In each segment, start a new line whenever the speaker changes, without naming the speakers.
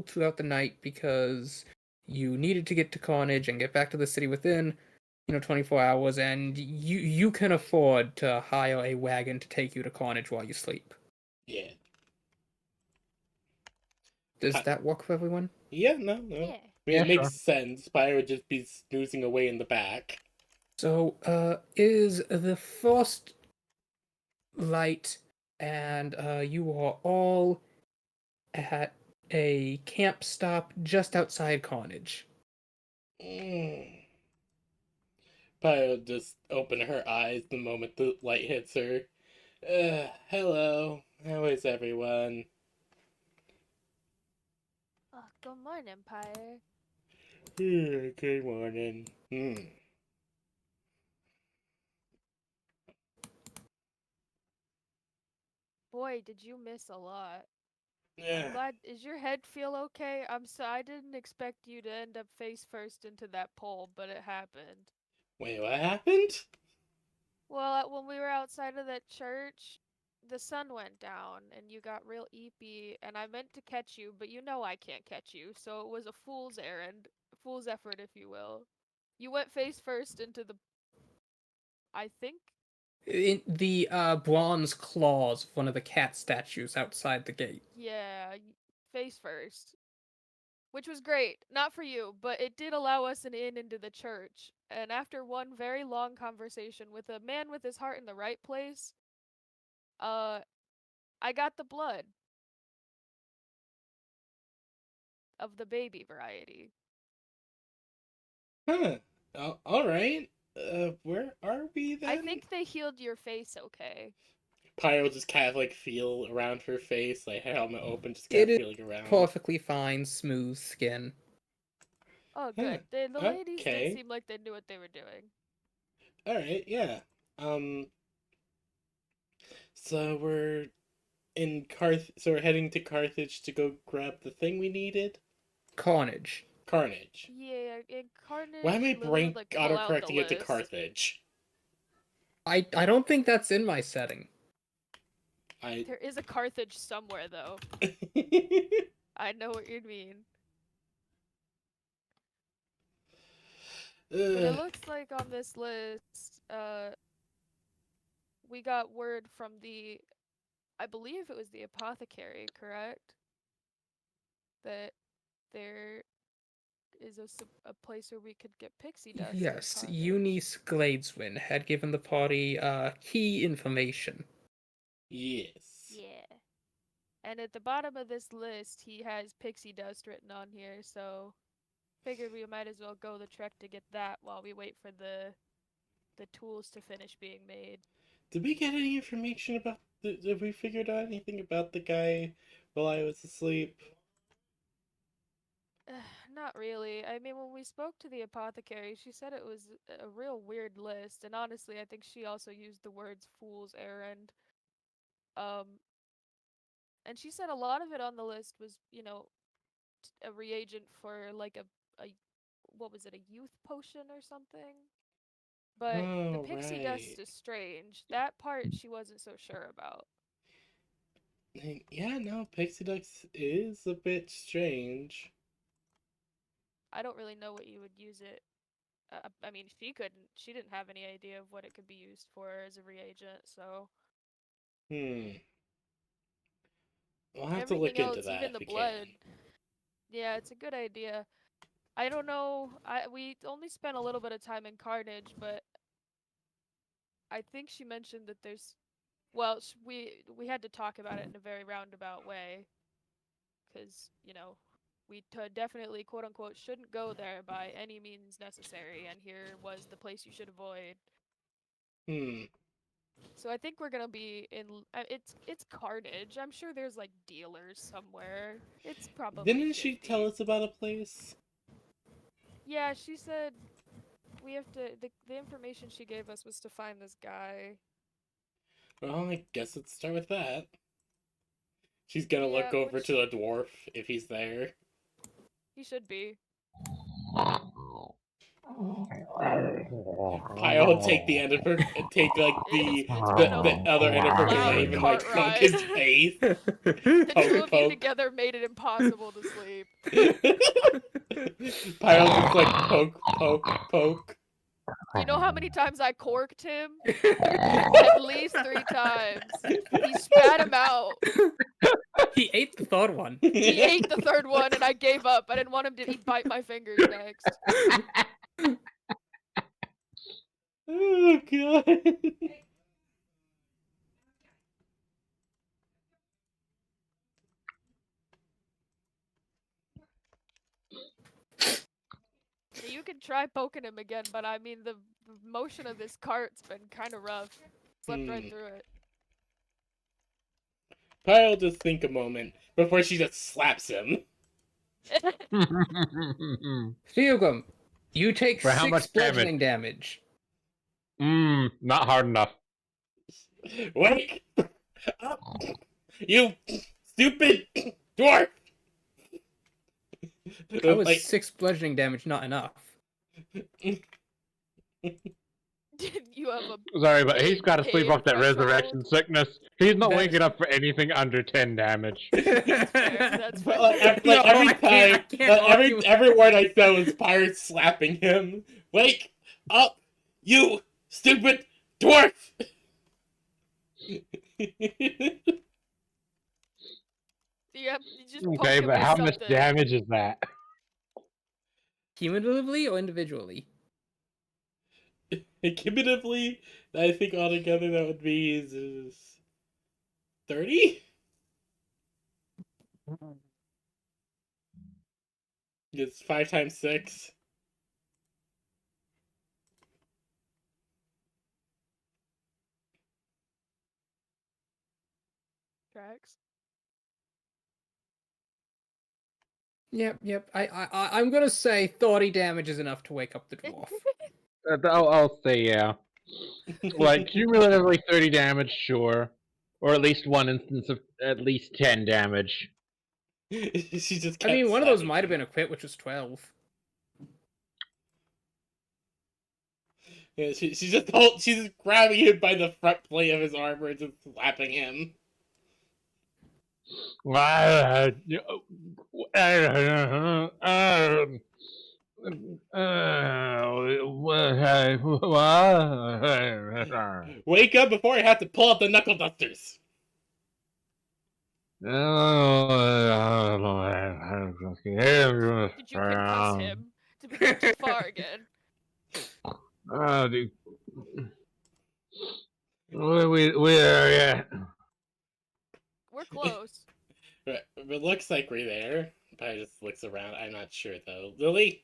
traveled throughout the night because you needed to get to Carnage and get back to the city within, 24 hours, and you can afford to hire a wagon to take you to Carnage while you sleep.
Yeah.
Does that work for everyone?
Yeah, no.
Yeah.
I mean,
Yeah,
it makes
sure.
sense. Spire would just be snoozing away in the back.
So, is the first light, and you are all at a camp stop just outside Carnage.
Mm. Spire will just open her eyes the moment the light hits her. Hello. How is everyone?
Oh, good morning, Pyre.
Good morning.
Boy, did you miss a lot. I'm
Yeah.
glad. Is your head feel okay? I didn't expect you to end up face first into that pole, but it happened.
Wait, what happened?
Well, when we were outside of that church, the sun went down and you got real eepy, and I meant to catch you, but you know I can't catch you, so it was a fool's errand, fool's effort, if you will. You went face first into the, I think.
In the bronze claws of one of the cat statues outside the gate.
Yeah, face first. Which was great. Not for you, but it did allow us an in into the church. And after one very long conversation with a man with his heart in the right place, uh, I got the blood of the baby variety.
Huh. All right. Where are we
I
then?
think they healed your face okay.
Pyre will just kind of like feel around her face, like her helmet open, just kind
It
of
is
feeling around.
perfectly fine, smooth skin.
Oh,
Huh.
good. The ladies did
Okay.
seem like they knew what they were doing.
All right. Yeah. Um. So we're in Carth. So we're heading to Carthage to go grab the thing we needed.
Carnage.
Carnage.
Yeah, in
Why did
Carnage,
my
Lily would
brain
like pull out the
autocorrecting it to
list.
Carthage?
I don't think that's in my setting.
I.
There is a Carthage somewhere, though. I know what you mean. But it
Ugh.
looks like on this list, we got word from the, I believe it was the apothecary, correct? That there is a place where we could get pixie dust in
Yes,
Carnage.
Eunice Gladeswin had given the party key information.
Yes.
Yeah. And at the bottom of this list, he has pixie dust written on here, so figured we might as well go the trek to get that while we wait for the tools to finish being made.
Did we get any information about? Did we figured out anything about the guy while I was asleep?
Not really. I mean, when we spoke to the apothecary, she said it was a real weird list, and honestly, I think she also used the words fool's errand. Um, and she said a lot of it on the list was, a reagent for like a what was it, a youth potion or something? But the
Oh
pixie
right.
dust is strange. That part she wasn't so sure about.
Yeah, no, Pixie Dust is a bit strange.
I don't really know what you would use it. I mean, she couldn't. She didn't have any idea of what it could be used for as a reagent, so
Hmm. We'll have to look
everything
into
else,
that
even
if
the
we can.
blood. Yeah, it's a good idea. I don't know. We only spent a little bit of time in Carnage, but I think she mentioned that there's well, we had to talk about it in a very roundabout way cuz, we definitely quote unquote shouldn't go there by any means necessary, and here was the place you should avoid.
Hmm.
So I think we're going to be in it's Carnage. I'm sure there's like dealers somewhere. It's probably
Didn't she tell
shifty.
us about a place?
Yeah, she said we have to the information she gave us was to find this guy.
Well, I guess let's start with that. She's gonna
Yeah,
look over to
which
the dwarf if he's there.
he should be.
Pyle will take the end of her, take like
It's
the,
been a
the other end of her
loud
glaive and
cart
like poke
ride.
his face.
The two of you
Poke.
together made it impossible to sleep.
Pyle just like poke.
You know how many times I corked him? At least 3 times. He spat him out.
He ate the third one.
He ate the third one and I gave up. I didn't want him to bite my fingers next.
Oh god.
You can try poking him again, but I mean the motion of this cart's been kind of rough. Slept right through it.
Pyle just think a moment before she just slaps him.
Fiugum, you take
For how
6
much
bludgeoning damage.
Not hard enough.
Wake up, you stupid dwarf!
How is
Like,
6 bludgeoning damage not enough?
You have a
Sorry, but he's got to sleep
pain
off that
threshold.
resurrection sickness. He's not
That
waking
is-
up for anything under 10 damage.
That's fair.
but like,
No,
every
I
time,
can't argue with
every word I said was Pirate slapping him. Wake up, you stupid dwarf!
You just poke
Okay,
him
but
with
how much
something.
damage is that?
Cumulatively or individually?
Cumulatively, I think altogether that would be 30? It's 5 times 6.
Tracks.
Yep. I'm gonna say 30 damage is enough to wake up the dwarf.
I'll say yeah. Like, cumulatively 30 damage, sure. Or at least one instance of at least 10 damage.
She just
I mean,
kept
one of those
slapping
might have
him.
been a crit, which was 12.
Yeah, she's just grabbing him by the front plate of his armor and just slapping him. Wake up before I have to pull out the knuckle dusters.
Did you concuss him? Did we get too far again?
Where at?
We're close.
Right, it looks like we're there. I just looks around. I'm not sure though. Lily?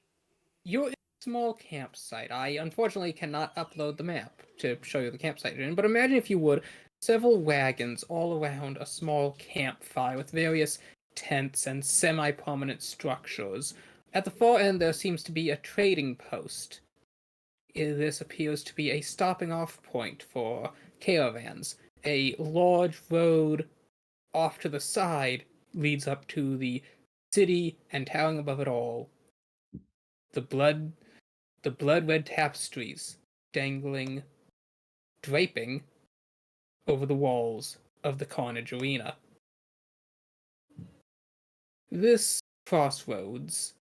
You're in a small campsite. I unfortunately cannot upload the map to show you the campsite you're in, but imagine if you would, several wagons all around a small campfire with various tents and semi-permanent structures. At the far end there seems to be a trading post. This appears to be a stopping off point for caravans. A large road off to the side leads up to the city, and towering above it all, the blood red tapestries draping over the walls of the Carnage arena. This crossroads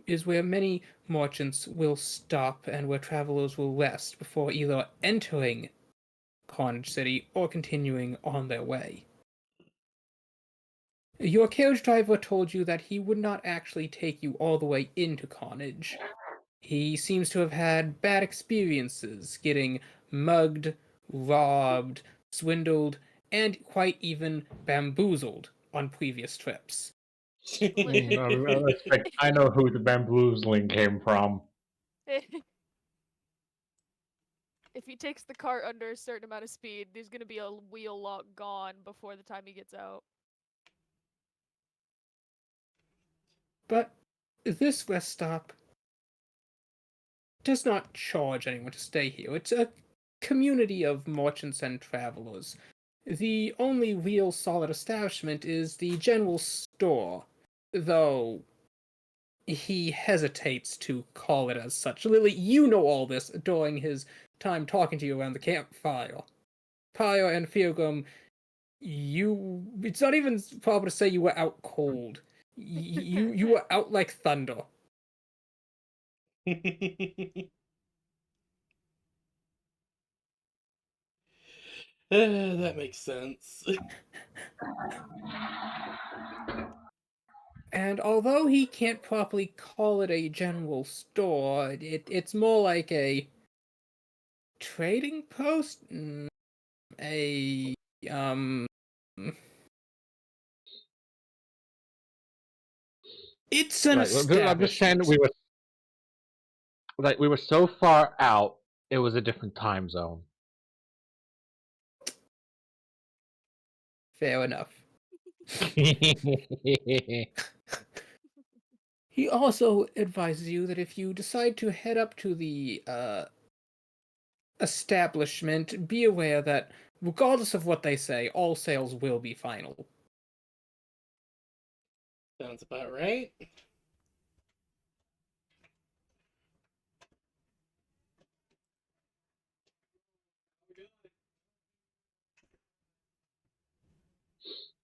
is where many merchants will stop and where travelers will rest before either entering Carnage City or continuing on their way. Your carriage driver told you that he would not actually take you all the way into Carnage. He seems to have had bad experiences getting mugged, robbed, swindled, and quite even bamboozled on previous trips.
I know who the bamboozling came from.
If he takes the cart under a certain amount of speed, there's gonna be a wheel lock gone before the time he gets out.
But this rest stop does not charge anyone to stay here. It's a community of merchants and travelers. The only real solid establishment is the general store, though he hesitates to call it as such. Lily, you know all this during his time talking to you around the campfire. Pyre and Feargum, it's not even proper to say you were out cold. You were out like thunder.
That makes sense.
And although he can't properly call it a general store, it's more like a trading post? A, it's an
I'm just saying
establishment.
we were so far out, it was a different time zone.
Fair enough. He also advises you that if you decide to head up to the establishment, be aware that regardless of what they say, all sales will be final.
Sounds about right.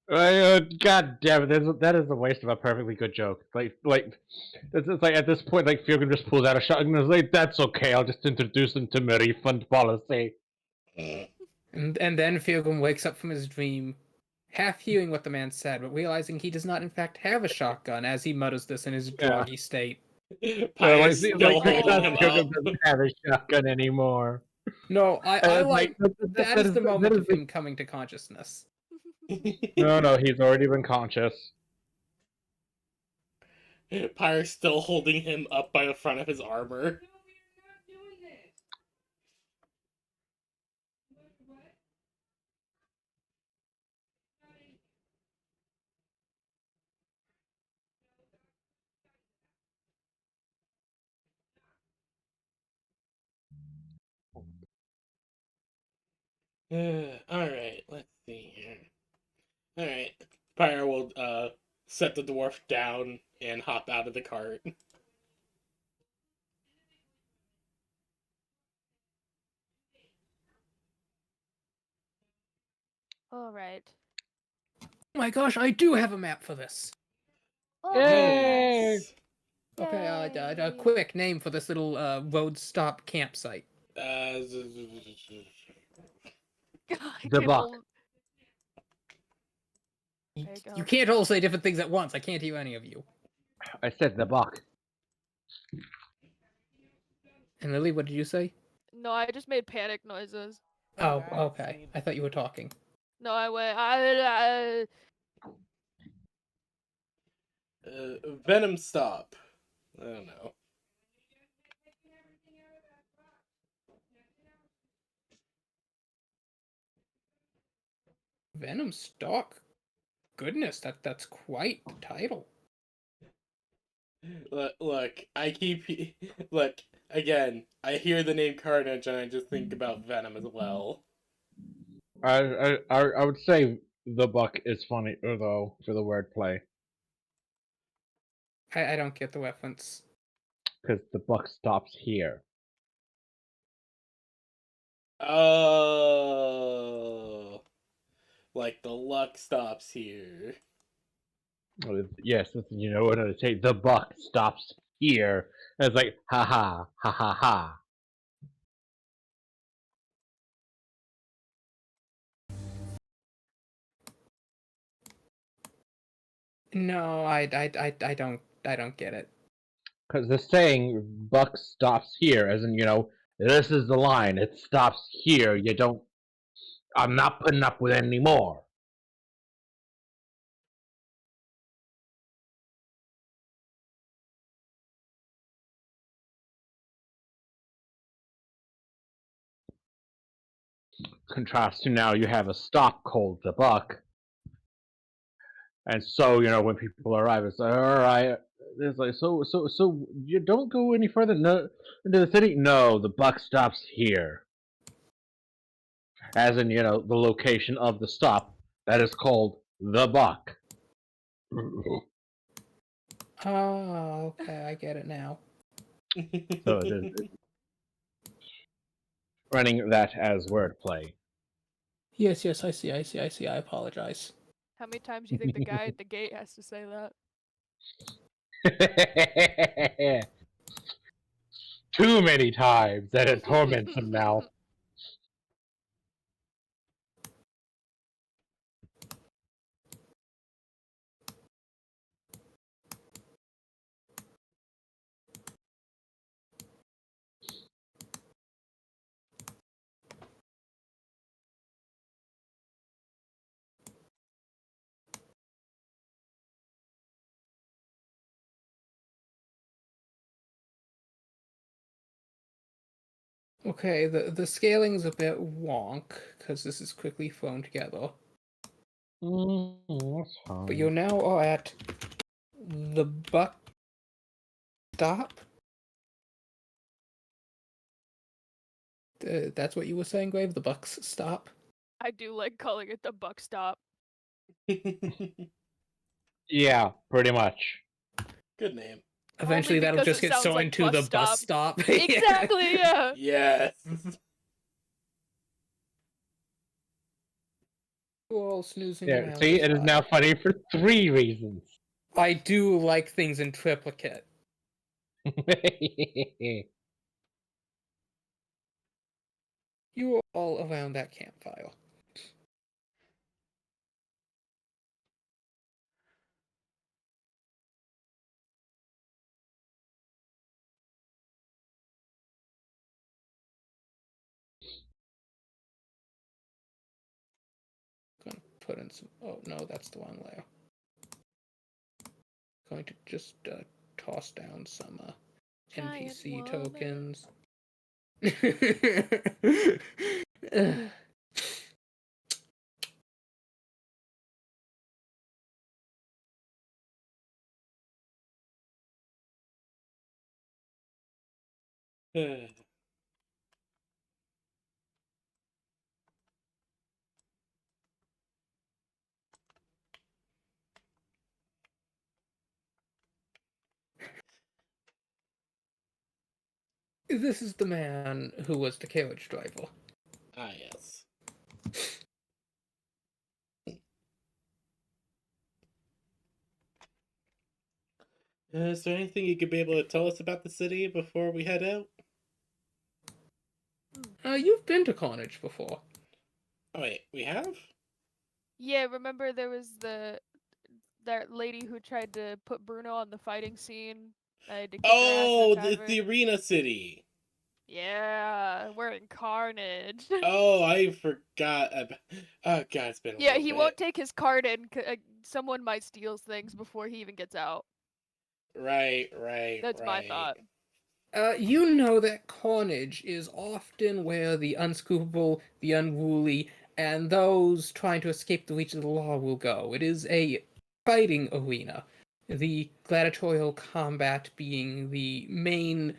God damn it! That is a waste of a perfectly good joke. It's like at this point, like Fugan just pulls out a shotgun and is like, "That's okay. I'll just introduce them to my refund policy."
And then Feargum wakes up from his dream, half hearing what the man said, but realizing he does not in fact have a shotgun as he mutters this in his groggy state.
Pyre's
Like,
still
because
holding him
Fugan
up.
doesn't have a shotgun anymore.
No, I like that is the moment of
the-
him coming to consciousness.
No, he's already been conscious.
Pyre's still holding him up by the front of his armor. Alright, let's see here. Alright. Pyre will set the dwarf down and hop out of the cart.
All right.
Oh my gosh, I do have a map for this.
Oh,
Yay!
nice.
Okay, a
Yay.
quick name for this little road stop campsite.
I
The
can
buck.
You,
There you go.
you can't all say different things at once. I can't hear any of you.
I said the buck.
And Lily, what did you say?
No, I just made panic noises.
Oh, okay. I thought you were talking.
No, I went.
Venom stop. I don't know.
Venom Stalk? Goodness, that's quite the title.
Look, I keep look again. I hear the name Carnage and I just think about Venom as well.
I would say the buck is funny though for the wordplay
I don't get the reference.
because the buck stops here.
Oh, like the luck stops here.
Yes, you know what I say. The buck stops here. And it's like ha ha ha ha ha.
No, I don't get it.
Because the saying "buck stops here," as in this is the line. It stops here. You don't. I'm not putting up with it anymore. Contrast to now, you have a stop called the buck, and so when people arrive, it's like, all right. It's like so you don't go any further into the city. No, the buck stops here, as in the location of the stop that is called the buck.
Oh, okay, I get it now.
So it is running that as wordplay.
Yes, I see. I apologize.
How many times do you think the guy at the gate has to say that?
Too many times that it torments him now.
Okay, the scaling's a bit wonk because this is quickly thrown together.
That's
But
fine.
you now are at the buck stop. That's what you were saying, Grave? The Bucks stop?
I do like calling it the buck stop.
Yeah, pretty much.
Good name.
Eventually, that'll
because
just
it
get
sounds
sewn
like
to
bus
the bus
stop.
stop.
Exactly, yeah.
Yes.
We're all snoozing
Yeah,
around.
see,
It's
it is now
fine.
funny for 3 reasons.
I do like things in triplicate. You are all around that campfire. Gonna put in some. Oh no, that's the wrong layer. Going to just toss down some
Giant
NPC
woman.
tokens. This is the man who was the carriage driver.
Ah, yes. Is there anything you could be able to tell us about the city before we head out?
You've been to Carnage before.
Oh, wait, we have?
Yeah, remember there was that lady who tried to put Bruno on the fighting scene? I had to kick her ass in
Oh,
the
it's
tavern.
the arena city.
Yeah, we're in Carnage.
Oh, I forgot about. Oh, God, it's been a
Yeah,
little
he
bit.
won't take his card in. Someone might steal things before he even gets out.
Right.
That's my thought.
You know that Carnage is often where the unscrupable, the unruly, and those trying to escape the reach of the law will go. It is a fighting arena, the gladiatorial combat being the main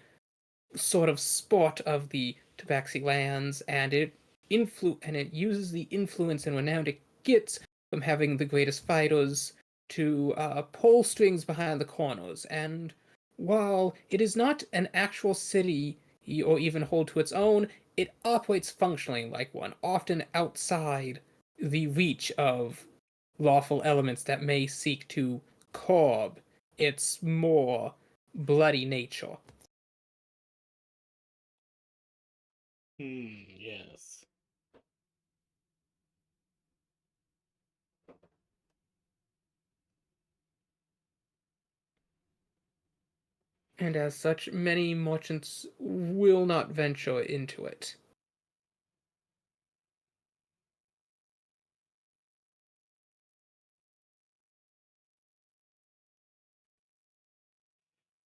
sort of sport of the Tabaxi lands, and it uses the influence and renown it gets from having the greatest fighters to pull strings behind the corners. And while it is not an actual city or even hold to its own, it operates functionally like one, often outside the reach of lawful elements that may seek to curb its more bloody nature.
Yes.
And as such, many merchants will not venture into it.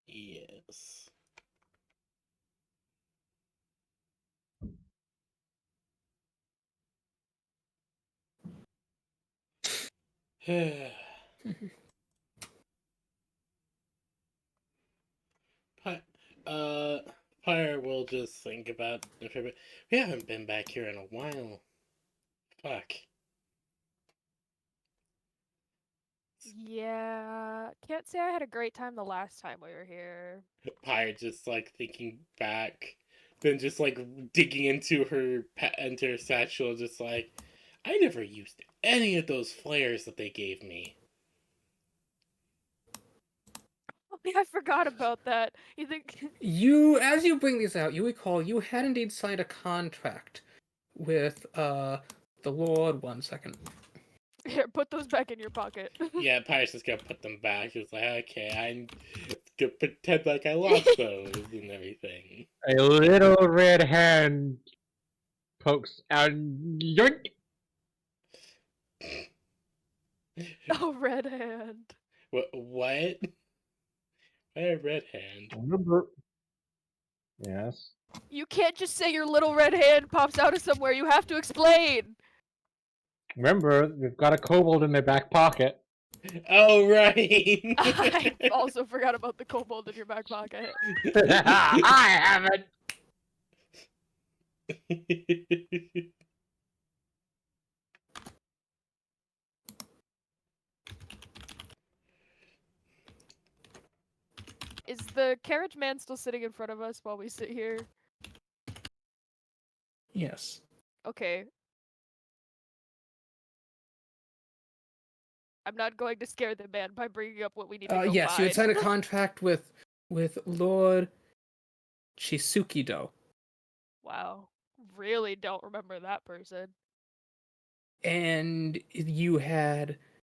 Yes. Pi- uh, Pyre will just think about it for a bit. We haven't been back here in a while. Fuck.
Yeah, can't say I had a great time the last time we were here.
Pyre just like thinking back, then just like digging into into her satchel, just like, I never used any of those flares that they gave me.
Oh, yeah, I forgot about that. You think
As you bring these out, you recall you had indeed signed a contract with the Lord. 1 second.
here, put those back in your pocket.
Yeah, Pyre's just gonna put them back. He was like, okay, I'm gonna pretend like I lost those and everything.
A little red hand pokes out. Yoink!
Oh, red hand.
What? What? I have red hand.
Remember? Yes.
You can't just say your little red hand pops out of somewhere. You have to explain.
Remember, we've got a kobold in their back pocket.
Oh right.
I also forgot about the kobold in your back pocket.
I haven't.
Is the carriage man still sitting in front of us while we sit here?
Yes.
Okay. I'm not going to scare the man by bringing up what we need to go
Yes, you had signed
find.
a contract with Lord Chisukido,
Wow. Really don't remember that person.
and you had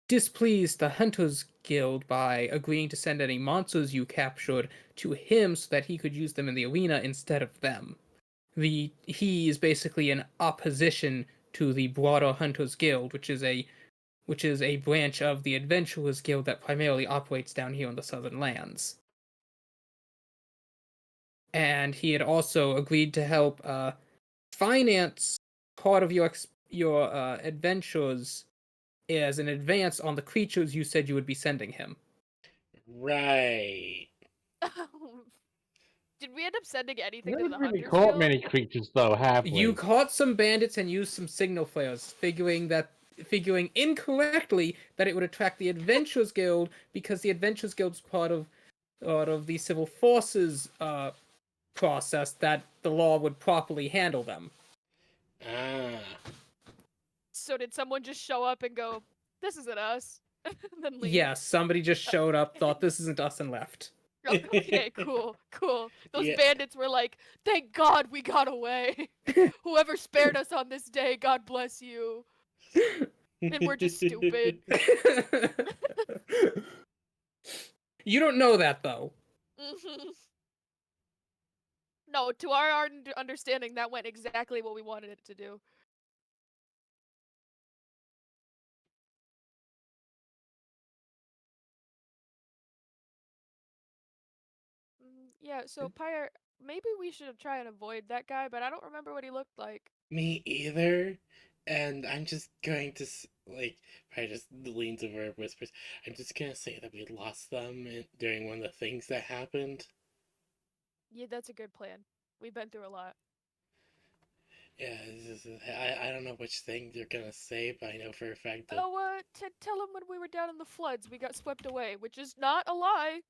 displeased the Hunters Guild by agreeing to send any monsters you captured to him so that he could use them in the arena instead of them. He is basically in opposition to the broader Hunters Guild, which is a branch of the Adventurers Guild that primarily operates down here in the Southern Lands. And he had also agreed to help finance part of your adventures as an advance on the creatures you said you would be sending him.
Right.
Did we end up sending
We
anything to
haven't
the
really
Hunters
caught
Guild?
many creatures, though, have we?
You caught some bandits and used some signal flares, figuring incorrectly that it would attract the Adventurers Guild because the Adventurers Guild is part of the civil forces process that the law would properly handle them.
Ah.
So did someone just show up and go, "This isn't us," and then leave?
Yes, somebody just showed up, thought this isn't us, and left.
Okay, cool. Those
Yeah.
bandits were like, "Thank God we got away. Whoever spared us on this day, God bless you." And we're just stupid.
You don't know that though.
No, to our understanding, that went exactly what we wanted it to do. Yeah, so Pyre, maybe we should try and avoid that guy, but I don't remember what he looked like.
Me either. And I'm just going to like, probably just leans over and whispers. I'm just gonna say that we lost them during one of the things that happened.
Yeah, that's a good plan. We've been through a lot.
Yeah, I don't know which thing you're gonna say, but I know for a fact that.
Oh, tell him when we were down in the floods, we got swept away, which is not a lie.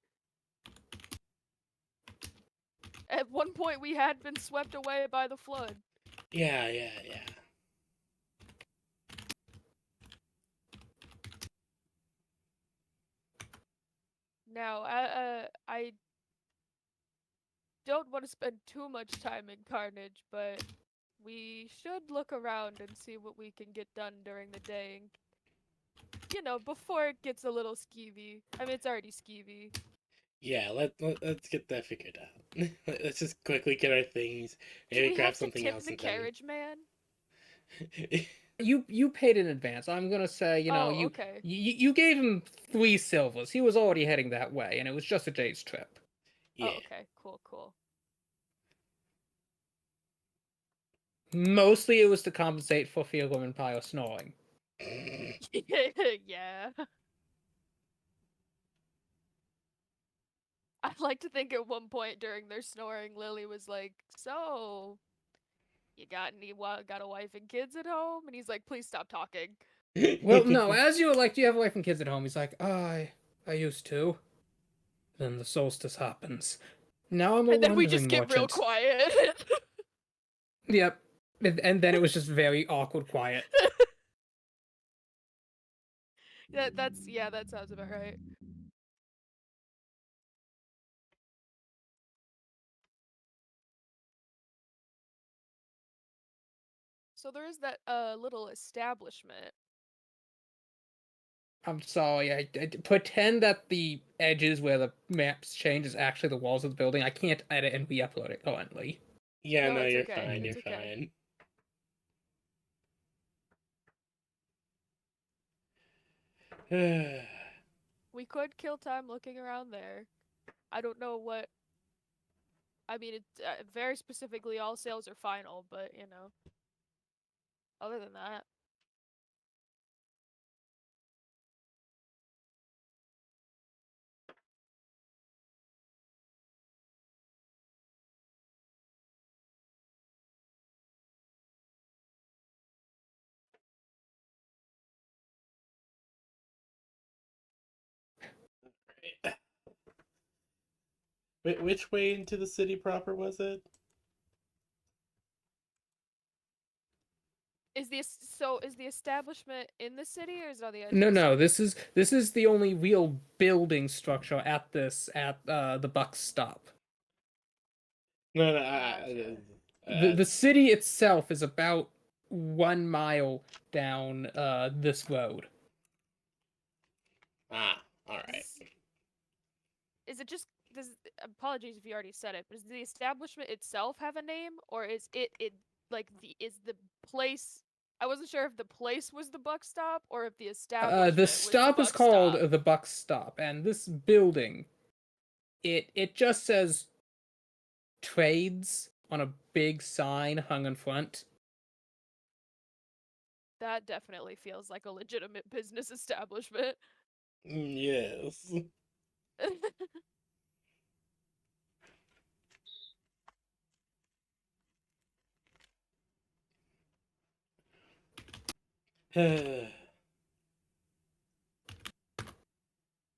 At one point, we had been swept away by the flood.
Yeah.
Now, I don't want to spend too much time in Carnage, but we should look around and see what we can get done during the day. You know, before it gets a little skeevy. I mean, it's already skeevy.
Yeah, let's get that figured out. Let's just quickly get our things,
Do
maybe
we
grab
have to
something
tip
else
the
and then.
carriage man?
You paid in advance. I'm gonna say,
Oh, okay.
you gave him 3 silvers. He was already heading that way, and it was just a day's trip.
Yeah.
Oh, okay. Cool.
Mostly, it was to compensate for Feargum and Pio snoring.
Yeah. I'd like to think at one point during their snoring, Lily was like, "So, you got a wife and kids at home?" And he's like, "Please stop talking."
Well, no, as you were like, do you have a wife and kids at home? He's like, I used to. Then the solstice happens. Now I'm a
And then we
wandering
just get real
merchant.
quiet.
Yep. And then it was just very awkward quiet.
That sounds about right. So there is that little establishment.
I'm sorry, I pretend that the edges where the maps change is actually the walls of the building. I can't edit and re-upload it currently.
Yeah,
No,
no,
it's
you're
okay.
fine.
It's
You're
okay.
fine.
We could kill time looking around there. I don't know what. I mean, it's very specifically all sales are final, but you know, other than that,
Which way into the city proper was it?
is the establishment in the city or is it on the edge of
No,
the
no,
city?
this is the only real building structure at the bus stop.
No, no,
Gotcha.
The city itself is about 1 mile down this road.
all right.
Is it just does apologies if you already said it, but does the establishment itself have a name or is it like the place I wasn't sure if the place was the buck stop or if the establishment
The
was the
stop is
buck
called
stop.
the bus stop, and this building, it just says trades on a big sign hung in front.
That definitely feels like a legitimate business establishment.
Yes.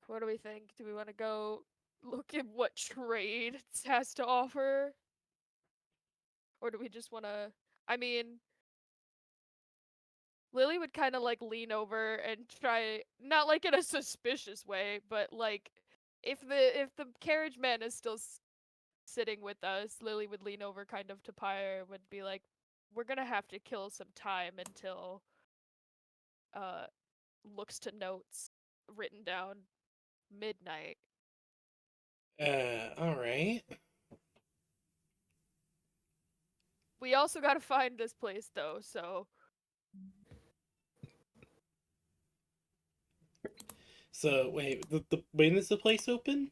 What do we think? Do we want to go look at what trade it has to offer? Or do we just want to I mean, Lily would kind of like lean over and try not like in a suspicious way, but like if the carriage man is still sitting with us, Lily would lean over kind of to Pyre would be like, "We're gonna have to kill some time until uh looks to notes written down midnight."
All right.
We also got to find this place though, so
So wait, when is the place open?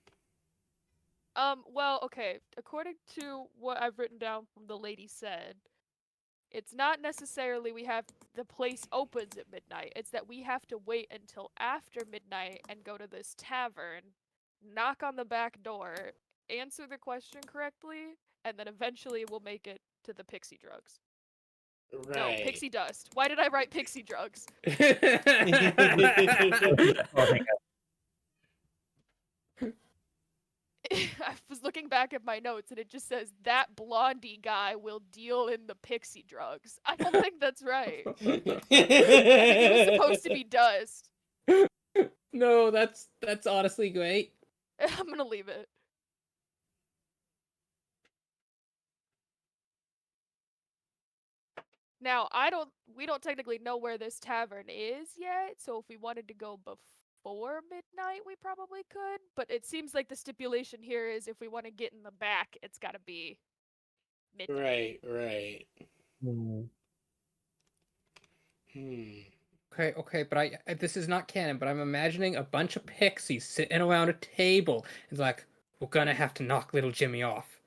well, okay, according to what I've written down from the lady said, it's not necessarily we have the place opens at midnight. It's that we have to wait until after midnight and go to this tavern, knock on the back door, answer the question correctly, and then eventually we'll make it to the pixie drugs. No,
Right.
pixie dust. Why did I write pixie drugs? I was looking back at my notes and it just says that blondie guy will deal in the pixie drugs. I don't think that's right. I think it was supposed to be dust.
No, that's honestly great.
I'm gonna leave it. Now, we don't technically know where this tavern is yet, so if we wanted to go before midnight, we probably could, but it seems like the stipulation here is if we want to get in the back, it's got to be midnight.
Right.
Hmm.
Okay, but this is not canon, but I'm imagining a bunch of pixies sitting around a table. It's like, we're gonna have to knock little Jimmy off.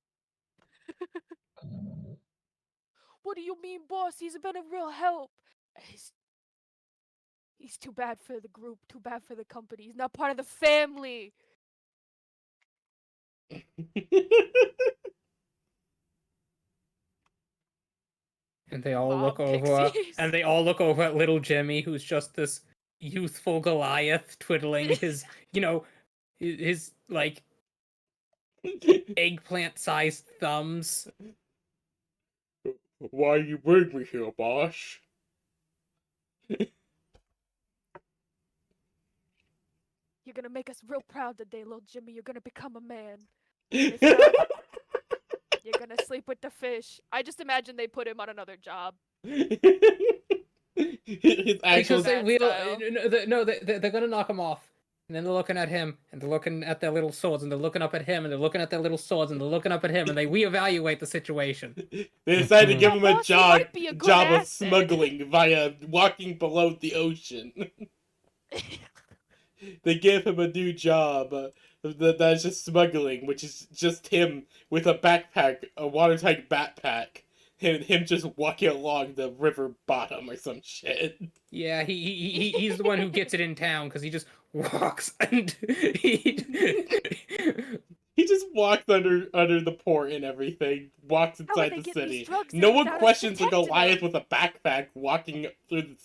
What do you mean, boss? He's been a real help. He's he's too bad for the group, too bad for the company. He's not part of the family.
And they all
Mob
look over,
pixies.
and they all look over at little Jimmy, who's just this youthful Goliath twiddling his, his like eggplant-sized thumbs.
Why you bring me here, boss?
You're gonna make us real proud today, little Jimmy. You're gonna become a man. If not, you're gonna sleep with the fish. I just imagine they put him on another job.
His actual
Because they
Bad
will,
style.
they're gonna knock him off. And then they're looking at him, and they're looking at their little swords, and they're looking up at him, and they're looking at their little swords, and they're looking up at him, and they reevaluate the situation.
They decided to give him a
Boss, you
job
might be a good
job of
asset.
smuggling via walking below the ocean. They give him a new job that's just smuggling, which is just him with a backpack, a watertight backpack, and him just walking along the river bottom or some shit.
Yeah, he's the one who gets it in town because he just walks and
He just walks under the port and everything, walks
How would
inside
they
the
get these
city.
drugs
No
in
one
without us
questions a
detecting
Goliath
them?
with a backpack walking through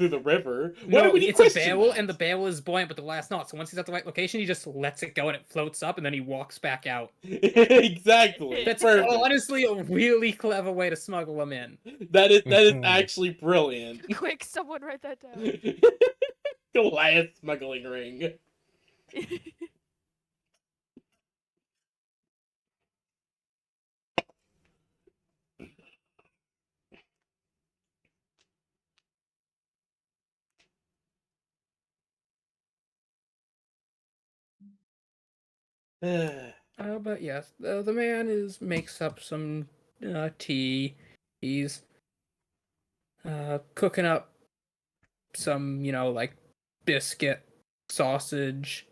the river. Why
No,
would he
it's a
question
barrel,
that?
and the barrel is buoyant, but the glass not. So once he's at the right location, he just lets it go, and it floats up, and then he walks back out.
Exactly.
That's
Perfect.
honestly a really clever way to smuggle him in.
That is actually brilliant.
Quick, someone write that down.
Goliath smuggling ring.
But yes, the man makes up some tea. He's cooking up some, like biscuit, sausage.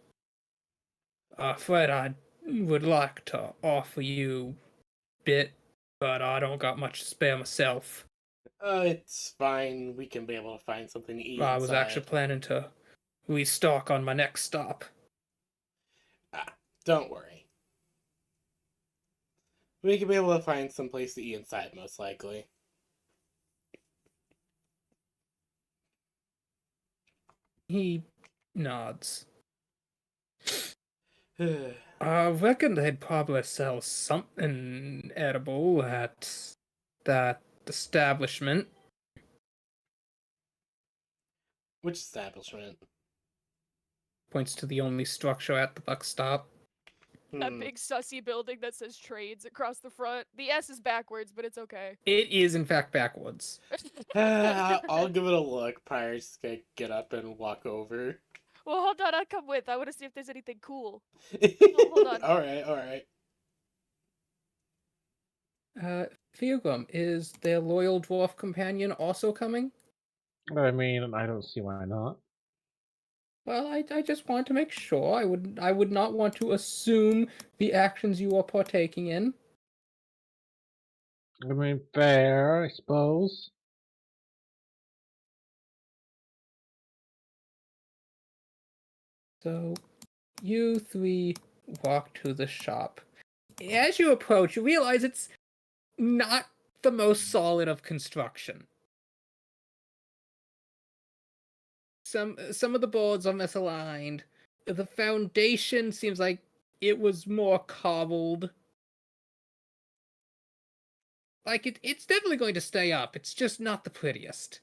Fred, I would like to offer you bit, but I don't got much to spare myself.
It's fine. We can be able to find something to eat
I was actually
inside.
planning to restock on my next stop.
Don't worry. We can be able to find some place to eat inside, most likely.
He nods. I reckon they'd probably sell something edible at that establishment.
Which establishment?
Points to the only structure at the buck stop.
That big sussy building that says trades across the front. The S is backwards, but it's okay.
It is, in fact, backwards.
I'll give it a look. Prior's gonna get up and walk over.
Well, hold on, I'll come with. I want to see if there's anything cool. Hold on.
Alright.
Fiogum, is their loyal dwarf companion also coming?
I mean, I don't see why not.
Well, I just want to make sure. I would not want to assume the actions you are partaking in.
I mean, fair, I suppose.
So, you three walk to the shop. As you approach, you realize it's not the most solid of construction. Some of the boards are misaligned. The foundation seems like it was more cobbled. Like it's definitely going to stay up. It's just not the prettiest.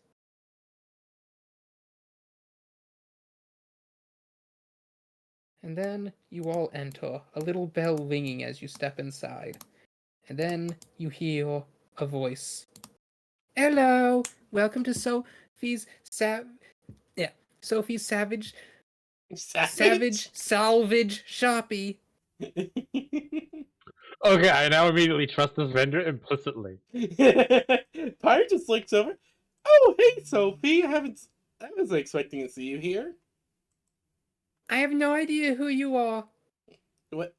And then you all enter, a little bell ringing as you step inside. And then you hear a voice. Hello! Welcome to Sophie's Sophie's Savage Salvage Shoppy.
Okay, I now immediately trust this vendor implicitly.
Pyre just looks over. Oh, hey, Sophie. I wasn't expecting to see you here.
I have no idea who you are.
What?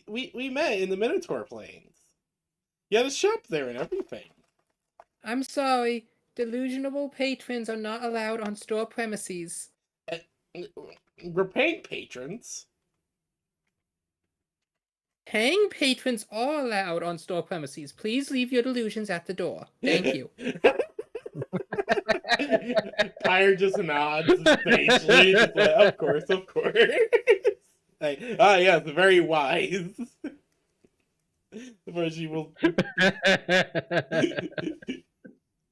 We met in the Minotaur Plains. You had a shop there and everything.
I'm sorry. Delusional patrons are not allowed on store premises.
We're paying patrons.
Paying patrons are allowed on store premises. Please leave your delusions at the door. Thank you.
Pyre just nods sagely, just like, of course, of course. Like, yes, very wise. Before she will,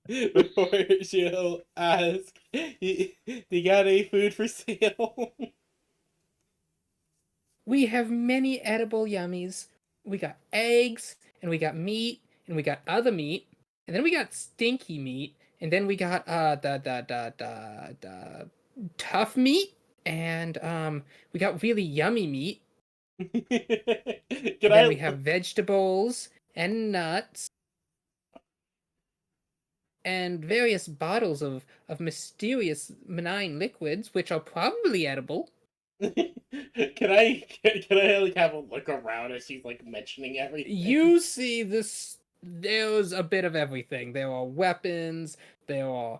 before she'll ask, you got any food for sale?
We have many edible yummies. We got eggs, and we got meat, and we got other meat, and then we got stinky meat, and then we got the tough meat, and we got really yummy meat.
Can
Then we have vegetables and nuts and various bottles of mysterious benign liquids, which are probably edible.
can I like have a look around as she's like mentioning everything?
You see this. There's a bit of everything. There are weapons. There are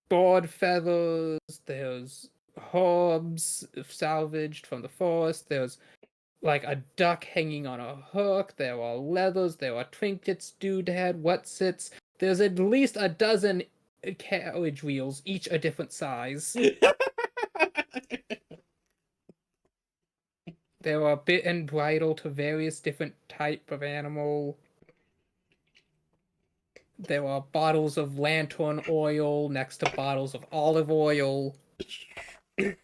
board feathers. There's herbs salvaged from the forest. There's like a duck hanging on a hook. There are leathers. There are trinkets, doodad, whatsits. There's at least a dozen carriage wheels, each a different size. There are bit and bridle to various different type of animal. There are bottles of lantern oil next to bottles of olive oil.
Pyro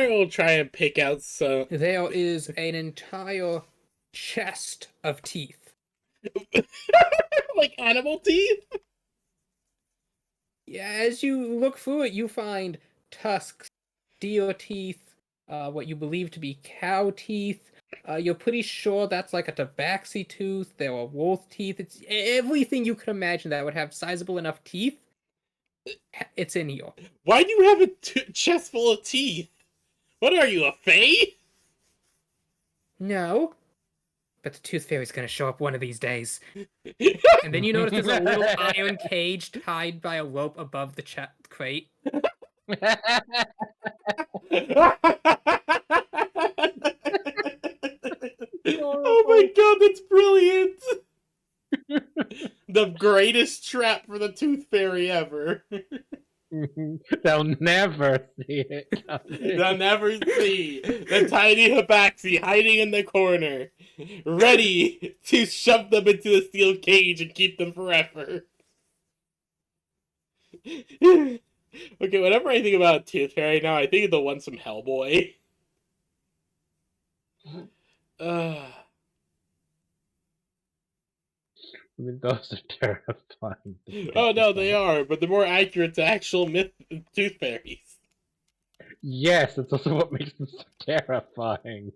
will try and pick out some.
There is an entire chest of teeth.
Like animal teeth?
Yeah, as you look through it, you find tusks, deer teeth, what you believe to be cow teeth. You're pretty sure that's like a tabaxi tooth. There are wolf teeth. It's everything you could imagine that would have sizable enough teeth. It's in here.
Why do you have a chest full of teeth? What are you, a fae?
No. But the tooth fairy's gonna show up one of these days. And then you notice there's a little iron cage tied by a rope above the crate.
Oh my god, that's brilliant! The greatest trap for the tooth fairy ever.
They'll never see it.
They'll never see the tiny Habaxi hiding in the corner, ready to shove them into the steel cage and keep them forever. Okay, whenever I think about a tooth fairy now, I think of the one from Hellboy.
I mean, those are terrifying.
Oh no, they are, but they're more accurate to actual myth tooth fairies.
Yes, it's also what makes them so terrifying.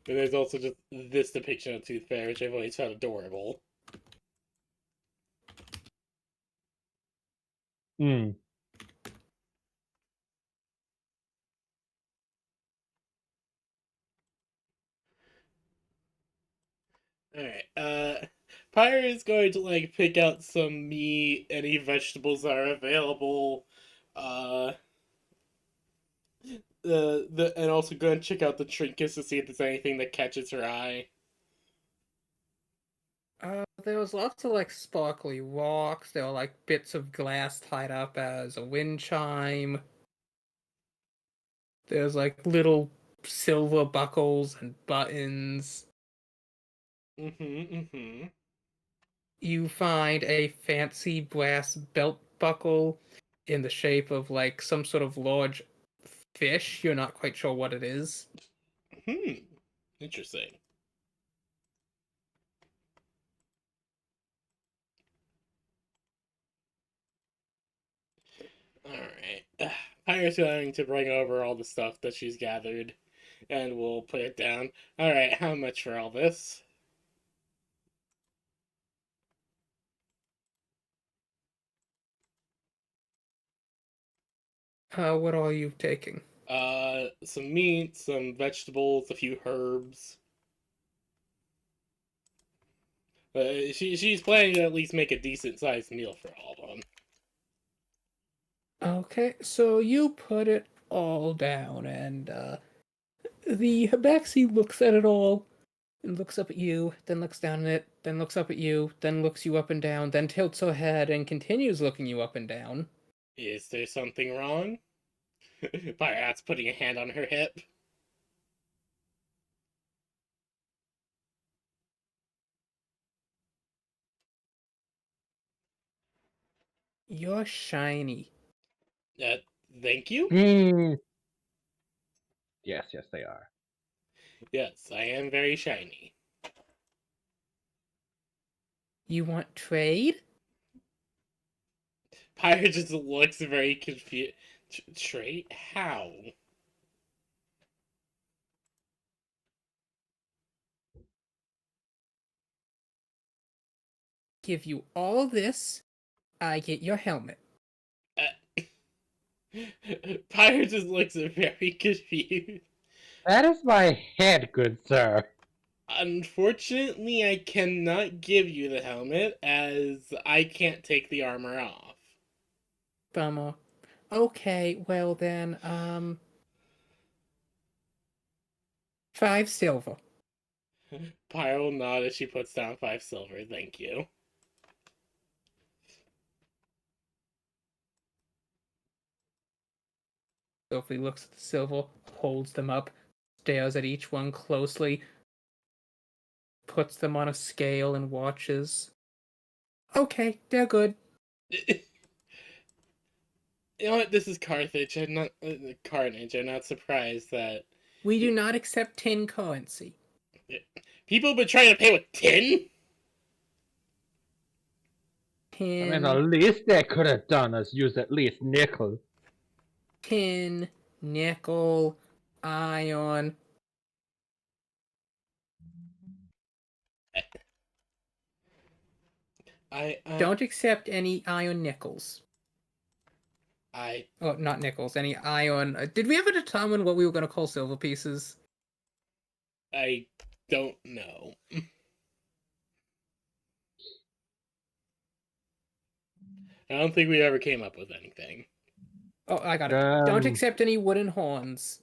But there's also just this depiction of Tooth Fairy, which I've always found adorable.
Hmm.
Alright, Pyre is going to, like, pick out some meat, any vegetables that are available, and also go and check out the trinkets to see if there's anything that catches her eye.
There was lots of like sparkly rocks. There were like bits of glass tied up as a wind chime. There's like little silver buckles and buttons. You find a fancy brass belt buckle in the shape of like some sort of large fish. You're not quite sure what it is.
Interesting. Alright. Pyre's going to bring over all the stuff that she's gathered, and we'll put it down. Alright, how much for all this?
What are you taking?
Some meat, some vegetables, a few herbs. She's planning to at least make a decent sized meal for all of them.
Okay, so you put it all down, and the Habaxi looks at it all, and looks up at you, then looks down at it, then looks up at you, then looks you up and down, then tilts her head and continues looking you up and down.
Is there something wrong? Byrat's putting a hand on her hip.
You're shiny.
Uh, thank you?
Hmm. Yes, they are.
Yes, I am very shiny.
You want trade?
Pyre just looks very confused. Trade? How?
Give you all this, I get your helmet.
Pyre just looks very confused.
That is my head, good sir.
Unfortunately, I cannot give you the helmet as I can't take the armor off.
Bummer. Okay, well then, 5 silver.
Pyre will nod as she puts down 5 silver. Thank you.
Sophie looks at the silver, holds them up, stares at each one closely, puts them on a scale and watches. Okay, they're good.
You know what? This is Carthage. I'm not Carnage. I'm not surprised that
We do not accept tin currency.
people have been trying to pay with tin.
I mean,
Tin,
the least they could have done is use at least nickel.
tin, nickel, iron.
I
Don't accept any iron nickels.
I
Oh, not nickels, any iron. Did we ever determine what we were going to call silver pieces?
I don't know. I don't think we ever came up with anything.
Oh, I got it. Don't accept any wooden horns.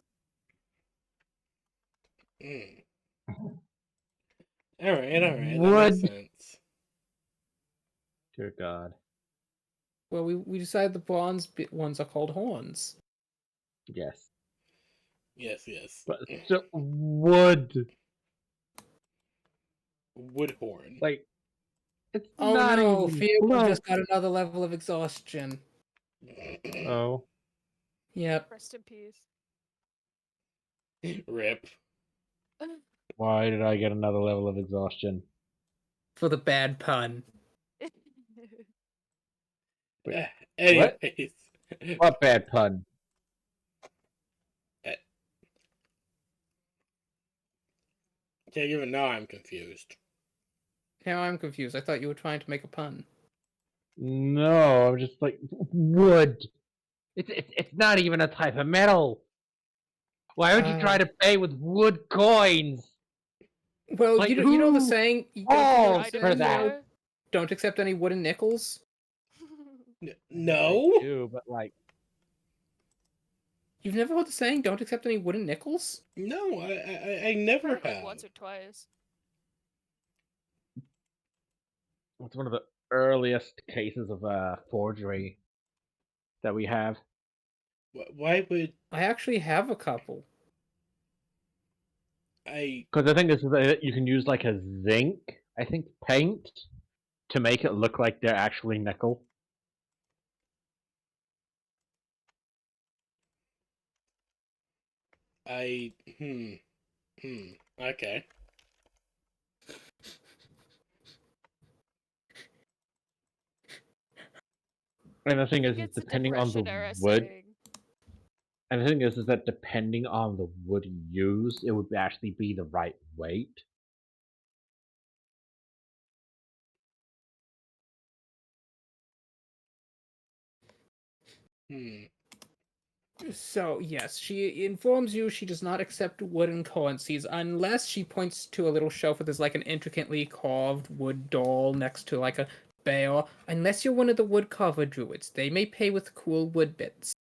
Mm. All right, that makes
Wood.
sense.
Dear God.
Well, we decided the bronze ones are called horns.
Yes.
Yes.
But so, wood.
Woodhorn.
Like, it's
Oh
not
no,
even
Field
close.
just got another level of exhaustion.
Oh.
Yep.
Rest in peace.
Rip.
Why did I get another level of exhaustion?
For the bad pun.
Wait,
Anyways.
what bad pun?
Can't even know I'm confused.
Now I'm confused. I thought you were trying to make a pun.
No, I'm just like, wood. It's not even a type of metal. Why would you try to pay with wood coins?
Well,
Like,
you know the
who
saying.
falls
Item
for that?
drawer.
Don't accept any wooden nickels.
No?
I do, but like,
You've never heard the saying. Don't accept any wooden nickels.
No, I never
Heard like
have.
once or twice.
it's one of the earliest cases of forgery that we have.
Why would
I actually have a couple.
I?
Because the thing is that you can use like a zinc, I think, paint to make it look like they're actually nickel.
I okay.
And the thing
I
is,
think it's a
depending on the
Depression era
wood,
saying.
and the thing is that depending on the wood you use, it would actually be the right weight.
Hmm.
So, yes, she informs you she does not accept wooden currencies unless she points to a little shelf where there's like an intricately carved wood doll next to like a bear. Unless you're one of the woodcarver druids, they may pay with cool wood bits.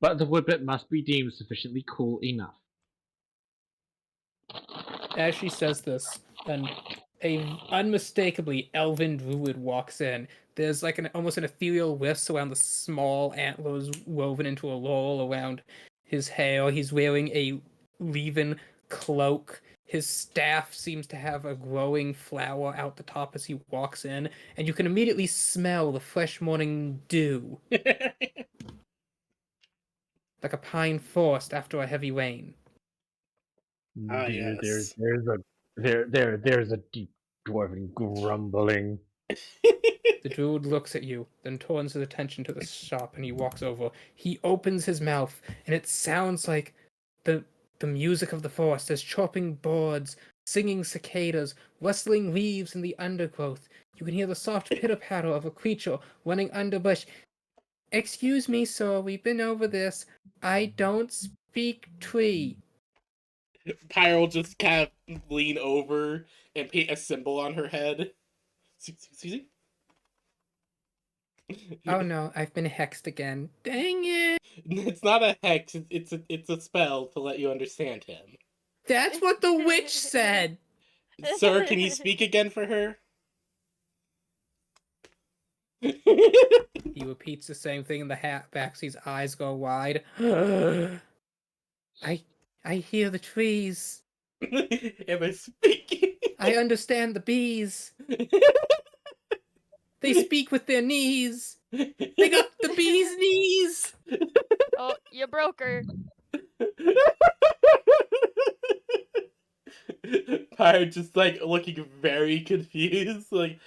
But the woodbit must be deemed sufficiently cool enough.
As she says this, a unmistakably elven druid walks in. There's like an almost an ethereal wisp around the small antlers woven into a laurel around his hair. He's wearing a leaven cloak. His staff seems to have a growing flower out the top as he walks in, and you can immediately smell the fresh morning dew, like a pine forest after a heavy rain.
Ah, yes.
There's a deep dwarven grumbling.
The druid looks at you, then turns his attention to the shop and he walks over. He opens his mouth, and it sounds like the the music of the forest. There's chirping birds, singing cicadas, rustling leaves in the undergrowth. You can hear the soft pitter-patter of a creature running under bush. Excuse me, sir, we've been over this. I don't speak tree.
Pyre will just kind of lean over and paint a symbol on her head. Excuse me?
Oh no, I've been hexed again. Dang it!
It's not a hex, it's a spell to let you understand him.
That's what the witch said!
Sir, can you speak again for her?
He repeats the same thing and the Baxi's eyes go wide. I hear the trees.
Am I speaking?
I understand the bees. They speak with their knees. They got the bees' knees.
Oh, you broke her.
Pyre just like looking very confused. Like,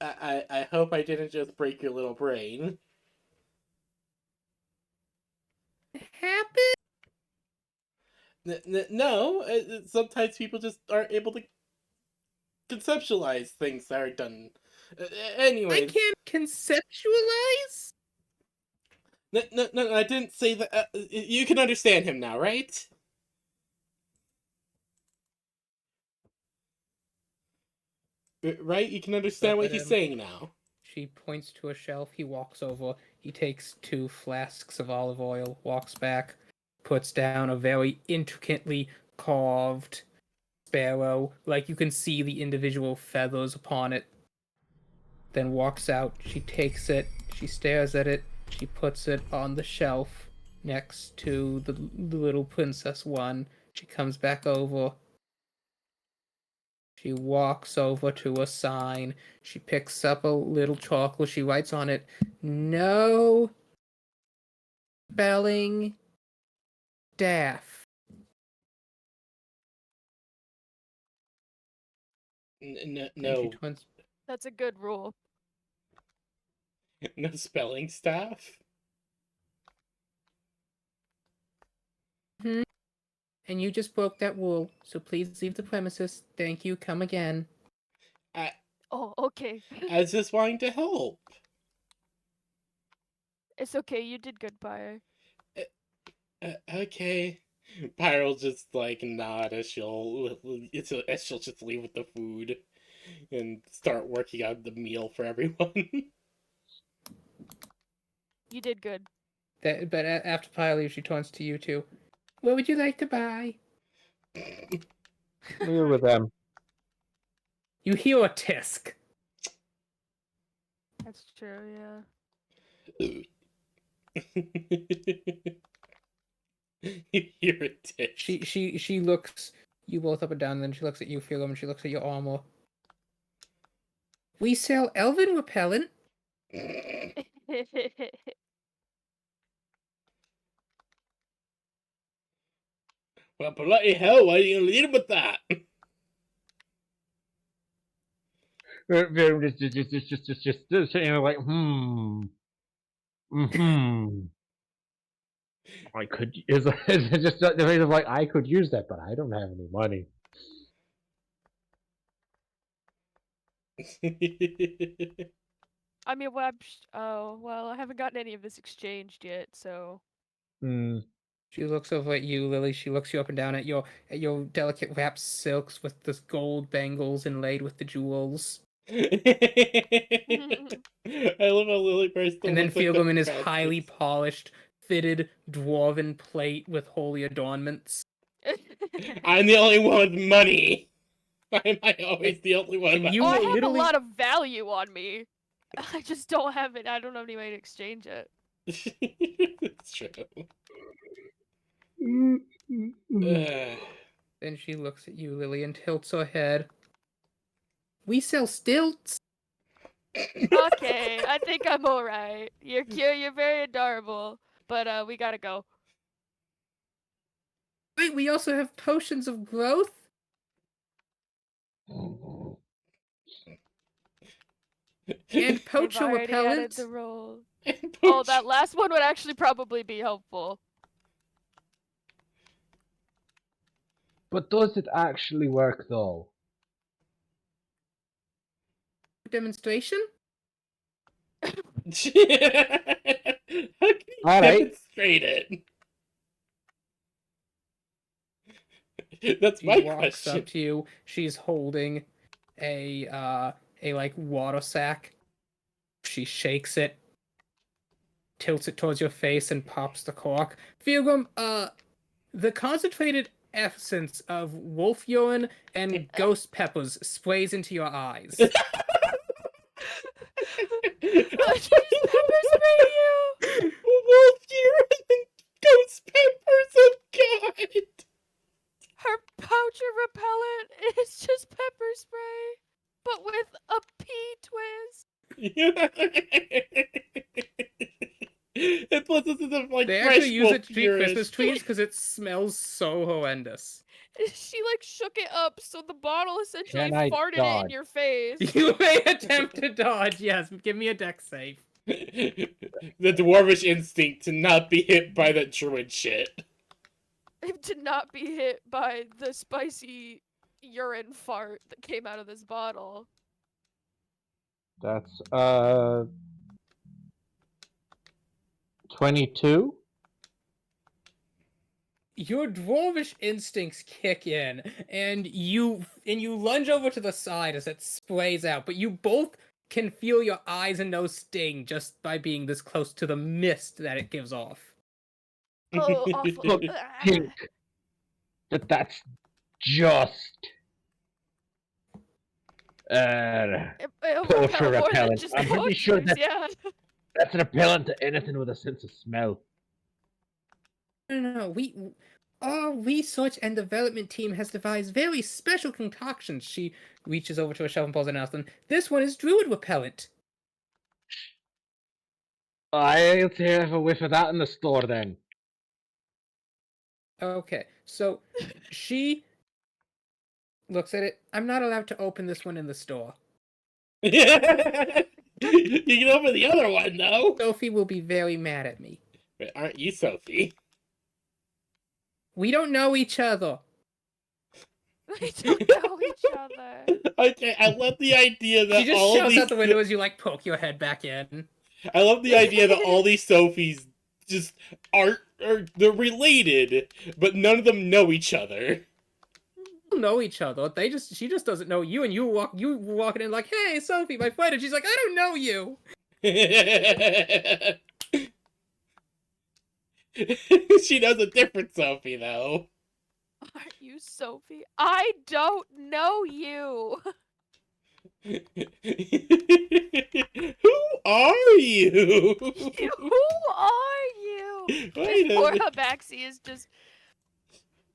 I hope I didn't just break your little brain.
Happen?
No, sometimes people just aren't able to conceptualize things that are done.
I
Anyways,
can't conceptualize?
no, I didn't say that. You can understand him now, right? Right? You can understand what he's saying now.
She points to a shelf. He walks over. He takes 2 flasks of olive oil, walks back, puts down a very intricately carved sparrow. Like you can see the individual feathers upon it. Then walks out. She takes it. She stares at it. She puts it on the shelf next to the little princess one. She comes back over. She walks over to a sign. She picks up a little chocolate. She writes on it, "No spelling daff."
No,
That's a good rule.
no spelling staff.
And you just broke that rule, so please leave the premises. Thank you. Come again.
Oh, okay.
I was just wanting to help.
It's okay. You did good, Pyre.
Okay. Pyre will just like nod as she'll just leave with the food and start working on the meal for everyone.
You did good.
But after Pyle leaves, she turns to you two. What would you like to buy?
We're with them.
You hear a tisk.
That's true, yeah.
You hear a tick.
She looks you both up and down, and then she looks at you, Philum, and she looks at your armor. We sell elven repellent.
Well, bloody hell, why are you gonna lead him with that?
Just you know, like, I could is just the way of like I could use that, but I don't have any money.
I mean, oh, well, I haven't gotten any of this exchanged yet, so.
Hmm.
She looks over at you, Lily. She looks you up and down at your delicate wrapped silks with the gold bangles inlaid with the jewels.
I love how Lily still
And then
looks like the
Fielgum in his
best.
highly polished, fitted dwarven plate with holy adornments.
I'm the only one with money. Why am I always the only one
and
with
you
Oh, I
will
have
literally-
a lot of value on me. I just don't have it. I don't have any way to exchange it.
It's true.
Then she looks at you, Lily, and tilts her head. We sell stilts.
Okay, I think I'm alright. You're cute, you're very adorable. But we gotta go.
Wait, we also have potions of growth. And
They've
poacher
already added
repellent.
the roll. Oh, that last one would actually probably be helpful.
But does it actually work though?
Demonstration?
How can you
Alright.
demonstrate it? That's
She
my
walks
question.
up to you. She's holding a like water sack. She shakes it, tilts it towards your face, and pops the cork. Fielgum, the concentrated essence of wolf urine and ghost peppers sprays into your eyes.
Did you just pepper spray you?
Wolf urine and ghost peppers, oh god!
Her poacher repellent is just pepper spray, but with a pea twist.
It puts us in the like
They
fresh
actually use
wolf
it to treat
urine.
Christmas trees because it smells so horrendous.
She like shook it up, so the bottle essentially
Can I
farted it in
dodge?
your face.
You may attempt to dodge. Yes, give me a dex save.
The dwarvish instinct to not be hit by that druid shit.
To not be hit by the spicy urine fart that came out of this bottle.
That's 22.
Your dwarvish instincts kick in, and you lunge over to the side as it sprays out. But you both can feel your eyes and nose sting just by being this close to the mist that it gives off.
Oh, awful.
Look, think that's just
It'll
poacher
repel more than
repellent.
just
I'm pretty sure
poachers,
that's
yeah.
that's repellent to anything with a sense of smell.
No, our research and development team has devised very special concoctions. She reaches over to a shelf and pulls it out. And this one is druid repellent.
I'll have a whiff of that in the store then.
Okay, so she looks at it. I'm not allowed to open this one in the store.
You can open the other one though.
Sophie will be very mad at me.
Wait, aren't you Sophie?
We don't know each other.
They don't know each other.
Okay, I love the idea that
She just
all
shouts
these.
out the window as you like poke your head back in.
I love the idea that all these Sophies just aren't, or they're related, but none of them know each other.
Know each other. She just doesn't know you, and you were walking in like, hey, Sophie, my friend, and she's like, I don't know you.
She knows a different Sophie though.
Aren't you Sophie? I don't know you.
Who are you?
Who are you?
Wait a
Poor
minute.
Habaxi is just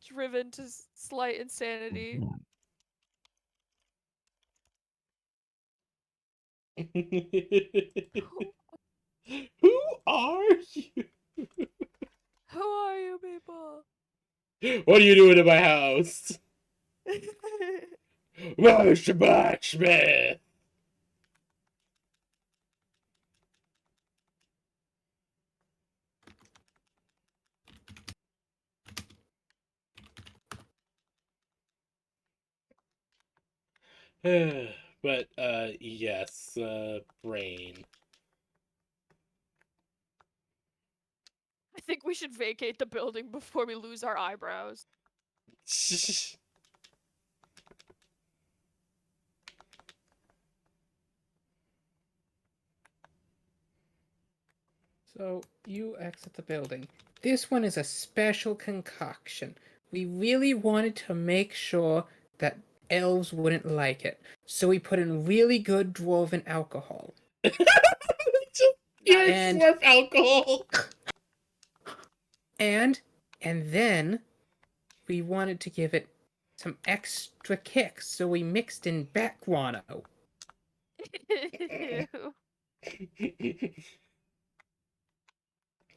driven to slight insanity.
Who are you?
Who are you people?
What are you doing in my house? Where's the blacksmith? But, yes, brain.
I think we should vacate the building before we lose our eyebrows.
So you exit the building. This one is a special concoction. We really wanted to make sure that elves wouldn't like it, so we put in really good dwarven alcohol.
Just pure
And-
dwarf alcohol!
And then we wanted to give it some extra kick, so we mixed in bat guano.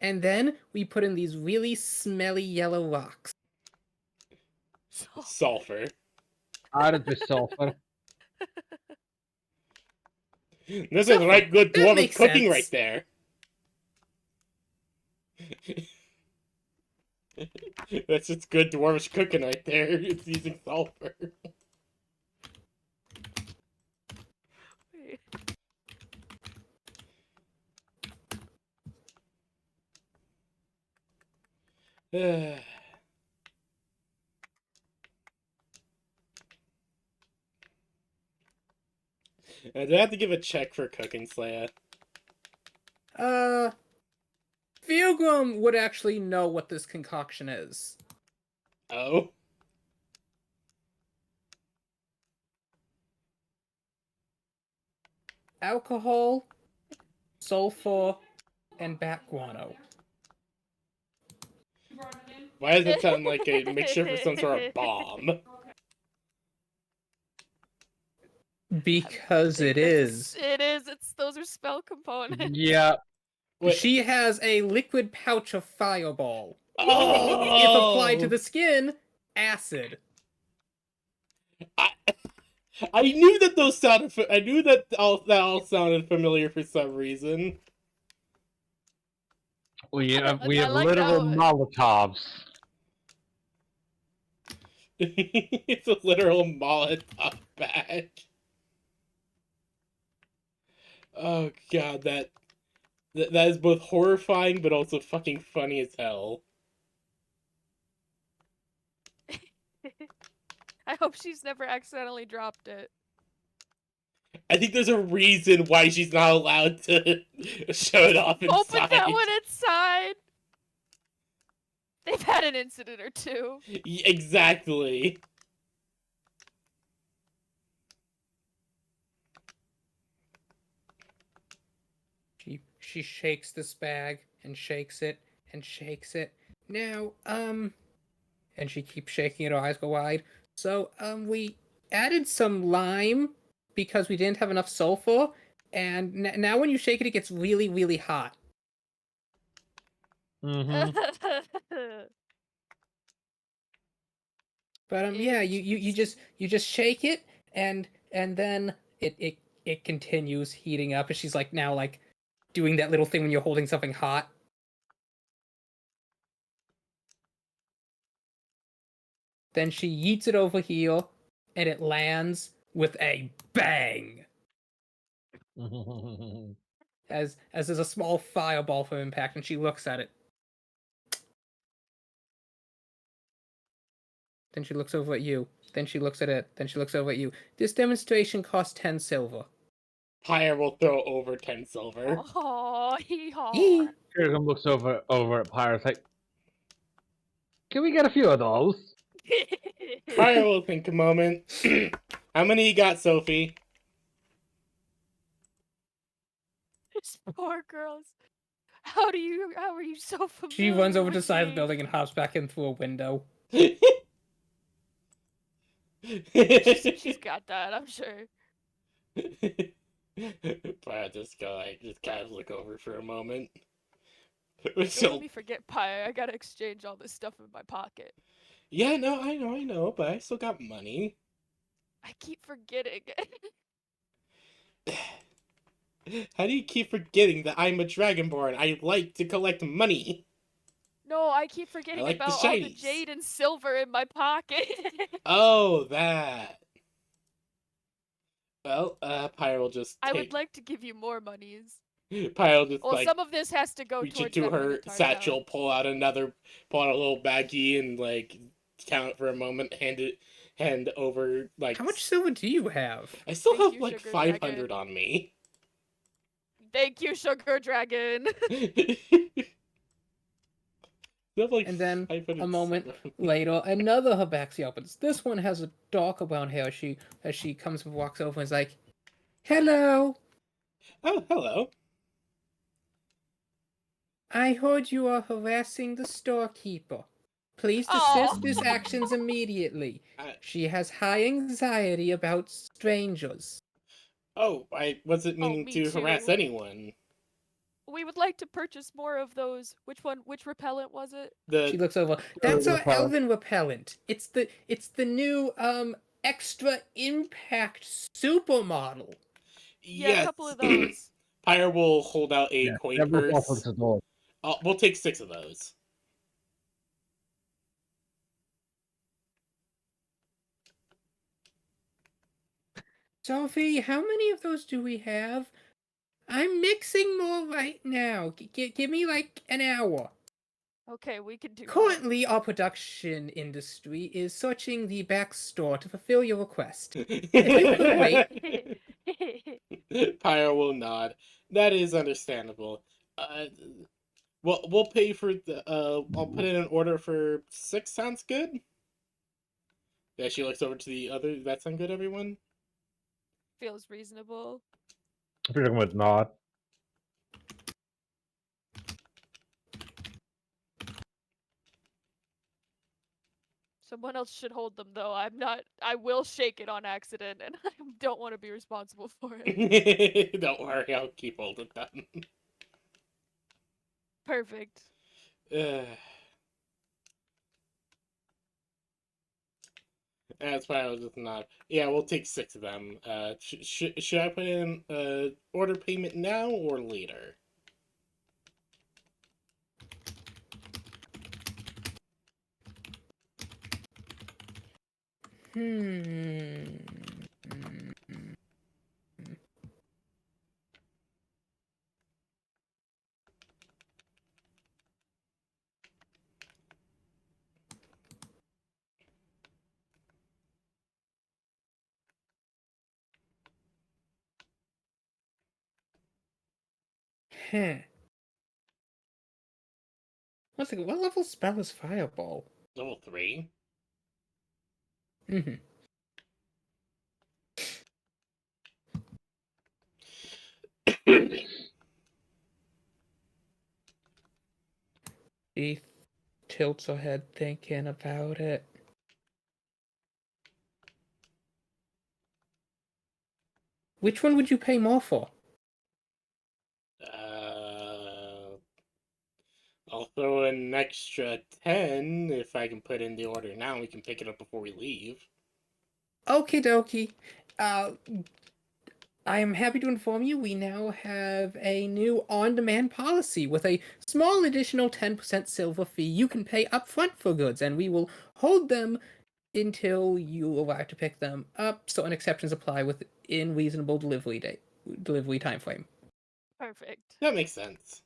And then we put in these really smelly yellow rocks.
Sulfur.
How did this sulfur?
This is right good
That
dwarven
makes
cooking
sense.
right there. That's just good dwarvish cooking right there. It's using sulfur.
Wait.
Do I have to give a check for cooking, Slaya?
Pilgrim would actually know what this concoction is.
Oh?
Alcohol, sulfur, and bat guano.
Why does it sound like a mixture for some sort of bomb?
Because it is.
It is. Those are spell components.
Yeah.
Wait.
She has a liquid pouch of fireball.
Oh!
If applied to the skin, acid.
I knew that those sounded. I knew that all sounded familiar for some reason.
We have
I like
literal
how-
Molotovs.
It's a literal Molotov bag. Oh god, that is both horrifying but also fucking funny as hell.
I hope she's never accidentally dropped it.
I think there's a reason why she's not allowed to show it off inside.
Open that one inside. They've had an incident or two.
Exactly.
She shakes this bag and shakes it and shakes it. Now, and she keeps shaking it, her eyes go wide. So, we added some lime because we didn't have enough sulfur, and now when you shake it, it gets really, really hot.
Mm-hmm.
But yeah, you just shake it, and then it continues heating up, and she's like now like doing that little thing when you're holding something hot. Then she yeets it over here, and it lands with a bang. As there's a small fireball from impact, and she looks at it. Then she looks over at you. Then she looks at it. Then she looks over at you. This demonstration costs 10 silver.
Pyre will throw over 10 silver.
Oh,
Eee.
Kirkham looks over at Pirates like, can we get a few of those?
Pyre will think a moment. How many you got, Sophie?
These poor girls. How are you so familiar?
She runs over to the
with
side of the
me?
building and hops back in through a window.
She's got that, I'm sure.
Pyre just kind of look over for a moment.
Don't let me forget Pyre. I gotta exchange all this stuff in my pocket.
Yeah, no, I know, but I still got money.
I keep forgetting.
How do you keep forgetting that I'm a Dragonborn? I like to collect money.
No, I keep forgetting
like the
about all the
shinies.
jade and silver in my pocket.
Oh, that. Well, Pyre will just
I
take.
would like to give you more monies.
Pyre will just
Well,
like
some of this has to go
reach
towards
into
that
her
Minotaur
satchel,
town.
pull out a little baggie, and like count it for a moment, hand over like.
How much silver do you have?
I still
Thank
have
you,
like
Sugar
500
Dragon.
on me.
Thank you, Sugar Dragon.
I have like
And then
500
a moment
silver.
later, another Habaxi opens. This one has a darker brown hair. As she comes and walks over and is like, "Hello,
Oh, hello.
I heard you are harassing the storekeeper. Please desist his actions immediately. She has high anxiety about strangers."
I wasn't meaning
me
to harass
too.
anyone.
We would like to purchase more of those. Which repellent was it?
She
The
looks over. That's our
repellent.
elven repellent. It's the new extra impact supermodel.
Yeah, a
yes,
couple of those.
Pyre will hold out a
Yeah,
coin
that was
purse.
off the door.
We'll take 6 of those.
Sophie, how many of those do we have? I'm mixing more right now. Give me like an hour.
Okay, we can do that.
Currently, our production industry is searching the back store to fulfill your request. If you could wait.
Pyre will nod. That is understandable. We'll pay for the. I'll put in an order for 6. Sounds good. Yeah, she looks over to the other. That sound good, everyone?
Feels reasonable.
If you're talking about nod.
Someone else should hold them though. I will shake it on accident and I don't want to be responsible for it.
Don't worry, I'll keep holding them.
Perfect.
That's why I was just nod. Yeah, we'll take 6 of them. Should I put in order payment now or later?
Hmm. Huh. One second, what level spell is Fireball?
Level 3?
Mm-hmm. She tilts her head thinking about it. Which one would you pay more for?
I'll throw in an extra 10 if I can put in the order now. We can pick it up before we leave.
Okie dokie. I am happy to inform you we now have a new on-demand policy with a small additional 10% silver fee you can pay upfront for goods, and we will hold them until you arrive to pick them up. Certain exceptions apply within reasonable delivery time frame.
Perfect.
That makes sense.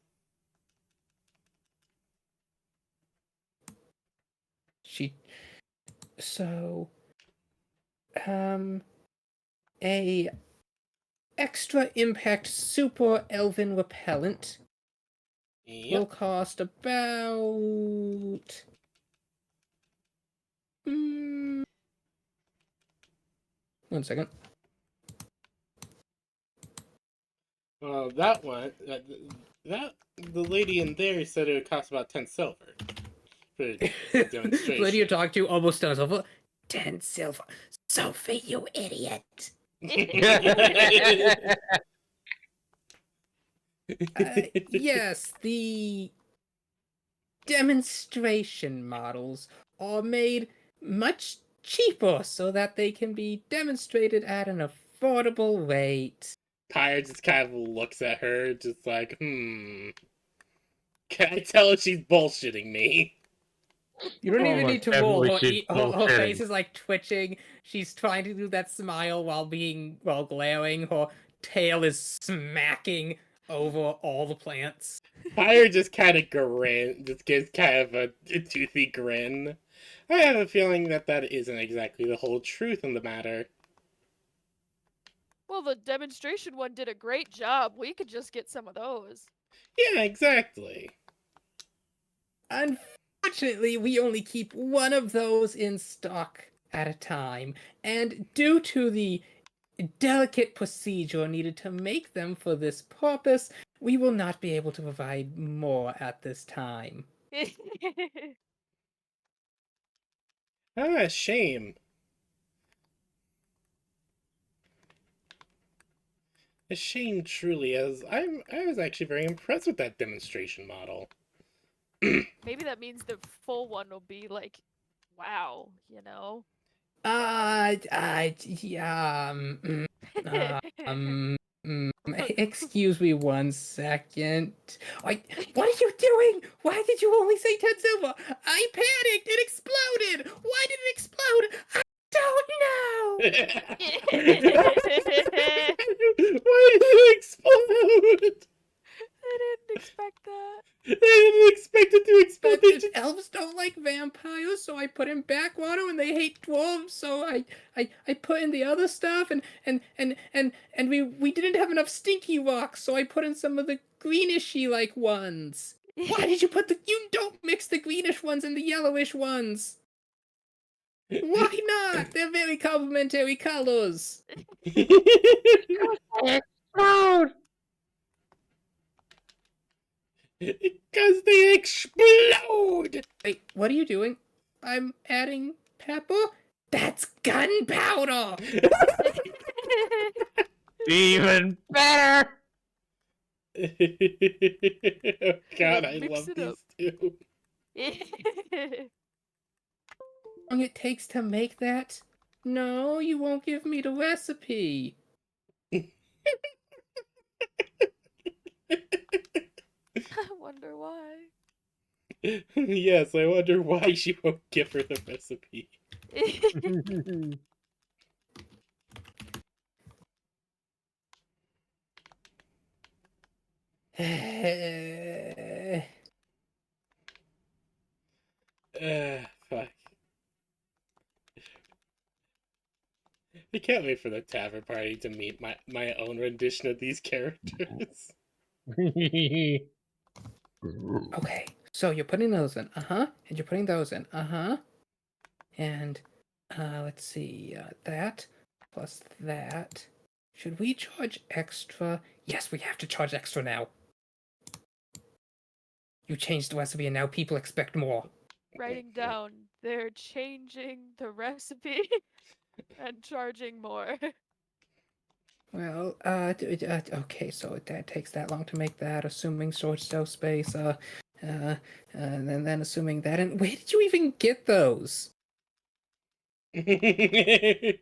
A extra impact super elven repellent will
Yep.
cost about 1 second.
Well, that one, the lady in there said it would cost about 10 silver for demonstration.
Lady you talk to almost turns over. 10 silver. Sophie, you idiot. Yes, the demonstration models are made much cheaper so that they can be demonstrated at an affordable rate.
Pyre just kind of looks at her, just like, Can I tell if she's bullshitting me?
You don't even
Almost
need to roll.
definitely she's
Her face
bullshitting.
is like twitching. She's trying to do that smile while glaring. Her tail is smacking over all the plants.
Fire just kind of just gives kind of a toothy grin. I have a feeling that isn't exactly the whole truth in the matter.
Well, the demonstration one did a great job. We could just get some of those.
Yeah, exactly.
Unfortunately, we only keep one of those in stock at a time, and due to the delicate procedure needed to make them for this purpose, we will not be able to provide more at this time.
Ah, shame. A shame, truly, as I was actually very impressed with that demonstration model.
Maybe that means the full one will be like, wow, you know?
Yeah, excuse me one second. What are you doing? Why did you only say 10 silver? I panicked! It exploded! Why did it explode? I don't know!
Why did it explode?
I didn't expect that.
I didn't expect it to explode.
But
They
the
just...
elves don't like vampires, so I put in backwater, and they hate dwarves, so I put in the other stuff, and we didn't have enough stinky rocks, so I put in some of the grenishy like ones. Why did you put you don't mix the greenish ones and the yellowish ones? Why not? They're very complementary colors.
Explode!
Because they explode!
Wait, what are you doing? I'm adding pepper? That's gunpowder!
Even better!
Oh God, I
Mix
love
it
these
up.
two.
How long it takes to make that? No, you won't give me the recipe.
I wonder why.
Yes, I wonder why she won't give her the recipe. Fuck. I can't wait for the tavern party to meet my own rendition of these characters.
Okay, so you're putting those in, and you're putting those in, and let's see, that plus that. Should we charge extra? Yes, we have to charge extra now. You changed the recipe, and now people expect more.
Writing down, they're changing the recipe and charging more.
Well, okay, so that takes that long to make that, assuming storage cell space, and then assuming that, and where did you even get those?
I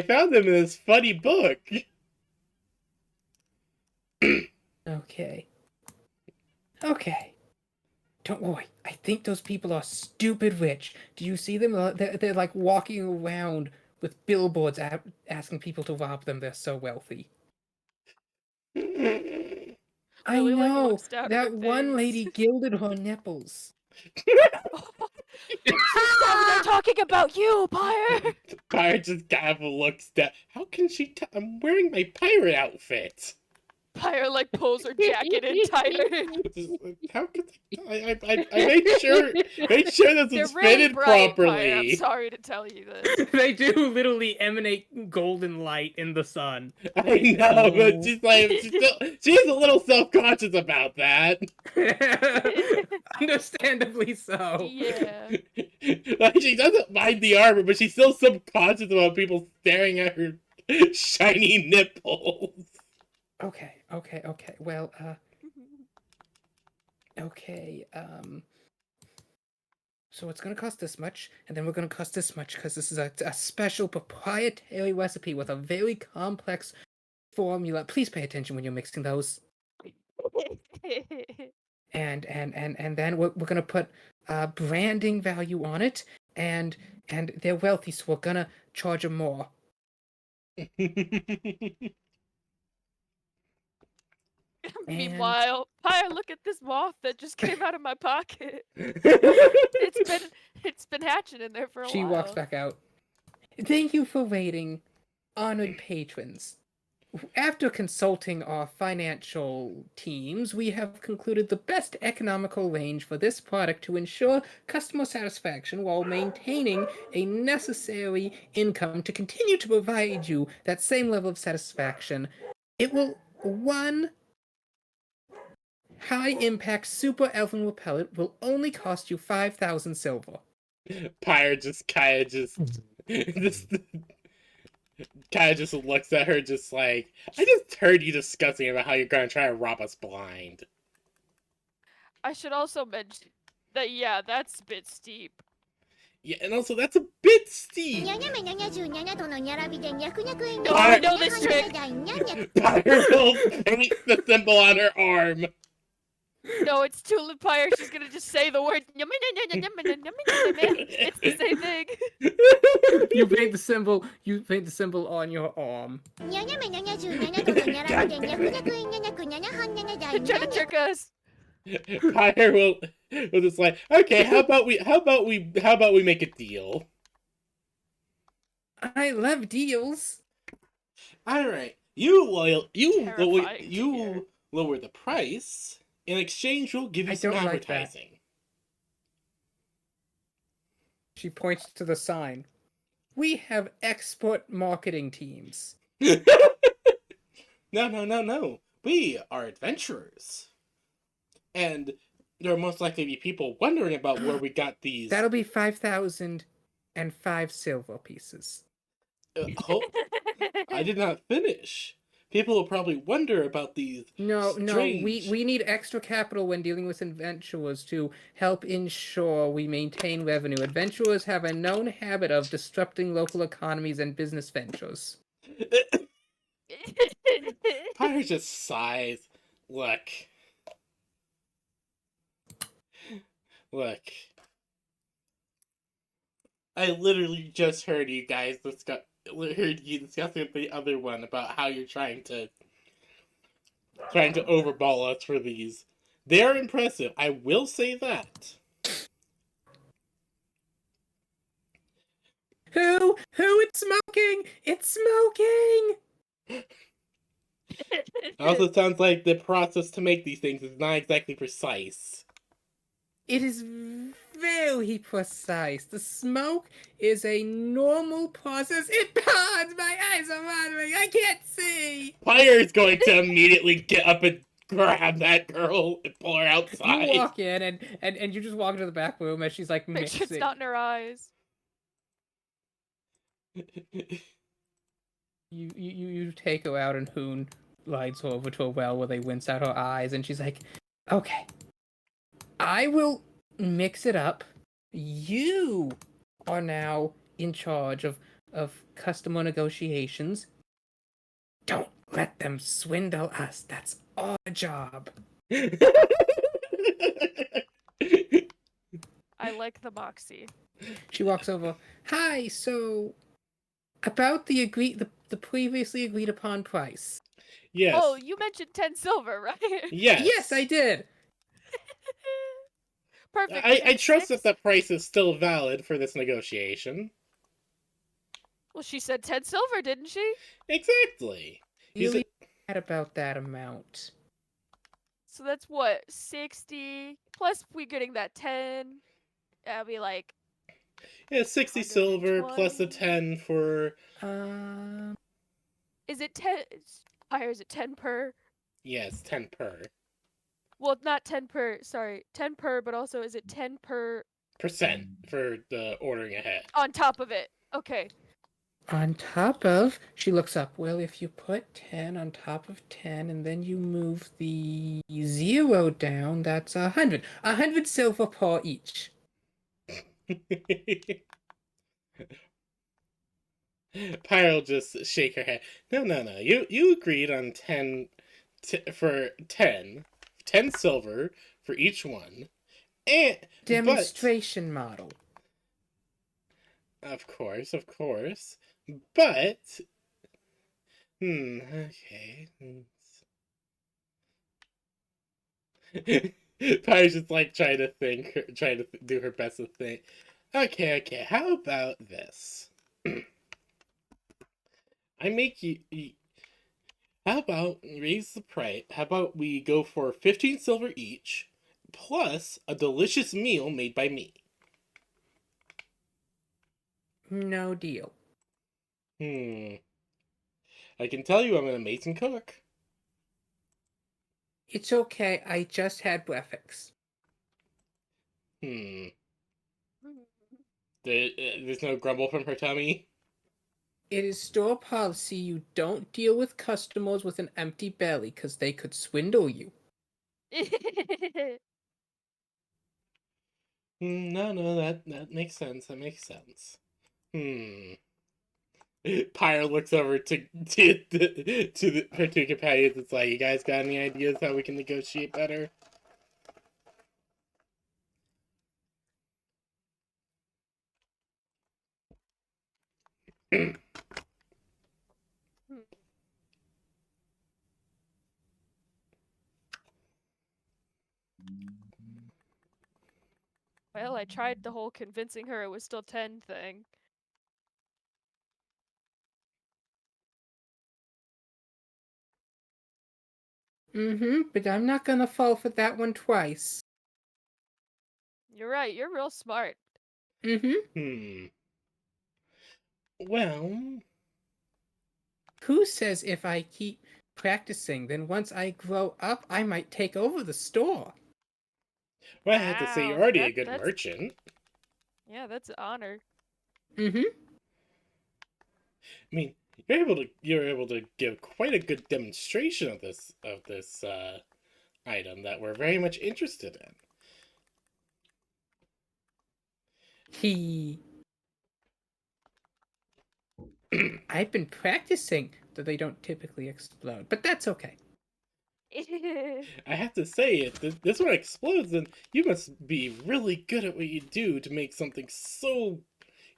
found them in this funny book.
Okay. Okay. Don't worry. I think those people are stupid rich. Do you see them? They're like walking around with billboards asking people to rob them. They're so wealthy. I
Really, like,
know.
looks down at
That
her
one
face.
lady gilded her nipples.
They're talking about you, Pyre!
Pyre just kind of looks down. How can she I'm wearing my pirate outfit.
Pyre, like, pulls her jacket in tighter.
How could I made sure this
They're
was
really
fitted
bright, Pyre. I'm
properly.
sorry to tell you this.
They do literally emanate golden light in the sun.
I know, but she's she's a little self-conscious about that.
Understandably so.
Yeah.
Like, she doesn't mind the armor, but she's still subconscious about people staring at her shiny nipples.
Okay. Well, okay, so it's gonna cost this much, and then we're gonna cost this much, because this is a special proprietary recipe with a very complex formula. Please pay attention when you're mixing those. And then we're gonna put branding value on it, and they're wealthy, so we're gonna charge them more. And
Meanwhile, Pyre, look at this moth that just came out of my pocket. It's been hatching in there for a while.
she walks back out. Thank you for waiting, honored patrons. After consulting our financial teams, we have concluded the best economical range for this product to ensure customer satisfaction while maintaining a necessary income to continue to provide you that same level of satisfaction. It will one high impact super elven repellent will only cost you 5,000 silver.
Pyre just kind of just looks at her just like, I just heard you discussing about how you're gonna try to rob us blind.
I should also mention that, yeah, that's a bit steep.
Yeah, and also that's a bit steep.
No,
Pyre
I know this trick.
will paint the symbol on her arm.
No, it's Tulip Pyre. She's gonna just say the word. It's the same thing.
You paint the symbol. You paint the symbol on your arm.
They're trying to trick us.
Pyre will just like, okay, how about we make a deal?
I love deals.
All right, you
Terrifying to hear.
lower the price. In exchange, we'll give you
I
some
don't like that.
advertising.
She points to the sign. We have expert marketing teams.
No. We are adventurers. And there will most likely be people wondering about where we got these.
That'll be 5,005 silver pieces.
I did not finish. People will probably wonder about these.
No,
strange...
we need extra capital when dealing with adventurers to help ensure we maintain revenue. Adventurers have a known habit of disrupting local economies and business ventures.
Pyre just sighs. Look. I literally just heard you guys discussing with the other one about how you're trying to overball us for these. They're impressive. I will say that.
Who? It's smoking! It's smoking!
It also sounds like the process to make these things is not exactly precise.
It is very precise. The smoke is a normal process. It burns! My eyes are watering! I can't see!
Pyre is going to immediately get up and grab that girl and pull her outside.
You walk in and you just walk into the back room and she's like
Make sure
mixing.
it's not in her eyes.
You take her out and Hoon lights her over to a well where they wince out her eyes and she's like, okay, I will mix it up. You are now in charge of customer negotiations. Don't let them swindle us. That's our job.
I like the moxie.
She walks over. Hi, so about the previously agreed upon price.
Yes.
Oh, you mentioned 10 silver, right?
Yes.
Yes, I did.
Perfect.
I trust
6?
that the price is still valid for this negotiation.
Well, she said 10 silver, didn't she?
Exactly.
Really mad about that amount.
So that's what, 60? Plus we getting that 10. That'll be like...
Yeah, 60 silver plus the 10 for...
Is it 10... Pyre, is it 10 per?
Yes, 10 per.
Well, not 10 per, sorry. 10 per, but also is it 10 per...
% for the ordering ahead.
On top of it. Okay.
On top of... She looks up. Well, if you put 10 on top of 10 and then you move the 0 down, that's 100. 100 silver per each.
Pyre will just shake her head. No. You agreed on 10 for 10 silver for each one. And
Demonstration model.
of course. But okay. Probably just like trying to think, trying to do her best to think. Okay. How about this? I make you. How about raise the price? How about we go for 15 silver each, plus a delicious meal made by me?
No deal.
I can tell you I'm an amazing cook.
It's okay, I just had breakfast.
There's no grumble from her tummy.
It is store policy you don't deal with customers with an empty belly, because they could swindle you.
No, that makes sense. That makes sense. Pyre looks over to her two companions. It's like, you guys got any ideas how we can negotiate better?
Well, I tried the whole convincing her it was still 10 thing.
But I'm not gonna fall for that one twice.
You're right, you're real smart.
Well,
Who says if I keep practicing, then once I grow up, I might take over the store?
I have to say, you're
Wow,
already a good
that's
merchant.
Yeah, that's an honor.
I mean, you're able to give quite a good demonstration of this item that we're very much interested in.
I've been practicing, though they don't typically explode, but that's okay.
I have to say, if this one explodes, then you must be really good at what you do to make something so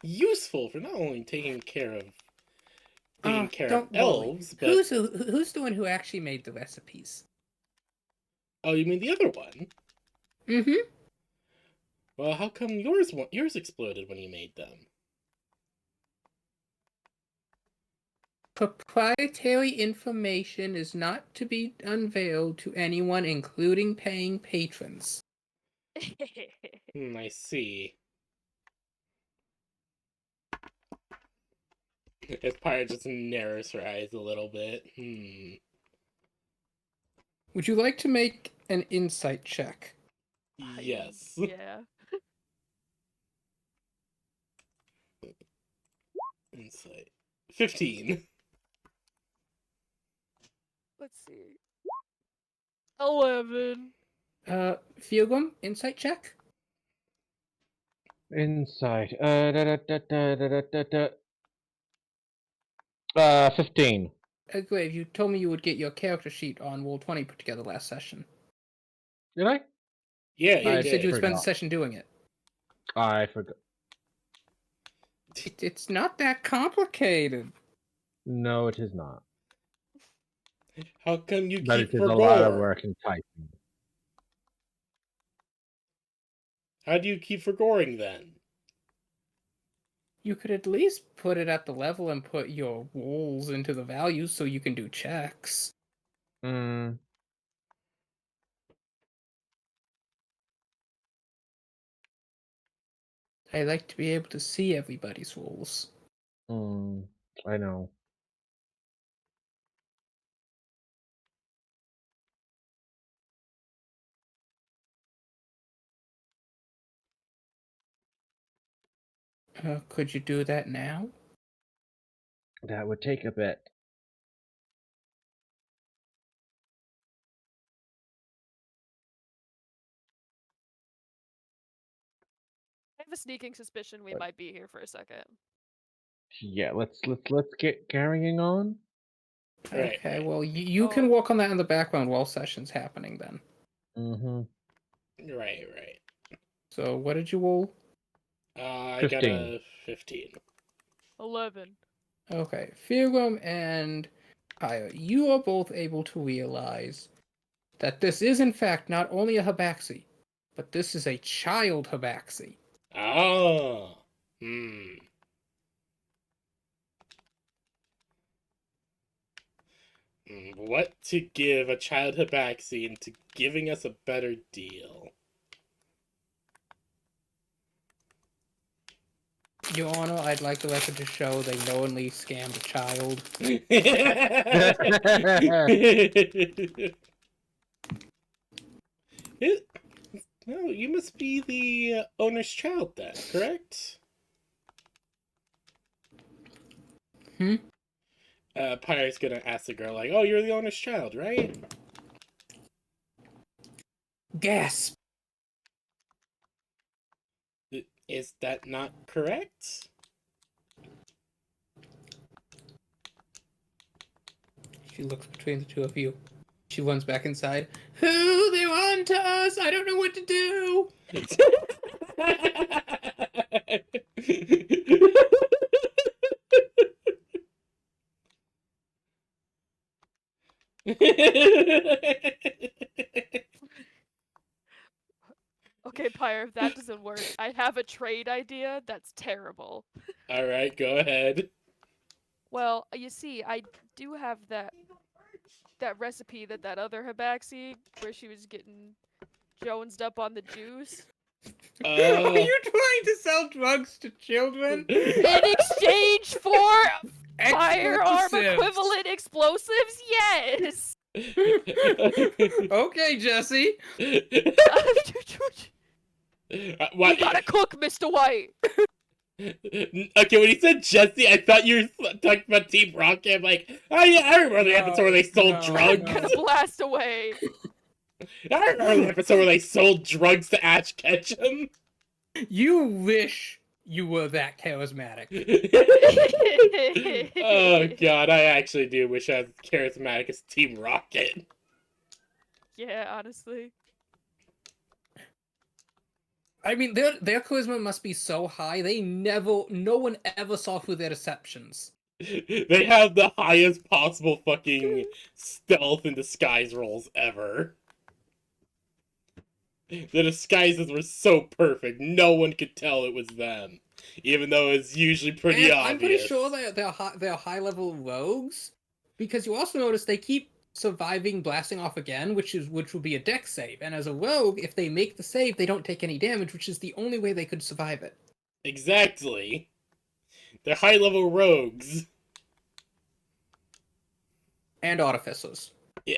useful for not only taking care of
Don't worry.
elves, but
Who's the one who actually made the recipes?
oh, you mean the other one? Well, how come yours exploded when you made them?
Proprietary information is not to be unveiled to anyone, including paying patrons.
I see. As Pyre just narrows her eyes a little bit.
Would you like to make an insight check?
Yes.
Yeah.
Insight. 15.
Let's see. 11.
Fugum, insight check?
Insight. 15.
Grave, you told me you would get your character sheet on Roll20 put together last session.
Did I?
Yeah,
Yeah,
you
you said you would spend the
forgot.
session doing it.
I forgot.
It's not that complicated.
No, it is not.
How come you
But
keep
it is
for
a lot of
gore?
work and typing.
How do you keep forgoring then?
You could at least put it at the level and put your rolls into the values so you can do checks.
Hmm.
I like to be able to see everybody's rolls.
I know.
Could you do that now?
That would take a bit.
I have a sneaking suspicion we
But-
might be here for a second.
Yeah, let's get carrying on.
Right,
Okay,
right.
well, you can work on that in the background while session's happening then.
Mm-hmm.
Right.
So what did you roll?
I
15.
got a 15.
11.
Okay, Firgrim and Aya, you are both able to realize that this is in fact not only a Habaxi, but this is a child Habaxi.
Oh. Hmm. What to give a child Habaxi into giving us a better deal?
Your Honor, I'd like the record to show they knowingly scammed a child.
No, you must be the owner's child then, correct? Pyre's gonna ask the girl, like, oh, you're the owner's child, right?
Gasp!
Is that not correct?
She looks between the two of you. She runs back inside. Who? They're on to us! I don't know what to do!
Okay, Pyre, if that doesn't work, I have a trade idea that's terrible.
Alright, go ahead.
Well, you see, I do have that recipe that other Habaxi, where she was getting jonesed up on the juice.
Are you trying to sell drugs to children?
In exchange for firearm
Explosives.
equivalent explosives? Yes!
Okay, Jesse.
What?
You gotta cook, Mr. White!
Okay, when he said Jesse, I thought you were talking about Team Rocket. I'm like, oh yeah, I remember the episode where they sold drugs.
Gonna blast away.
I remember the episode where they sold drugs to Ash Ketchum.
You wish you were that charismatic.
Oh god, I actually do wish I was charismatic as Team Rocket.
Yeah, honestly.
I mean, their charisma must be so high. No one ever saw through their deceptions.
They have the highest possible fucking stealth and disguise rolls ever. The disguises were so perfect, no one could tell it was them, even though it's usually pretty
And
obvious.
I'm pretty sure they're high level rogues, because you also notice they keep surviving blasting off again, which will be a dex save. And as a rogue, if they make the save, they don't take any damage, which is the only way they could survive it.
Exactly. They're high level rogues.
And artificers.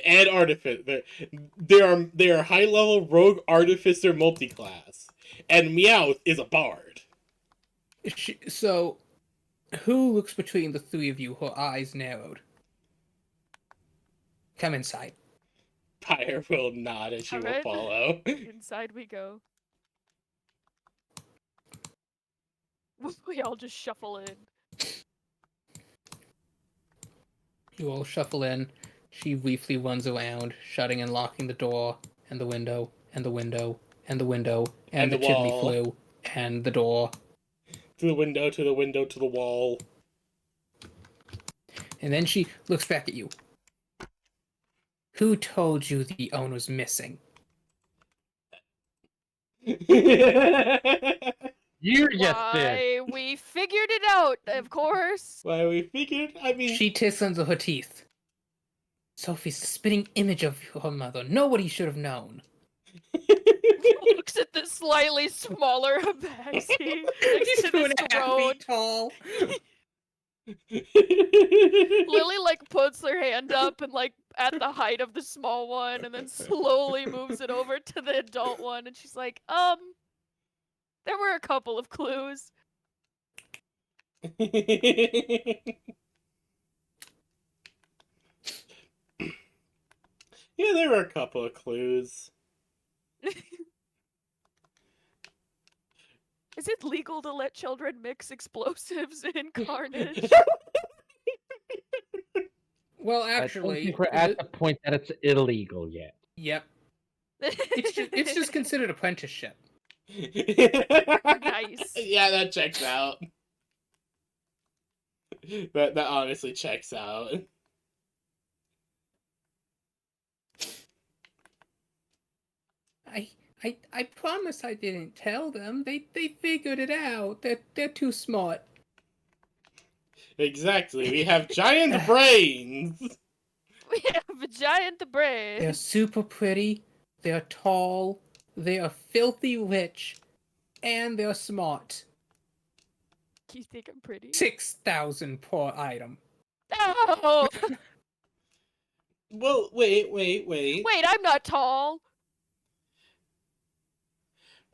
And artificer. They are high level rogue artificer multiclass. And Meowth is a bard.
So, who looks between the three of you, her eyes narrowed? Come inside.
Pyre will nod and she will
Alright.
follow.
Inside we go. We all just shuffle in.
You all shuffle in. She briefly runs around, shutting and locking the door, and the window, and the window, and the window, and the chimney
wall.
flue, and the door.
To the window, to the window, to the wall.
And then she looks back at you. Who told you the owner's missing?
You just did.
Why, we figured it out, of course.
Why we figured, I mean...
She tisks under her teeth. Sophie's the spitting image of her mother. Nobody should have known.
Looks at the slightly smaller Habaxi next
He's
to
2.5
this throne.
feet tall.
Lily, like, puts her hand up and, like, at the height of the small one, and then slowly moves it over to the adult one, and she's like, there were a couple of clues.
Yeah, there were a couple of clues.
Is it legal to let children mix explosives in Carnage?
Well,
I don't
actually,
think we're at the point that it's illegal yet.
yep. It's just considered apprenticeship.
Nice.
Yeah, that checks out. That honestly checks out.
I promise I didn't tell them. They figured it out. They're too smart.
Exactly. We have giant brains.
We have a giant
They're
brain.
super pretty. They're tall. They are filthy rich, and they're smart.
You think I'm pretty?
6,000 per item.
No!
Well, wait.
Wait, I'm not tall.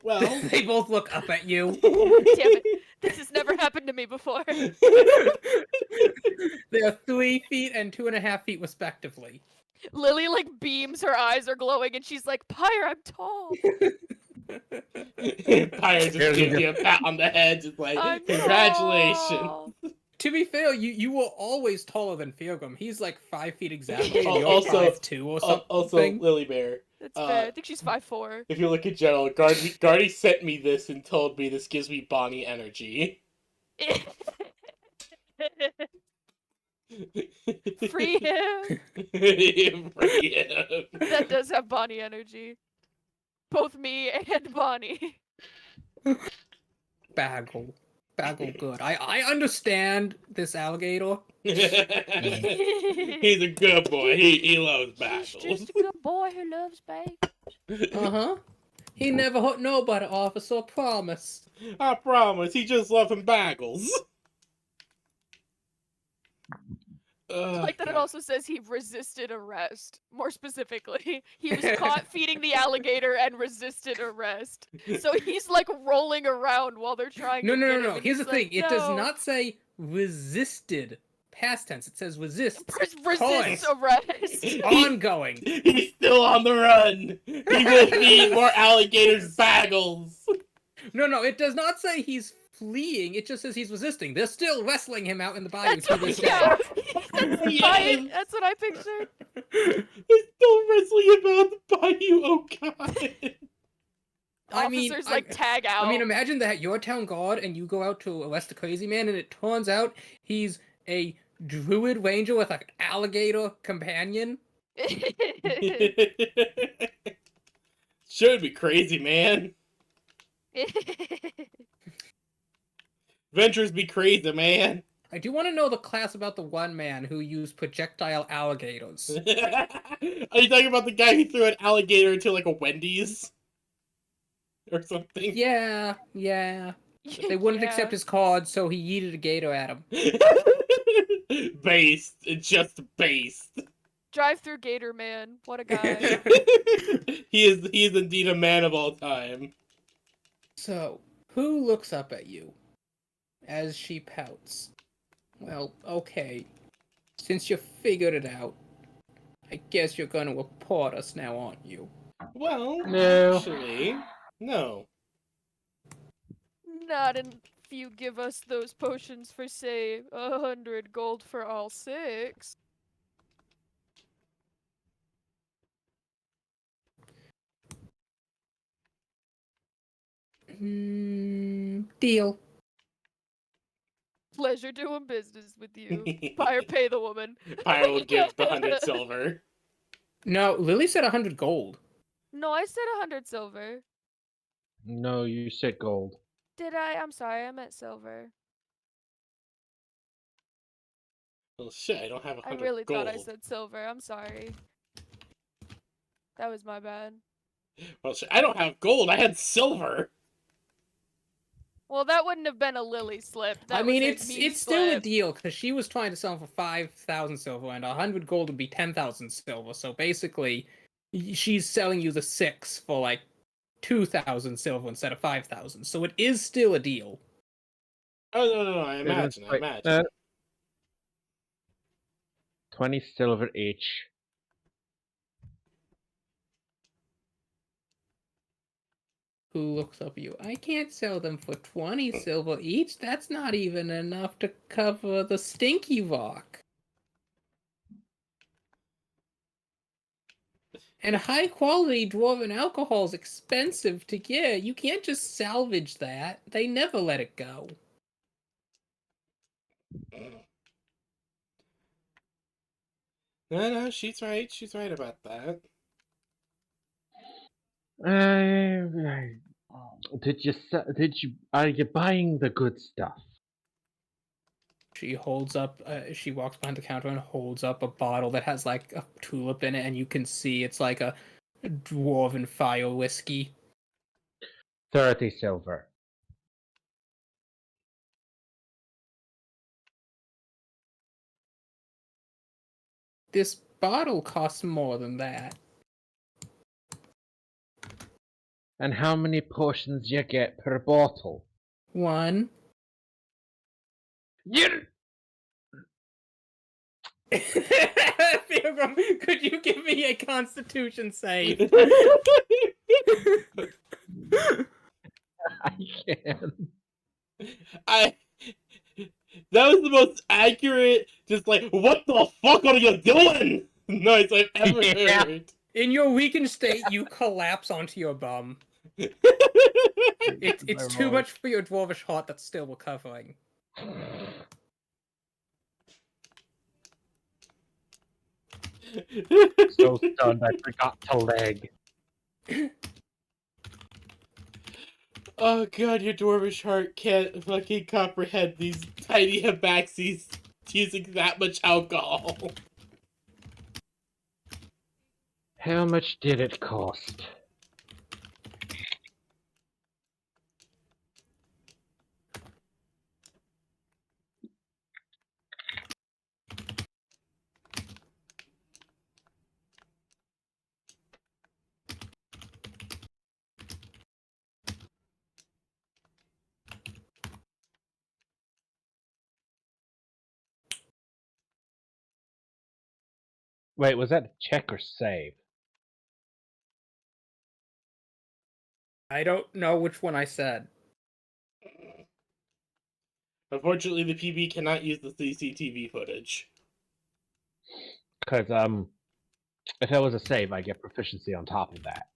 Well,
They both look up at you.
Damn it. This has never happened to me before.
They are 3 feet and 2.5 feet respectively.
Lily like beams, her eyes are glowing, and she's like, Pyre, I'm tall.
Pyre just gives you a pat on the head, just like,
I'm
congratulations.
tall.
To be fair, you were always taller than Feargum. He's like 5 feet exactly, and you're
Also-
5'2" or something.
Also, Lily Bear,
That's fair. I think she's 5'4".
if you look at general, Guardy sent me this and told me this gives me Bonnie energy.
Free him.
Free him.
That does have Bonnie energy. Both me and Bonnie.
Bagel. Bagel good. I understand this alligator.
He's a good boy. He loves
He's
battles.
just a good boy who loves babe.
Uh-huh. He never hurt nobody, officer, promise.
I promise, he just loving bagels.
I like that it also says he resisted arrest. More specifically, he was caught feeding the alligator and resisted arrest. So he's like rolling around while they're trying
No,
to
no,
get
no,
him.
no.
and
Here's the
he's
thing.
like,
It does
"No."
not say resisted past tense. It says resist.
Resists arrest.
Ongoing.
He's still on the run. He will feed more alligators bagels.
No, it does not say he's fleeing. It just says he's resisting. They're still wrestling him out in the bayou
That's
to
what,
this day.
yeah. That's,
Yes.
that's what I pictured.
They're still wrestling about the bayou. Oh god.
I mean,
Officers like tag out.
I mean, imagine that you're town guard and you go out to arrest a crazy man, and it turns out he's a druid ranger with an alligator companion.
Should be crazy, man. Adventures be crazy, man.
I do want to know the class about the one man who used projectile alligators.
Are you talking about the guy who threw an alligator into like a Wendy's? Or something?
Yeah. They wouldn't accept his card, so he yeeted a gator at him.
Based. Just based.
Drive-through Gator Man. What a guy.
He is indeed a man of all time.
So, who looks up at you as she pouts? Well, okay. Since you figured it out, I guess you're gonna report us now, aren't you?
Well,
No.
actually, no.
Not if you give us those potions for, say, 100 gold for all 6.
Deal.
Pleasure doing business with you. Buy or pay the woman.
Pyre will give the 100 silver.
No, Lily said 100 gold.
No, I said 100 silver.
No, you said gold.
Did I? I'm sorry, I meant silver.
Well, shit, I don't have
I
100
really
gold.
thought I said silver. I'm sorry. That was my bad.
Well, shit, I don't have gold. I had silver.
Well, that wouldn't have been a Lily slip. That
I mean,
was a me
it's still a
slip.
deal because she was trying to sell for 5,000 silver, and 100 gold would be 10,000 silver. So basically, she's selling you the 6 for like 2,000 silver instead of 5,000. So it is still a deal.
Oh, no, I imagine, I
Wait,
imagine.
20 silver each.
Who looks up at you? I can't sell them for 20 silver each. That's not even enough to cover the stinky rock. And high quality dwarven alcohol is expensive to get. You can't just salvage that. They never let it go.
No, she's right. She's right about that.
Are you buying the good stuff?
She holds up. She walks behind the counter and holds up a bottle that has like a tulip in it, and you can see it's like a dwarven fire whiskey.
30 silver.
This bottle costs more than that.
And how many portions you get per bottle?
One.
You
Pilgrim, could you give me a Constitution save?
I can.
That was the most accurate, just like, what the fuck are you doing? Noise I've ever
Yeah.
heard.
In your weakened state, you collapse onto your bum. It's
My
too
lord.
much for your dwarvish heart that's still recovering.
So stunned I forgot to leg.
Oh god, your dwarvish heart can't fucking comprehend these tiny abaxies using that much alcohol.
How much did it cost? Wait, was that check or save?
I don't know which one I said.
Unfortunately, the PB cannot use the CCTV footage.
Because, if that was a save, I get proficiency on top of that.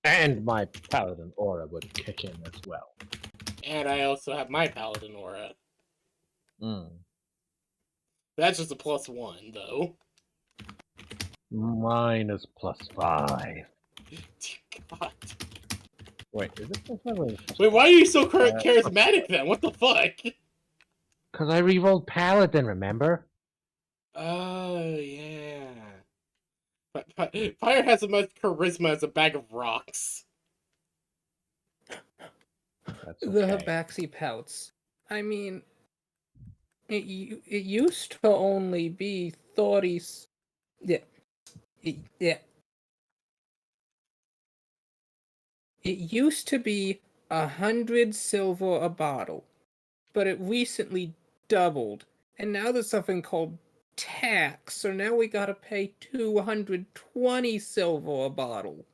And my paladin aura would kick in as well.
And I also have my paladin aura.
Mm.
That's just a +1, though.
Mine is +5.
God.
Wait, is it +5 or
Wait, why are you so charismatic then? What the fuck?
Because I rerolled paladin, remember?
Oh, yeah. Fire has as much charisma as a bag of rocks.
That's
The
okay.
Habaxi pouts. I mean, it used to only be 30. Yeah. Yeah. It used to be 100 silver a bottle, but it recently doubled, and now there's something called tax, so now we gotta pay 220 silver a bottle.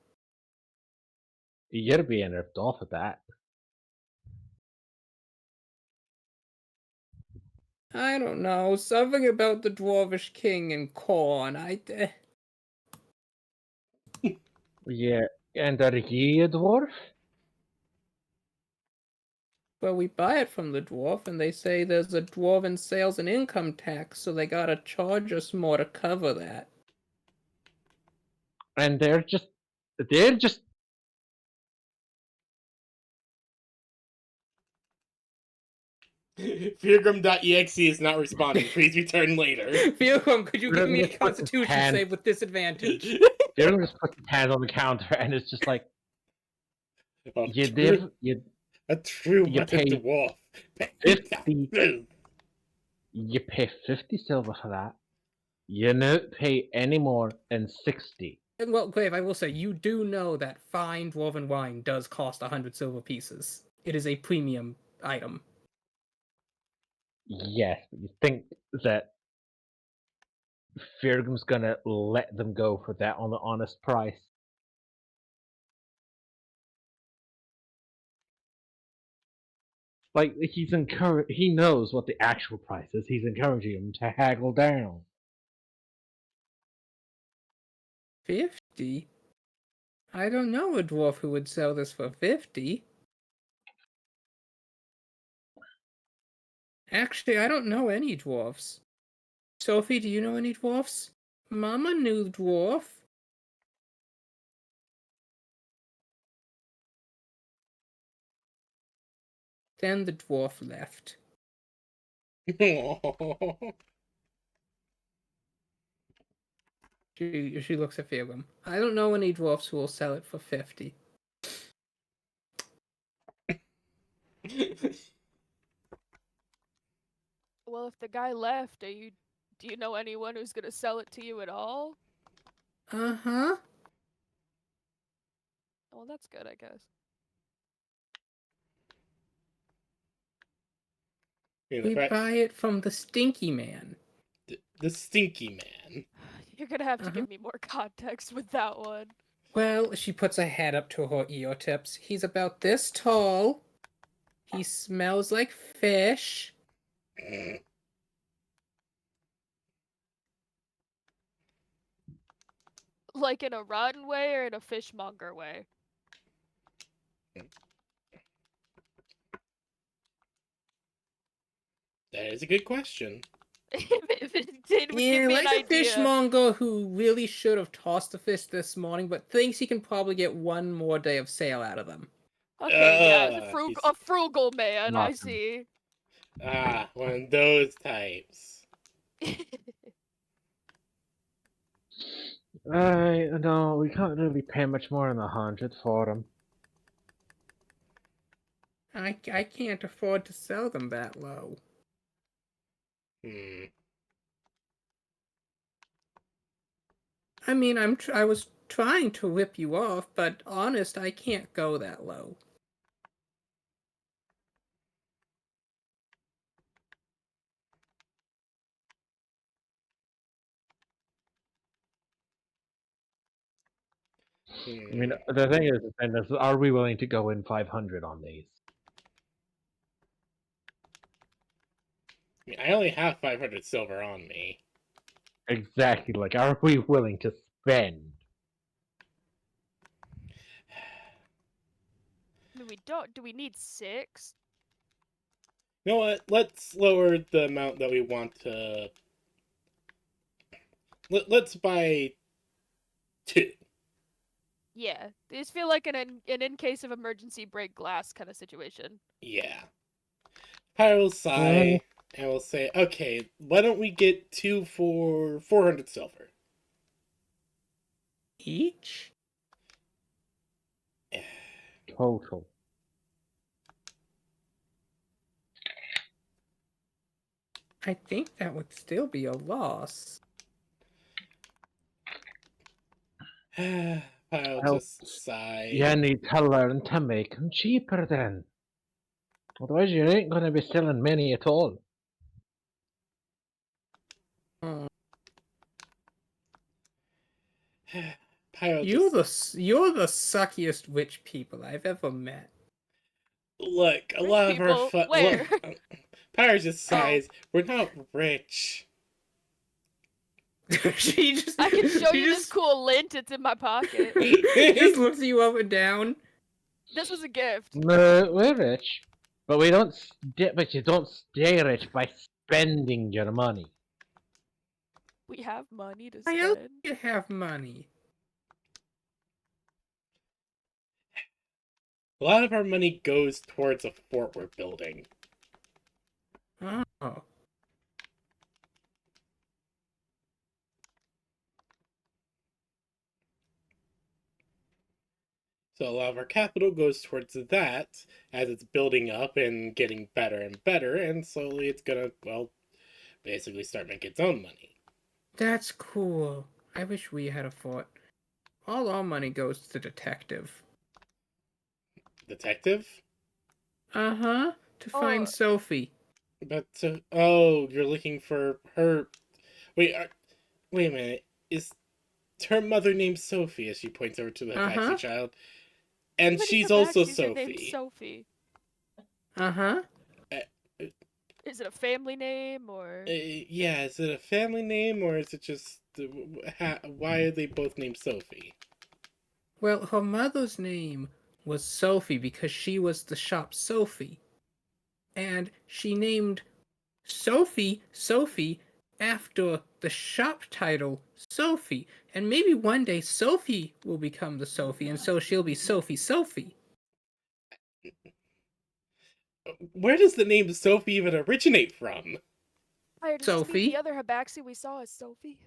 You're being ripped off at that.
I don't know, something about the Dwarvish King and corn,
Yeah, and are ye a dwarf?
Well, we buy it from the dwarf, and they say there's a dwarven sales and income tax, so they gotta charge us more to cover that.
And they're just
Feargrim.exe is not responding. Please return later.
Pilgrim, could you give me a
Just put his
Constitution
hand-
save with disadvantage?
Dylan just puts his hand on the counter and it's just like
Oh,
you
true-
did you
a true
you
mother
pay
dwarf.
50 you pay 50 silver for that. You don't pay any more than 60.
And, well, Grave, I will say, you do know that fine dwarven wine does cost 100 silver pieces. It is a premium item.
Yes, but you think that Fergum's gonna let them go for that on the honest price. Like he knows what the actual price is. He's encouraging him to haggle down.
50? I don't know a dwarf who would sell this for 50. Actually, I don't know any dwarfs. Sophie, do you know any dwarfs? Mama knew dwarf. Then the dwarf left. She looks at Phelan. I don't know any dwarfs who will sell it for 50.
Well, if the guy left, do you know anyone who's gonna sell it to you at all?
Uh-huh.
Well, that's good, I guess.
We buy it from the Stinky Man.
The Stinky Man.
You're gonna have to give me more context with that one.
Well, she puts her head up to her ear tips. He's about this tall. He smells like fish.
Like in a rotten way or in a fishmonger way?
That is a good question.
If it did, would
Yeah,
give me
like
an
a
idea.
fishmonger who really should have tossed the fish this morning, but thinks he can probably get one more day of sale out of them.
Okay, yeah,
He's-
a frugal man, I
Awesome.
see.
One of those types.
No, we can't really pay much more than 100 for him.
I can't afford to sell them that low. I mean, I was trying to whip you off, but honest, I can't go that low.
I mean, the thing is, are we willing to go in 500 on these?
I mean, I only have 500 silver on me.
Exactly. Like, are we willing to spend?
I mean, we don't. Do we need 6?
You know what? Let's lower the amount that we want to. Let's buy 2.
Yeah, these feel like an in case of emergency break glass kind of situation.
Yeah. Pyro will sigh and will say, okay, why don't we get 2 for 400 silver?
Each?
Total.
I think that would still be a loss.
I'll
Well,
just sigh.
You need to learn to make them cheaper then. Otherwise, you ain't going to be selling many at all.
Pyro
You're
just...
you're the suckiest witch people I've ever met.
Look, a
Rich
lot of our
people? Where?
Pyro just sighs. We're not rich.
She just
I can show
she
you this
just,
cool lint. It's in my pocket.
she just looks you up and down.
This was a gift.
No, we're rich, but we don't. But you don't stay rich by spending your money.
We have money to
Why else
spend.
do you have money?
A lot of our money goes towards a fort we're building.
Oh.
So a lot of our capital goes towards that as it's building up and getting better and better, and slowly it's gonna, well, basically start making its own money.
That's cool. I wish we had a fort. All our money goes to detective.
Detective?
Uh-huh. To find Sophie.
But, oh, you're looking for her... Wait, Wait a minute. Is her mother named Sophie? As she points over to the
Uh-huh.
Hypaxi child, and
How many
she's also
Hypaxies are named
Sophie.
Sophie?
Uh-huh.
Uh,
Is it a family name or?
yeah, is it a family name or is it just why are they both named Sophie?
Well, her mother's name was Sophie because she was the shop Sophie. And she named Sophie after the shop title Sophie. And maybe one day Sophie will become the Sophie, and so she'll be Sophie.
Where does the name Sophie even originate from?
Fire, does this mean
Sophie?
the other Hypaxi we saw is Sophie?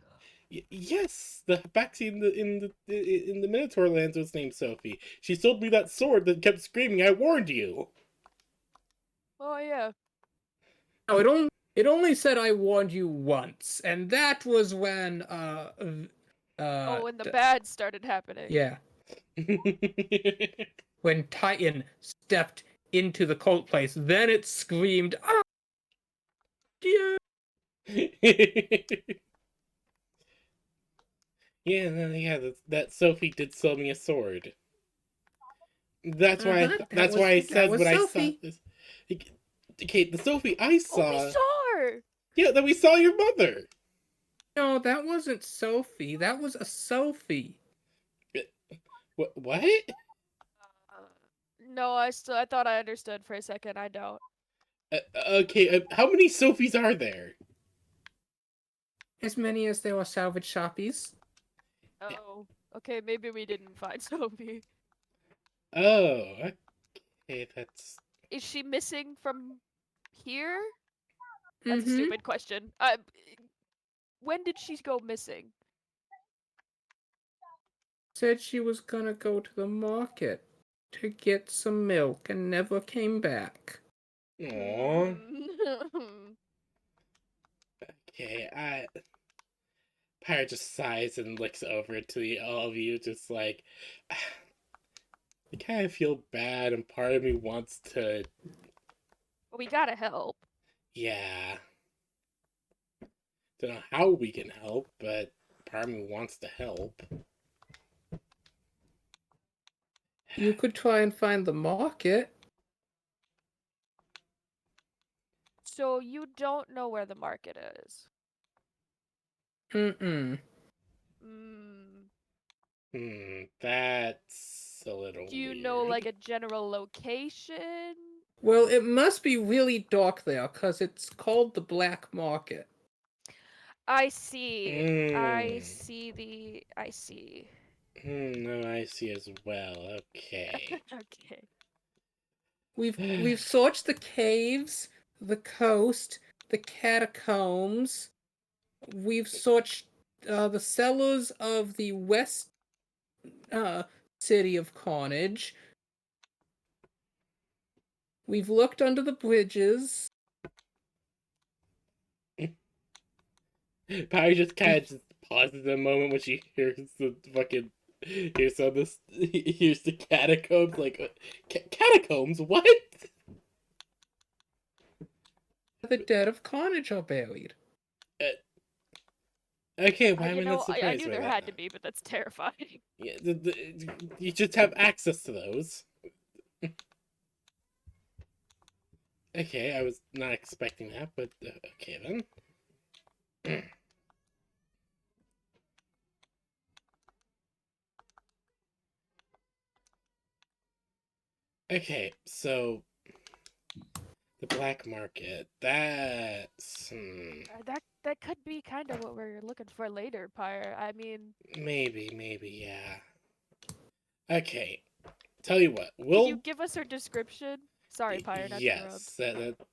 Yes, the Hypaxi in the Minotaur lands was named Sophie. She sold me that sword that kept screaming, "I warned you."
Oh yeah.
No, it only said I warned you once, and that was when
Oh, when the bad started happening.
yeah, when Titan stepped into the cult place, then it screamed, "Ah, dear!"
Yeah, that Sophie did sell me a sword. That's why.
Uh-huh,
That's why I
that
said
was
when I saw
Sophie.
this. Okay, the Sophie I
Oh, we
saw.
saw her.
Yeah, that we saw your mother.
No, that wasn't Sophie. That was a Sophie.
What?
No, I thought I understood for a second. I don't.
Okay, how many Sophies are there?
As many as there were salvage shoppies.
Oh, okay. Maybe we didn't find Sophie.
Oh, okay, that's.
Is she missing from here? That's a
Mm-hmm.
stupid question. When did she go missing?
Said she was gonna go to the market to get some milk and never came back.
Aww.
Hmm.
Okay, Pyre just sighs and looks over to all of you, just like. I kind of feel bad, and part of me wants to.
We gotta help.
Yeah. Don't know how we can help, but part of me wants to help.
You could try and find the market.
So you don't know where the market is?
Mm-mm.
That's a little
Do you
weird.
know like a general location?
Well, it must be really dark there, 'cause it's called the black market.
I see. I
Mm.
see I see.
No, I see as well. Okay.
Okay.
We've searched the caves, the coast, the catacombs. We've searched the cellars of the west uh, city of Carnage. We've looked under the bridges.
Patty just kind of just pauses a moment when she hears the fucking hears all this hears the catacombs like catacombs what?
The dead of Carnage are buried.
Uh, okay, why am
You
I
know,
not
I
surprised
knew
by
there
that?
had to be, but that's terrifying.
Yeah, you just have access to those. Okay, I was not expecting that, but okay then. Okay, so the black market. That's
That could be kind of what we're looking for later, Pyre. I mean,
maybe yeah. Okay, tell you what,
can you
we'll
give us her description? Sorry, Pyre, not to interrupt.
yes,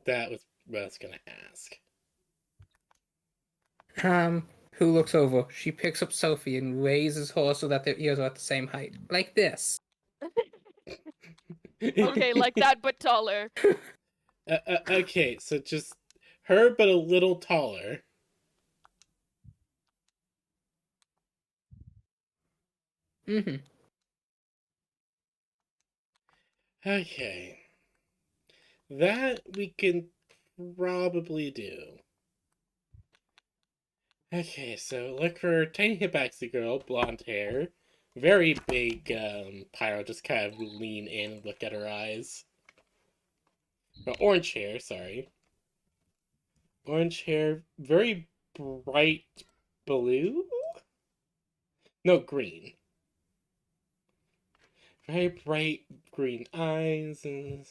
that was what I was gonna ask.
Who looks over? She picks up Sophie and raises her so that their ears are at the same height. Like this.
Okay, like that, but taller.
Okay, so just her, but a little taller.
Mm-hmm.
Okay, that we can probably do. Okay, so look for tiny hibaxi girl, blonde hair, very big. Pyro just kind of lean in and look at her eyes. Orange hair, sorry. Orange hair, very bright blue. No, green. Very bright green eyes. Do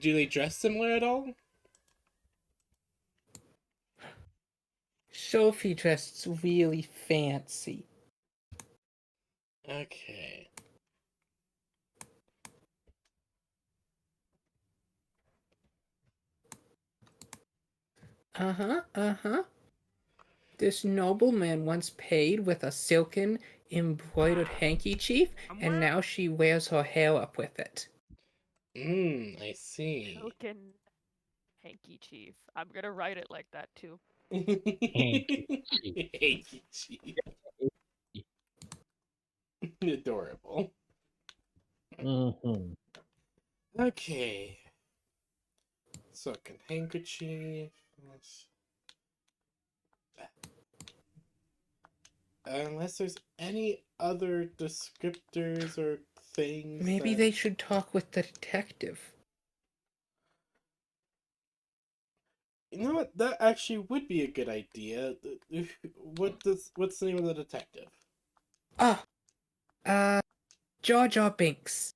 they dress similar at all?
Sophie dressed really fancy.
Okay.
Uh-huh, uh-huh. This nobleman once paid with a silken embroidered handkerchief, and now she wears her hair up with it.
I see.
Token hanky chief. I'm gonna write it like that too.
Hanky cheek.
Hanky cheek. Adorable.
Mm-hmm.
Okay. Silken handkerchief. Unless there's any other descriptors or things
Maybe
that...
they should talk with the detective.
You know what? That actually would be a good idea. What's the name of the detective?
Ah, Jar Jar Binks.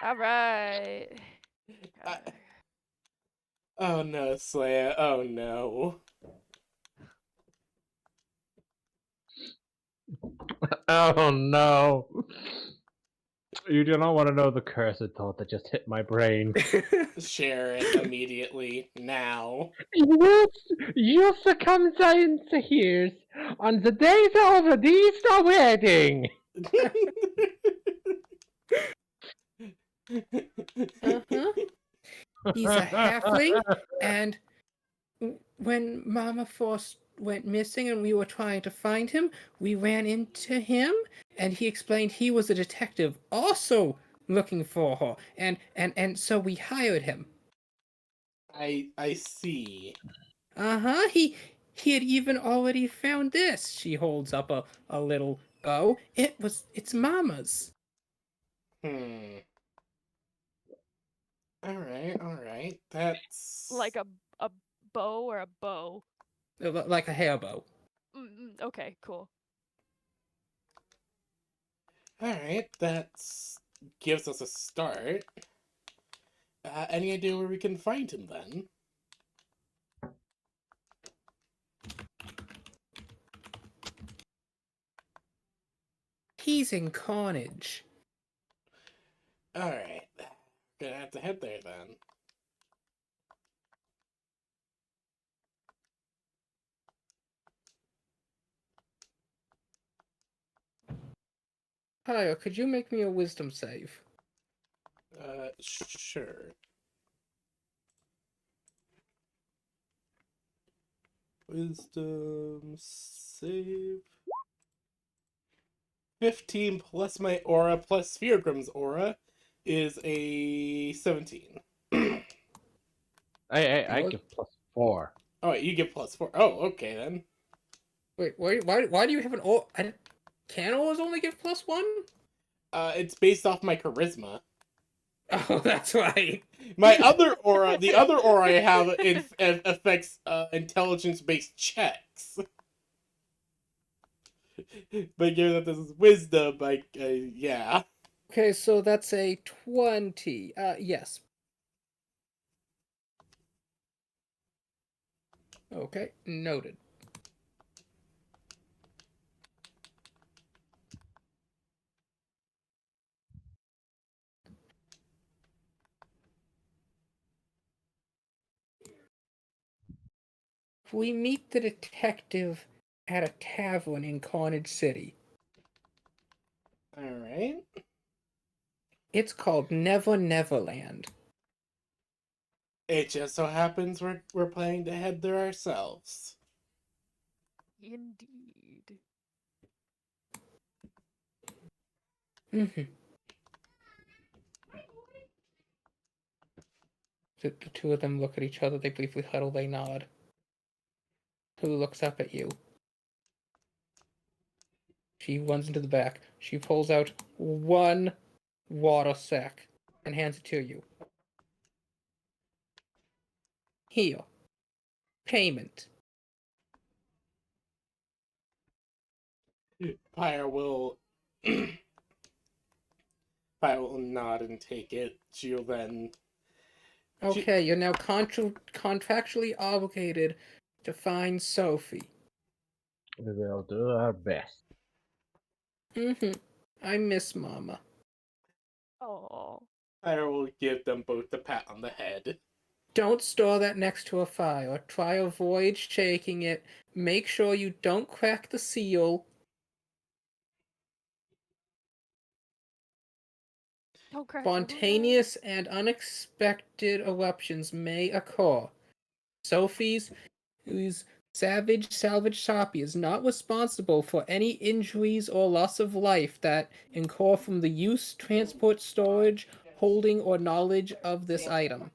All right.
I- Oh no, Slayer. Oh no.
Oh no. You do not want to know the cursed thought that just hit my brain.
Share it immediately. Now.
You succumb to hears on the day of the Easter wedding.
Uh-huh. He's a halfling, and when Mama first went missing and we were trying to find him, we ran into him, and he explained he was a detective also looking for her, and so we hired him.
I see.
Uh-huh. He had even already found this. She holds up a little bow. It's Mama's.
Hmm. All right. That's
Like a bow or a bow.
Like a hair bow.
Okay, cool.
all right. That's gives us a start. Any idea where we can find him then?
He's in Carnage.
All right. Gonna have to head there then.
Hiya, could you make me a wisdom save?
Sure. Wisdom save. 15 plus my aura plus Spheregrim's aura is a 17.
I
What?
give +4.
Oh, wait, you get plus 4. Oh, okay then.
Wait, why do you have an O? Can O's only give +1?
It's based off my charisma.
Oh, that's right.
My other aura, the other aura I have, affects intelligence-based checks. But given that this is wisdom, yeah.
Okay, so that's a 20. Yes. Okay, noted. We meet the detective at a tavern in Carnage City.
Alright.
It's called Never Neverland.
It just so happens we're planning to head there ourselves.
Indeed.
Mm-hmm. The two of them look at each other. They briefly huddle. They nod. Who looks up at you? She runs into the back. She pulls out one water sack and hands it to you. Here. Payment.
Pyre will Pyre will nod and take it. She'll then
Okay, you're now contractually obligated to find Sophie.
We will do our best.
I miss Mama.
Oh.
Pyre will give them both a pat on the head.
Don't store that next to a fire. Try avoid shaking it. Make sure you don't crack the seal.
Don't crack it, oh no.
Spontaneous and unexpected eruptions may occur. Sophie's savage salvage Sophie is not responsible for any injuries or loss of life that incur from the use, transport, storage, holding, or knowledge of this item.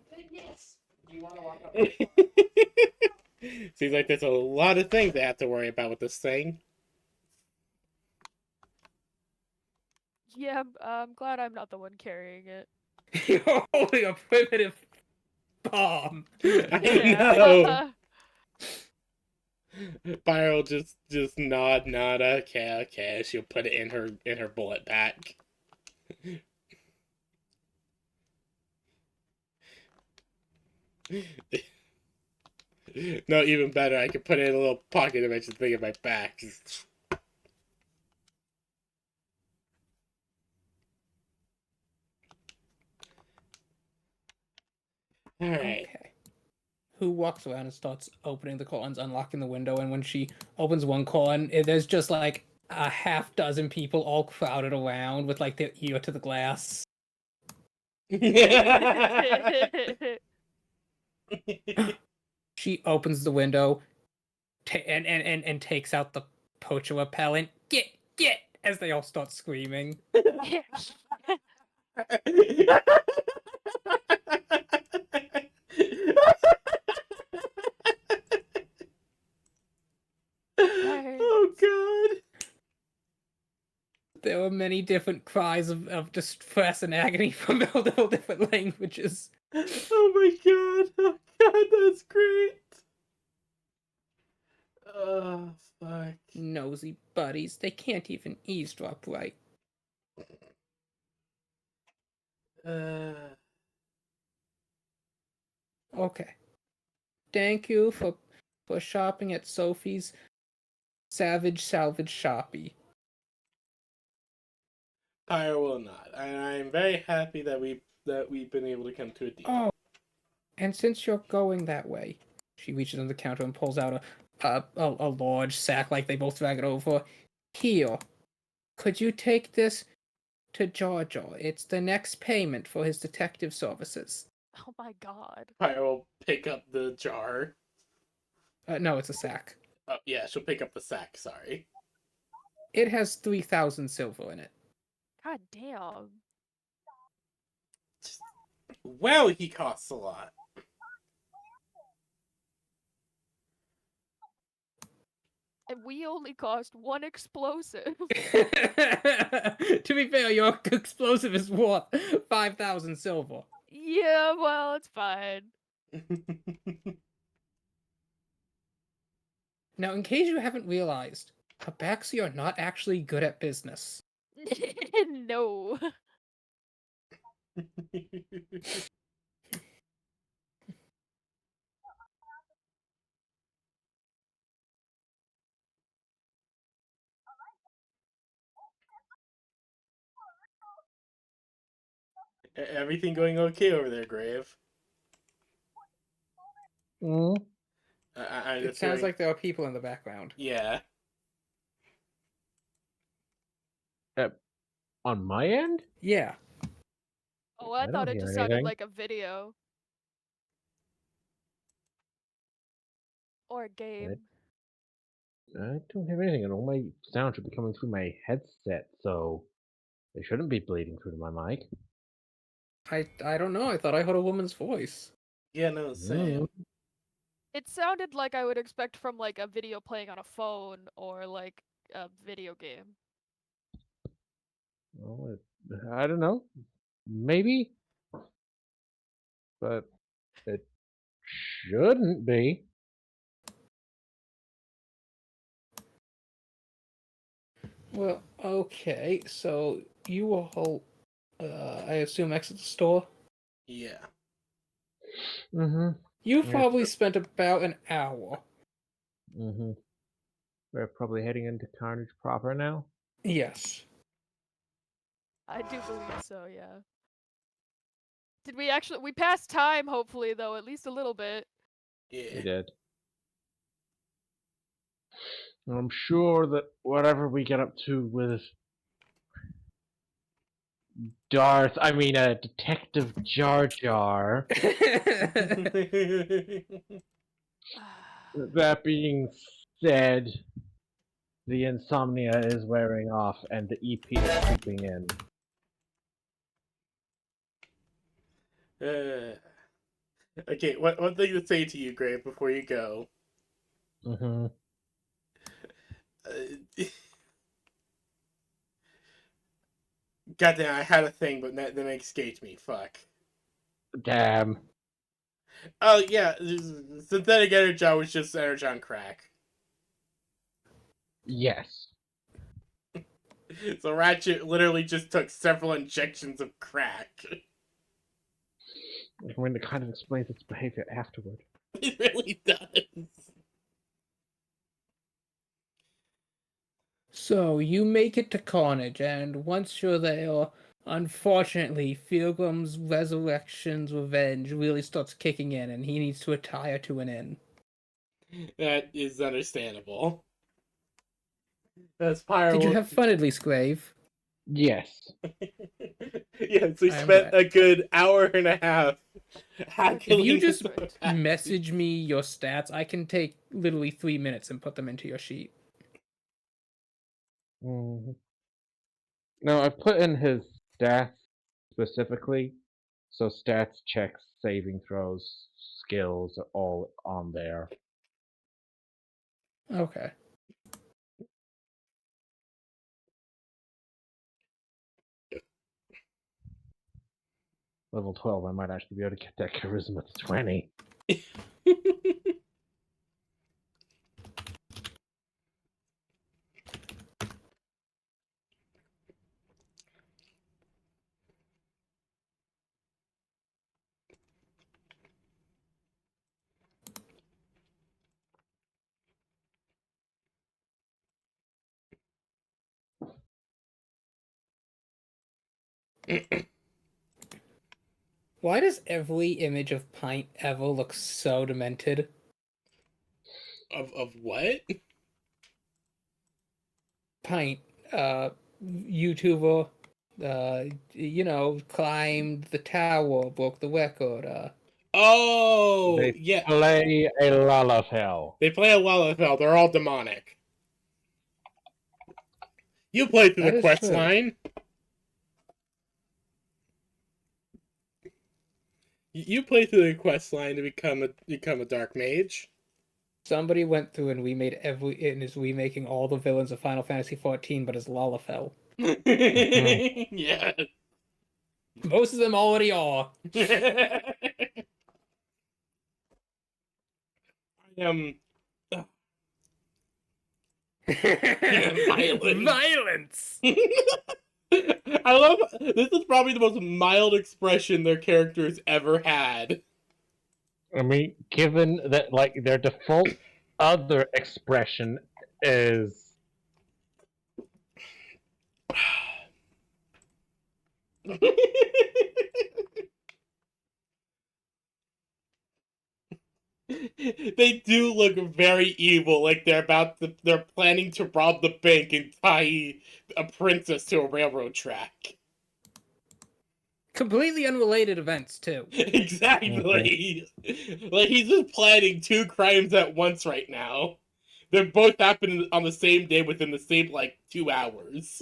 Seems like there's a lot of things they have to worry about with this thing.
Yeah, I'm glad I'm not the one carrying it.
You're holding a primitive bomb.
I know. Pyre will just nod. Okay. She'll put it in her bullet pack. No, even better. I could put it in a little pocket dimension thing in my back. All right.
Okay. Who walks around and starts opening the curtains, unlocking the window, and when she opens one curtain, there's just like a half dozen people all crowded around with like their ear to the glass. She opens the window and takes out the poacher repellent. Get! As they all start screaming.
Oh god.
There were many different cries of distress and agony from multiple different languages.
Oh my god. Oh god, that's great. Oh, fuck.
Nosy buddies. They can't even eavesdrop right. Okay. Thank you for shopping at Sophie's Savage Salvage Shoppy.
Pyre will not. And I'm very happy that we've been able to come to a deal.
Oh, and since you're going that way, she reaches on the counter and pulls out a large sack like they both drag it over. Here, could you take this to Georgia? It's the next payment for his detective services.
Oh my god.
Pyre will pick up the jar.
No, it's a sack.
Oh, yeah, she'll pick up the sack, sorry.
It has 3,000 silver in it.
God damn.
Well, he costs a lot.
And we only cost one explosive.
To be fair, your explosive is worth 5,000 silver.
Yeah, well, it's fine.
Now, in case you haven't realized, Abaxi are not actually good at business.
No.
Everything going okay over there, Grave?
Mm.
It sounds like there are people in the background.
Yeah.
On my end?
Yeah.
Oh, I
I
thought
don't
it
hear
just sounded
anything.
like a video. Or a game.
I don't have anything, and all my sound should be coming through my headset, so they shouldn't be bleeding through to my mic.
I don't know. I thought I heard a woman's voice.
Yeah, no, same.
It sounded like I would expect from like a video playing on a phone or like a video game.
Well, I don't know. Maybe, but it shouldn't be.
Well, okay, so you all, I assume, exit the store?
Yeah.
Mm-hmm.
You've
Yes.
probably spent about an hour.
Mm-hmm. We're probably heading into Carnage proper now.
Yes.
I do believe so, yeah. Did we actually we passed time hopefully though, at least a little bit.
Yeah.
We did. And I'm sure that whatever we get up to with Detective Jar Jar. That being said, the insomnia is wearing off and the EP is creeping in.
Okay, one thing to say to you, Grave, before you go.
Mm-hmm.
Goddamn, I had a thing, but then it escaped me. Fuck.
Damn.
Oh, yeah, synthetic energy was just energy on crack.
Yes.
So Ratchet literally just took several injections of crack.
I mean, it kind of explains its behavior afterward.
It really does.
So you make it to Carnage, and once you're there, unfortunately, Pilgrim's Resurrection's revenge really starts kicking in, and he needs to retire to an inn.
That is understandable. That's Pyro.
Did you have fun at least, Grave?
Yes.
Yeah, so we
I am
spent
glad.
a good hour and a half
If you
haggling
just
with the
message me your stats, I can take literally 3 minutes and put them into your sheet.
Mm-hmm. No, I put in his stats specifically. So stats, checks, saving throws, skills are all on there.
Okay.
Level 12, I might actually be able to get that charisma to 20.
Why does every image of Pint ever look so demented?
Of what?
Pint, YouTuber, climbed the tower, broke the record.
Oh,
They
yeah.
play a Lalafell.
They play a Lalafell. They're all demonic. You play through
That
the
is
quest
true.
line. You play through the quest line to become a dark mage.
Somebody went through and is remaking all the villains of Final Fantasy XIV, but as Lalafell.
Yeah.
Most of them already are.
um.
Violence.
I love. This is probably the most mild expression their characters ever had.
I mean, given that like their default other expression is
They do look very evil, like they're planning to rob the bank and tie a princess to a railroad track.
Completely unrelated events too.
Exactly. Like he's just planning two crimes at once right now. They're both happening on the same day within the same 2 hours.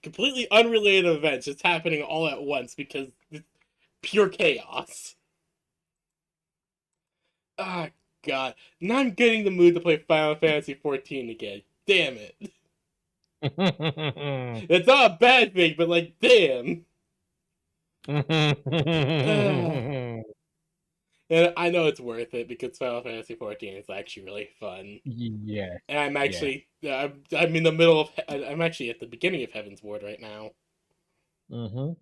Completely unrelated events just happening all at once because pure chaos. Ah, God. Now I'm getting the mood to play Final Fantasy XIV again. Damn it. It's not a bad thing, but like, damn. And I know it's worth it because Final Fantasy XIV is actually really fun.
Yeah.
And I'm actually, I'm in the middle of, I'm actually at the beginning of Heaven's Ward right now.
Mm-hmm.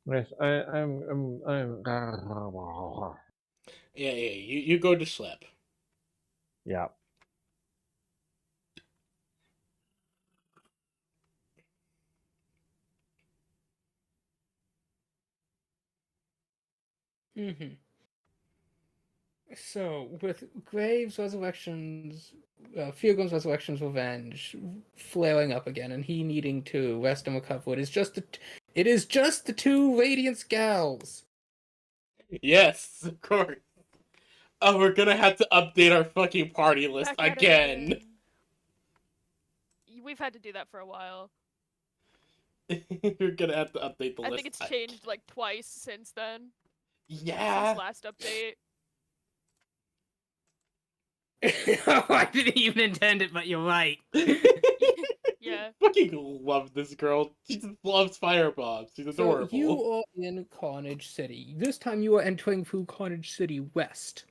Yes, I'm.
Yeah, you go to Schlep.
Yeah.
Mm-hmm. So, with Graves' Resurrections, Fiergrim's Resurrection's Revenge flaring up again, and he needing to rest and recover, it is just the two Radiance gals.
Yes, of course. Oh, we're gonna have to update our fucking party list
Back at it
again.
We've had to do that for a while.
We're gonna have to update the
I
list.
think it's changed like twice since then.
Yeah.
Since last update.
I didn't even intend it, but you're right.
Yeah.
Fucking love this girl. She just loves firebombs. She's adorable.
So you are in Carnage City. This time you are entering through Carnage City West.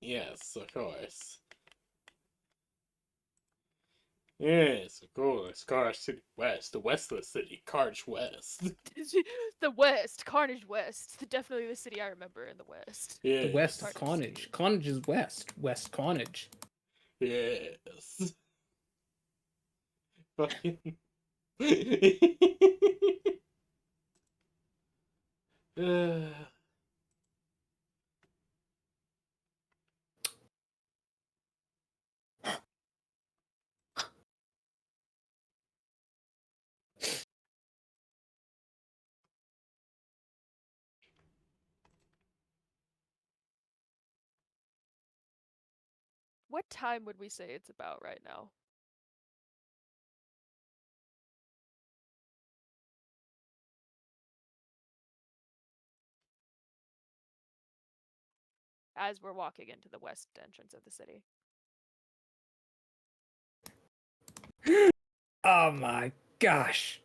Yes, of course. Yes, of course. Carnage City West. The west of the city. Carnage West.
The West. Carnage West. Definitely the city I remember in the West.
Yes.
The west is
Carnage
Carnage.
City.
Carnage is west. West Carnage.
Yes. Fucking.
What time would we say it's about right now? As we're walking into the west entrance of the city.
Oh my gosh.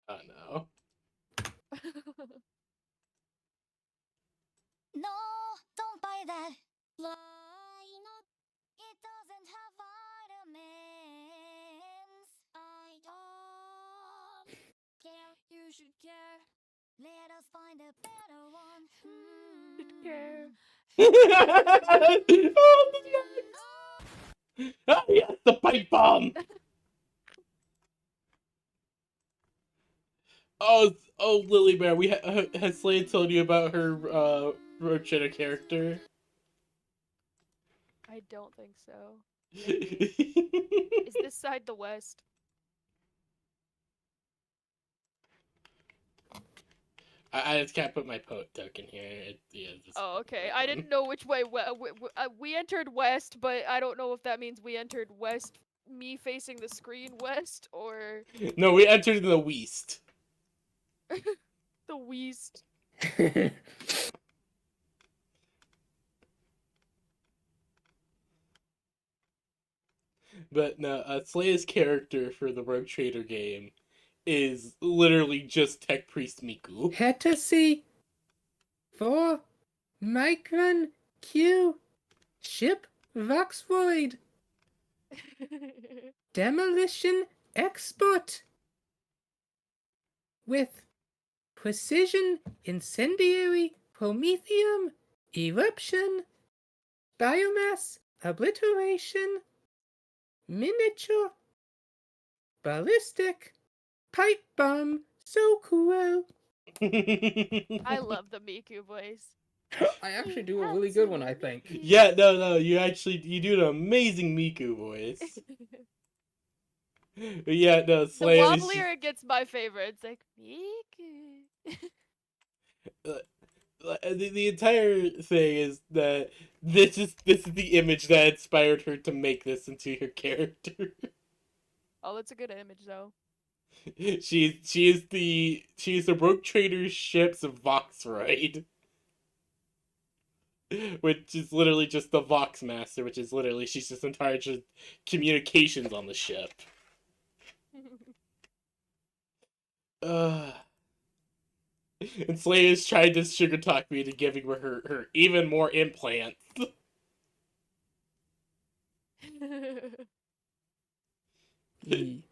Oh no.
No, don't buy that. Why not? It doesn't have vitamins. I don't care. You should care. Let us find a better one.
care.
Oh yes, the pipe bomb. Oh, Lily Bear. Has Slade told you about her Rochetta character?
I don't think so.
I
Is this side the west?
just can't put my poet token here.
Oh, okay. I didn't know which way we entered west, but I don't know if that means we entered west, me facing the screen west, or
No, we entered in the west.
the west.
But no, Slade's character for the Rogue Trader game is literally just Tech Priest Miku.
Hetacy for Micron Q Ship Voxvoid Demolition Expert with Precision Incendiary Promethium Eruption Biomass Obliteration Miniature Ballistic Pipe Bomb. So cool.
I love the Miku voice.
I actually do a really good one, I think.
Yeah, no, you do an amazing Miku voice. But yeah, no,
The
Slade is just,
wobblier gets my favorite. It's like Miku.
the entire thing is that this is the image that inspired her to make this into her character.
Oh, that's a good image though.
She's the rogue trader's ship's Voxroid. Which is literally just the Vox Master, which is literally she's just in charge of communications on the ship. And Slayer's tried to sugar talk me into giving her even more implants.
Ye-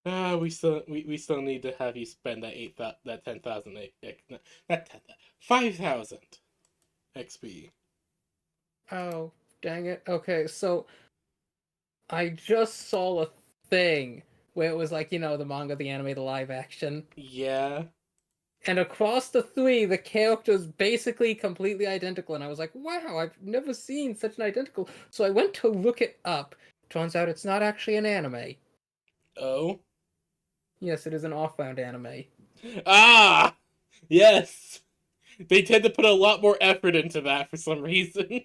We still need to have you spend that 10,000 not 10,000 5,000 XP.
Oh, dang it. Okay, so I just saw a thing where it was like, the manga, the anime, the live action.
Yeah.
And across the three, the characters basically completely identical. And I was like, wow, I've never seen such an identical. So I went to look it up. Turns out it's not actually an anime.
Oh.
Yes, it is an off-bound anime.
Ah! Yes! They tend to put a lot more effort into that for some reason.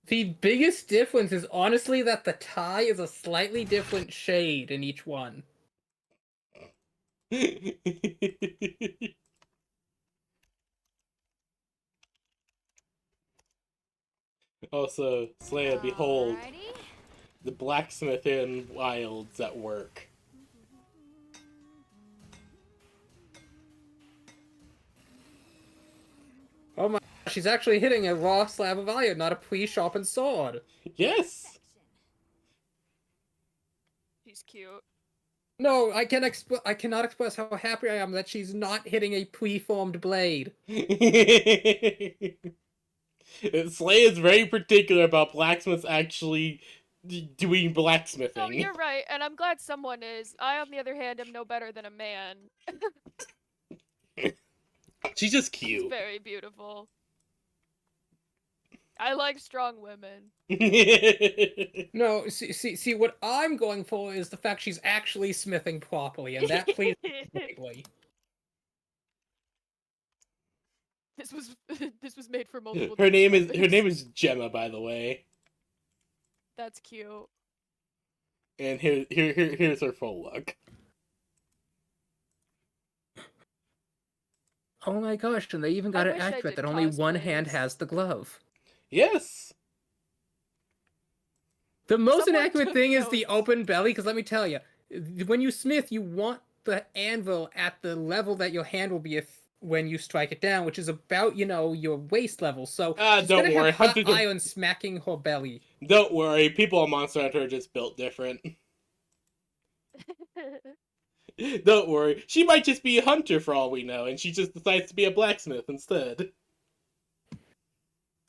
The biggest difference is honestly that the tie is a slightly different shade in each one.
Also, Slayer, behold,
Alrighty.
the blacksmith in Wilds at work.
Oh my, she's actually hitting a raw slab of iron, not a pre-sharpened sword.
Yes!
She's cute.
No, I cannot express how happy I am that she's not hitting a pre-formed blade.
Slay is very particular about blacksmiths actually doing
No,
blacksmithing.
you're right, and I'm glad someone is. I, on the other hand, am no better than a man.
She's just
She's
cute.
very beautiful. I like strong women.
No, see, what I'm going for is the fact she's actually smithing properly, and that pleases me greatly.
This was this was made for multiple.
her name
demographics.
is Gemma, by the way.
That's cute.
And here's her full look.
Oh my gosh, and they even got
I
it
wish I
accurate
did
that only one hand
cosplays.
has the glove.
Yes.
The most
Someone
inaccurate
took
thing is the
notes.
open belly, because let me tell you, when you smith, you want the anvil at the level that your hand will be when you strike it down, which is about, your waist level. So she's
Don't
gonna
worry,
have hot
hunters are-
iron smacking her belly.
Don't worry, people on Monster Hunter are just built different. Don't worry, she might just be a hunter for all we know, and she just decides to be a blacksmith instead.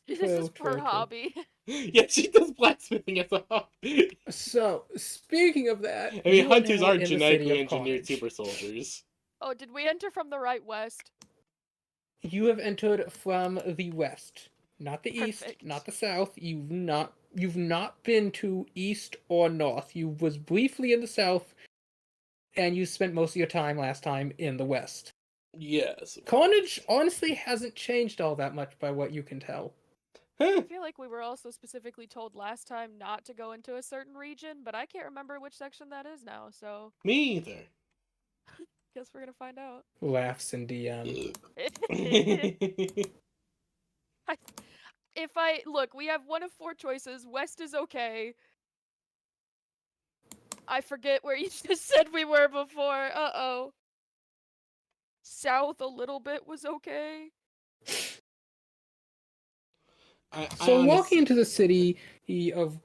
This
True,
is
true,
her
true.
hobby.
Yeah, she does blacksmithing as a hobby.
So, speaking of that,
I mean,
you
hunters
now
are
in the city
genetically
of
engineered
Carnage.
super soldiers.
Oh, did we enter from the right west?
You have entered from the west, not the east,
Perfect.
not the south. You've not been to east or north. You was briefly in the south, and you spent most of your time last time in the west.
Yes.
Carnage honestly hasn't changed all that much by what you can tell.
I feel like we were also specifically told last time not to go into a certain region, but I can't remember which section that is now, so
Me either.
guess we're gonna find out.
Laughs in DM.
If I look, we have one of four choices. West is okay. I forget where you just said we were before. Uh-oh. South a little bit was okay.
So walking into the city of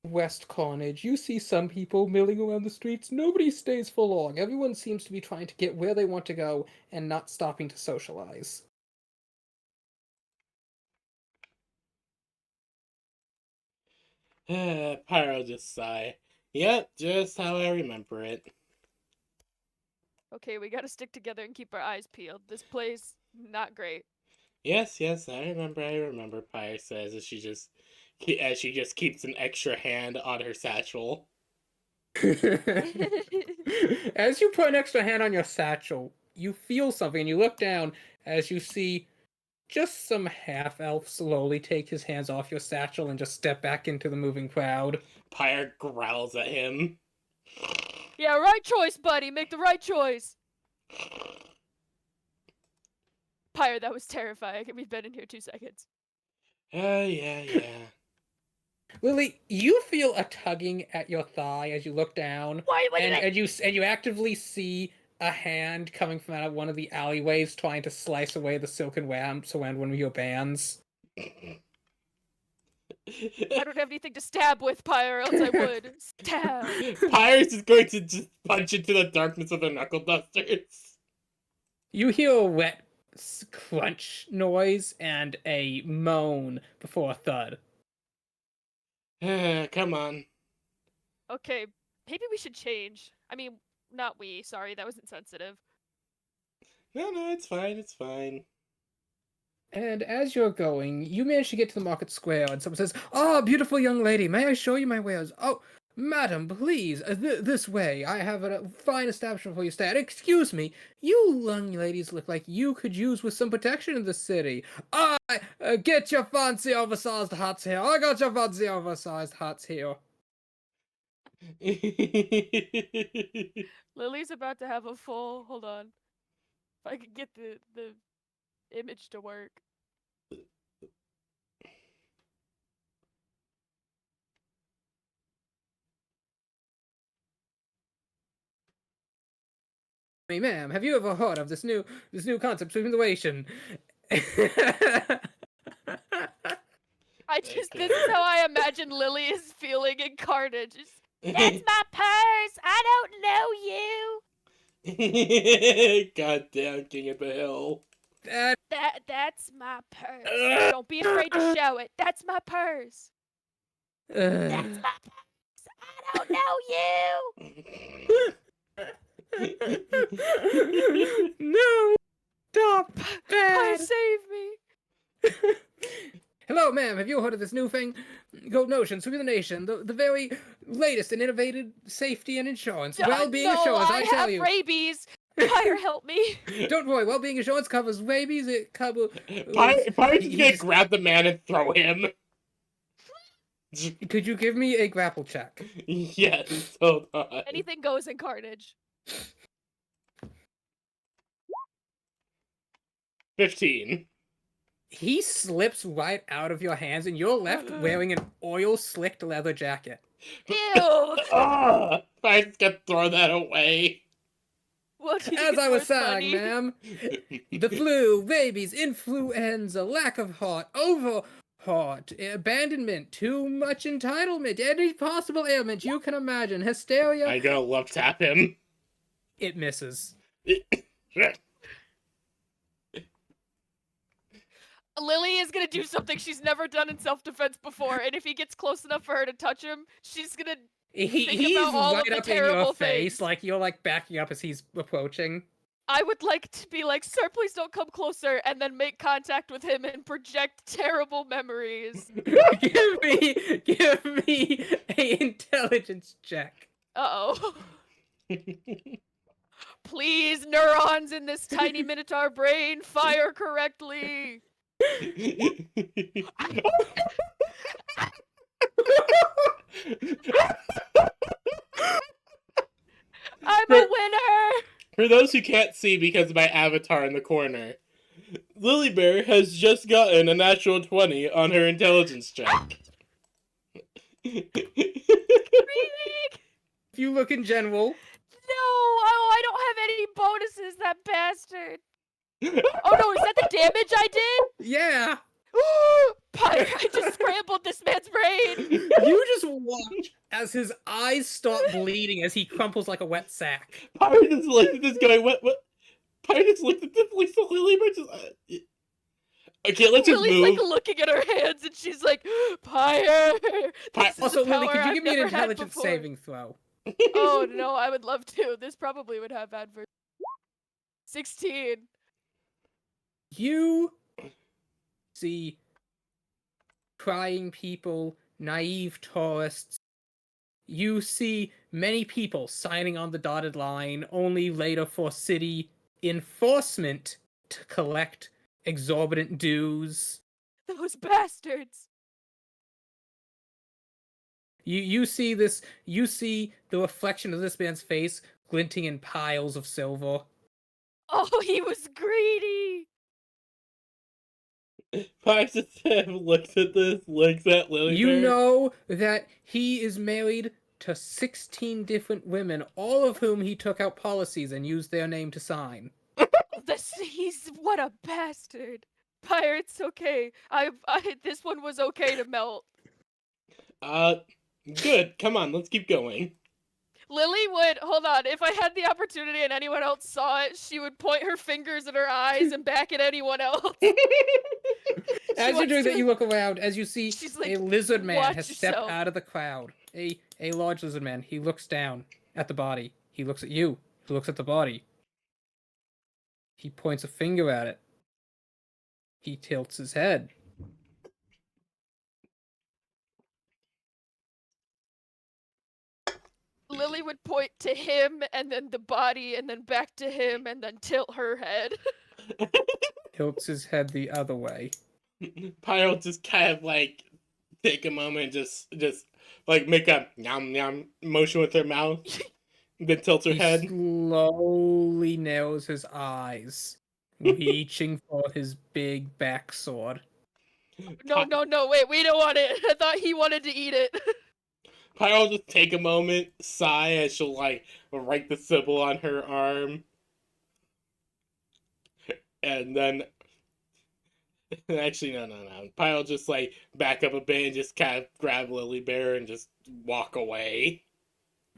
West Carnage, you see some people milling around the streets. Nobody stays for long. Everyone seems to be trying to get where they want to go and not stopping to socialize.
Pyro just sigh. Yep, just how I remember it.
Okay, we gotta stick together and keep our eyes peeled. This place, not great.
Yes, I remember, Pyre says as she just keeps an extra hand on her satchel.
As you put an extra hand on your satchel, you feel something and you look down as you see just some half-elf slowly take his hands off your satchel and just step back into the moving crowd.
Pyre growls at him.
Yeah, right choice, buddy. Make the right choice. Pyre, that was terrifying. We've been in here 2 seconds.
Yeah.
Lily, you feel a tugging at your thigh as you look down,
Wait a minute.
and you actively see a hand coming from out of one of the alleyways trying to slice away the silken lamps around one of your bands.
I don't have anything to stab with, Pyre, else I would. Stab.
Pyre's is going to just punch into the darkness of the knuckle dusters.
You hear a wet crunch noise and a moan before a thud.
Come on.
Okay, maybe we should change. I mean, not we. Sorry, that was insensitive.
No, it's fine.
And as you're going, you manage to get to the market square, and someone says, "Ah, beautiful young lady, may I show you my wares? Oh, madam, please, this way. I have a fine establishment for you to stay at. Excuse me, you young ladies look like you could use with some protection in the city. Get your fancy oversized hats here. I got your fancy oversized hats here."
Lily's about to have a full. Hold on. If I could get the image to work.
Hey, ma'am, have you ever heard of this new concept, superannuation?
This is how I imagine Lily is feeling in Carnage. That's my purse. I don't know you.
Goddamn King of the Hill.
That's my purse. Don't be afraid to show it. That's my purse. That's my purse. I don't know you.
No! Stop!
Pyre,
Bad!
save me.
Hello, ma'am. Have you heard of this new thing? Gold Notion, sweeping the nation. The very latest and innovative safety and insurance. Well-being insurance, I tell you.
have rabies. Pyre, help me.
Don't worry, well-being insurance covers rabies, it covers...
Pyre's just gonna grab the man and throw him.
Could you give me a grapple check?
Yes, hold on.
Anything goes in Carnage.
15.
He slips right out of your hands, and you're left wearing an oil-slicked leather jacket.
Ew.
Pyre's gonna throw that away.
What do you
As
think
I
is
was
more
saying,
funny?
ma'am, the flu, rabies, influenza, lack of heart, overheart, abandonment, too much entitlement, any possible ailment you can imagine, hysteria.
I'm gonna love tap him.
It misses.
Lily is gonna do something she's never done in self-defense before, and if he gets close enough for her to touch him, she's gonna
He's
about all of
right
the
up in your
terrible
face,
things.
like you're like backing up as he's approaching.
I would like to be like, sir, please don't come closer, and then make contact with him and project terrible memories.
give me a intelligence check.
Uh-oh. Please, neurons in this tiny minotaur brain, fire correctly. I'm a winner.
For those who can't see because of my avatar in the corner, Lily Bear has just gotten a natural 20 on her intelligence check.
Remake.
If you look in general,
No, oh, I don't have any bonuses, that bastard. Oh no, is that the damage I did?
yeah,
Pyre, I just scrambled this man's brain.
you just watch as his eyes start bleeding as he crumples like a wet sack.
Pyre just looked at this going, what? Pyre just looked at this, like, so Lily Bear just... Okay, let's just
Lily's
move.
like looking at her hands and she's like, Pyre. This is
Also,
a
Lily,
power
could you
I've
give me an
never had
intelligence
before.
saving throw?
Oh no, I would love to. This probably would have adverse. 16.
You see crying people, naive tourists. You see many people signing on the dotted line, only later for city enforcement to collect exorbitant dues.
Those bastards.
You see the reflection of this man's face glinting in piles of silver.
Oh, he was greedy.
Five to Tim looks at this, looks at Lily
You
Bear.
know that he is married to 16 different women, all of whom he took out policies and used their name to sign.
He's what a bastard. Pirates, okay. This one was okay to melt.
Good. Come on, let's keep going.
Lily would hold on. If I had the opportunity and anyone else saw it, she would point her fingers at her eyes and back at anyone else.
As you're
wants
doing that,
to-
you look around as you see
She's like,
a lizard man
"Watch
has stepped
yourself."
out of the crowd. A large lizard man. He looks down at the body. He looks at you. He looks at the body. He points a finger at it. He tilts his head.
Lily would point to him and then the body and then back to him and then tilt her head.
Tilts his head the other way.
Pyro just kind of like take a moment, just like make a yum yum motion with her mouth, then tilts her
He
head.
slowly narrows his eyes, reaching for his big back sword.
No, wait, we don't want it. I thought he wanted to eat it.
Pyro just take a moment, sigh as she'll like write the symbol on her arm, and then actually no. Pyro just like back up a bit and just kind of grab Lily Bear and just walk away.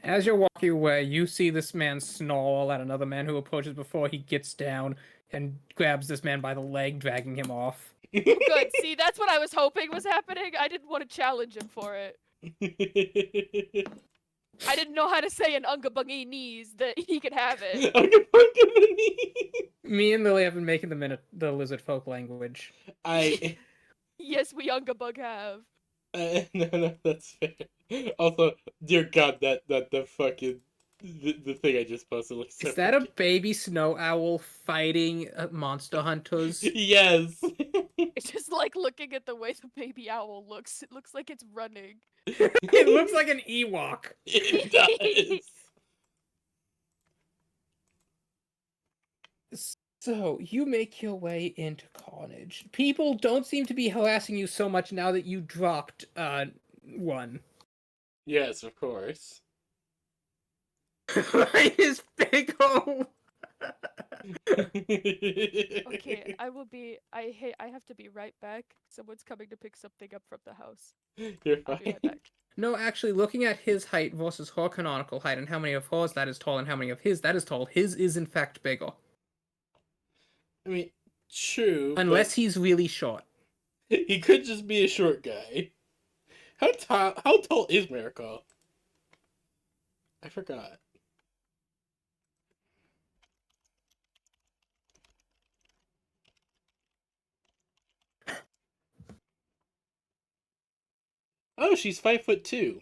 As you're walking away, you see this man snarl at another man who approaches before he gets down and grabs this man by the leg, dragging him off.
Good. See, that's what I was hoping was happening. I didn't want to challenge him for it. I didn't know how to say in Ungabungy knees that he could have it.
Me and Lily have been making the lizard folk language.
Yes, we Ungabug have.
No, that's fair. Also, dear God, that the fucking the thing I just posted looks so
Is that a
fucking-
baby snow owl fighting monster hunters?
Yes.
It's just like looking at the way the baby owl looks. It looks like it's running.
It looks like an Ewok.
It does.
So, you make your way into Carnage. People don't seem to be harassing you so much now that you dropped, one.
Yes, of course.
Right, his big hole.
Okay, I will be. I have to be right back. Someone's coming to pick something up from the house.
You're
I'll be
fine.
right back.
No, actually, looking at his height versus her canonical height and how many of hers that is tall and how many of his that is tall, his is in fact bigger.
I mean, true.
Unless he's really short.
but he could just be a short guy. How tall is Miracle? I forgot. Oh, she's 5'2".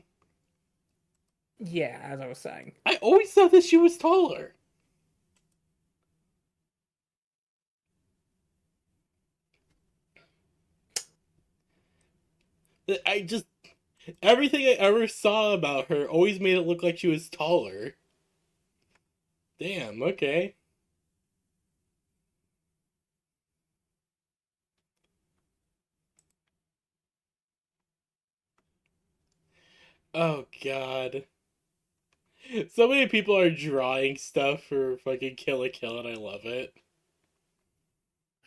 Yeah, as I was saying.
I always thought that she was taller. I just everything I ever saw about her always made it look like she was taller. Damn, okay. Oh god. So many people are drawing stuff for fucking Kill la Kill and I love it.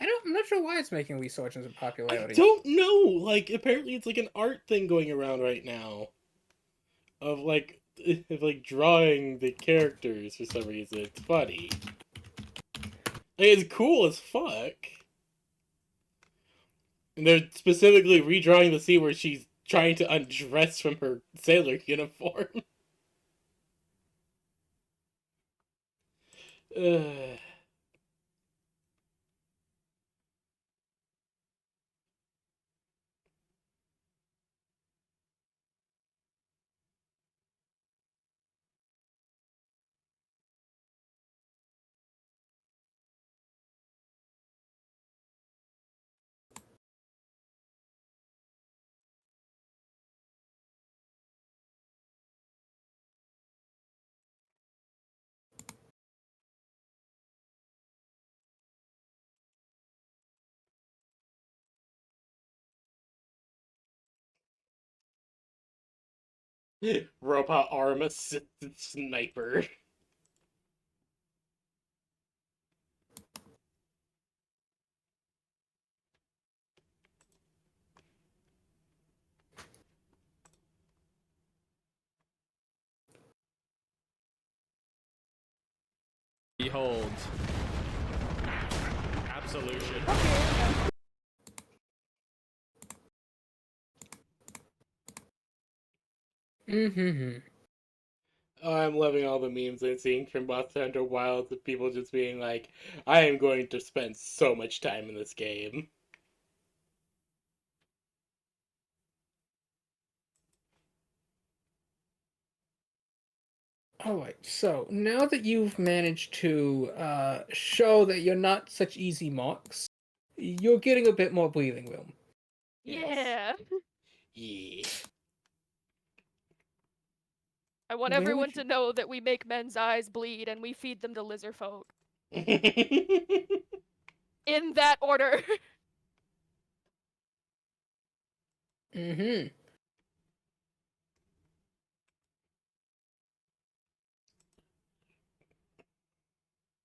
I'm not sure why it's making resurgence in
I
popularity.
don't know. Like apparently it's like an art thing going around right now. Of like drawing the characters for some reason. It's funny. Like, it's cool as fuck. And they're specifically redrawing the scene where she's trying to undress from her sailor uniform. Ugh. Robot arm assisted sniper.
Behold. Absolution.
Mm-hmm.
Oh, I'm loving all the memes I'm seeing from Monster Hunter Wilds of people just being like, I am going to spend so much time in this game.
Alright, so now that you've managed to show that you're not such easy marks, you're getting a bit more breathing room.
Yeah.
Yeah.
I want
Where would
everyone
you-
to know that we make men's eyes bleed and we feed them to lizard folk. In that order.
Mm-hmm.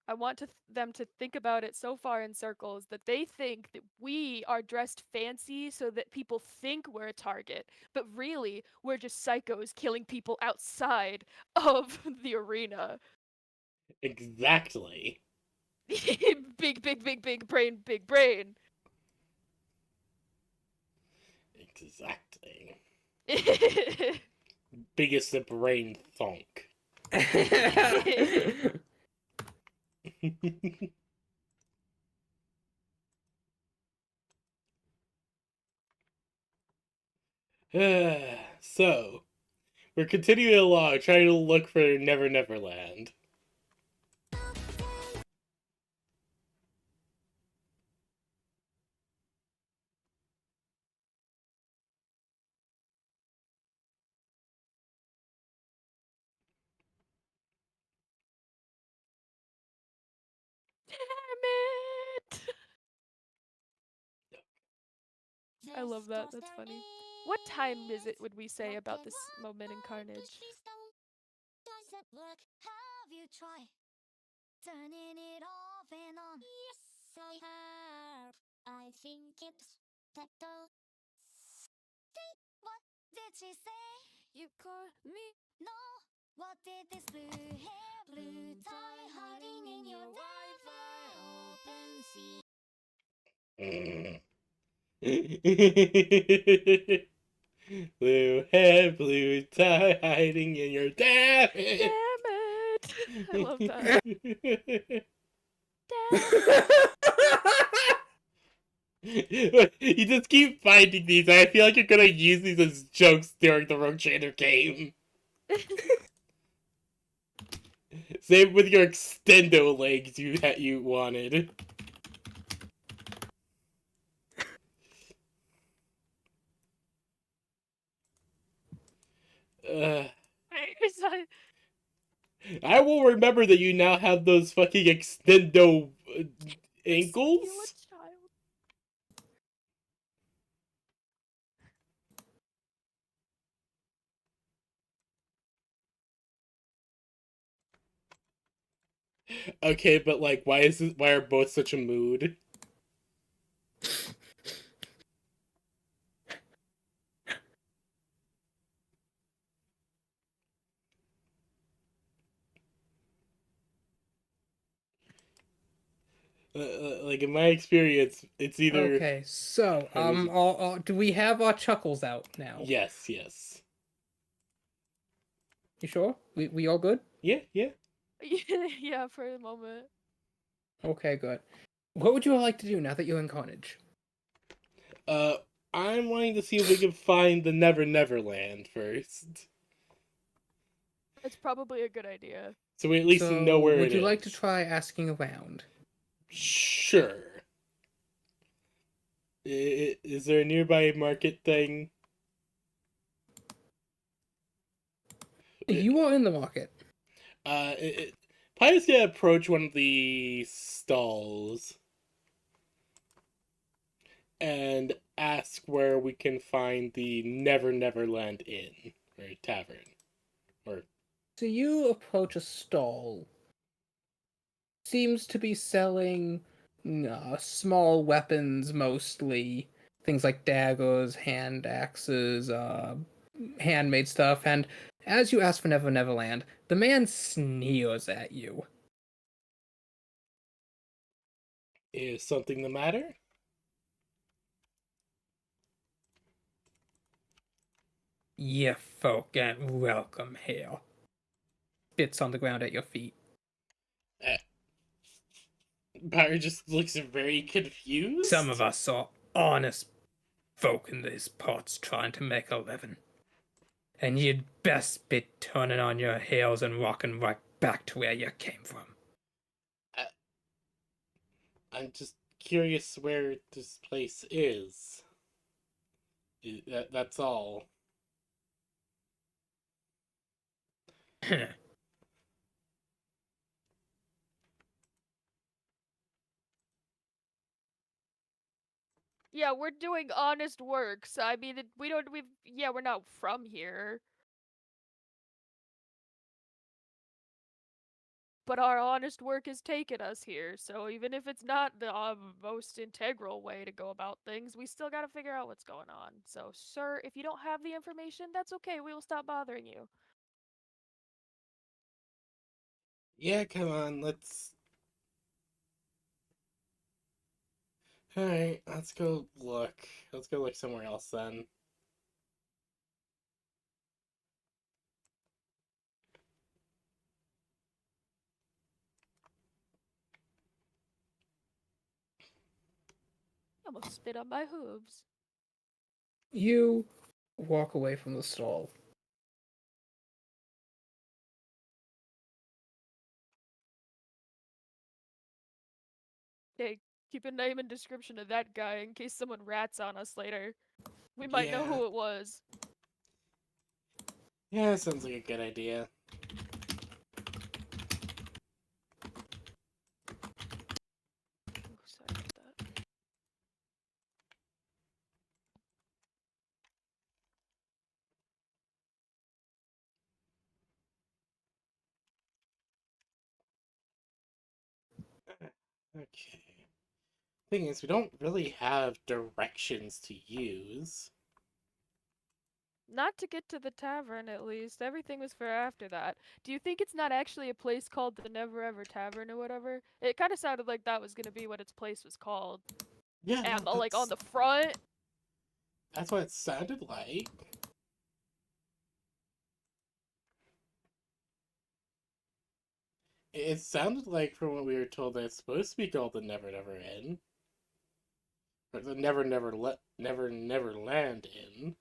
I want them to think about it so far in circles that they think that we are dressed fancy so that people think we're a target, but really we're just psychos killing people outside of the arena.
Exactly.
Big brain, big brain.
Exactly. Biggest brain thunk. So, we're continuing along, trying to look for Never Never Land.
Damn it! I love that. That's funny. What time is it, would we say, about this moment in Carnage?
Does it work? Have you tried turning it off and on? Yes, I have. I think it's better. What did she say? You call me? No. What did this blue hair, blue tie hiding in your Wi-Fi open sea?
Blue hair, blue tie, hiding in your damn
Damn
it.
it! I love that. Damn it!
You just keep finding these. I feel like you're gonna use these as jokes during the Rogue Trader game. Same with your extendo legs you wanted. Uh, I will remember that you now have those fucking extendo ankles.
Steal a child.
Okay, but like, why are both such a mood? Like in my experience, it's either
Okay, so do we have our chuckles out now?
yes, yes,
You sure? We all good?
yeah, yeah.
Yeah, for a moment.
Okay, good. What would you like to do now that you're in Carnage?
Uh, I'm wanting to see if we can find the Never Never Land first,
It's probably a good idea.
so we at least know where
would
it
you
is.
like to try asking around?
Sure. Is there a nearby market thing?
You are in the market.
Pius gonna approach one of the stalls and ask where we can find the Never Never Land Inn. or a tavern, or
So you approach a stall. Seems to be selling small weapons mostly. Things like daggers, hand axes, handmade stuff. And as you ask for Never Neverland, the man sneers at you.
is something the matter?
Ye folk ain't welcome here. Spits on the ground at your feet.
Barry just looks very confused.
Some of us are honest folk in these parts trying to make a living. And you'd best be turning on your heels and walking right back to where you came from.
I'm just curious where this place is. That's all.
Yeah, we're doing honest work. So I mean, we're not from here. But our honest work has taken us here, so even if it's not the most integral way to go about things, we still gotta figure out what's going on. So, sir, if you don't have the information, that's okay. We will stop bothering you.
Yeah, come on, let's. Alright, let's go look. Let's go look somewhere else then.
I almost spit on my hooves.
You walk away from the stall.
Okay, keep a name and description of that guy in case someone rats on us later. We might know
Yeah.
who it was.
Yeah, sounds like a good idea.
Ooh, sorry about that.
Okay. Thing is, we don't really have directions to use.
Not to get to the tavern, at least. Everything was for after that. Do you think it's not actually a place called the Never Ever Tavern or whatever? It kind of sounded like that was gonna be what its place was called.
Yeah,
And
no,
like on the front.
that's what it sounded like. It sounded like, from what we were told, that it's supposed to be called the Never Never Inn. Or the Never Never Land Inn.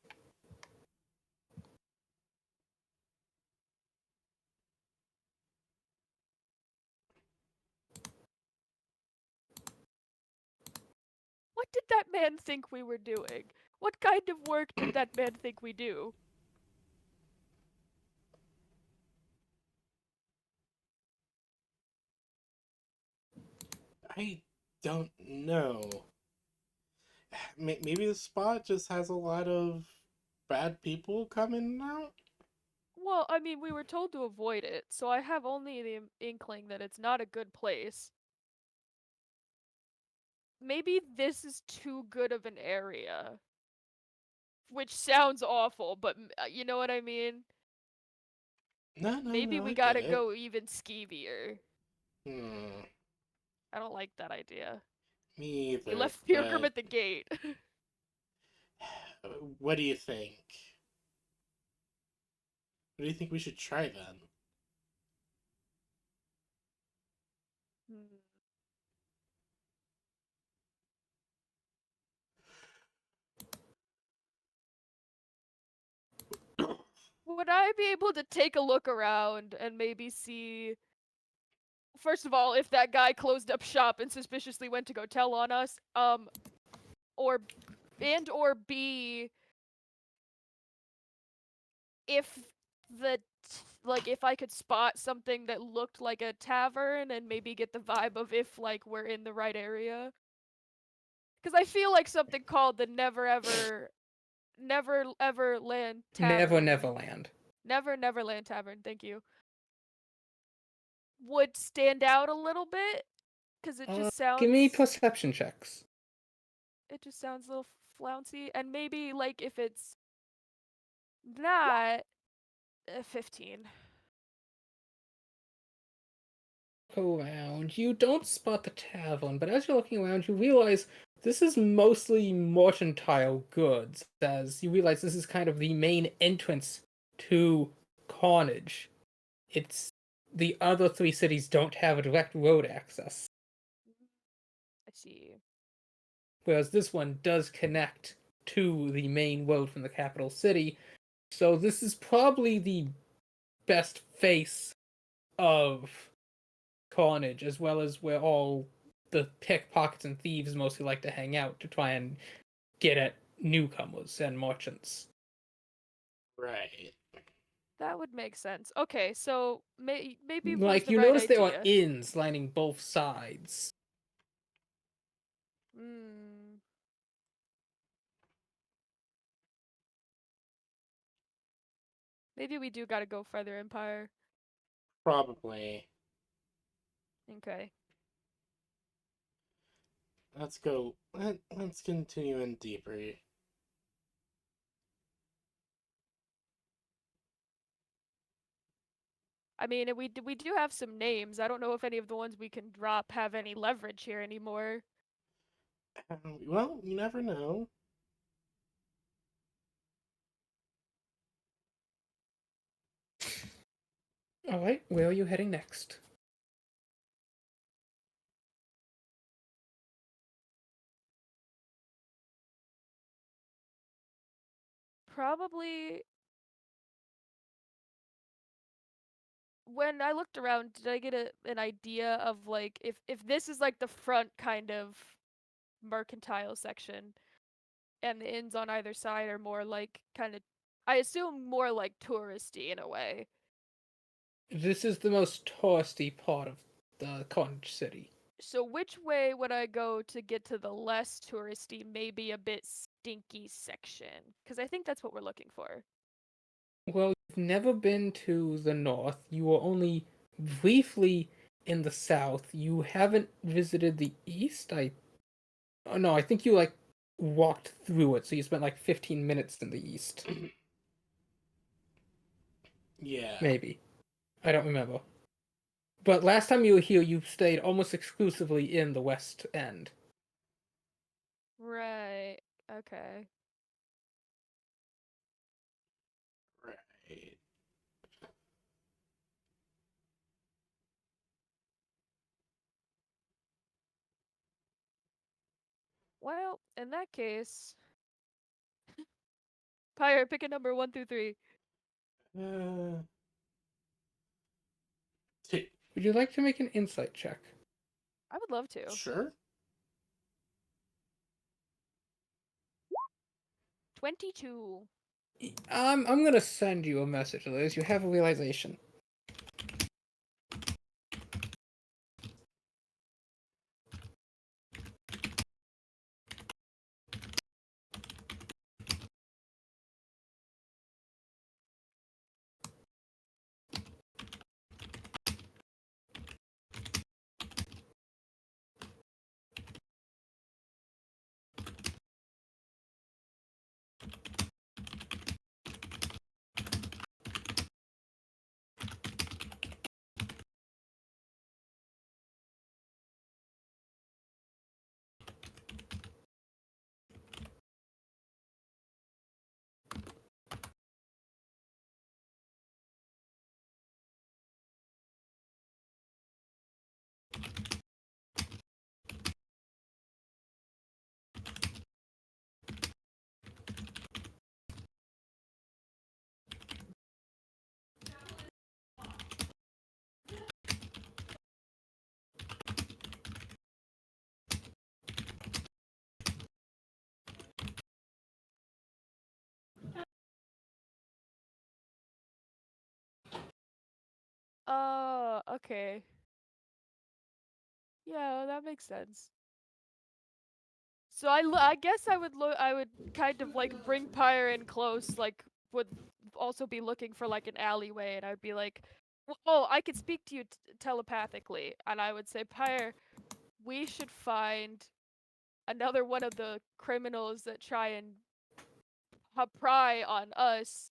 What did that man think we were doing? What kind of work did that man think we do?
I don't know. Maybe the spot just has a lot of bad people coming in and out?
Well, I mean, we were told to avoid it, so I have only the inkling that it's not a good place. Maybe this is too good of an area. Which sounds awful, but you know what I mean?
No,
Maybe we
I get
gotta
it.
go even skeevier.
Hmm.
I don't like that idea.
Me either.
We left Pilgrim
but
at the gate.
what do you think? What do you think we should try then?
Hmm. Would I be able to take a look around and maybe see, first of all, if that guy closed up shop and suspiciously went to go tell on us, or B, if if I could spot something that looked like a tavern and maybe get the vibe of if like we're in the right area. Because I feel like something called the Never Ever Never Ever Land
Never
Tavern.
Neverland.
Never Neverland Tavern. Thank you. Would stand out a little bit because it just sounds.
Give me perception checks.
It just sounds a little flouncy, and maybe like if it's not 15.
Go around. You don't spot the tavern, but as you're looking around, you realize this is mostly mercantile goods, as you realize this is kind of the main entrance to Carnage. It's the other three cities don't have a direct road access,
I see.
whereas this one does connect to the main road from the capital city. So this is probably the best face of Carnage, as well as where all the pickpockets and thieves mostly like to hang out to try and get at newcomers and merchants.
Right.
That would make sense. Okay, so maybe was
Like,
the
you
right
notice there are
idea.
inns lining both sides.
Hmm. Maybe we do gotta go further, Empire.
Probably.
Okay.
Let's go. Let's continue in deeper.
I mean, we do have some names. I don't know if any of the ones we can drop have any leverage here anymore.
Well, you never know.
Alright, where are you heading next?
Probably when I looked around, did I get an idea of like if this is like the front kind of mercantile section and the inns on either side are more like kind of I assume more like touristy in a way.
This is the most touristy part of the Carnage City.
So which way would I go to get to the less touristy, maybe a bit stinky section? Because I think that's what we're looking for.
Well, you've never been to the north. You were only briefly in the south. You haven't visited the east. Oh no, I think you like walked through it, so you spent like 15 minutes in the east.
Yeah.
Maybe. I don't remember. But last time you were here, you stayed almost exclusively in the west end.
Right. Okay.
Right.
Well, in that case, Pyre, pick a number 1 through 3.
Uh, t-
Would you like to make an insight check?
I would love to.
sure.
22.
I'm gonna send you a message, Liz. You have a realization.
Oh, okay. Yeah, that makes sense. So I guess I would kind of like bring Pyre in close, like would also be looking for like an alleyway, and I'd be like, "Oh, I could speak to you telepathically," and I would say, "Pyre, we should find another one of the criminals that try and pry on us,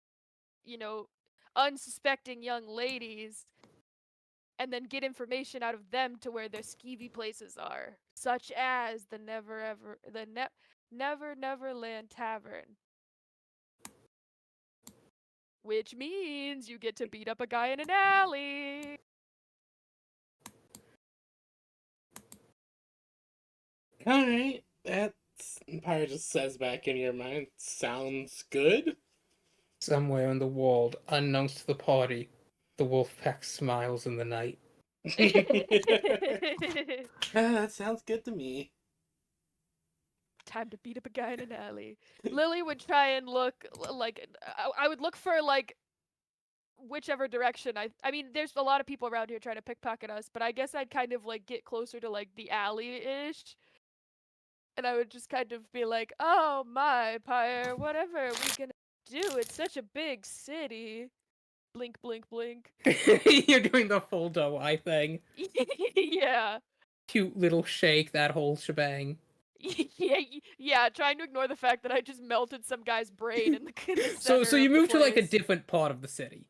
you know, unsuspecting young ladies, and then get information out of them to where their skeevy places are, such as the Never Neverland Tavern." Which means you get to beat up a guy in an alley.
Alright, that's Pyre just says back in your mind. Sounds good.
Somewhere in the world, unknowns to the party, the wolf pack smiles in the night.
That sounds good to me.
Time to beat up a guy in an alley. Lily would try and look like I would look for like whichever direction. I mean, there's a lot of people around here trying to pickpocket us, but I guess I'd kind of like get closer to like the alley-ish. And I would just kind of be like, "Oh my, Pyre, whatever are we gonna do? It's such a big city." Blink, blink, blink.
You're doing the full doe eye thing.
Yeah.
Cute little shake, that whole shebang.
Yeah, trying to ignore the fact that I just melted some guy's brain in the
So
center
you
of the
move to like a
place.
different part of the city.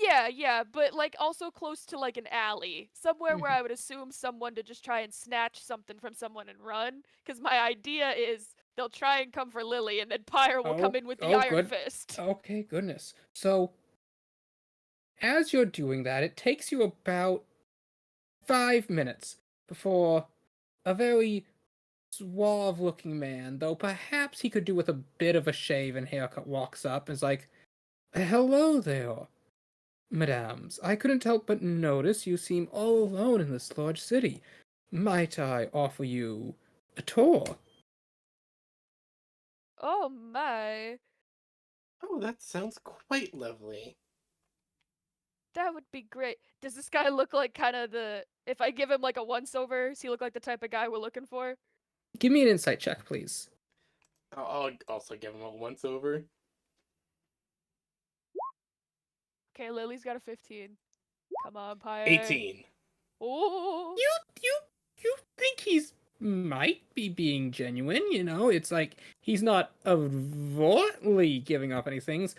Yeah, but like also close to like an alley, somewhere where I would assume someone to just try and snatch something from someone and run. Because my idea is they'll try and come for Lily, and then Pyre will come in with the Iron
good.
Fist.
Okay, goodness. So as you're doing that, it takes you about 5 minutes before a very suave-looking man, though perhaps he could do with a bit of a shave and haircut, walks up and is like, "Hello there, madams. I couldn't help but notice you seem all alone in this large city. Might I offer you a tour?"
Oh my,
Oh, that sounds quite lovely.
that would be great. Does this guy look like kind of the? If I give him like a once-over, does he look like the type of guy we're looking for?
Give me an insight check, please.
I'll also give him a once over.
Okay, Lily's got a 15. Come on, Pyre.
18.
Oh.
You think he's might be being genuine, you know? It's like he's not overtly giving up any things.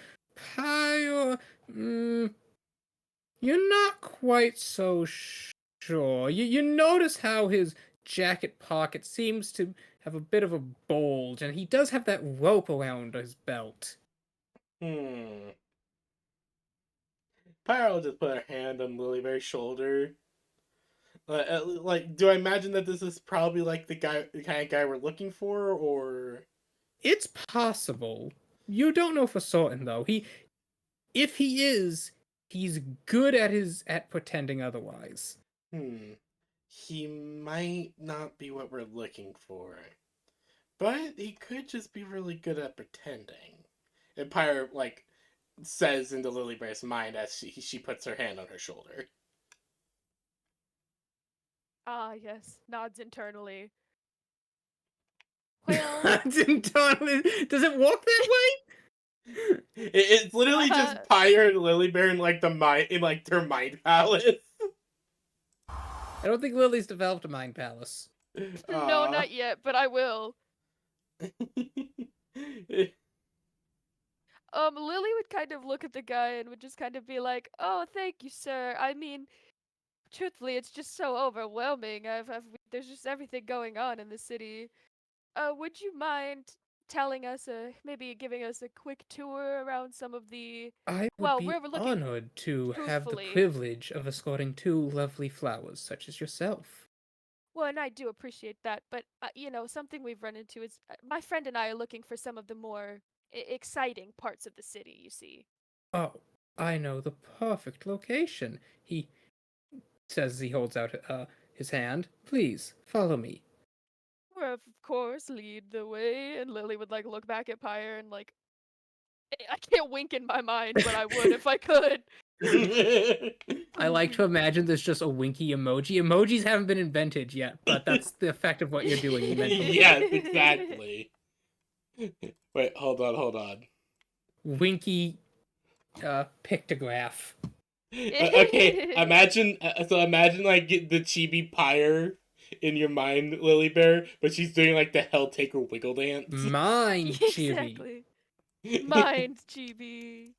Pyre, you're not quite so sure. You notice how his jacket pocket seems to have a bit of a bulge, and he does have that rope around his belt.
Pyre will just put her hand on Lilybear's shoulder. Like, do I imagine that this is probably like the kind of guy we're looking for, or?
It's possible. You don't know for certain, though. If he is, he's good at pretending otherwise.
He might not be what we're looking for, but he could just be really good at pretending. And Pyre like says into Lilybear's mind as she puts her hand on her shoulder.
Ah, yes. Nods internally. Well,
Does it walk that way?
It's literally just Pyre and Lilybear in like their mind palace.
I don't think Lily's developed a mind palace.
no, not yet, but I will. Lily would kind of look at the guy and would just kind of be like, "Oh, thank you, sir. I mean, truthfully, it's just so overwhelming. There's just everything going on in the city. Would you mind telling us, maybe giving us a quick tour around some of the?
I would
Well,
be
we're looking
honored to have the
truthfully.
privilege of escorting two lovely flowers such as yourself."
Well, and I do appreciate that, but you know, something we've run into is my friend and I are looking for some of the more exciting parts of the city. You see.
Oh, I know the perfect location. He says as he holds out his hand. "Please, follow me."
Of course, lead the way. And Lily would like look back at Pyre and like, I can't wink in my mind, but I would if I could.
I like to imagine there's just a winky emoji. Emojis haven't been invented yet, but that's the effect of what you're doing mentally.
Yes, exactly. Wait, hold on.
Winky pictograph.
Okay, imagine like the chibi pyre in your mind, Lily Bear, but she's doing like the Helltaker wiggle dance.
Mine chibi.
Exactly. Mind, chibi.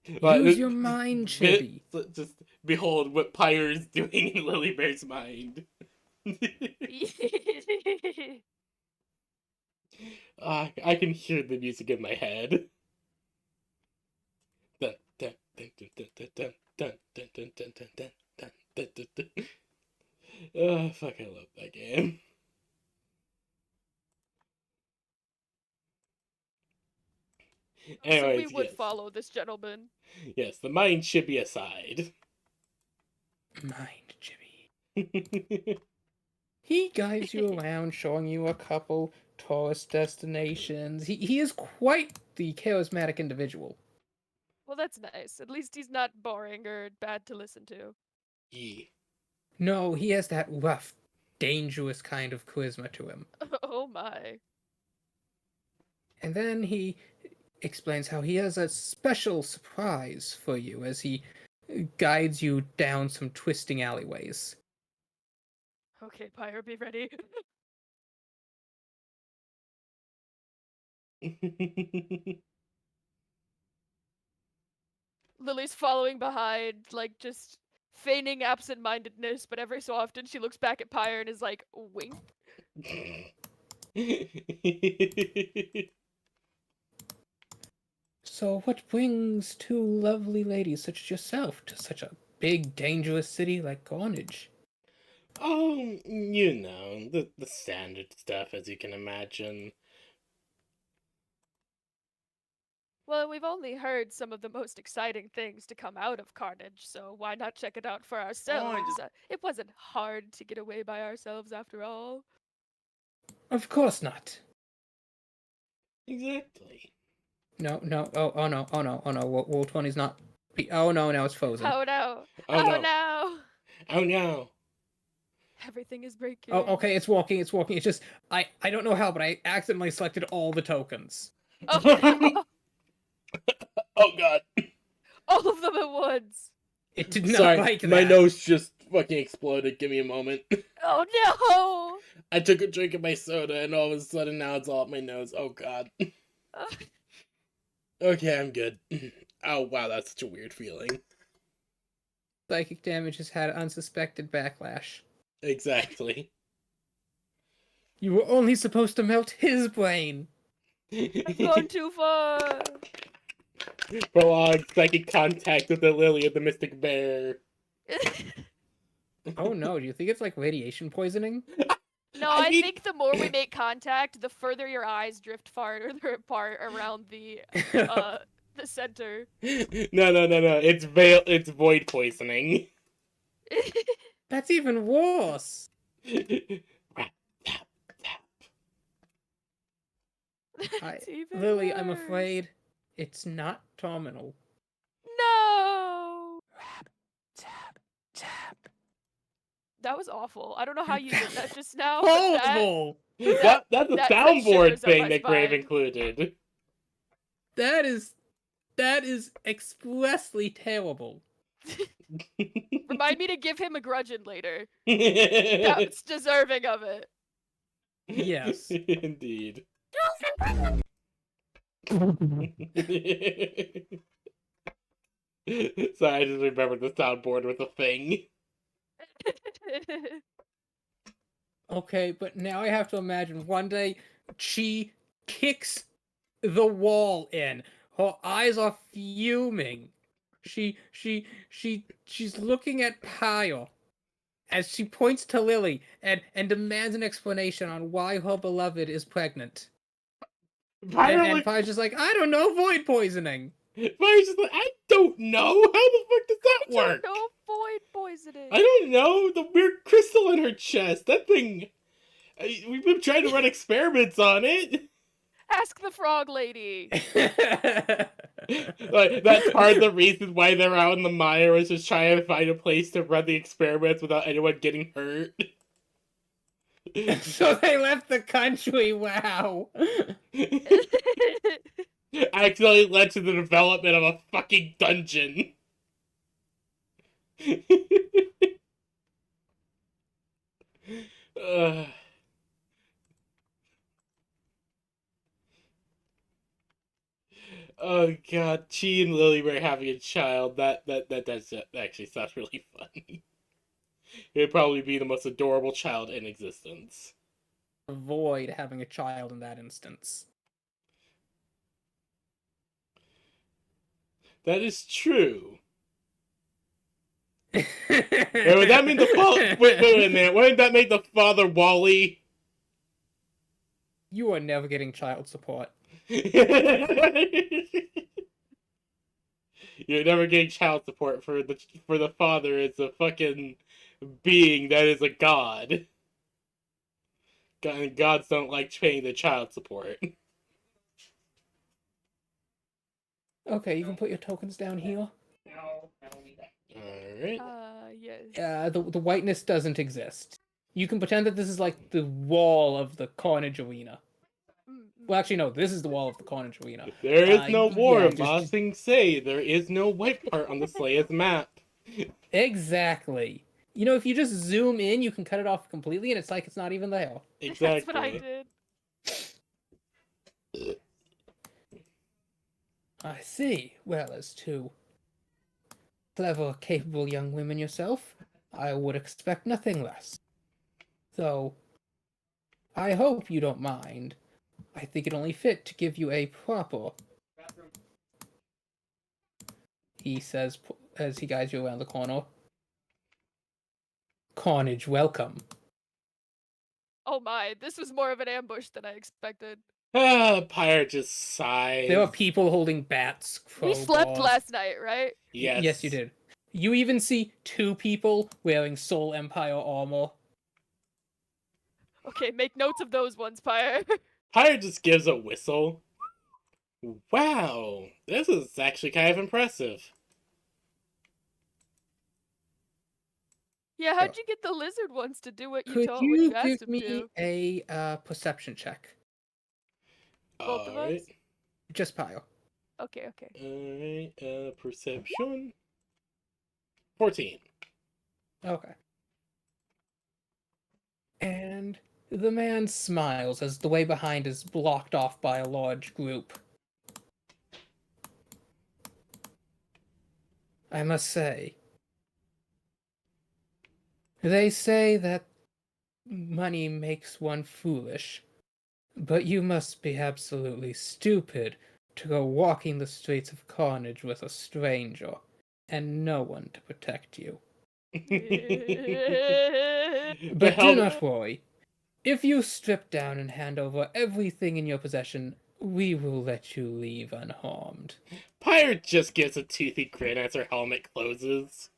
Use your mind chibi.
Just behold what pyre is doing in Lily Bear's mind. I can hear the music in my head. Dun, dun, dun, dun, dun, dun, dun, dun, dun, dun, dun, dun, dun, dun, dun, dun. Oh, fuck, I love that game.
So we
Anyways,
would
yes.
follow this gentleman.
Yes, the mind should be aside.
Mind chibi. He guides you around, showing you a couple tourist destinations. He is quite the charismatic individual.
Well, that's nice. At least he's not boring or bad to listen to.
Yeah.
No, he has that rough, dangerous kind of charisma to him.
Oh my.
And then he explains how he has a special surprise for you as he guides you down some twisting alleyways.
Okay, Pyre, be ready. Lily's following behind, like just feigning absent-mindedness, but every so often she looks back at Pyre and is like, wink.
So what brings two lovely ladies such as yourself to such a big, dangerous city like Carnage?
Oh, you know, the standard stuff, as you can imagine.
Well, we've only heard some of the most exciting things to come out of Carnage, so why not check it out for ourselves? It wasn't hard to get away by ourselves after all.
Of course not.
Exactly.
No, oh no, World 20's not... Oh no, now it's frozen.
Oh no!
Oh, no.
No!
Oh no.
Everything is breaking.
Oh, okay, it's walking. It's just... I don't know how, but I accidentally selected all the tokens.
Oh no!
Oh god.
All of them at once!
It did not
Sorry,
like that.
my nose just fucking exploded. Give me a moment.
Oh no!
I took a drink of my soda and all of a sudden now it's all up my nose. Oh god. Okay, I'm good. Oh wow, that's such a weird feeling.
Psychic damage has had unsuspected backlash.
Exactly.
You were only supposed to melt his brain.
I've gone too far!
Prolonged psychic contact with the lily of the mystic bear.
Oh no, do you think it's like radiation poisoning?
No, I think the more we make contact, the further your eyes drift farther apart around the center.
No. It's void poisoning.
That's even worse.
Rap, tap, tap.
That's even
Lily, I'm
worse.
afraid it's not terminal.
No!
Rap, tap, tap.
That was awful. I don't know how you did that just now. but
Horrible!
That's a
that sent
soundboard
shivers up
thing
my
that Grave
spine.
included.
That is expressly terrible.
Remind me to give him a grudgeon later. That's deserving of it.
Yes.
Indeed. So I just remembered the soundboard was a thing.
Okay, but now I have to imagine one day she kicks the wall in. Her eyes are fuming. She's looking at Pyle as she points to Lily and demands an explanation on why her beloved is pregnant. And Pyle's just like, I don't know, void poisoning.
Pyle's just like, I don't know. How the fuck does that work?
No void poisoning.
I don't know. The weird crystal in her chest. That thing. We've been trying to run experiments on it.
Ask the frog lady.
Like, that's part of the reason why they're out in the mire, was just trying to find a place to run the experiments without anyone getting hurt.
So they left the country. Wow.
Accidentally led to the development of a fucking dungeon. Ugh. Oh god, Chi and Lily were having a child. That actually sounds really funny. It'd probably be the most adorable child in existence.
Avoid having a child in that instance.
That is true. Wait, would that mean the father? Wait a minute. Wouldn't that make the father Wally?
You are never getting child support.
You're never getting child support for the father. It's a fucking being that is a god. And gods don't like paying the child support.
Okay, you can put your tokens down here.
Alright.
Yes.
The whiteness doesn't exist. You can pretend that this is like the wall of the Carnage arena. Well, actually, no. This is the wall of the Carnage arena.
There is no war,
yeah,
Ma Sing say. There is no white part on the Slayer's map.
Exactly. You know, if you just zoom in, you can cut it off completely, and it's like it's not even there.
Exactly.
That's what I did.
I see. Well, as two clever, capable young women yourself, I would expect nothing less. So, I hope you don't mind. I think it only fit to give you a proper... He says as he guides you around the corner. Carnage, welcome.
Oh my, this was more of an ambush than I expected.
Pyre just sighs.
There are people holding bats.
We slept
crowbars.
last night, right?
Yes.
Yes, you did. You even see two people wearing Soul Empire armor.
Okay, make notes of those ones, Pyre.
Pyre just gives a whistle. Wow, this is actually kind of impressive.
Yeah, how'd you get the lizard ones to do what you
Could
what
you
you asked
give
them
me
to?
a perception check?
Both of
Alright.
us?
Just Pyle.
Okay, okay.
Alright, perception. 14.
Okay. And the man smiles as the way behind is blocked off by a large group. I must say, they say that money makes one foolish, but you must be absolutely stupid to go walking the streets of Carnage with a stranger and no one to protect you. But do not worry. If you strip down and hand over everything in your possession, we will let you leave unharmed.
Pyre just gives a toothy grin as her helmet closes.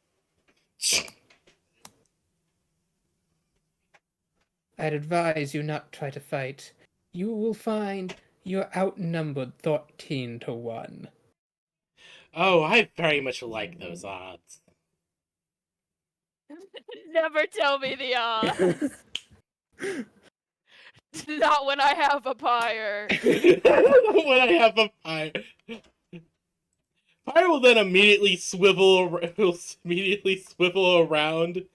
I'd advise you not try to fight. You will find you're outnumbered 13 to 1.
Oh, I very much like those odds.
Never tell me the odds. Not when I have a Pyre.
When I have a Pyre. Pyre will then immediately swivel around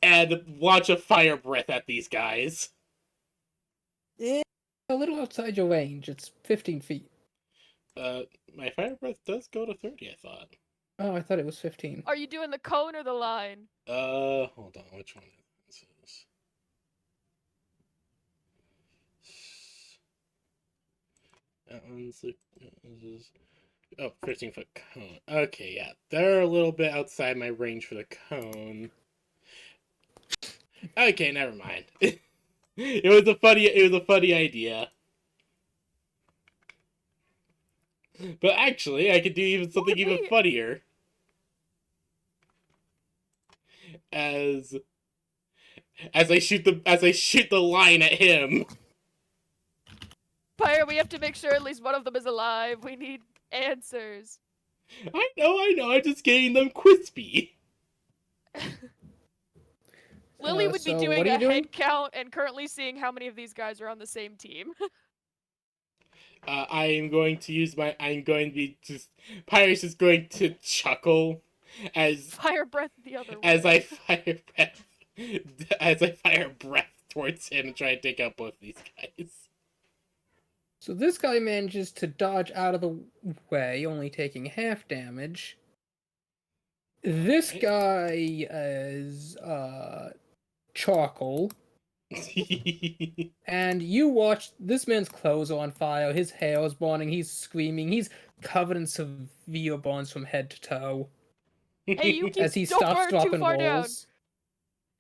and launch a fire breath at these guys.
A little outside your range. It's 15 feet.
My fire breath does go to 30, I thought.
Oh, I thought it was 15.
Are you doing the cone or the line?
Hold on, which one is this? That one's this is 15-foot cone. Okay, yeah. They're a little bit outside my range for the cone. Okay, never mind. It was a funny idea. But actually, I could do something even funnier. As I shoot the line at him.
Pyre Pyre, we have to make sure at least one of them is alive. We need answers.
I know. I'm just getting them crispy.
Lily would be
so
doing
what are you
a
doing?
head count and currently seeing how many of these guys are on the same team.
I'm going to use my. I'm going to be just. Pyre's just going to chuckle as
Fire breath the other way.
as I fire breath. As I fire breath towards him and try to take out both these guys.
So this guy manages to dodge out of the way, only taking half damage. This
Right.
guy is charcoal, and you watch this man's clothes are on fire, his hair is burning, he's screaming, he's covered in severe burns from head to toe
Hey, you keep
as he
don't
stops
burn too
dropping
far down.
rolls.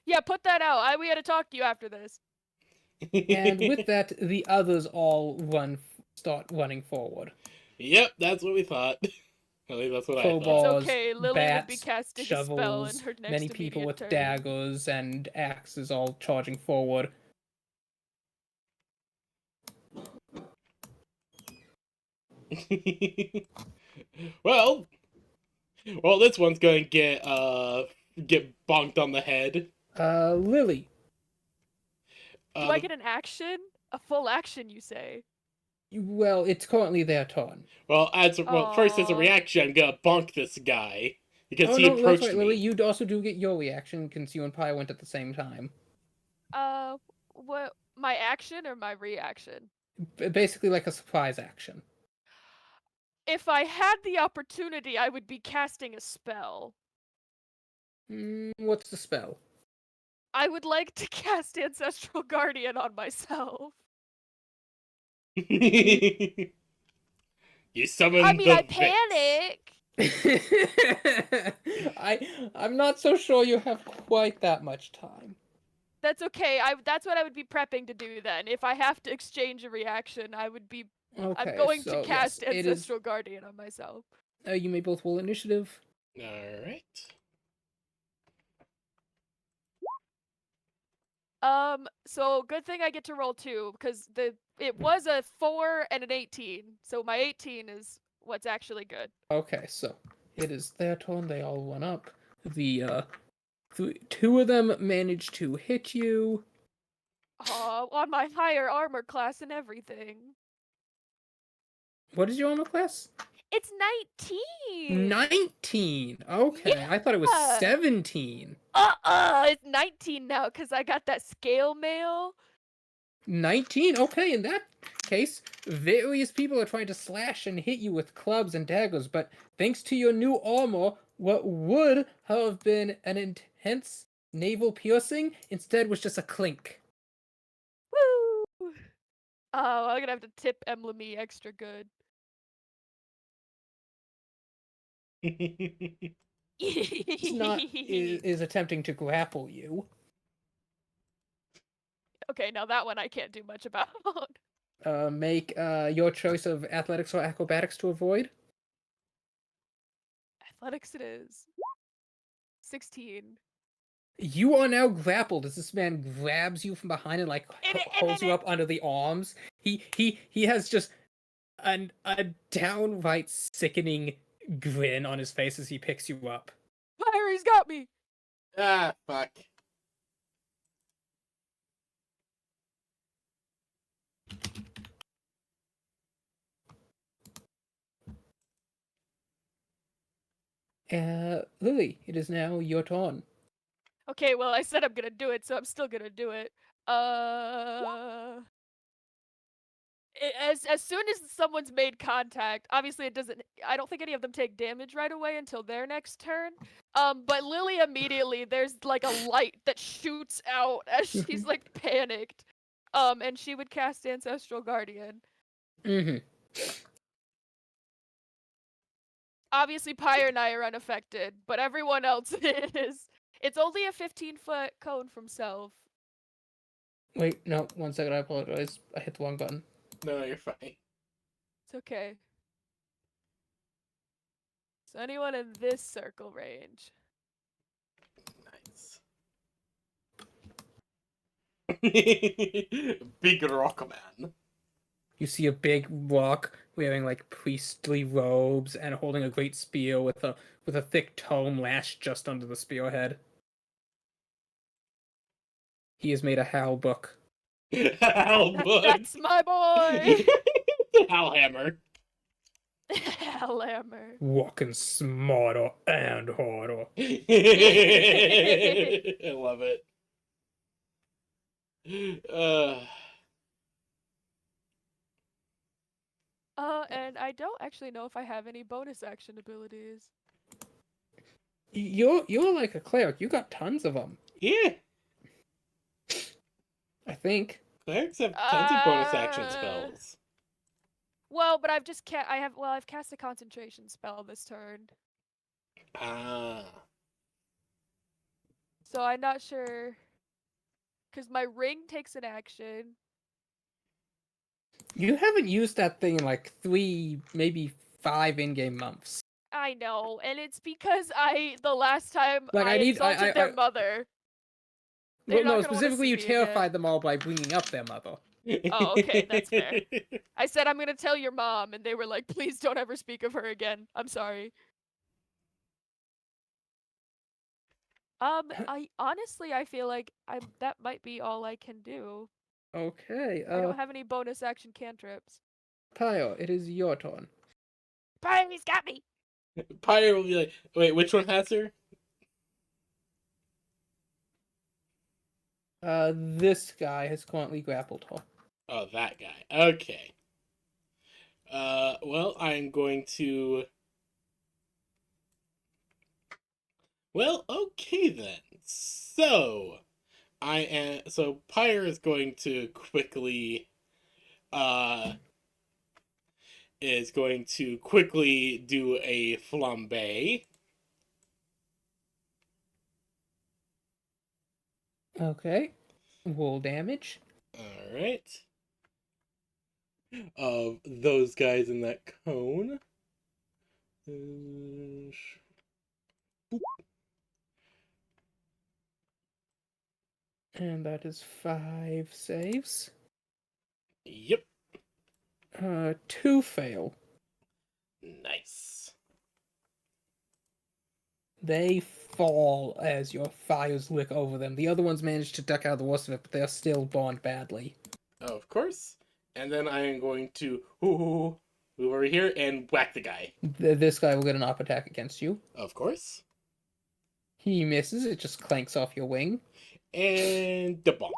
Yeah, put that out. We had to talk to you after this.
And with that, the others all start running forward.
Yep, that's what we thought. At least that's what I thought.
It's
Crowbars,
okay. Lily would be
bats,
casting a spell in
shovels,
her next
many people
immediate
with
turn.
daggers and axes all charging forward.
well, this one's gonna get bonked on the head.
Lily,
Do I get an action? A full action, you say?
well, it's currently their turn.
Well, first as a
Aw.
reaction, I'm gonna bonk this guy because
Oh
he
no, that's
approached
right,
me.
Lily. You also do get your reaction since you and Pi went at the same time.
What? My action or my reaction?
Basically, like a surprise action.
If I had the opportunity, I would be casting a spell.
What's the spell?
I would like to cast Ancestral Guardian on myself.
You summoned
I mean,
the
I
Vix.
panic.
I'm not so sure you have quite that much time.
That's okay. That's what I would be prepping to do then. If I have to exchange a reaction,
Okay,
I'm going
so,
to cast
yes, it is.
Ancestral Guardian on myself.
You may both roll initiative.
All right.
So good thing I get to roll 2 because it was a 4 and an 18. So my 18 is what's actually good.
Okay, so it is their turn. They all run up. The two of them manage to hit you.
On my higher armor class and everything.
What is your armor class?
It's 19.
19. Okay, I thought it was
Yeah.
17.
It's 19 now because I got that scale mail.
19. Okay, in that case, various people are trying to slash and hit you with clubs and daggers, but thanks to your new armor, what would have been an intense naval piercing instead was just a clink.
Woo! Oh, I'm gonna have to tip Emblemy extra good.
It's not is attempting to grapple you.
Okay, now that one I can't do much about.
Make your choice of athletics or acrobatics to avoid.
Athletics it is. 16.
You are now grappled as this man grabs you from behind and like holds you up under the arms. He has just a downright sickening grin on his face as he picks you up.
Fire, he's got me!
Ah, fuck.
Lily, it is now your turn.
Okay, well, I said I'm gonna do it, so I'm still gonna do it. As soon as someone's made contact, obviously it doesn't. I don't think any of them take damage right away until their next turn. But Lily immediately there's like a light that shoots out as she's like panicked. And she would cast Ancestral Guardian.
Mm-hmm.
Obviously, Pyre and I are unaffected, but everyone else is. It's only a 15-foot cone from Self.
Wait, no, 1 second, I apologize. I hit the wrong button.
No, you're fine.
It's okay. So anyone in this circle range.
Nice. Big rock man.
You see a big rock wearing like priestly robes and holding a great spear with a thick tome lashed just under the spearhead. He has made a howl book.
Hellbook.
That's my boy.
Hellhammer.
Hellhammer.
Walking smarter and harder.
I love it.
And I don't actually know if I have any bonus action abilities.
You're like a cleric. You got tons of them.
Yeah.
I think.
Clerics have tons of bonus action
Uh,
spells.
Well, but I've cast a concentration spell this turn,
Ah.
so I'm not sure. Cause my ring takes an action.
You haven't used that thing in like 3, maybe 5 in-game months.
I know, and it's because the last time
Like,
I insulted their mother. They're
Well,
not
no,
gonna wanna
specifically
see
you
me
terrified
again.
them all by bringing up their mother.
Oh, okay, that's fair. I said I'm gonna tell your mom, and they were like, "Please don't ever speak of her again. I'm sorry." I honestly I feel like that might be all I can do.
Okay,
I don't have any bonus action cantrips.
Pio, it is your turn.
Bang, he's got me.
Pyre will be like, wait, which one has her?
This guy has currently grappled her.
Oh, that guy. Okay. Well, I'm going to. Well, okay then. So, Pyre is going to quickly, do a flambe.
Okay. Roll damage.
All right. Of those guys in that cone.
And that is 5 saves.
Yep.
2 fail.
Nice.
They fall as your fires lick over them. The other ones manage to duck out of the worst of it, but they're still burned badly.
Of course. And then I am going to move over here and whack the guy.
This guy will get an up attack against you.
Of course.
He misses, it just clanks off your wing.
And debonk.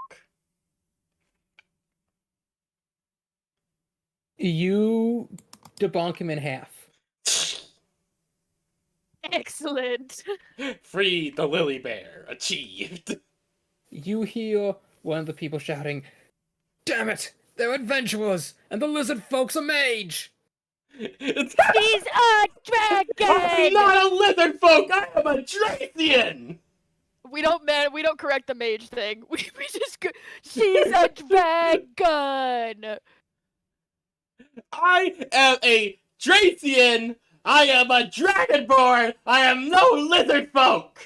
You debonk him in half.
Excellent.
Free the lily bear. Achieved.
You hear one of the people shouting, "Damn it! They're adventurers, and the lizard folk's a mage!"
He's a dragon.
I'm not a lizard folk. I am a Dracian.
We don't correct the mage thing. We just she's a dragon.
I am a Dracian. I am a dragonborn. I am no lizard folk.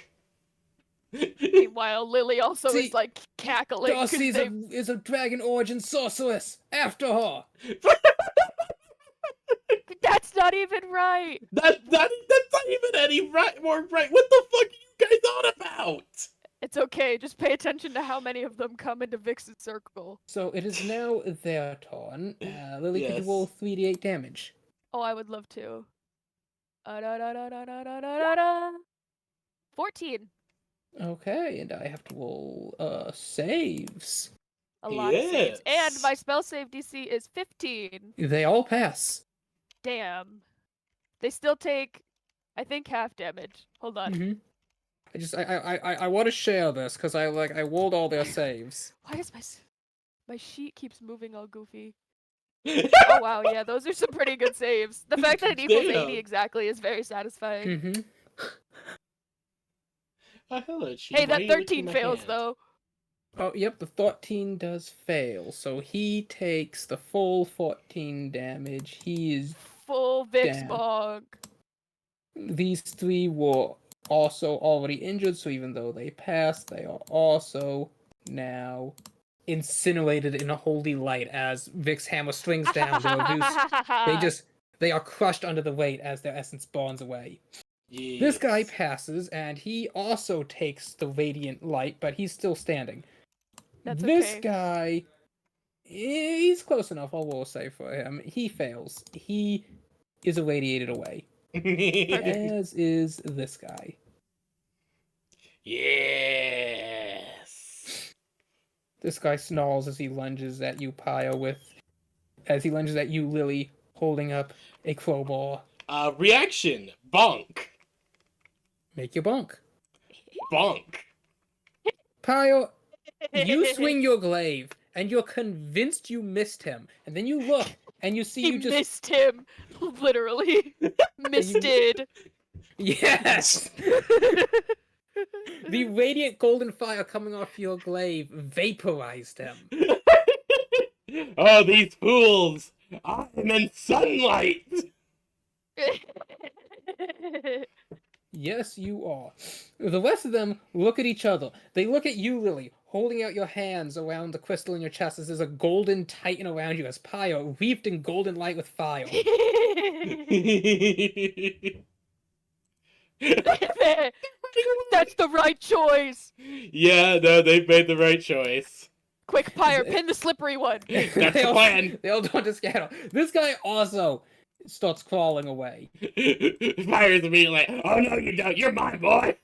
Meanwhile, Lily also
See,
is like cackling. 'cause
Darcy
they-
is a dragon origin sorceress! After her!
That's not even right.
That's not even any more right. What the fuck are you guys on about?
It's okay. Just pay attention to how many of them come into Vix's circle.
So it is now their turn. Lily, could you
Yes.
roll 3d8 damage?
Oh, I would love to. 14.
Okay, and I have to roll saves.
A lot of saves. And
Yes.
my spell save DC is 15.
They all pass.
Damn. They still take, I think, half damage. Hold on.
Mm-hmm. I want to share this because I rolled all their saves.
Why is my sheet keeps moving all goofy? Oh wow, yeah, those are some pretty good saves. The fact that it equals 80
Damn.
exactly is very satisfying.
Mm-hmm.
Oh, hello, Chief.
Hey,
Why are
that
you licking
13
my
fails
hand?
though.
Oh, yep, the 14 does fail, so he takes the full 14 damage. He is...
Full Vix
Damn.
bonk.
These 3 were also already injured, so even though they passed, they are also now incinerated in a holy light as Vic's hammer strings down. They are crushed under the weight as their essence burns away. This guy
Yes.
passes, and he also takes the radiant light, but he's still standing.
That's
This
okay.
guy, he's close enough. I will say for him, he fails. He is irradiated away, as is this guy.
Yes.
This guy snarls as he lunges at you, Lily, holding up a crowbar.
Reaction. Bonk.
Make your bonk.
Bonk.
Pio, you swing your glaive, and you're convinced you missed him. And then you look, and you see
He
you just...
missed him. Literally. Misted.
Yes! The radiant golden fire coming off your glaive vaporized him.
Oh, these fools! I'm in sunlight!
Yes, you are. The rest of them look at each other. They look at you, Lily, holding out your hands around the crystal in your chest as there's a golden titan around you as Pyre, wreathed in golden light with fire.
That's the right choice.
Yeah, no, they've made the right choice.
Quick, Pyre, pin the slippery one.
That's the plan.
They all don't scatter. This guy also starts crawling away.
Fire's immediately like, oh no you don't, you're my boy!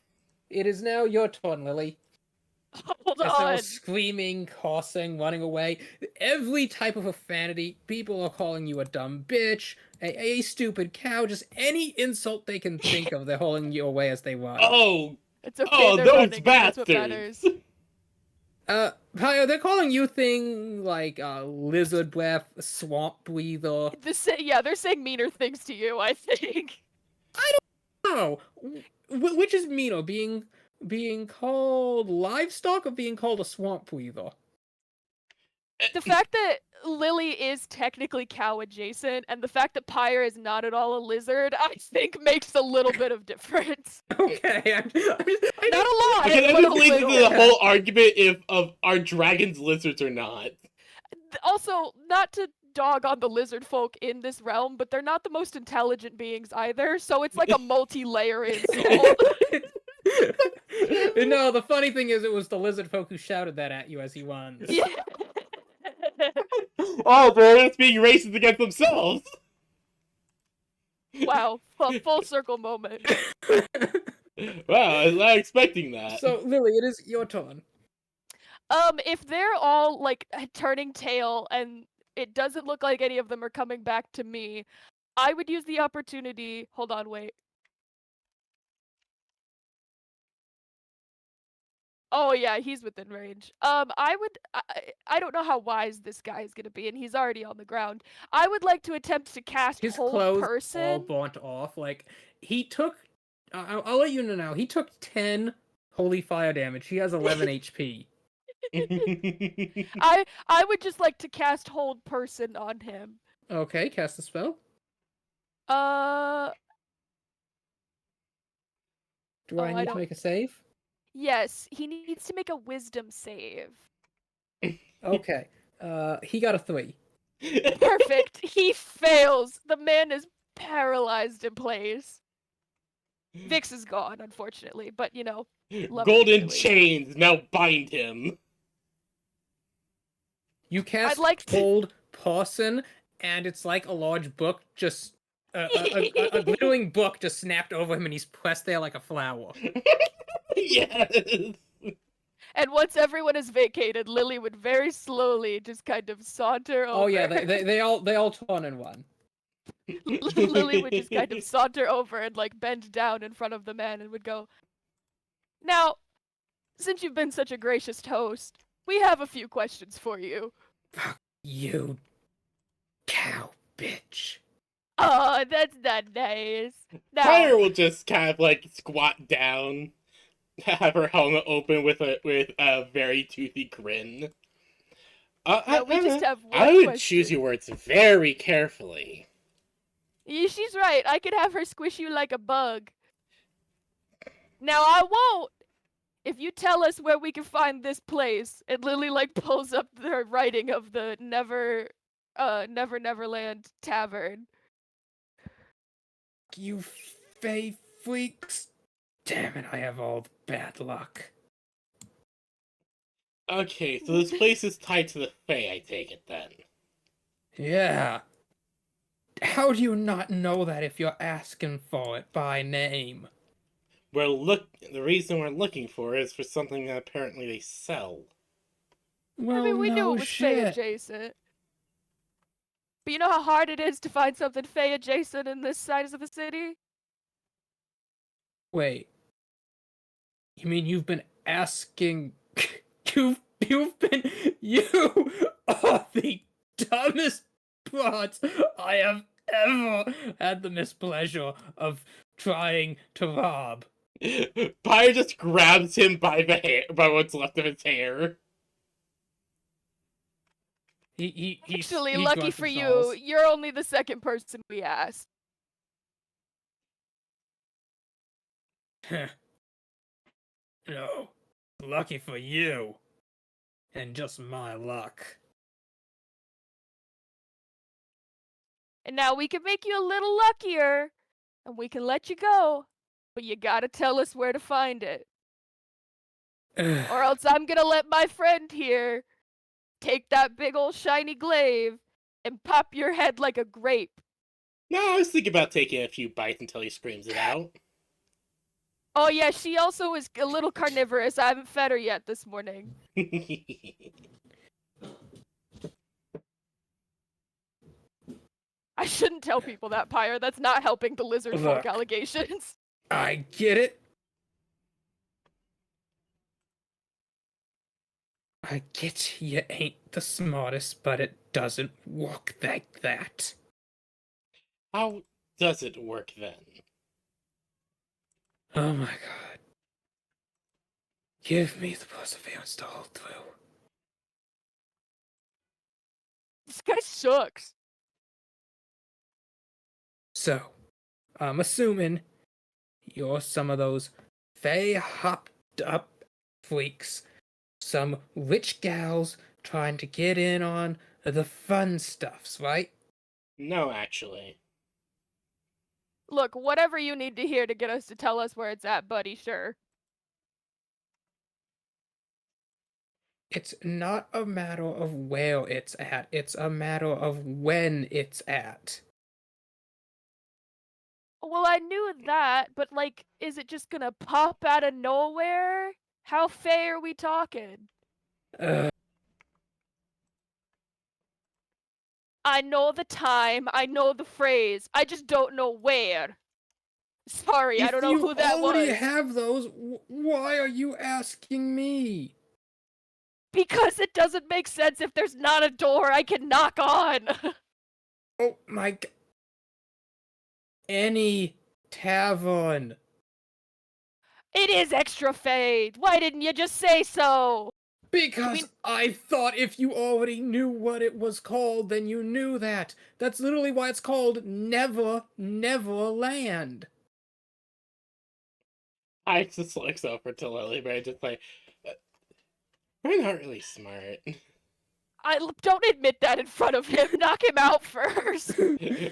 It is now your turn, Lily.
Hold
As they're all
on.
screaming, cursing, running away. Every type of profanity. People are calling you a dumb bitch, a stupid cow, just any insult they can think of, they're hauling you away as they run.
Oh,
It's okay,
oh,
they're
those
running, and that's what
bastards!
matters.
Pio, they're calling you things like lizard breath, swamp breather.
Yeah, they're saying meaner things to you, I think.
Oh, which is meaner, being called livestock or being called a swamp breather?
The fact that Lily is technically cow adjacent, and the fact that Pyre is not at all a lizard, I think makes a little bit of difference.
Okay, not
Not a lot,
Okay, that
but a
just leads into
little.
the whole argument of are dragons lizards or not.
Also, not to dog on the lizard folk in this realm, but they're not the most intelligent beings either, so it's like a multi-layer insult.
No, the funny thing is it was the lizard folk who shouted that at you as he runs.
Yeah.
Oh, they're just being racist against themselves!
Wow, full circle moment.
Wow, I was not expecting that.
So, Lily, it is your turn.
If they're all like turning tail and it doesn't look like any of them are coming back to me, I would use the opportunity. Hold on, wait. Oh yeah, he's within range. I don't know how wise this guy is gonna be, and he's already on the ground. I would like to attempt to cast
His
Hold
clothes all
Person.
burnt off. Like, he took... I'll let you know now. He took 10 holy fire damage. He has 11 HP.
I would just like to cast Hold Person on him.
Okay, cast the spell.
Do
Do I need to make a save?
Yes, he needs to make a Wisdom save.
Okay. He got a 3.
Perfect. He fails. The man is paralyzed in place. Vix is gone, unfortunately, but you know, love him
Golden
dearly.
chains now bind him.
You cast
like to-
Hold Person, and it's like a large book just... a glittering book just snapped over him, and he's pressed there like a flower.
Yes.
And once everyone is vacated, Lily would very slowly just kind of saunter over.
Oh yeah, they all turn and run.
Lily would just kind of saunter over and like bend down in front of the man and would go, "Now, since you've been such a gracious host, we have a few questions for you."
You cow bitch.
Oh, that's not nice. Now,
Fire will just kind of like squat down, have her helmet open with a very toothy grin.
no, we just have one
I would
question.
choose your words very carefully.
Yeah, she's right. I could have her squish you like a bug. Now, I won't if you tell us where we can find this place, and Lily like pulls up the writing of the Neverland Tavern.
You fey freaks! Damn it, I have all the bad luck.
Okay, so this place is tied to the Fae, I take it then.
Yeah. How do you not know that if you're asking for it by name?
The reason we're looking for it is for something that apparently they sell.
Well,
I mean, we knew
no
it was Fae
shit.
adjacent. But you know how hard it is to find something Fae adjacent in this side of the city?
Wait. You mean you've been asking... You are the dumbest bot I have ever had the mispleasure of trying to rob.
Pyre just grabs him by the hair, by what's left of his hair.
He
Actually, lucky for you, you're only the second person we asked.
No, lucky for you. And just my luck.
And now we can make you a little luckier, and we can let you go. But you gotta tell us where to find it. Or else I'm gonna let my friend here take that big old shiny glaive and pop your head like a grape.
No, I was thinking about taking a few bites until he screams it out.
Oh yeah, she also is a little carnivorous. I haven't fed her yet this morning. I shouldn't tell people that, Pyre. That's not helping the lizard folk
Look.
allegations.
I get it. I get you ain't the smartest, but it doesn't work like that.
How does it work then?
Oh my god. Give me the perseverance to hold through.
This guy sucks.
So, I'm assuming you're some of those fey hopped up freaks. Some rich gals trying to get in on the fun stuffs, right?
No, actually.
Look, whatever you need to hear to get us to tell us where it's at, buddy, sure.
It's not a matter of where it's at, it's a matter of when it's at.
Well, I knew that, but like, is it just gonna pop out of nowhere? How fey are we talking? I know the time, I know the phrase, I just don't know where. Sorry, I don't know who that
If you already
was.
have those, why are you asking me?
Because it doesn't make sense if there's not a door I can knock on.
Oh my god. Any tavern.
It is extra fade. Why didn't you just say so?
Because I thought if you already knew what it was called, then you knew that. That's literally why it's called Neverland.
I just looks over to Lily, but just like, we're not really smart.
Don't admit that in front of him. Knock him out first.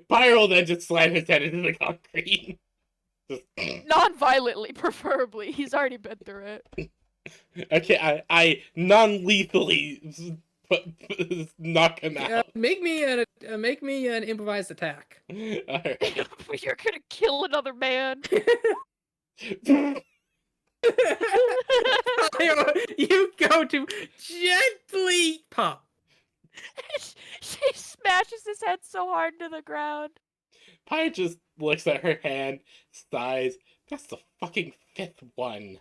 Pyre will then just slam his head into the concrete. Just,
Non-violently, preferably. He's already been through it.
okay, I non-lethally knock him out.
Make me an improvised attack.
Alright.
You're gonna kill another man.
You go to gently pop.
She smashes his head so hard into the ground.
Pyre just looks at her hand, sighs. That's the fucking 5th one.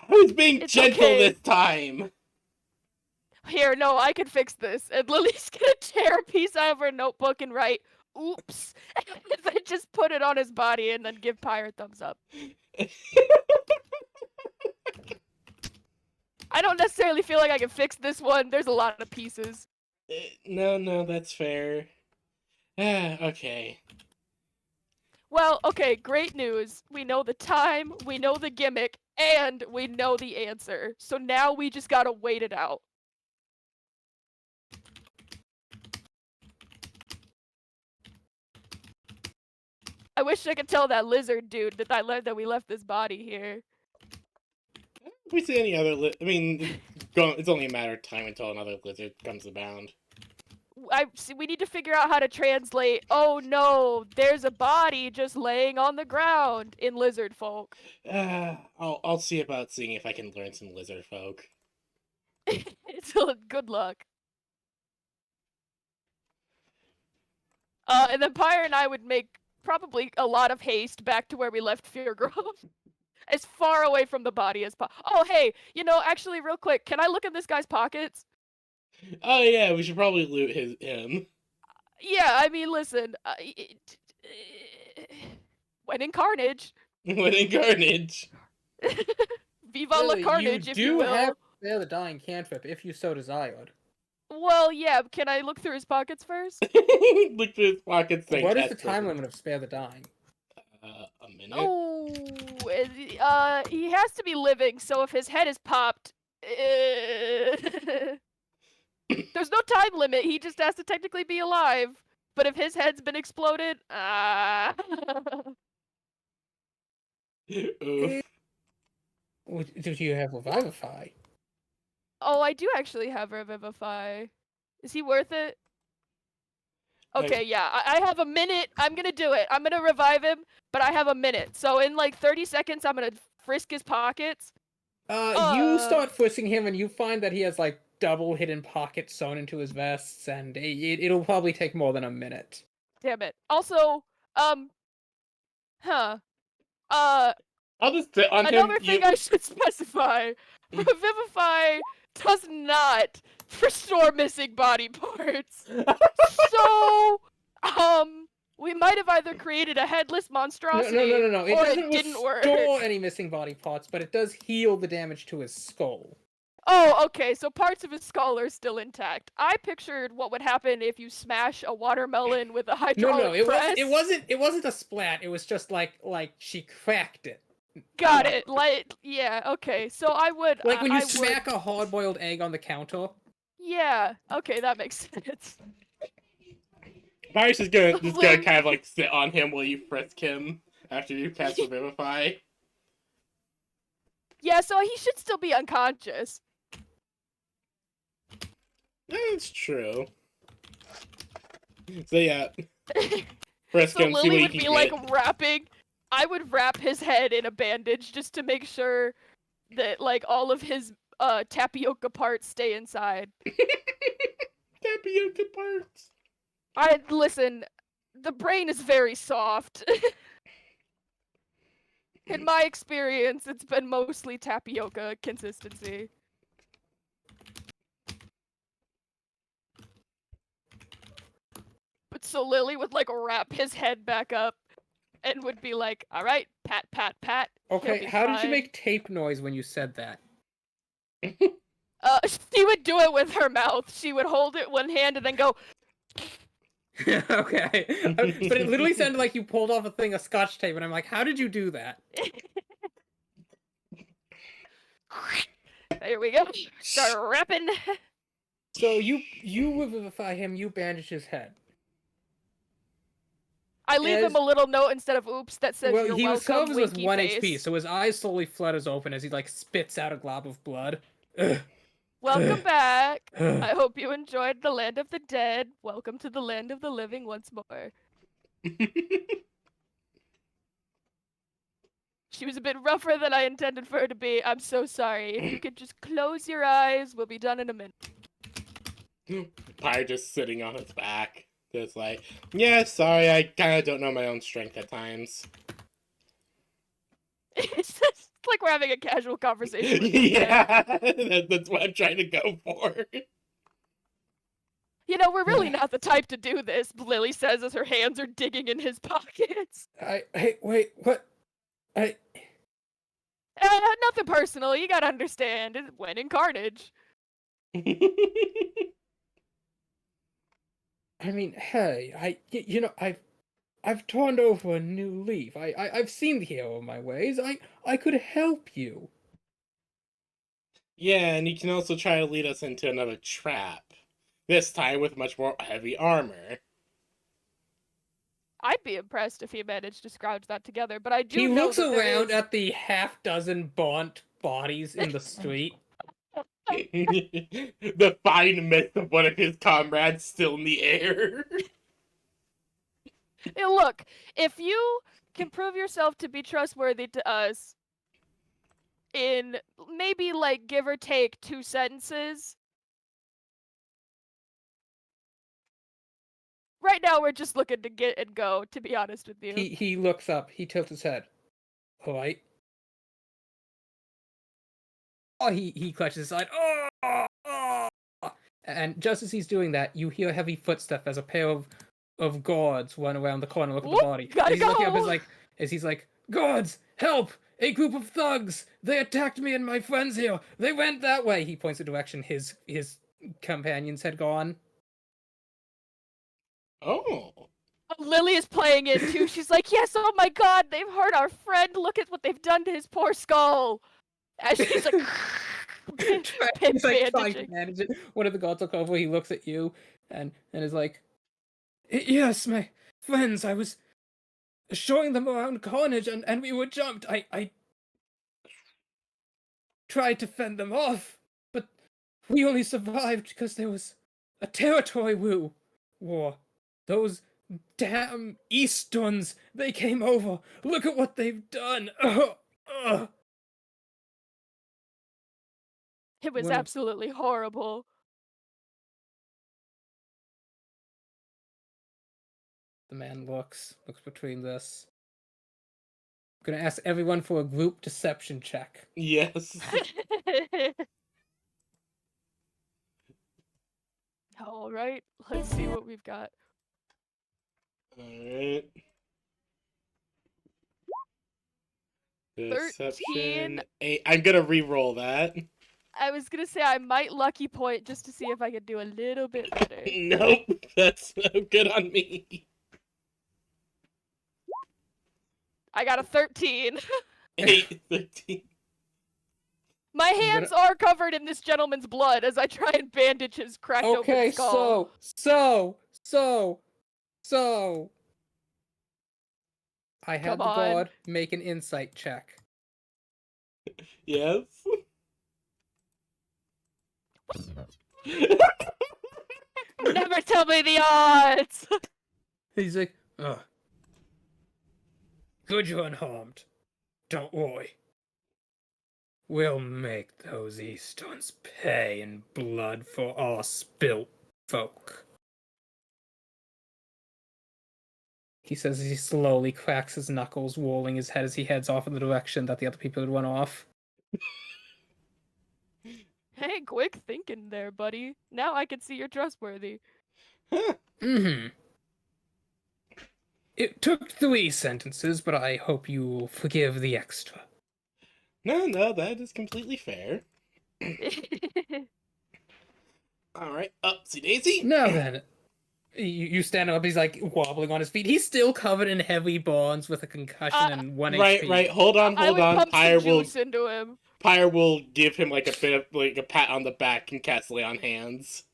Who's being
It's
gentle
okay.
this time?
Here, no, I can fix this. And Lily's gonna tear a piece out of her notebook and write, oops. And then just put it on his body and then give Pyre a thumbs up. I don't necessarily feel like I can fix this one. There's a lot of pieces.
No, that's fair. Okay.
Well, okay, great news. We know the time, we know the gimmick, and we know the answer. So now we just gotta wait it out. I wish I could tell that lizard dude that we left this body here.
If we see any other I mean, it's only a matter of time until another lizard comes abound.
We need to figure out how to translate, oh no, there's a body just laying on the ground in lizard folk.
I'll see about seeing if I can learn some lizard folk.
Good luck. And then Pyre and I would make probably a lot of haste back to where we left Fear Grove. As far away from the body as possible. Oh, hey, actually, real quick, can I look in this guy's pockets?
Oh yeah, we should probably loot him.
Yeah, I mean, listen. When in Carnage.
When in Carnage.
Viva la Carnage, if you will.
You do have Spare the Dying cantrip if you so desired.
Well, yeah, can I look through his pockets first?
Look through his pockets.
What is the time limit of Spare the Dying?
A minute.
Oh, he has to be living, so if his head is popped, there's no time limit, he just has to technically be alive. But if his head's been exploded,
Oof.
Do you have Revivify?
Oh, I do actually have Revivify. Is he worth it? Okay, yeah, I have a minute. I'm gonna do it. I'm gonna revive him, but I have a minute. So in like 30 seconds, I'm gonna frisk his pockets.
You start frisking him, and you find that he has like double hidden pockets sewn into his vests, and it'll probably take more than a minute.
Damn it. Also,
I'll just sit on him.
Another thing I should specify: Revivify does not restore missing body parts. So, we might have either created a headless monstrosity,
No. It
or
doesn't
it didn't work.
restore any missing body parts, but it does heal the damage to his skull.
Oh, okay, so parts of his skull are still intact. I pictured what would happen if you smash a watermelon with a hydraulic press.
It wasn't a splat. It was just like she cracked it.
Got it. Like, yeah, okay. So I would
like when you
I
smack
would...
a hard-boiled egg on the counter.
Yeah. Okay, that makes sense.
Pyre's just gonna kind of like sit on him while you frisk him after you cast Revivify.
Yeah, so he should still be unconscious.
That's true. So yeah, frisk
So
him.
Lily
See what
would
he
be
can
like
get.
wrapping. I would wrap his head in a bandage just to make sure that like all of his tapioca parts stay inside.
Tapioca parts.
Listen, the brain is very soft. In my experience, it's been mostly tapioca consistency. But so Lily would like wrap his head back up and would be like, all right, pat, pat, pat.
Okay, how did you make tape noise when you said that?
She would do it with her mouth. She would hold it one hand and then go.
Okay. But it literally sounded like you pulled off a thing of scotch tape, and I'm like, how did you do that?
There we go. Start wrapping.
So you revivify him, you bandage his head.
I leave him a little note instead of oops that says
well,
you're
he
welcome,
recovers with
winky
1
face.
HP, so his eyes slowly flutters open as he like spits out a glob of blood.
Welcome back. I hope you enjoyed the land of the dead. Welcome to the land of the living once more. She was a bit rougher than I intended for her to be. I'm so sorry. If you could just close your eyes, we'll be done in a minute.
Pyre just sitting on his back. Just like, yeah, sorry, I kind of don't know my own strength at times.
It's just like we're having a casual conversation. With
Yeah, that's what I'm trying to go for.
You know, we're really not the type to do this, Lily says as her hands are digging in his pockets.
Hey, wait, what?
Nothing personal, you gotta understand. It went in Carnage.
I mean, hey, I've turned over a new leaf. I've seen the error of my ways. I could help you.
Yeah, and he can also try to lead us into another trap. This time with much more heavy armor.
I'd be impressed if he managed to scrounge that together, but I do
He
know
looks
that there
around
is...
at the half-dozen burnt bodies in the street.
The fine myth of one of his comrades still in the air.
Hey, look, if you can prove yourself to be trustworthy to us in maybe, like, give or take 2 sentences... Right now, we're just looking to get and go, to be honest with you.
He looks up. He tilts his head. All right. Oh, he clutches his side. Oh! And just as he's doing that, you hear heavy footsteps as a pair of guards run around the corner, look at the
Whoop,
body.
gotta
As he's looking up,
go.
as he's like, guards, help! A group of thugs! They attacked me and my friends here. They went that way. He points the direction his companions had gone.
Oh.
Lily is playing it too. She's like, yes, oh my god, they've hurt our friend. Look at what they've done to his poor skull. As she's like,
He's like trying to
bandaging.
manage it. One of the guards look over. He looks at you and is like, yes, my friends. I was showing them around Carnage and we were jumped. I tried to fend them off, but we only survived because there was a territory war. Those damn Easterns, they came over. Look at what they've done.
It was
One of-
absolutely horrible.
The man looks between this. I'm gonna ask everyone for a group deception check.
Yes.
All right, let's see what we've got.
Alright.
13.
Deception 8. I'm gonna re-roll that.
I was gonna say I might lucky point just to see if I could do a little bit better.
Nope, that's no good on me.
I got a 13.
8, 13.
My hands are covered in this gentleman's blood as I try and bandage his cracked
Okay,
open skull.
so. I had
Come
the
on.
guard make an insight check.
Yes.
Never tell me the odds!
He's like, good you're unharmed. Don't worry. We'll make those Easterns pay in blood for our spilt folk. He says as he slowly cracks his knuckles, rolling his head as he heads off in the direction that the other people had run off.
Hey, quick thinking there, buddy. Now I can see you're trustworthy.
Mm-hmm. It took 3 sentences, but I hope you'll forgive the extra.
No, that is completely fair. Alright, upsy daisy.
Now then, you stand up, he's like wobbling on his feet. He's still covered in heavy bonds with a concussion and 1
Right,
HP.
right, hold on.
I would pump
Pyre
some juice into him.
will give him like a bit of like a pat on the back and cast lay on hands.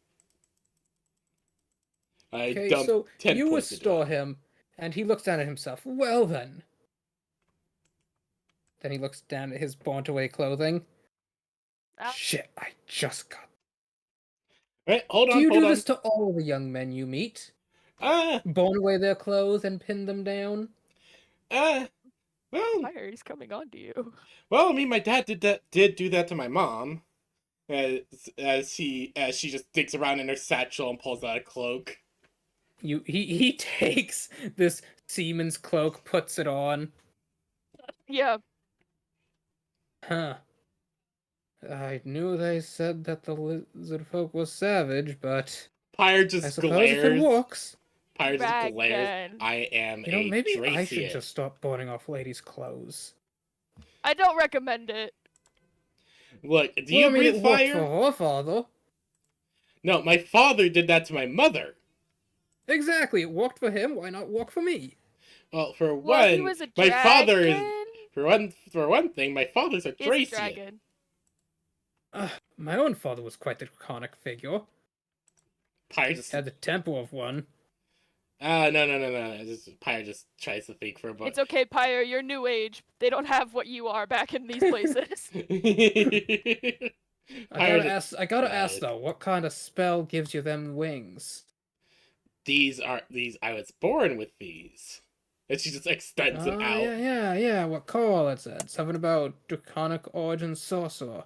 I
Okay,
dumped
so
10
you
points into
restore
it.
him, and he looks down at himself. Well then. Then he looks down at his burnt-away clothing.
Ah.
Shit, I just got...
Right, hold
Do you
on.
do this to all the young men you meet? Burn away their clothes and pin them down?
Well,
Fire is coming on to you.
I mean, my dad did do that to my mom. As she just digs around in her satchel and pulls out a cloak.
He takes this seaman's cloak, puts it on.
Yeah.
Huh. I knew they said that the lizard folk was savage, but
Pyre
I
just
suppose
glares.
if it works.
Pyre just
Right
glares.
then.
I am
You know,
a
maybe I
Dracian.
should just stop burning off ladies' clothes.
I don't recommend it.
Look, do
Well,
you
I mean,
breathe
it worked
fire?
for her father.
No, my father did that to my mother.
Exactly, it worked for him, why not work for me?
Well, for
Well, he
one,
was a
my father is
dragon.
for one thing, my father's a
He's a
Thracian.
dragon.
My own father was quite the draconic figure.
Pyre just
Had the temper of one.
no. Pyre just tries to think for a
It's okay, Pyre. You're new age. They don't have what you are back in these places.
I gotta ask though, what kind of spell gives you them wings?
These I was born with these. And she just extends them out.
Yeah. What Carl had said. Something about draconic origin sorcerer.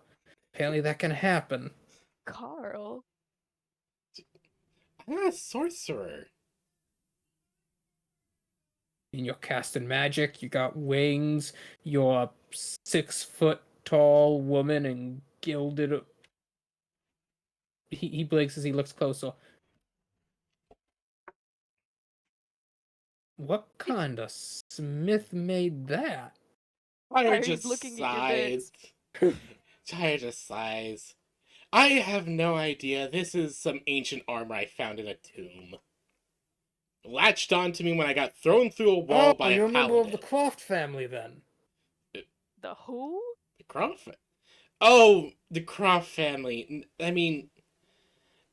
Apparently that can happen.
Carl.
I'm not a sorcerer.
And you're casting magic, you got wings, you're a 6-foot tall woman and gilded. He blinks as he looks closer. What kind of smith made that?
Pyre
Pyre's
just
looking at your
sighs.
bits.
Pyre just sighs. I have no idea. This is some ancient armor I found in a tomb. Latched onto me when I got thrown through a wall by
you're
a
a member
paladin.
of the Croft family then.
The who?
The Croft? Oh, the Croft family. I mean,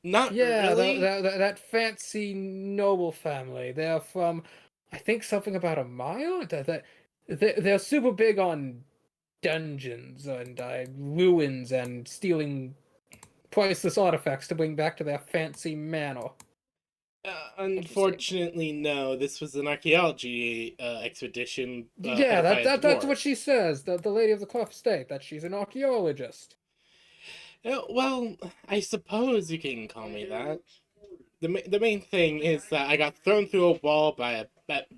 not
Yeah,
really.
that fancy noble family. They're from, I think something about a mile. They're super big on dungeons and ruins and stealing priceless artifacts to bring back to their fancy manor.
Unfortunately, no. This was an archaeology expedition.
Yeah,
headed by a
that's
dwarf.
what she says. The lady of the Cloth State, that she's an archaeologist.
Well, I suppose you can call me that. The main thing is that I got thrown through a wall by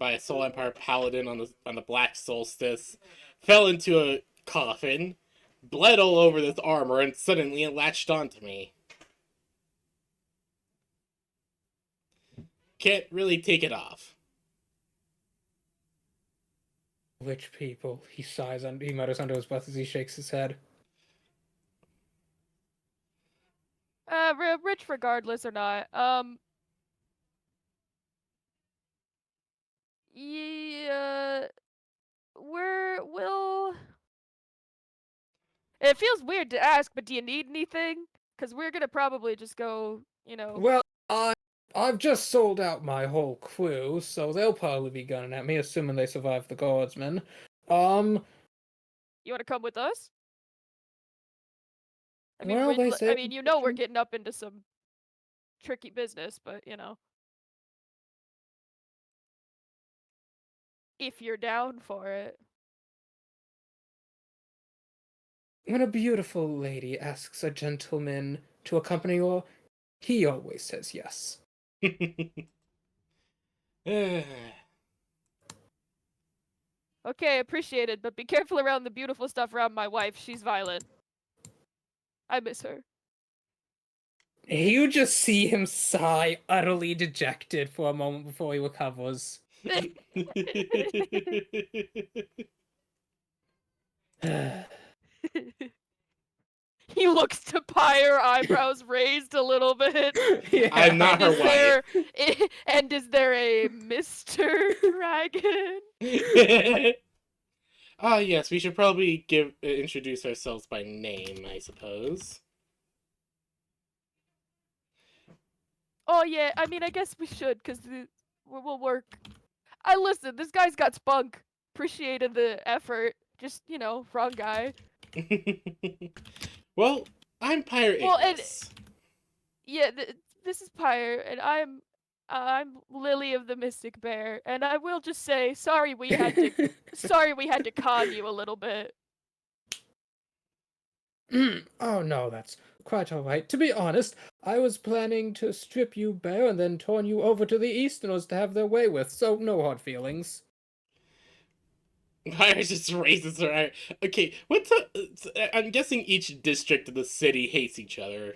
a Soul Empire paladin on the Black Solstice, fell into a coffin, bled all over this armor, and suddenly it latched onto me. Can't really take it off.
Rich people, he sighs and he mutters under his breath as he shakes his head.
Rich regardless or not. Yeah, we'll. It feels weird to ask, but do you need anything? Because we're gonna probably just go,
Well, I've just sold out my whole crew, so they'll probably be gunning at me, assuming they survive the guardsmen.
You wanna come with us? I mean,
Well, they say
we're getting up into some tricky business, but if you're down for it.
when a beautiful lady asks a gentleman to accompany her, he always says yes.
Okay, appreciate it, but be careful around the beautiful stuff around my wife. She's violent. I miss her.
You just see him sigh, utterly dejected for a moment before he recovers.
He looks to Pyre, eyebrows raised a little bit.
Yeah.
I'm not her wife.
And is there a Mr. Dragon?
Ah, yes, we should probably introduce ourselves by name, I suppose.
Oh yeah, I mean, I guess we should, because we'll work. Listen, this guy's got spunk. Appreciated the effort. Just, wrong guy.
Well, I'm Pyre
Well,
Ignis.
Yeah, this is Pyre, and I'm Lily of the Mystic Bear, and I will just say, sorry we had to con you a little bit.
Oh no, that's quite alright. To be honest, I was planning to strip you bare and then turn you over to the Easterners to have their way with, so no hard feelings.
Pyre just raises her eye. Okay, I'm guessing each district of the city hates each other.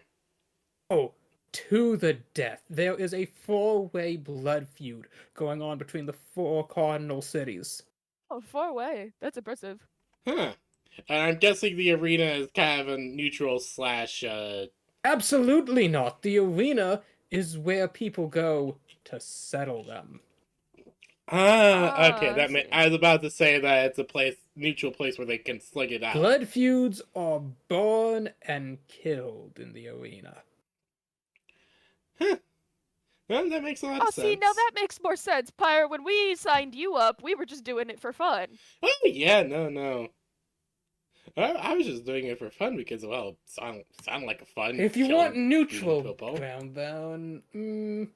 Oh, to the death. There is a 4-way blood feud going on between the 4 cardinal cities.
Oh, far away. That's impressive.
Huh. And I'm guessing the arena is kind of a neutral slash,
Absolutely not. The arena is where people go to settle them.
Okay.
I see.
I was about to say that it's a neutral place where they can slug it out.
Blood feuds are born and killed in the arena.
Huh. Well, that makes a lot
Oh,
of
see,
sense.
now that makes more sense, Pyre. When we signed you up, we were just doing it for fun.
Oh yeah, no. I was just doing it for fun because, well, sound like a fun.
If you
killing,
want neutral
beating people.
ground, then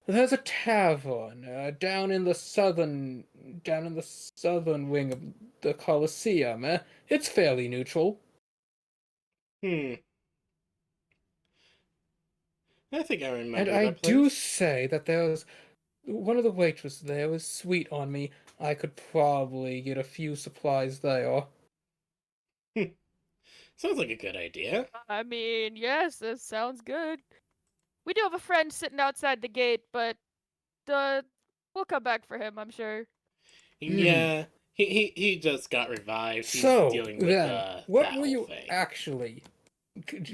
there's a tavern down in the southern wing of the Colosseum. It's fairly neutral.
Hmm. I think I
And
remember
I
that
do
place.
say that there's one of the waitresses there was sweet on me. I could probably get a few supplies there.
Sounds like a good idea.
I mean, yes, that sounds good. We do have a friend sitting outside the gate, but we'll come back for him, I'm sure.
Yeah, he just got revived. He's
So
dealing with
then, what
that
were
whole
you
thing.
actually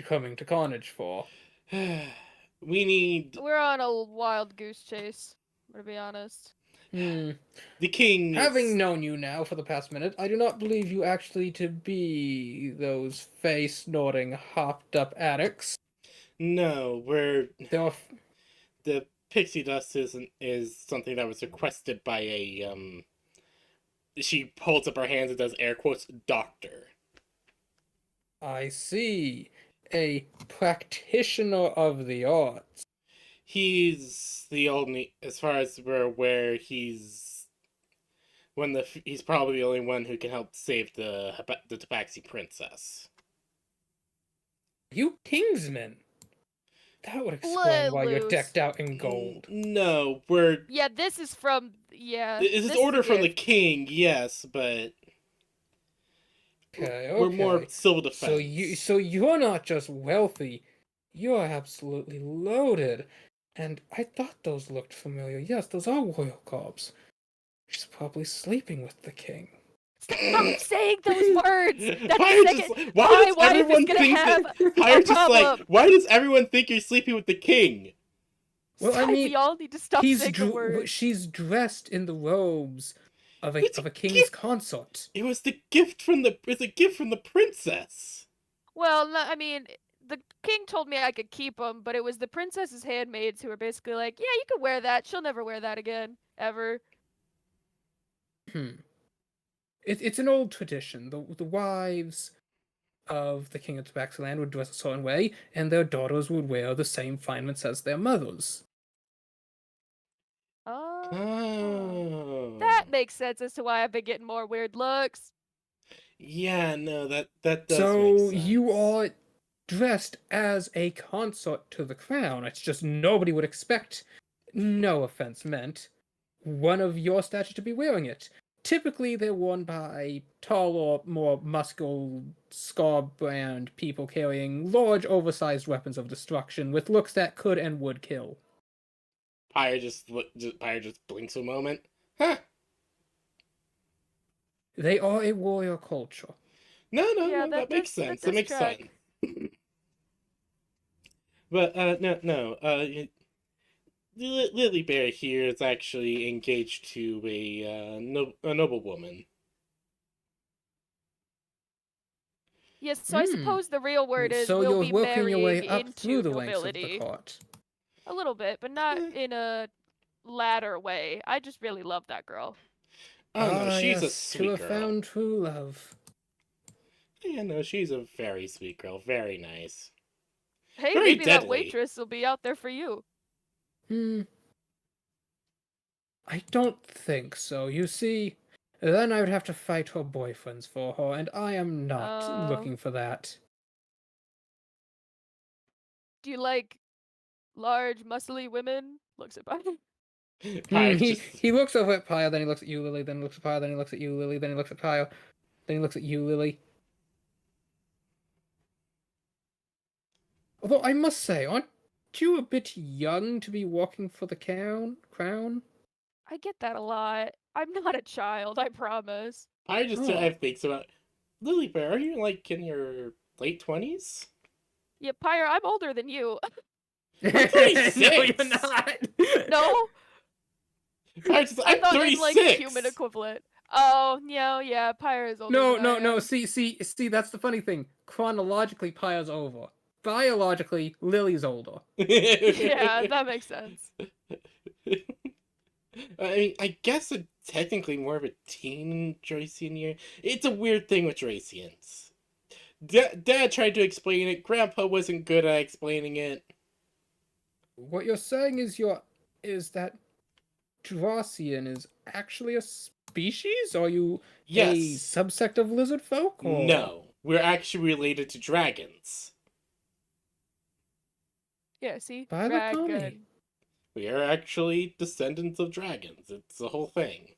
coming to Carnage for?
We need
We're on a wild goose chase, to be honest.
Hmm.
the king.
Having known you now for the past minute, I do not believe you actually to be those face-snorting, hopped-up addicts.
No, we're
There are
the pixie dust is something that was requested by a. She holds up her hands and does air quotes. Doctor.
I see. A practitioner of the arts.
He's the only, as far as we're aware, he's probably the only one who can help save the Tabaxi princess.
You Kingsmen. That would explain why you're
Loose.
decked out in gold.
No,
Yeah, this is from
this is
this
order
a
from the
gift.
king, yes, but
Okay,
we're more
okay.
civil defense.
So you're not just wealthy, you're absolutely loaded. And I thought those looked familiar. Yes, those are royal corpse. She's probably sleeping with the king.
Stop saying those words. That's
Pyre
the
just,
second.
why
My
does
wife is
everyone
gonna
think
have
that Pyre
a
just like,
problem.
why does everyone think you're sleeping with the king?
Well, I mean,
we all need to stop saying the word.
she's dressed in the robes of
It's
a
a
king's
gift.
consort.
It was the gift from the it's a gift from the princess.
Well, no, I mean, the king told me I could keep them, but it was the princess's handmaids who were basically like, "Yeah, you can wear that. She'll never wear that again, ever."
It's an old tradition. The wives of the king of Tabaxland would dress a certain way, and their daughters would wear the same finements as their mothers.
Oh,
Oh.
that makes sense as to why I've been getting more weird looks.
Yeah, no, that does
So
make sense.
you are dressed as a consort to the crown. It's just nobody would expect, no offense meant, one of your stature to be wearing it. Typically, they're worn by taller, more muscle scar-brand people carrying large, oversized weapons of destruction with looks that could and would kill.
Pyre Pyre just blinks a moment. Huh.
They are a warrior culture.
Yeah,
No, that makes sense. That
does
makes
track.
sense. But no. Lily Bear here is actually engaged to a noblewoman.
Yes, so I suppose the real word is
So
we'll
you're
be
working your
marrying
way up through
into
the ranks of the
nobility.
court.
A little bit, but not in a ladder way. I just really love that girl.
Oh no, she's a
Yes, to
sweet
have
girl.
found true love.
Yeah, no, she's a very sweet girl. Very nice.
Hey,
Very
maybe that
deadly.
waitress will be out there for you.
I don't think so. You see, then I would have to fight her boyfriends for her, and I am not looking for that.
Do you like large, muscly women? Looks at Biden.
Pyre
He looks over at Pyle, then he looks at you, Lily, then he looks at Pyle, then he looks at you, Lily, then he looks at Pyle, then he looks at you, Lily. Although I must say, aren't you a bit young to be walking for the crown?
I get that a lot. I'm not a child, I promise.
Pyre just
Oh.
I thinks about Lily Bear. Are you like in your late 20s?
Yeah, Pyre, I'm older than you.
I'm 26.
No, you're not.
No? I
I'm
thought in
36.
like human equivalent. Oh, yeah, Pyre is older
No,
than I
no, no.
am.
See. That's the funny thing. Chronologically, Pyre's over. Biologically, Lily's older.
Yeah, that makes sense.
I mean, I guess it's technically more of a teen Dracian year. It's a weird thing with Dracians. Dad tried to explain it. Grandpa wasn't good at explaining it.
What you're saying is that Dracian is actually a species? Are you a
Yes.
subsect of lizard folk? Or...
No. We're actually related to dragons.
Yeah, see?
By the Connie.
Dragon.
We are actually descendants of dragons. It's the whole thing.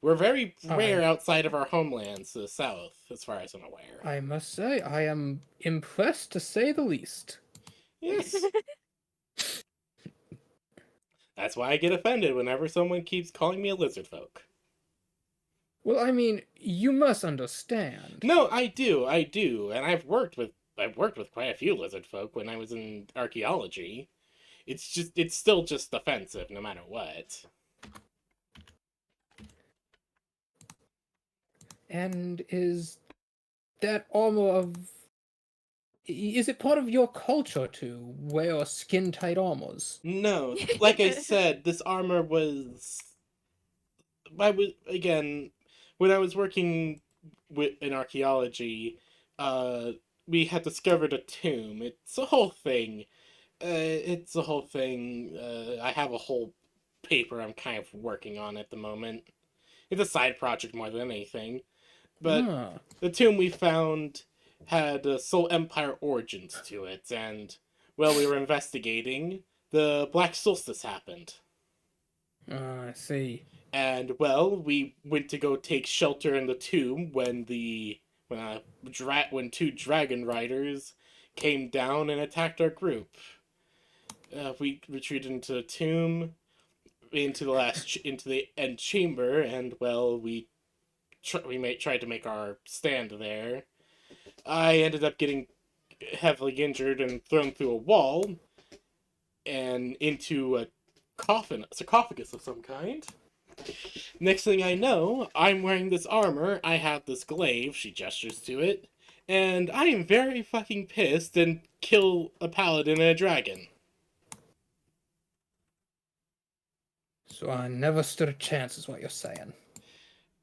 We're very rare outside of our homelands to the south, as far as I'm aware.
I must say, I am impressed to say the least.
Yes. That's why I get offended whenever someone keeps calling me a lizard folk.
Well, I mean, you must understand.
No, I do, and I've worked with quite a few lizard folk when I was in archaeology. It's still just offensive no matter what.
And is that armor of... Is it part of your culture to wear skin-tight armors?
No, like I said, this armor was. Again, when I was working in archaeology, we had discovered a tomb. It's a whole thing. I have a whole paper I'm kind of working on at the moment. It's a side project more than anything. But the tomb we found had Soul Empire origins to it, and while we were investigating, the Black Solstice happened.
I see.
And well, we went to go take shelter in the tomb when two dragon riders came down and attacked our group. We retreated into the tomb, into the end chamber, and well, we tried to make our stand there. I ended up getting heavily injured and thrown through a wall and into a sarcophagus of some kind. Next thing I know, I'm wearing this armor, I have this glaive, she gestures to it, and I am very fucking pissed and kill a paladin and a dragon.
So I never stood a chance, is what you're saying.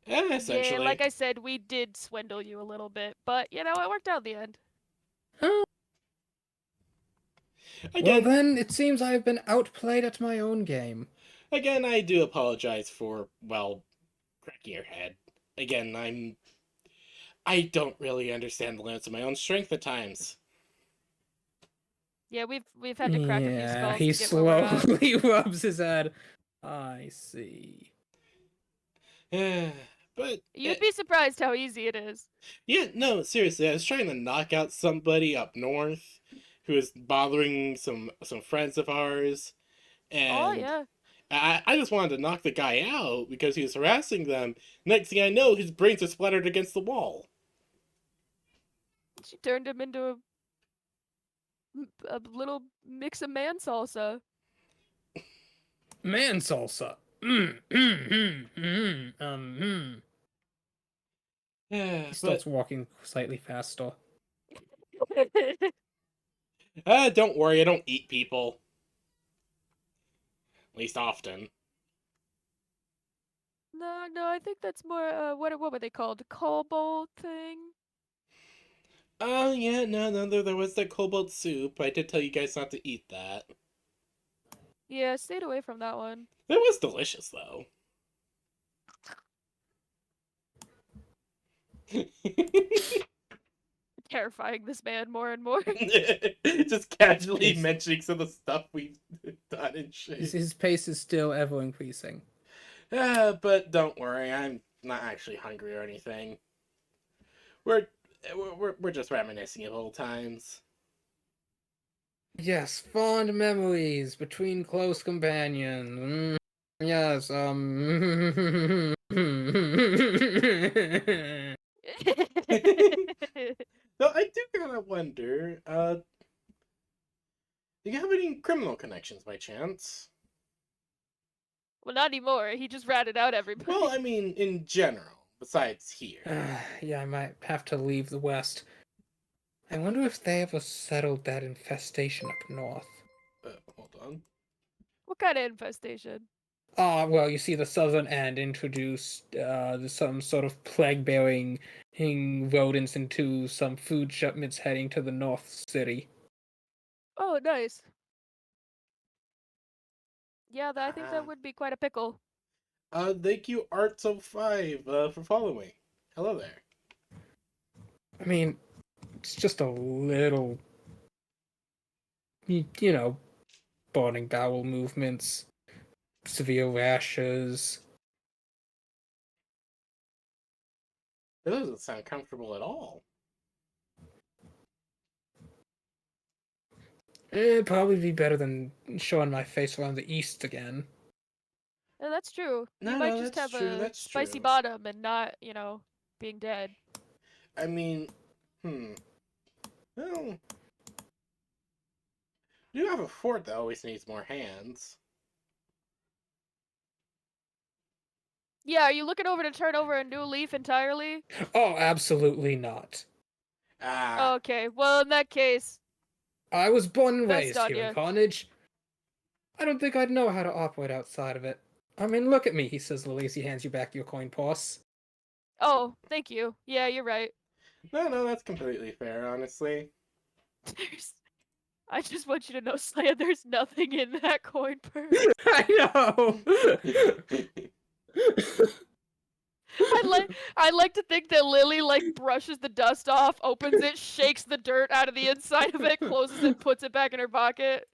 Essentially.
Yeah, like I said, we did swindle you a little bit, but you know, it worked out in the end.
Well then, it seems I have been outplayed at my own game.
Again, I do apologize for, cracking your head. Again, I don't really understand the limits of my own strength at times.
Yeah, we've had to crack a few skulls
he
to get where we're at.
slowly rubs his head. I see.
But
You'd be surprised how easy it is.
yeah, no, seriously, I was trying to knock out somebody up north who was bothering some friends of ours, and
Oh yeah.
I just wanted to knock the guy out because he was harassing them. Next thing I know, his brains are splattered against the wall.
She turned him into a little mix of man salsa.
Man salsa. He starts walking slightly faster.
Don't worry, I don't eat people. At least often.
No, I think that's more, what were they called? Kobold thing?
Oh, yeah, no, there was that cobalt soup. I did tell you guys not to eat that.
Yeah, stayed away from that one.
It was delicious, though.
Terrifying this man more and more.
Just casually mentioning some of the stuff we've done and shit.
His pace is still ever increasing.
But don't worry, I'm not actually hungry or anything. We're just reminiscing of old times.
Yes, fond memories between close companions. Yes,
Though I do kind of wonder, do you have any criminal connections by chance?
Well, not anymore. He just ratted out everybody.
Well, I mean, in general, besides here.
Yeah, I might have to leave the West. I wonder if they ever settled that infestation up north.
Hold on.
What kind of infestation?
Well, you see, the southern end introduced some sort of plague-bearing rodents into some food shipments heading to the North City.
Oh, nice. Yeah, I think
Ah.
that would be quite a pickle.
Thank you, Arts05, for following. Hello there.
I mean, it's just a little, you know, burning bowel movements, severe rashes.
That doesn't sound comfortable at all.
It'd probably be better than showing my face around the east again.
Yeah, that's true. You
No,
might
no,
just
that's
have
true,
a
that's
spicy
true.
bottom and not, being dead.
I mean, well, you have a fort that always needs more hands.
Yeah, are you looking over to turn over a new leaf entirely?
Oh, absolutely not.
Ah,
Okay, well, in that case,
I was born and
best
raised
on
here in
ya.
Carnage. I don't think I'd know how to operate outside of it. I mean, look at me, he says Lily as he hands you back your coin purse.
Oh, thank you. Yeah, you're right.
no, that's completely fair, honestly.
I just want you to know, Slaya, there's nothing in that coin purse.
I know!
I'd like to think that Lily brushes the dust off, opens it, shakes the dirt out of the inside of it, closes it, puts it back in her pocket.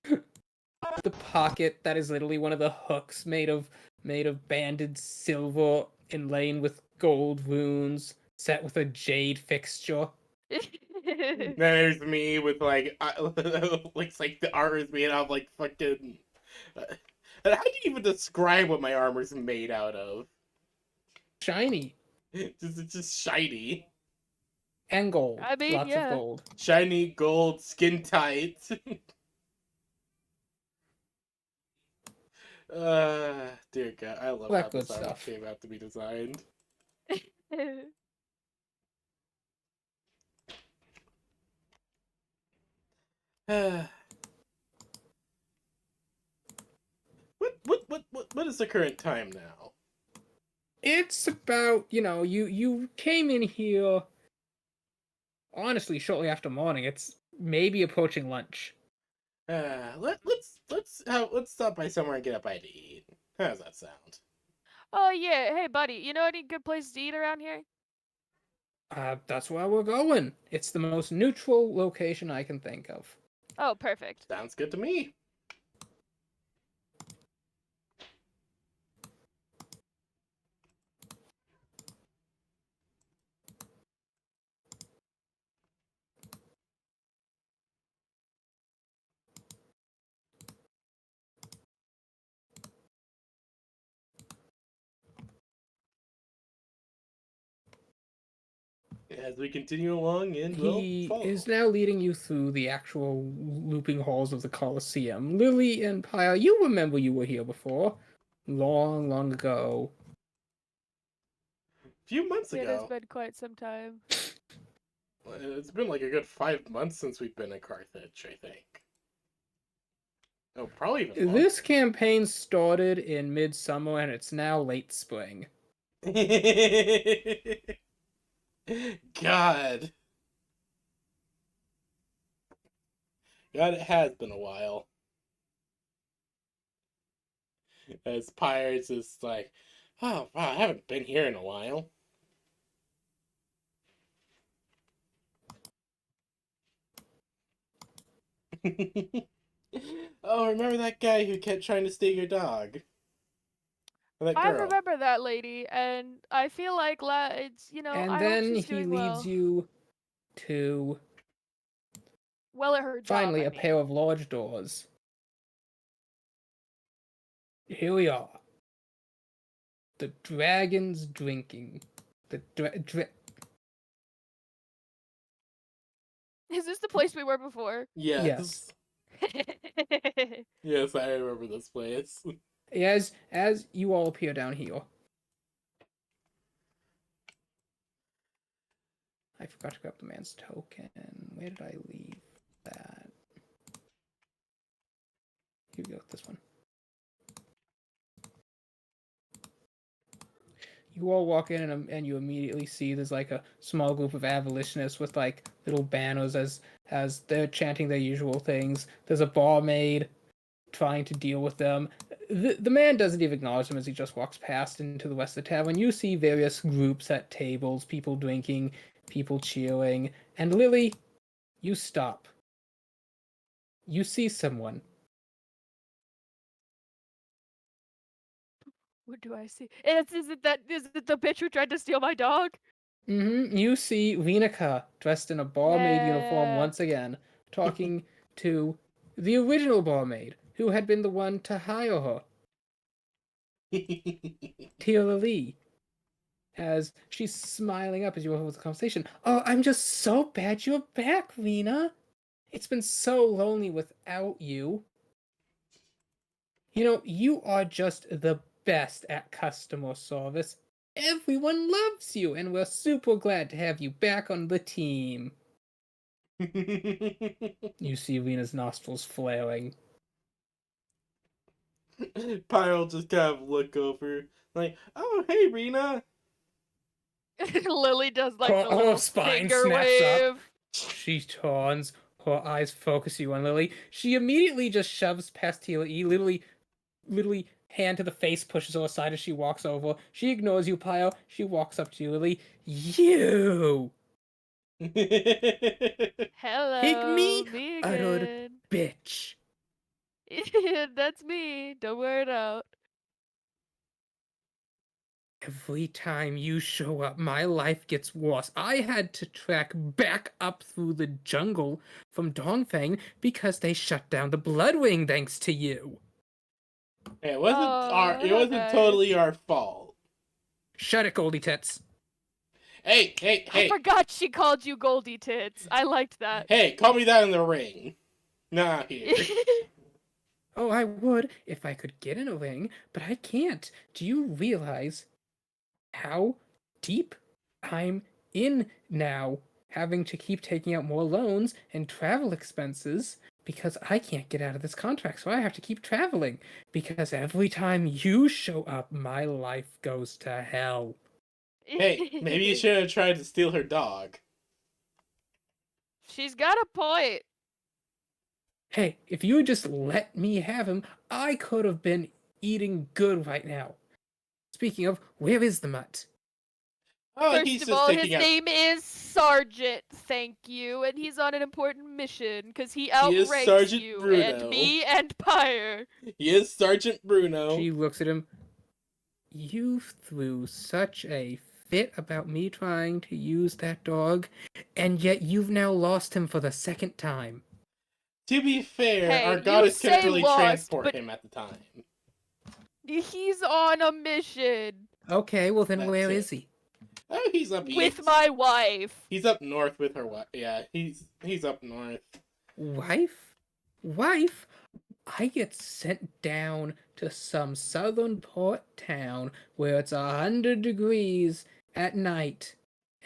The pocket that is literally one of the hooks made of banded silver inlaid with gold runes, set with a jade fixture.
There's me with like, looks like the armor is made out of like fucking. How do you even describe what my armor's made out of?
Shiny.
It's just shiny,
And gold.
I mean,
Lots of
yeah.
gold.
shiny gold, skin tight. Dear God, I love
That
how
good
this armor
stuff.
came out to be designed. What is the current time now?
It's about, you came in here honestly shortly after morning. It's maybe approaching lunch.
Let's stop by somewhere and get a bite to eat. How does that sound?
Oh, yeah. Hey, buddy, you know any good places to eat around here?
That's where we're going. It's the most neutral location I can think of.
Oh, perfect.
Sounds good to me. As we continue along, and we'll
He
follow.
is now leading you through the actual looping halls of the Colosseum. Lily and Pyre, you remember you were here before. Long, long ago.
A few months
It has
ago.
been quite some time.
It's been like a good 5 months since we've been at Carthage, I think. Oh, probably even longer.
This campaign started in midsummer and it's now late spring.
God. God, it has been a while. As Pirates is like, oh wow, I haven't been here in a while. Oh, remember that guy who kept trying to steal your dog? Or that
I
girl?
remember that lady, and I feel like it's,
And
I hope
then
she's
he
doing
leads
well.
you to
Well at her job,
finally
I
a
mean.
pair of large doors. Here we are. The dragon's drinking.
Is this the place we were before?
Yes.
Yes.
Yes, I remember this place.
As you all appear down here, I forgot to grab the man's token. Where did I leave that? Here we go, this one. You all walk in and you immediately see there's like a small group of abolitionists with like little banners as they're chanting their usual things. There's a barmaid trying to deal with them. The man doesn't even acknowledge them as he just walks past into the rest of the tavern. You see various groups at tables, people drinking, people cheering, and Lily, you stop. You see someone.
What do I see? Is it the bitch who tried to steal my dog?
You see Vinica dressed in a barmaid uniform
Yeah.
once again, talking to the original barmaid who had been the one to hire her, Tia Lee, as she's smiling up as you over the conversation. Oh, I'm just so glad you're back, Lena. It's been so lonely without you. You know, you are just the best at customer service. Everyone loves you, and we're super glad to have you back on the team. You see Lena's nostrils flaring.
Pyro just kind of look over, like, "Oh, hey, Rena."
Lily does like
Her-
the
her
little
spine
finger
snaps up.
wave.
She turns, her eyes focus you on Lily. She immediately just shoves past Tia E, literally hand to the face, pushes her aside as she walks over. She ignores you, Pio. She walks up to you, Lily. You!
Hello,
Pygmy
me
uttered
again.
bitch.
That's me. Don't wear it out.
Every time you show up, my life gets worse. I had to trek back up through the jungle from Dongfang because they shut down the Bloodwing thanks to you.
Hey, it wasn't
Oh,
it
how
wasn't totally
nice.
our fault.
Shut it, Goldie Tits.
Hey,
I forgot she called you Goldie Tits. I liked that.
hey, call me that in the ring. Not here.
Oh, I would if I could get in a ring, but I can't. Do you realize how deep I'm in now, having to keep taking out more loans and travel expenses because I can't get out of this contract, so I have to keep traveling because every time you show up, my life goes to hell.
Hey, maybe you should have tried to steal her dog.
She's got a point.
Hey, if you had just let me have him, I could have been eating good right now. Speaking of, where is the mutt?
Oh,
First
he's
of
just
all, his
taking out.
name is Sergeant, thank you, and he's on an important mission because he
He is
outranks
Sergeant
you
Bruno.
and me and Pyre.
He is Sergeant Bruno.
She looks at him. You threw such a fit about me trying to use that dog, and yet you've now lost him for the second time.
To be fair,
Hey,
our
you
goddess couldn't
say
really
lost,
transport
but
him at the time.
he's on a mission
Okay, well then
That's
where
it.
is he?
Oh, he's up
with
east.
my wife.
He's up north with her wife. Yeah, he's up north.
Wife? Wife? I get sent down to some southern port town where it's 100 degrees at night,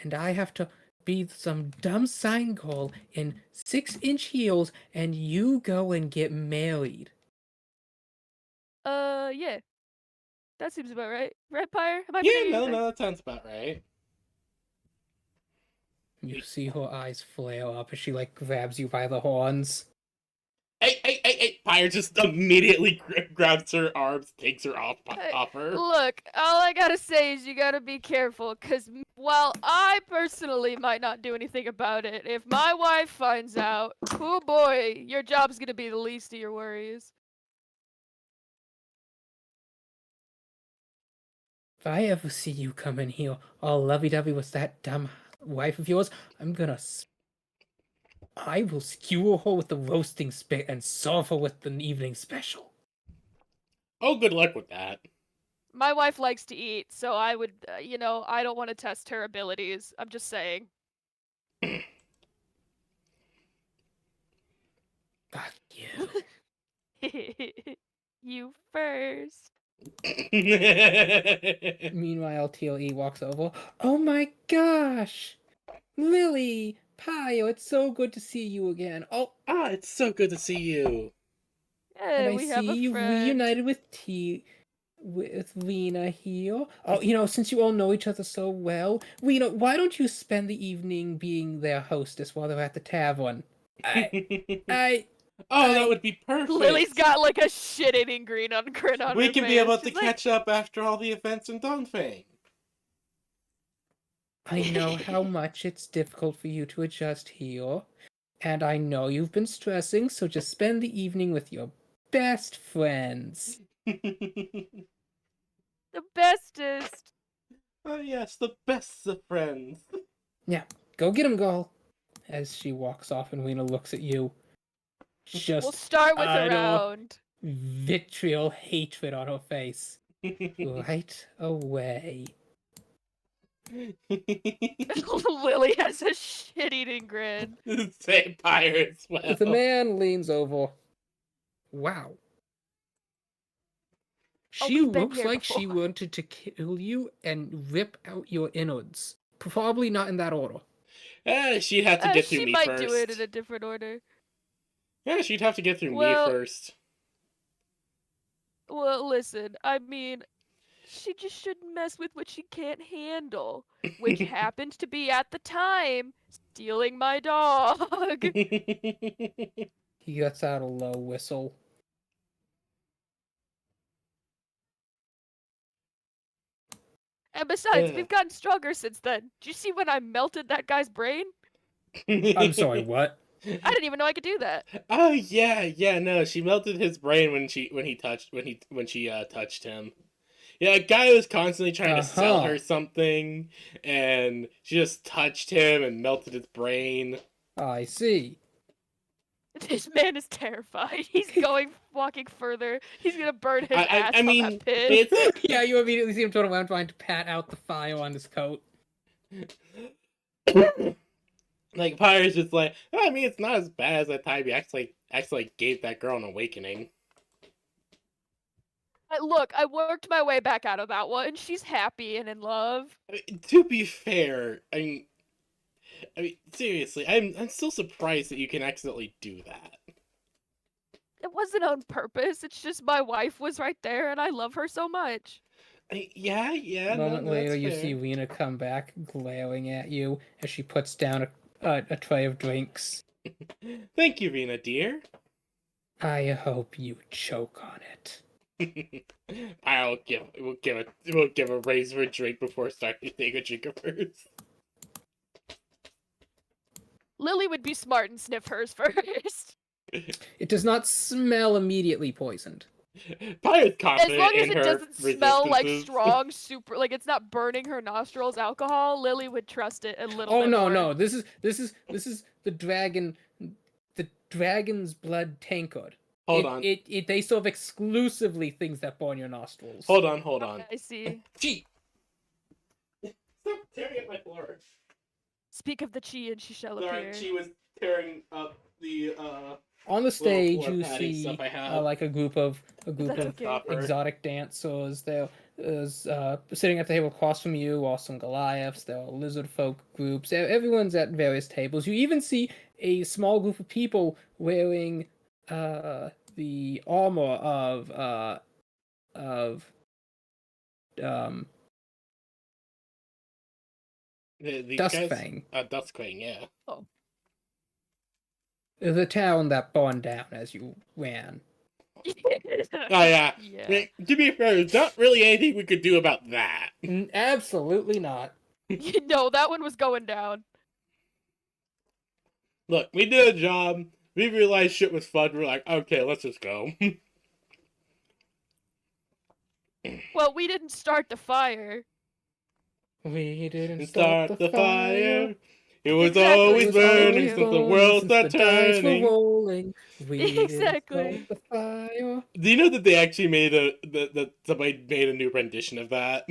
and I have to be some dumb sign girl in 6-inch heels, and you go and get married.
Yeah. That seems about right. Right, Pyre? Am I
Yeah,
forgetting
no,
anything?
that sounds about right.
You see her eyes flare up as she like grabs you by the horns.
Hey! Pyre just immediately grabs her arms, takes her off her.
Look, all I gotta say is you gotta be careful, because while I personally might not do anything about it, if my wife finds out, oh boy, your job's gonna be the least of your worries.
If I ever see you come in here all lovey-dovey with that dumb wife of yours, I will skewer her with the roasting spit and serve her with the evening special.
Oh, good luck with that.
My wife likes to eat, so I would, I don't want to test her abilities. I'm just saying.
Fuck you.
You first.
Meanwhile, TLE walks over. Oh my gosh! Lily! Pio, it's so good to see you again. Oh,
Ah, it's so good to see you.
and
Hey,
I
we have
see
a
you've
friend.
reunited with Lena here. Oh, since you all know each other so well, Lena, why don't you spend the evening being their hostess while they're at the tavern? I,
Oh, that would be perfect.
Lily's got like a shit-eating grin on
We
her
can
face.
be able to
She's like,
catch up after all the events in Dongfang.
I know how much it's difficult for you to adjust here, and I know you've been stressing, so just spend the evening with your best friends.
the bestest.
Oh yes, the best of friends.
Yeah, go get him, girl. As she walks off and Lena looks at you. Just
We'll start with a
utter
round.
vitriol hatred on her face. Right away.
Lily has a shit-eating grin.
Vampire as well.
The man leans over. Wow. She
we've been
looks
here
like she
before.
wanted to kill you and rip out your innards. Probably not in that order.
She'd have to get through
She
me
might
first.
do it in a different order.
Yeah, she'd have to get through me
Well-
first.
Well, listen, I mean, she just shouldn't mess with what she can't handle, which happened to be at the time stealing my dog.
He lets out a low whistle.
And besides,
Yeah.
we've gotten stronger since then. Did you see when I melted that guy's brain?
I'm sorry, what?
I didn't even know I could do that.
Oh yeah, no, she melted his brain when she touched him. Yeah, a guy was constantly trying to sell her something, and she just touched him and melted his brain.
I see.
This man is terrified. He's walking further. He's gonna burn his ass
I
on
mean,
that pit.
it's
Yeah, you immediately see him turn around trying to pat out the file on his coat.
like Pyre's just like, oh, I mean, it's not as bad as that time he actually gave that girl an awakening.
Look, I worked my way back out of that one. She's happy and in love.
I mean, to be fair, I mean, seriously, I'm still surprised that you can accidentally do that.
It wasn't on purpose. It's just my wife was right there, and I love her so much.
Yeah.
A moment
no,
later,
that's
you
fair.
see Lena come back, glaring at you as she puts down a tray of drinks.
Thank you, Rena, dear.
I hope you choke on it.
We'll give a razor a drink before starting to take a drink of hers.
Lily would be smart and sniff hers first.
It does not smell immediately poisoned.
Pyre's
As
confident
long as
in
it
her
doesn't smell like
resistances.
strong, super, like it's not burning her nostrils alcohol, Lily would trust it a little
Oh
bit
no,
more.
no, this is the dragon's blood tankard.
Hold on.
They serve exclusively things that burn your nostrils.
Hold on.
I see.
Gee! Stop tearing up my floor.
Speak of the chi and she shall
Sorry,
appear.
she was tearing up the
On the stage,
floor
you
padding
see
stuff I have.
like a group of
That's okay.
Stop her.
exotic dancers. There is sitting at the table across from you are some Goliaths. There are lizard folk groups. Everyone's at various tables. You even see a small group of people wearing the armor of
These
Duskfang,
guys? Duskfang, yeah.
the town that burned down as you ran.
Oh yeah.
Yeah.
I mean, to be fair, there's not really anything we could do about that.
Absolutely not.
No, that one was going down.
Look, we did a job. We realized shit was fun. We're like, okay, let's just go.
Well, we didn't start the fire.
We didn't
Start the fire. It was
Exactly.
always
It was always
burning since the world
since the
started
dice were
turning.
rolling. We
Exactly.
didn't start the fire.
Do you know that they actually made somebody made a new rendition of that?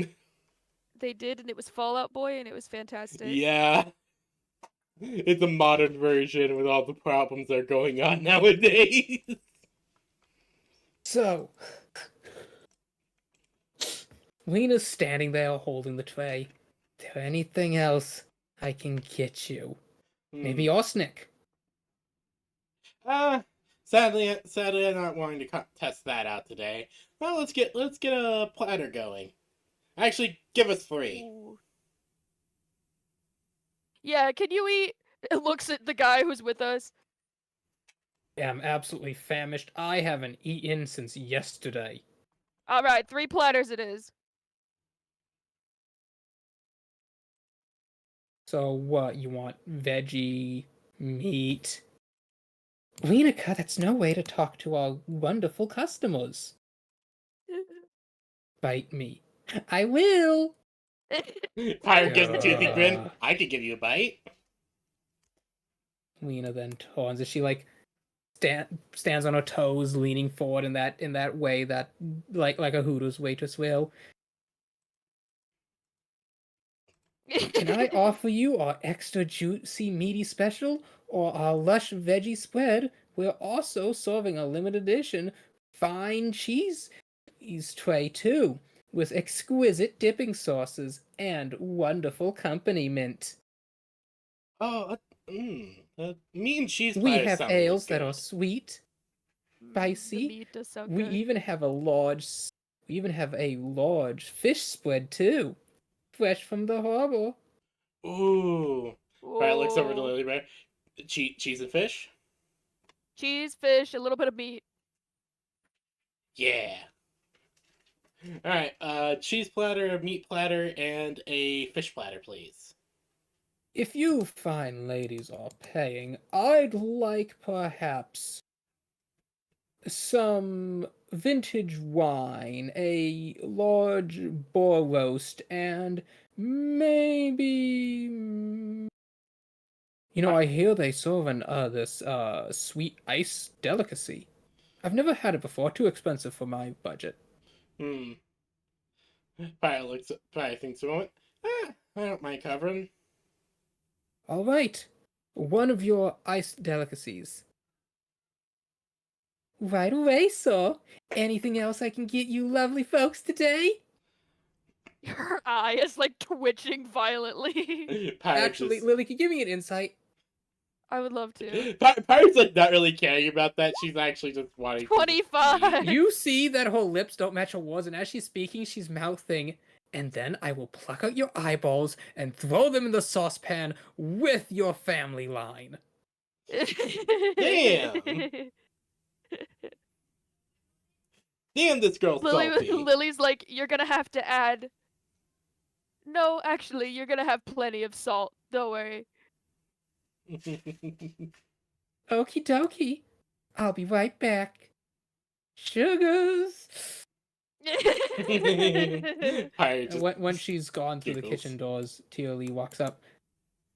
They did, and it was Fallout Boy, and it was fantastic.
Yeah. It's a modern version with all the problems that are going on nowadays.
So, Lena's standing there holding the tray. Is there anything else I can get you? Maybe arsenic.
Sadly, I'm not wanting to test that out today. Well, let's get a platter going. Actually, give us 3.
Ooh. Yeah, can you eat? It looks at the guy who's with us.
I'm absolutely famished. I haven't eaten since yesterday.
All right, 3 platters it is.
So what, you want veggie, meat? Lenica, that's no way to talk to our wonderful customers. Bite me. I will!
Pirate gives a toothy grin.
Yeah.
I could give you a bite.
Lena then turns as she stands on her toes, leaning forward in that way that like a Hooters waitress will. Can I offer you our extra juicy meaty special or our lush veggie spread? We're also serving a limited edition fine cheese tray too, with exquisite dipping sauces and wonderful accompaniment.
Oh, meat and cheese
We
platters
have
sound really
ales that are
good.
sweet,
The
spicy.
meat does sound
We
good.
even have a large fish spread too, fresh from the harbor.
Ooh. Pirate looks over to
Ooh.
Lily Bear. Cheese and fish?
Cheese, fish, a little bit of meat.
Yeah. Alright, cheese platter, meat platter, and a fish platter, please.
If you fine ladies are paying, I'd like perhaps some vintage wine, a large boar roast, and maybe. I hear they serve this sweet ice delicacy. I've never had it before. Too expensive for my budget.
Hmm. Pirate thinks a moment. I don't mind covering.
All right, one of your ice delicacies. Right away, sir. Anything else I can get you lovely folks today?
Her eye is like twitching violently.
Pirate
Actually,
just...
Lily, can you give me an insight?
I would love to.
Pirate's like not really caring about that. She's actually just wanting to
25.
You see that her lips don't match her words, and as she's speaking, she's mouthing, and then I will pluck out your eyeballs and throw them in the saucepan with your family line.
Damn. Damn, this girl's salty.
Lily's like, you're gonna have to add. No, actually, you're gonna have plenty of salt. Don't worry.
Okie dokie. I'll be right back. Sugars.
Pirate just
When she's gone through the
giggles.
kitchen doors, Tia Lee walks up.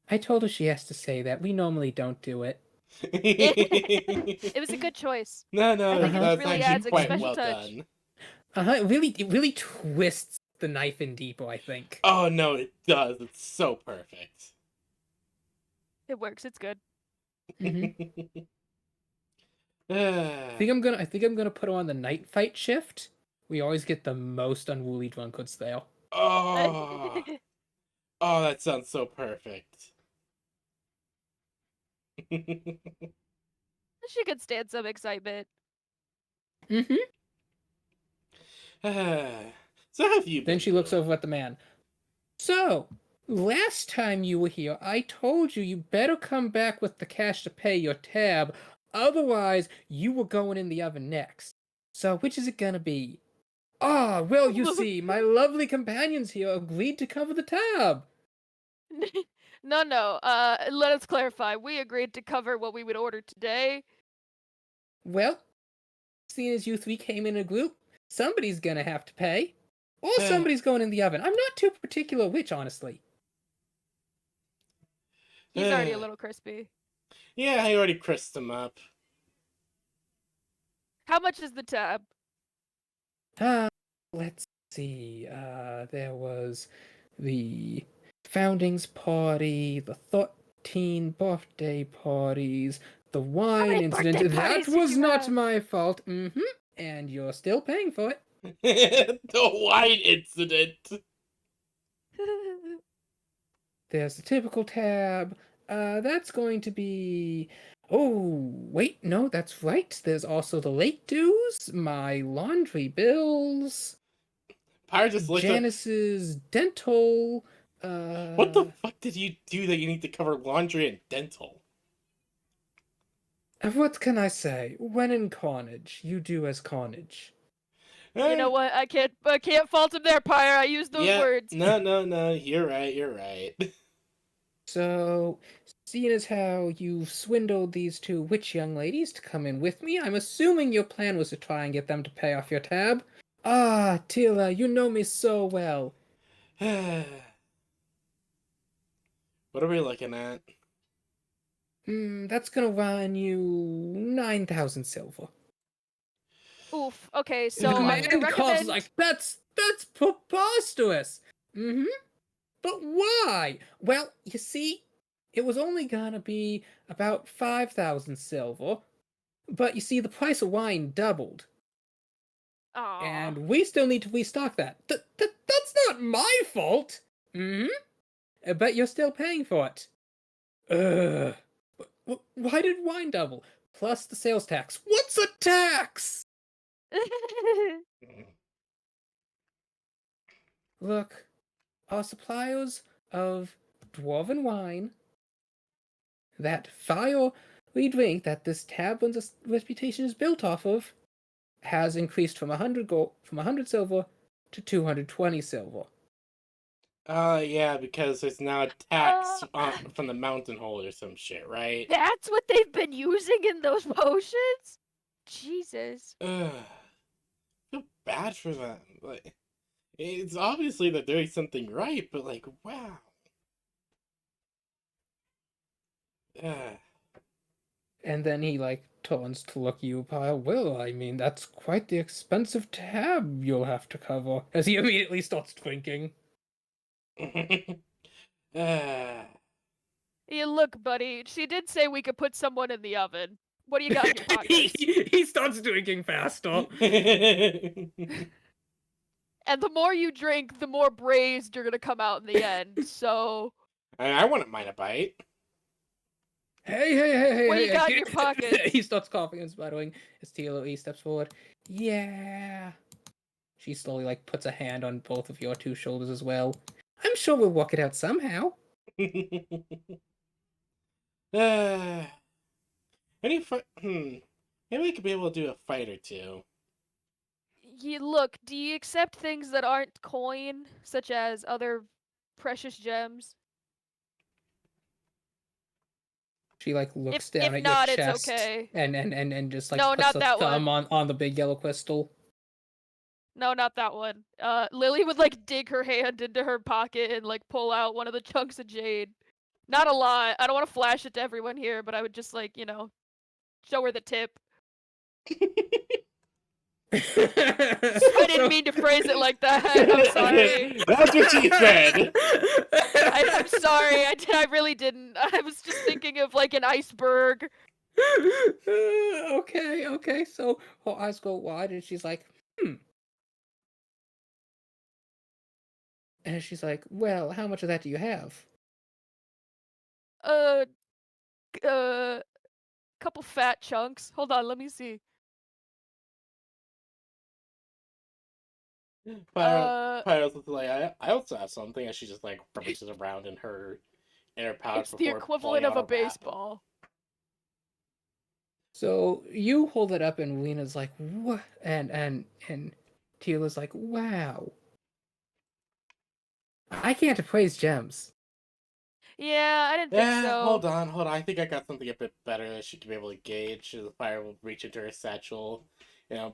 I told her she has to say that. We normally don't do it.
It was a good choice.
No,
I think it
that's
really
actually
adds a
quite
special
well
touch.
done.
It really twists the knife in deeper, I think.
Oh no, it does. It's so perfect.
It works. It's good.
Mm-hmm. I think I'm gonna put her on the night fight shift. We always get the most unruly drunkards there.
Oh, that sounds so perfect.
She could stand some excitement.
Mm-hmm.
So how have you been?
Then she looks
doing?
over at the man. So, last time you were here, I told you better come back with the cash to pay your tab. Otherwise, you were going in the oven next. So, which is it gonna be? Ah, well, you see, my lovely companions here agreed to cover the tab.
No. Let us clarify. We agreed to cover what we would order today.
Well, seeing as you three came in a group, somebody's gonna have to pay. Or somebody's going in the oven. I'm not too particular which, honestly.
He's already a little crispy.
Yeah, I already crisped him up.
How much is the tab?
Let's see. There was the foundings party, the 13 birthday parties, the wine
many
incident.
birthday
That
parties did
was
you
not
have?
my fault. Mm-hmm. and you're still paying for it.
The wine incident.
There's the typical tab. That's going to be. Oh, wait, no, that's right. There's also the late dues, my laundry bills,
Pyre just looked at.
Janice's dental.
What the fuck did you do that you need to cover laundry and dental?
What can I say? When in Carnage, you do as Carnage.
You know what? I can't fault him there, Pyre. I used those
Yeah,
words.
no. You're right.
So, seeing as how you swindled these two witch young ladies to come in with me, I'm assuming your plan was to try and get them to pay off your tab. Ah, Tila, you know me so well.
What are we looking at?
That's gonna run you 9,000 silver.
Oof. Okay,
The
so I'm gonna
command calls
recommend.
like, that's preposterous. But why? Well, you see, it was only gonna be about 5,000 silver. But you see, the price of wine doubled.
Aw.
And we still need to restock that. That's not my fault. But you're still paying for it. Ugh. Why did wine double? Plus the sales tax. What's a tax? Look, our suppliers of dwarven wine, that fire we drink that this tavern's reputation is built off of, has increased from 100 silver to 220 silver.
Yeah, because there's now a tax from the mountain hold or some shit, right?
That's what they've been using in those potions? Jesus.
Ugh. I feel bad for them. Like, it's obviously they're doing something right, but like, wow. Ugh.
And then he turns to look you, Pyle. Well, I mean, that's quite the expensive tab you'll have to cover. As he immediately starts drinking.
Yeah, look, buddy. She did say we could put someone in the oven. What do you got in your pockets?
he starts drinking faster.
And the more you drink, the more braised you're gonna come out in the end. So.
I wouldn't mind a bite.
Hey.
What do you got in your pockets?
He starts coughing and sputtering as Tilo steps forward. Yeah. She slowly puts a hand on both of your two shoulders as well. I'm sure we'll work it out somehow.
Any fight? Maybe we could be able to do a fight or two.
Look, do you accept things that aren't coin, such as other precious gems?
She looks
If
down at
not,
your
it's
chest
okay.
and just
No,
puts
not
a
that
thumb
one.
on the big yellow crystal.
No, not that one. Lily would dig her hand into her pocket and pull out one of the chunks of jade. Not a lot. I don't want to flash it to everyone here, but I would just show her the tip. I didn't mean to phrase it like that. I'm sorry.
That's what she said.
I'm sorry. I really didn't. I was just thinking of an iceberg.
Okay. So her eyes go wide and she's like, And she's like, well, how much of that do you have?
Couple fat chunks. Hold on, let me see.
Pyro's like, I also have something, and she just rummages around in her pouch.
It's the
before
equivalent
pulling
of
out
a
wrap.
baseball.
So you hold it up and Lena's like, what? And Tila's like, wow. I can't appraise gems.
Yeah, I didn't think so.
Hold on. I think I got something a bit better that she can be able to gauge. The Pyro will reach into her satchel,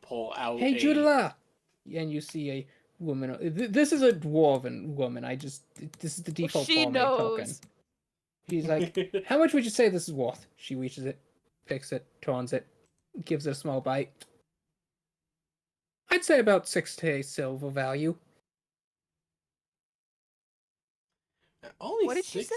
pull out.
Hey, Judala! And you see a woman. This is a dwarven woman. This is the default
she
barmaid token.
knows.
She's like, how much would you say this is worth? She reaches it, picks it, turns it, gives it a small bite. I'd say about 6K silver value.
Only
What did she
60?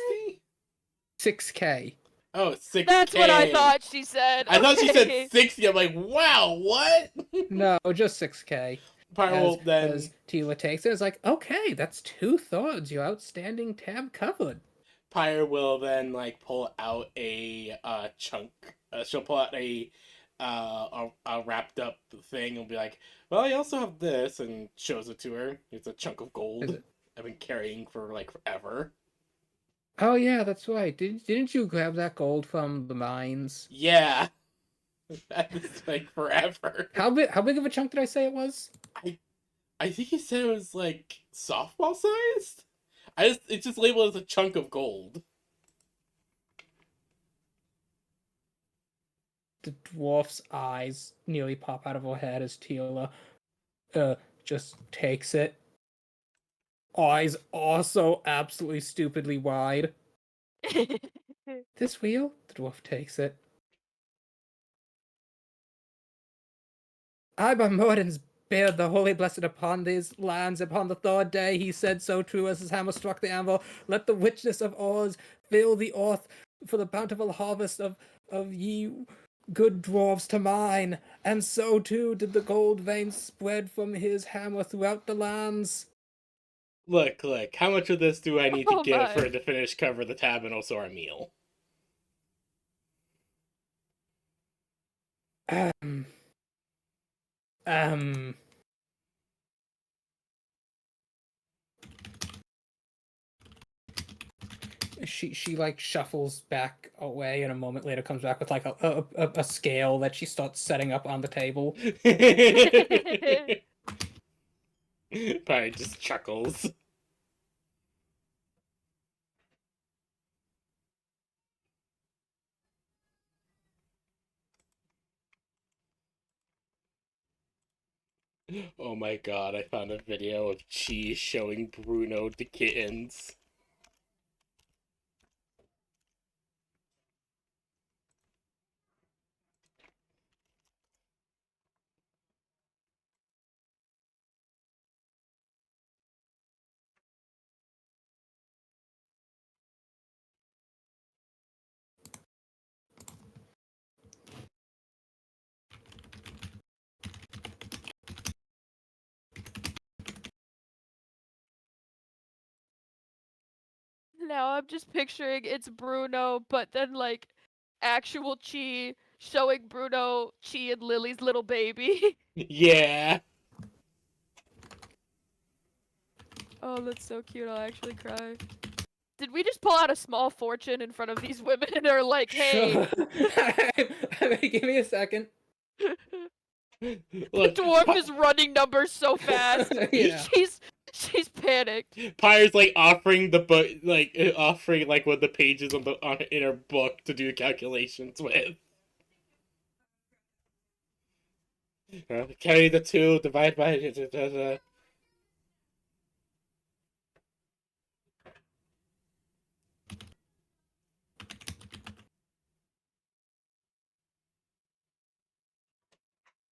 say?
6K.
Oh, 6K.
That's what I thought she said.
I thought she said
Okay.
60. I'm like, wow, what?
No, just 6K.
Pyre
As,
will then
as Tila takes it, it's like, okay, that's 2/3 your outstanding tab covered.
Pyre will then like pull out a chunk. She'll pull out a wrapped up thing and be like, "Well, I also have this," and shows it to her. It's a chunk of
Is
gold
it?
I've been carrying for like forever.
Oh yeah, that's right. Didn't you grab that gold from the mines?
Yeah, that is like forever.
How big of a chunk did I say it was?
I think he said it was like softball sized. It's just labeled as a chunk of gold.
The dwarf's eyes nearly pop out of her head as Tila just takes it. Eyes also absolutely stupidly wide. This wheel? The dwarf takes it. I by Mordens bared the holy blessed upon these lands upon the third day. He said so true as his hammer struck the anvil. Let the richness of ores fill the earth for the bountiful harvest of ye good dwarves to mine. And so too did the gold veins spread from his hammer throughout the lands.
Look, how much of this do I need to
Oh
give for
my.
it to finish cover the tab and also our meal?
Um. Um. She like shuffles back away and a moment later comes back with like a scale that she starts setting up on the table.
Pyre just chuckles. Oh my god, I found a video of Chi showing Bruno the kittens.
Now I'm just picturing it's Bruno, but then like actual Chi showing Bruno, Chi and Lily's little baby.
Yeah.
Oh, that's so cute. I'll actually cry. Did we just pull out a small fortune in front of these women and are like, hey,
Sure. Give me a second.
the
Look,
dwarf is running numbers so fast.
Yeah.
She's panicked.
Pyre's like offering the book, like offering like one of the pages in her book to do calculations with. Carry the 2, divide by.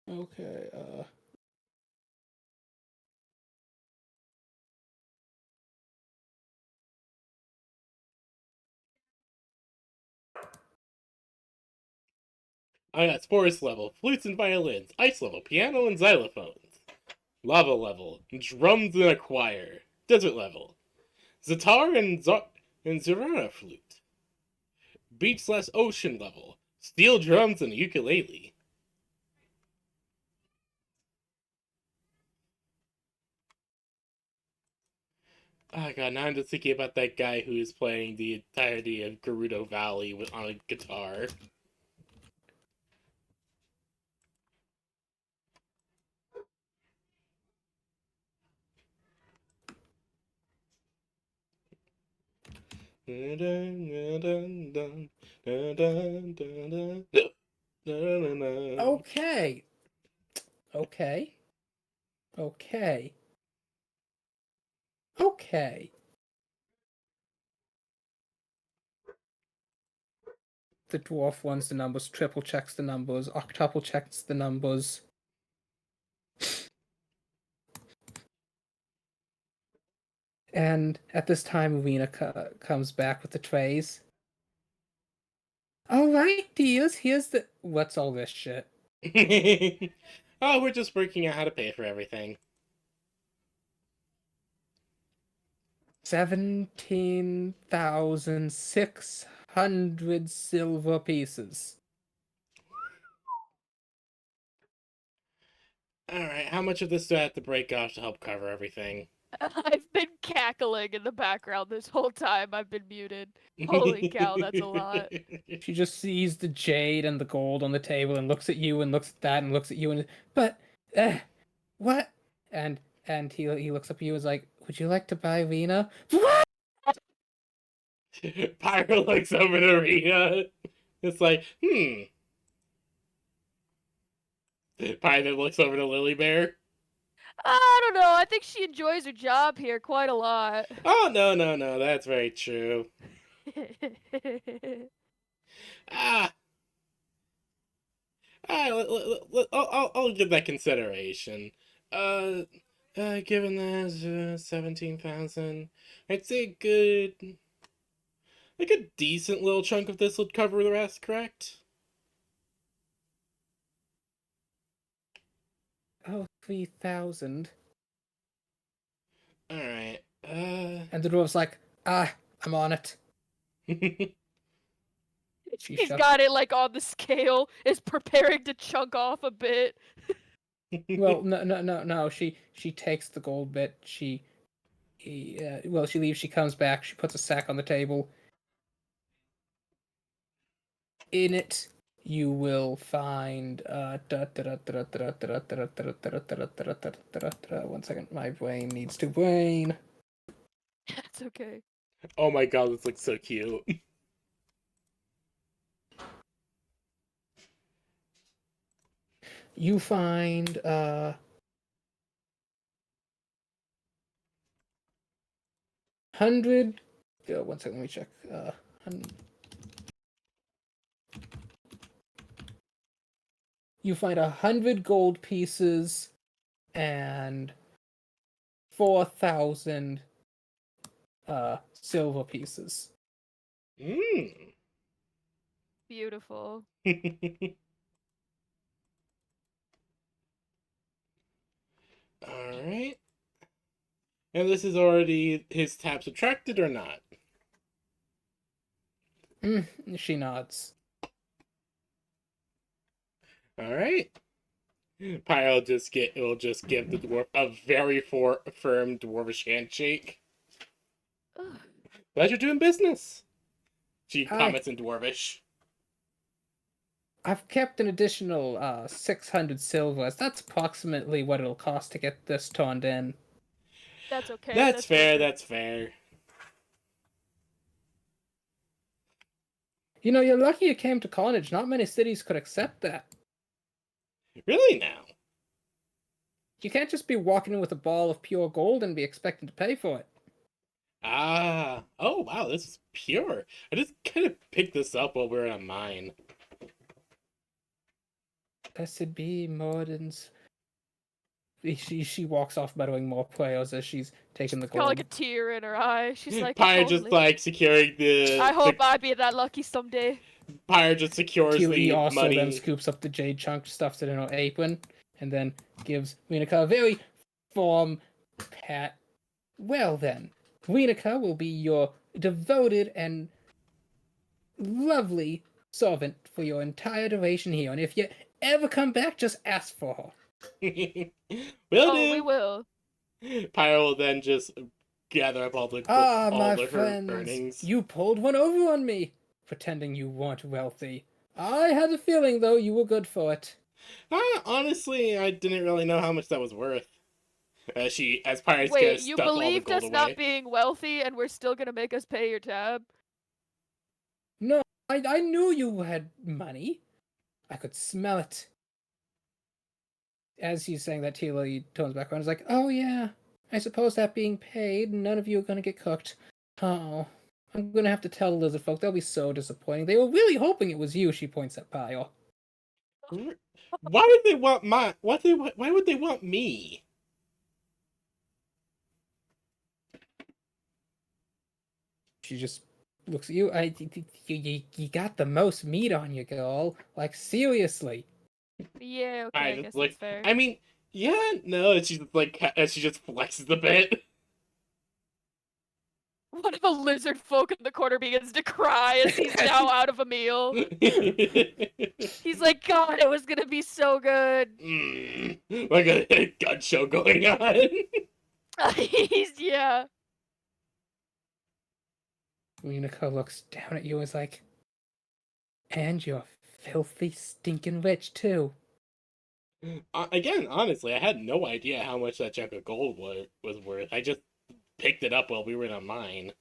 Okay.
I got forest level, flutes and violins, ice level, piano and xylophones, lava level, drums and a choir, desert level, Zatar and Zurana flute, beach/ocean level, steel drums and ukulele. Oh god, now I'm just thinking about that guy who is playing the entirety of Gerudo Valley on a guitar.
Okay. Okay. Okay. Okay. The dwarf runs the numbers, triple checks the numbers, octuple checks the numbers. And at this time, Rena comes back with the trays. All right, dears. Here's the. What's all this shit?
Oh, we're just working out how to pay for everything.
17,600 silver pieces.
Alright, how much of this do I have to break off to help cover everything?
I've been cackling in the background this whole time. I've been muted. Holy cow, that's a lot.
She just sees the jade and the gold on the table and looks at you and looks at that and looks at you and but what? And he looks up at you and is like, "Would you like to buy Rena?" What?
Pyro looks over to Rita. It's like, Pyro then looks over to Lily Bear.
I don't know. I think she enjoys her job here quite a lot.
Oh, no, that's very true. Ah, I'll give that consideration. Uh, given that 17,000, I'd say a decent little chunk of this would cover the rest, correct?
Oh, 3,000.
Alright,
And the dwarf's like, I'm on it. She
He's
shuts.
got it like on the scale, is preparing to chunk off a bit.
Well, no. She takes the gold bit. She leaves. She comes back. She puts a sack on the table. In it, you will find 1 second. My brain needs to brain.
That's okay.
Oh my god, this looks so cute.
You find 100. 1 second. Let me check. You find 100 gold pieces and 4,000 silver pieces.
Beautiful.
Alright. And this is already his tab subtracted or not?
She nods.
Alright. Pyro will just give the dwarf a very firm dwarvish handshake.
Ugh.
Pleasure doing business. She
Aye.
comments in dwarvish.
I've kept an additional 600 silvers. That's approximately what it'll cost to get this turned in.
That's okay.
That's fair,
perfect.
that's fair.
You know, you're lucky you came to Carnage. Not many cities could accept that.
Really now?
You can't just be walking in with a ball of pure gold and be expecting to pay for it.
Ah. Oh wow, this is pure. I just kind of picked this up while we were on mine.
Blessed be Morden's. She walks off muttering more prayers as she's taking the
Got like a
gold.
tear in her eye. She's like,
Pyro
if
just
only.
like securing the.
I hope I be that lucky someday.
Pyro just secures
He
the
also
money.
then scoops up the jade chunk, stuffs it in her apron, and then gives Reenika a very firm pat. Well then, Reenika will be your devoted and lovely servant for your entire duration here, and if you ever come back, just ask for her.
Will
Oh,
do.
we will.
Pyro will then just gather up all
My
of her
friends,
earnings.
you pulled one over on me, pretending you weren't wealthy. I had a feeling, though, you were good for it.
Honestly, I didn't really know how much that was worth. As Pyro's gonna
Wait, you
stuff all the
believed
gold
us
away.
not being wealthy and we're still gonna make us pay your tab?
No, I knew you had money. I could smell it. As he's saying that, Tila turns back around and is like, oh yeah, I suppose that being paid, none of you are gonna get cooked. Oh, I'm gonna have to tell the lizard folk. They'll be so disappointing. They were really hoping it was you, she points at Pyle.
Why would they want why would they want me?
She just looks at you. You got the most meat on you, girl. Like, seriously.
Yeah, okay,
I
I
just
guess
like,
that's fair.
I mean, yeah, no, and she's like, and she just flexes a bit.
One of the lizard folk in the corner begins to cry as he's now out of a meal. He's like, God, it was gonna be so good.
Like a gun show going on.
Yeah.
Unica looks down at you and is like, and you're filthy, stinking rich, too.
Again, honestly, I had no idea how much that chunk of gold was worth. I just picked it up while we were in a mine.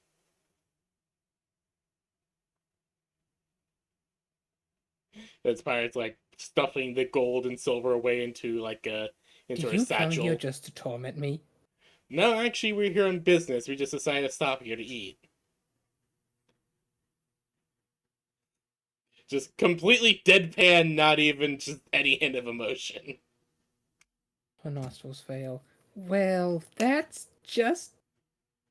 As far as like stuffing the gold and silver away into like a
Did
into a
you come
satchel.
here just to torment me?
No, actually, we're here on business. We just decided to stop here to eat. Just completely deadpan, not even just any hint of emotion.
Her nostrils fail. Well, that's just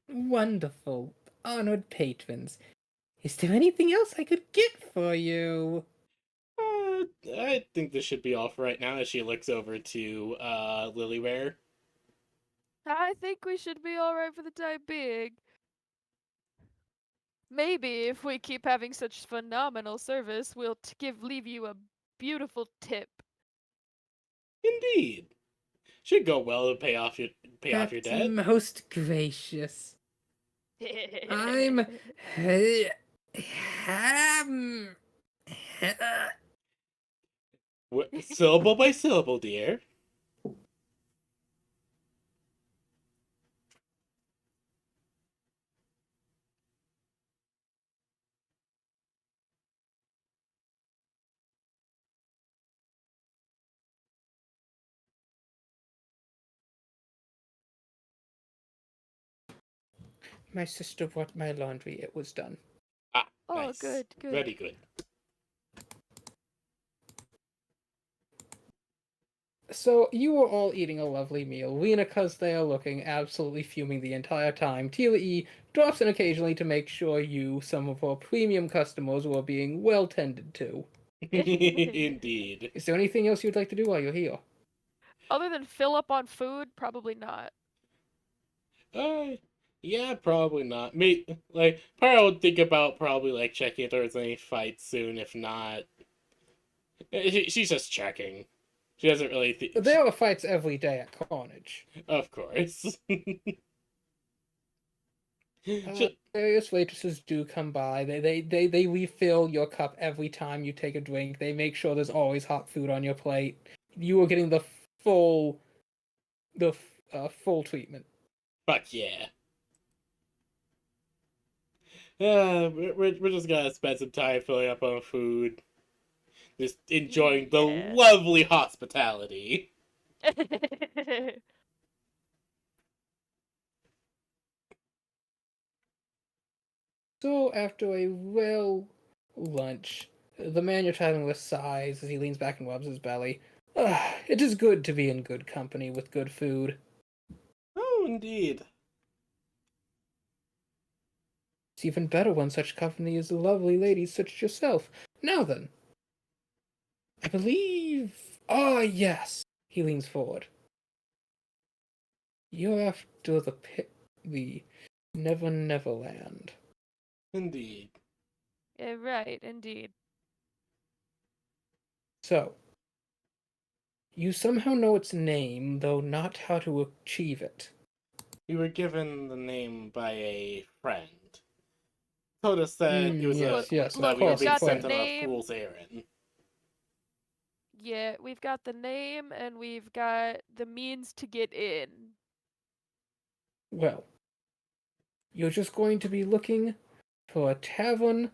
wonderful. Honored patrons. Is there anything else I could get for you?
I think this should be all for right now as she looks over to Lilyware.
I think we should be alright for the time being. Maybe if we keep having such phenomenal service, we'll leave you a beautiful tip.
Indeed. Should go well to pay off your
That's
debt.
most gracious. I'm
Syllable by syllable, dear.
My sister brought my laundry. It was done.
Ah,
Oh,
nice.
good, good.
Very good.
So you were all eating a lovely meal. Lena's there looking absolutely fuming the entire time. Tila E drops in occasionally to make sure you, some of our premium customers, were being well tended to.
Indeed.
Is there anything else you'd like to do while you're here?
Other than fill up on food, probably not.
Yeah, probably not. Me, like, probably would think about probably like checking if there's any fights soon. If not, she's just checking. She doesn't really think.
There are fights every day at Carnage.
Of course.
Various waitresses do come by. They refill your cup every time you take a drink. They make sure there's always hot food on your plate. You are getting the full treatment.
Fuck yeah. We're just gonna spend some time filling up on food. Just enjoying the
Yeah.
lovely hospitality.
So after a well lunch, the man you're traveling with sighs as he leans back and rubs his belly. It is good to be in good company with good food.
Oh, indeed.
It's even better when such company is lovely ladies such as yourself. Now then, I believe. Ah, yes. He leans forward. You're after the Never Neverland.
Indeed.
Yeah, right, indeed.
So, you somehow know its name, though not how to achieve it.
We were given the name by a friend. Told us that it was
yes,
that
look,
we were
we've
being
got the
sent on a
name.
fool's errand.
Yeah, we've got the name and we've got the means to get in.
Well, you're just going to be looking for a tavern,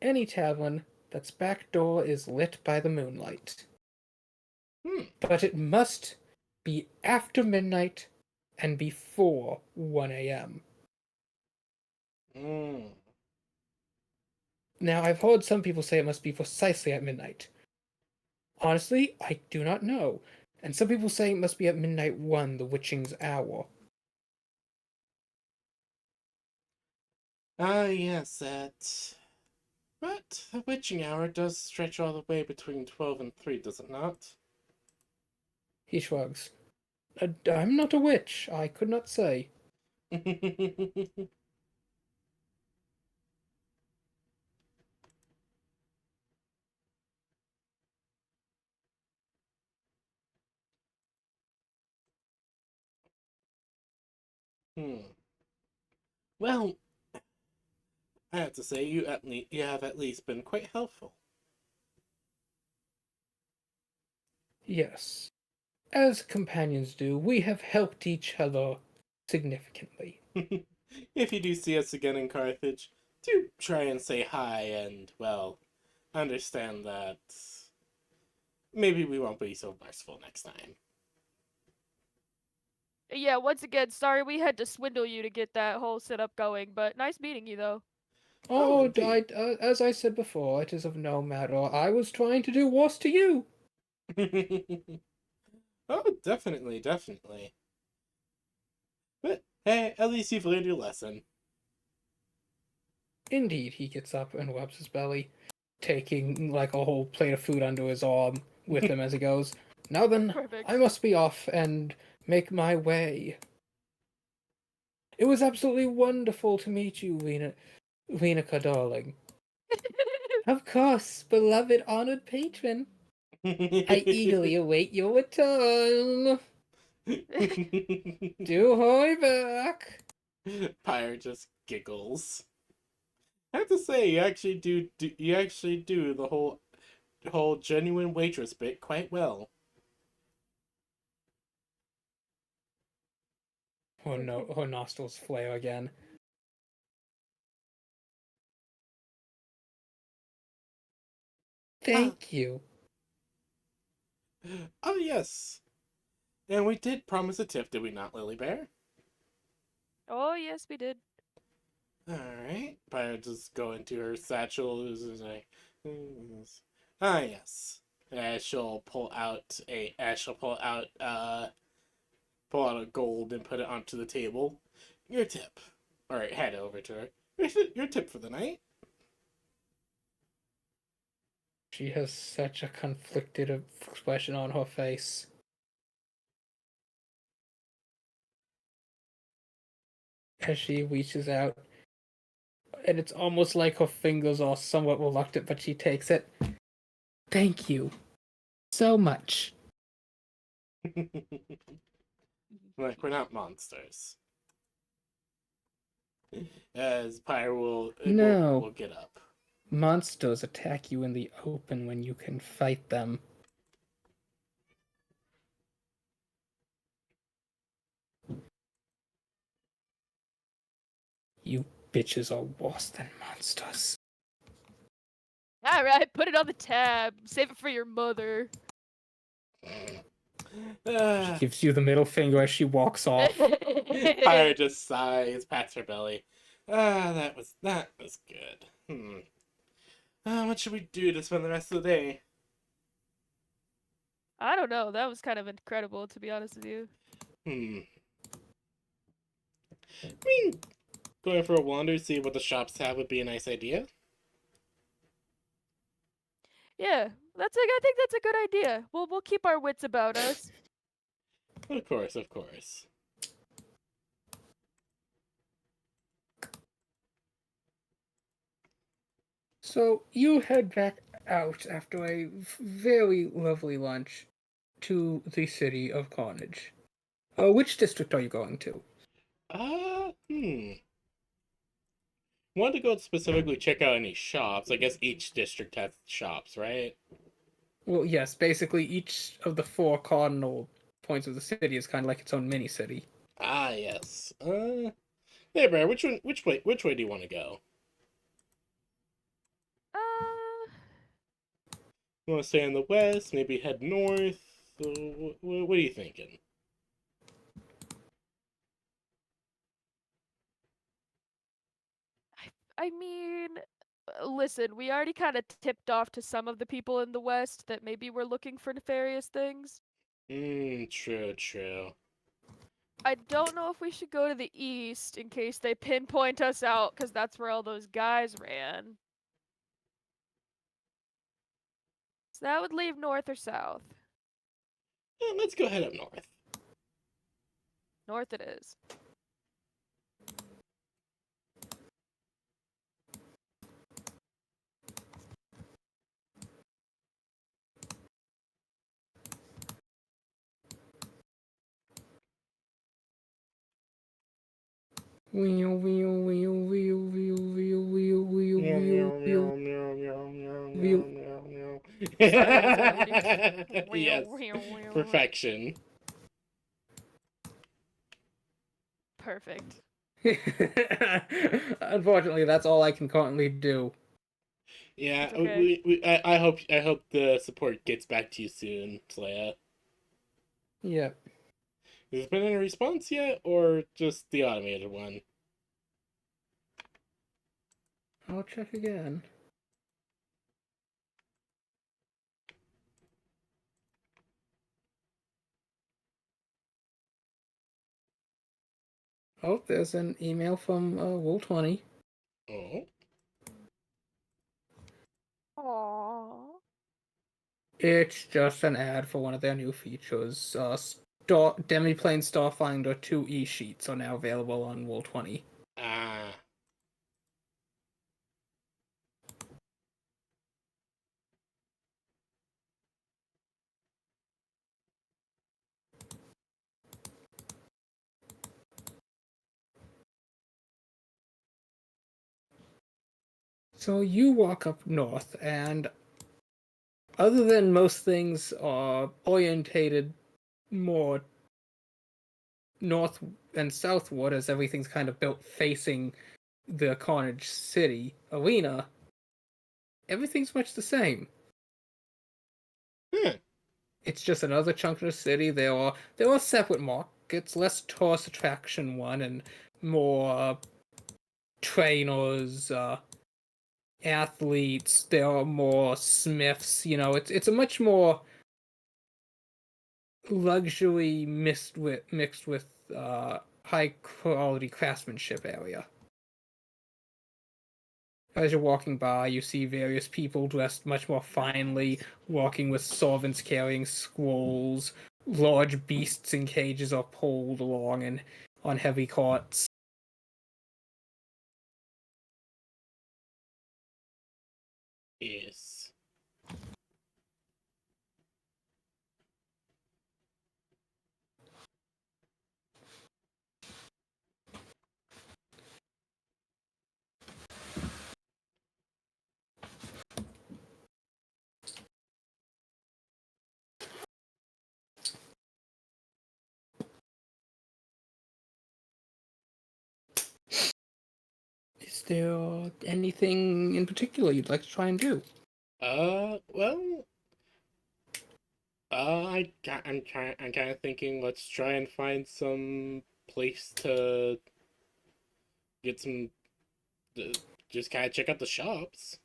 any tavern, that's back door is lit by the moonlight. But it must be after midnight and before 1 a.m. Now, I've heard some people say it must be precisely at midnight. Honestly, I do not know. And some people say it must be at midnight 1, the witching's hour.
Ah, yes, that. But the witching hour does stretch all the way between 12 and 3, does it not?
He shrugs. I'm not a witch. I could not say.
Hmm. Well, I have to say, you have at least been quite helpful.
Yes. As companions do, we have helped each other significantly.
If you do see us again in Carthage, do try and say hi and, well, understand that maybe we won't be so merciful next time.
Yeah, once again, sorry we had to swindle you to get that whole setup going, but nice meeting you though.
Oh,
As I said before, it is of no matter. I was trying to do worse to you.
Oh, definitely, definitely. But hey, at least you've learned your lesson.
Indeed, he gets up and rubs his belly, taking like a whole plate of food under his arm with him as he goes. Now then,
Perfect.
I must be off and make my way. It was absolutely wonderful to meet you, Renica, darling. Of course, beloved honored patron. I eagerly await your return. Do hurry back.
Pyre just giggles. I have to say, you actually do the whole genuine waitress bit quite well.
Oh no, her nostrils flare again. Thank you.
Oh yes, and we did promise a tip, did we not, Lily Bear?
Oh yes, we did.
All right, Pyre just go into her satchel. Is like, ah yes. She'll pull out pull out a gold and put it onto the table. Your tip. All right, head over to her. Your tip for the night.
She has such a conflicted expression on her face. As she reaches out, and it's almost like her fingers are somewhat reluctant, but she takes it. Thank you so much.
Like we're not monsters. As Pyre will
No,
get up.
monsters attack you in the open when you can fight them. You bitches are worse than monsters.
Alright, put it on the tab. Save it for your mother.
She gives you the middle finger as she walks off.
Pyre just sighs, pats her belly. Ah, that was good. What should we do to spend the rest of the day?
I don't know, that was kind of incredible to be honest with you.
I mean, going for a wander, see what the shops have would be a nice idea.
Yeah, I think that's a good idea. We'll keep our wits about us.
Of course, of course.
So you head back out after a very lovely lunch to the city of Carnage. Which district are you going to?
Uh, hmm. Want to go specifically check out any shops? I guess each district has shops, right?
Well, yes, basically each of the four cardinal points of the city is kind of like its own mini city.
Ah, yes. Hey, Bear, which way do you want to go?
Uh,
You want to stay in the west? Maybe head north? What are you thinking?
I mean, listen, we already kind of tipped off to some of the people in the West that maybe we're looking for nefarious things.
True, true.
I don't know if we should go to the east in case they pinpoint us out, because that's where all those guys ran. So that would leave north or south.
Let's go head up north.
North it is.
Wheel, wheel, wheel, wheel, wheel, wheel, wheel, wheel,
Meow,
wheel,
meow,
wheel,
meow, meow, meow, meow,
wheel.
meow, meow,
Sorry, that was good.
meow. Yes, perfection.
Perfect.
Unfortunately, that's all I can currently do.
Yeah,
It's okay.
I hope the support gets back to you soon, Slaya.
Yep.
Has there been any response yet, or just the automated one?
I'll check again. Oh, there's an email from Wool20.
Oh,
Aww.
It's just an ad for one of their new features. Demiplane Starfinder 2E sheets are now available on Wool20.
ah,
So you walk up north, and other than most things are orientated more north and southward, as everything's kind of built facing the Carnage City arena, everything's much the same.
hmm.
It's just another chunk of the city. There are separate markets, less tourist attraction one, and more trainers, athletes. There are more smiths. You know, it's a much more luxury mixed with high quality craftsmanship area. As you're walking by, you see various people dressed much more finely, walking with servants carrying scrolls. Large beasts in cages are pulled along and on heavy carts.
Yes.
Is there anything in particular you'd like to try and do?
Well, I'm kind of thinking, let's try and find some place to get some, just kind of check out the shops.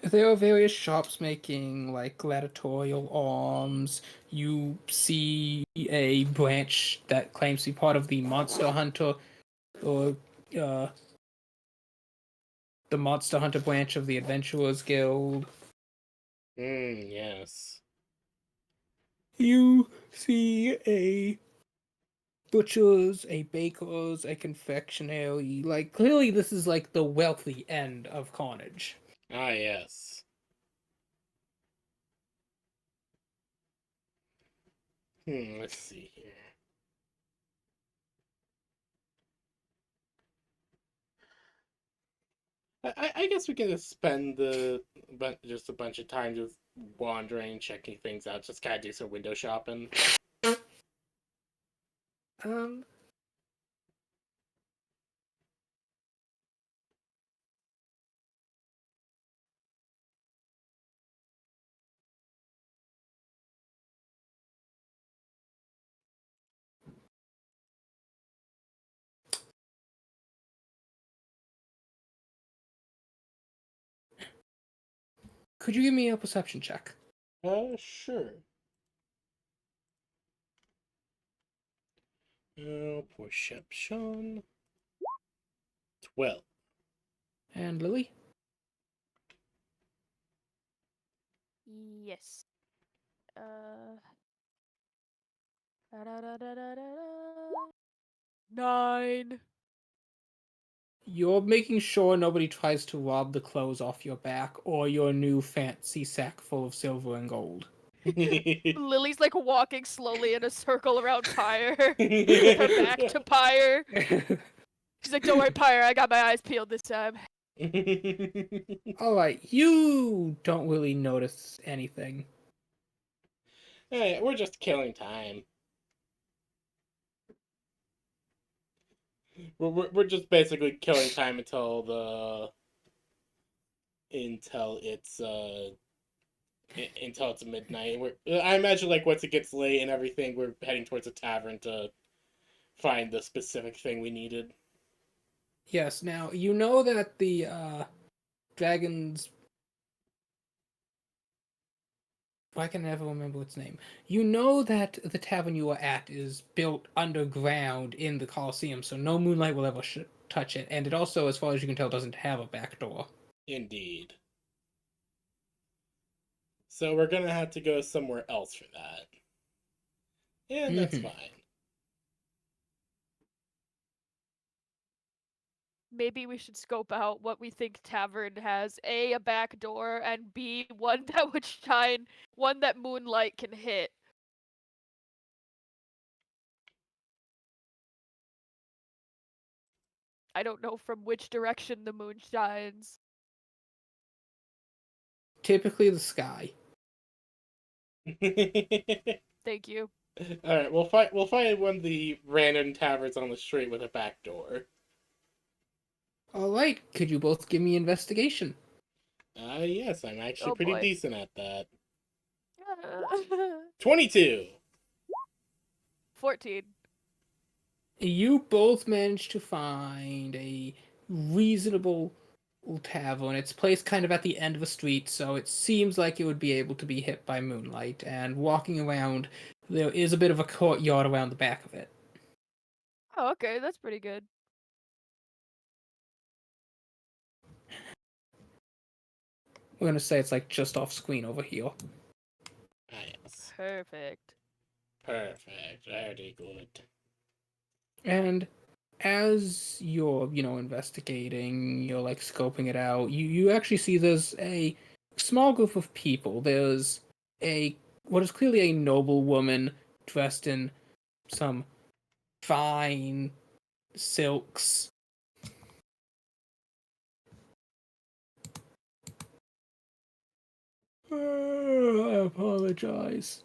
There are various shops making like gladiatorial arms. You see a branch that claims to be part of the Monster Hunter, or uh, the Monster Hunter branch of the Adventurers Guild.
Yes.
You see a butcher's, a baker's, a confectionery. Like, clearly, this is like the wealthy end of Carnage.
Ah, yes. Let's see here. I guess we can just spend just a bunch of time just wandering, checking things out, just kind of do some window shopping.
Um, could you give me a perception check?
Sure. Perception. 12.
And Lily?
Yes. Da-da-da-da-da-da-da. 9.
You're making sure nobody tries to rob the clothes off your back or your new fancy sack full of silver and gold.
Lily's like walking slowly in a circle around Pyre, with her back to Pyre. She's like, "Don't worry, Pyre. I got my eyes peeled this time."
Alright, you don't really notice anything.
Hey, we're just killing time. We're just basically killing time until it's until it's midnight. I imagine like once it gets late and everything, we're heading towards a tavern to find the specific thing we needed.
Yes, now, you know that the, dragon's... Why can I never remember its name? You know that the tavern you are at is built underground in the Colosseum, so no moonlight will ever touch it, and it also, as far as you can tell, doesn't have a back door.
Indeed. So we're gonna have to go somewhere else for that. And that's
Mhm.
fine.
Maybe we should scope out what we think tavern has. A back door, and B, one that would shine, one that moonlight can hit. I don't know from which direction the moon shines.
Typically the sky.
Thank you.
All right, we'll find one of the random taverns on the street with a back door.
Alright, could you both give me investigation?
Yes, I'm actually
Oh
pretty
boy.
decent at that. 22.
14.
You both managed to find a reasonable tavern. It's placed kind of at the end of a street, so it seems like it would be able to be hit by moonlight. And walking around, there is a bit of a courtyard around the back of it.
Oh, okay, that's pretty good.
We're gonna say it's like just off screen over here.
Ah, yes.
Perfect.
Perfect. Very good.
And as you're, investigating, you're like scoping it out, you actually see there's a small group of people. There's what is clearly a noble woman dressed in some fine silks. I apologize.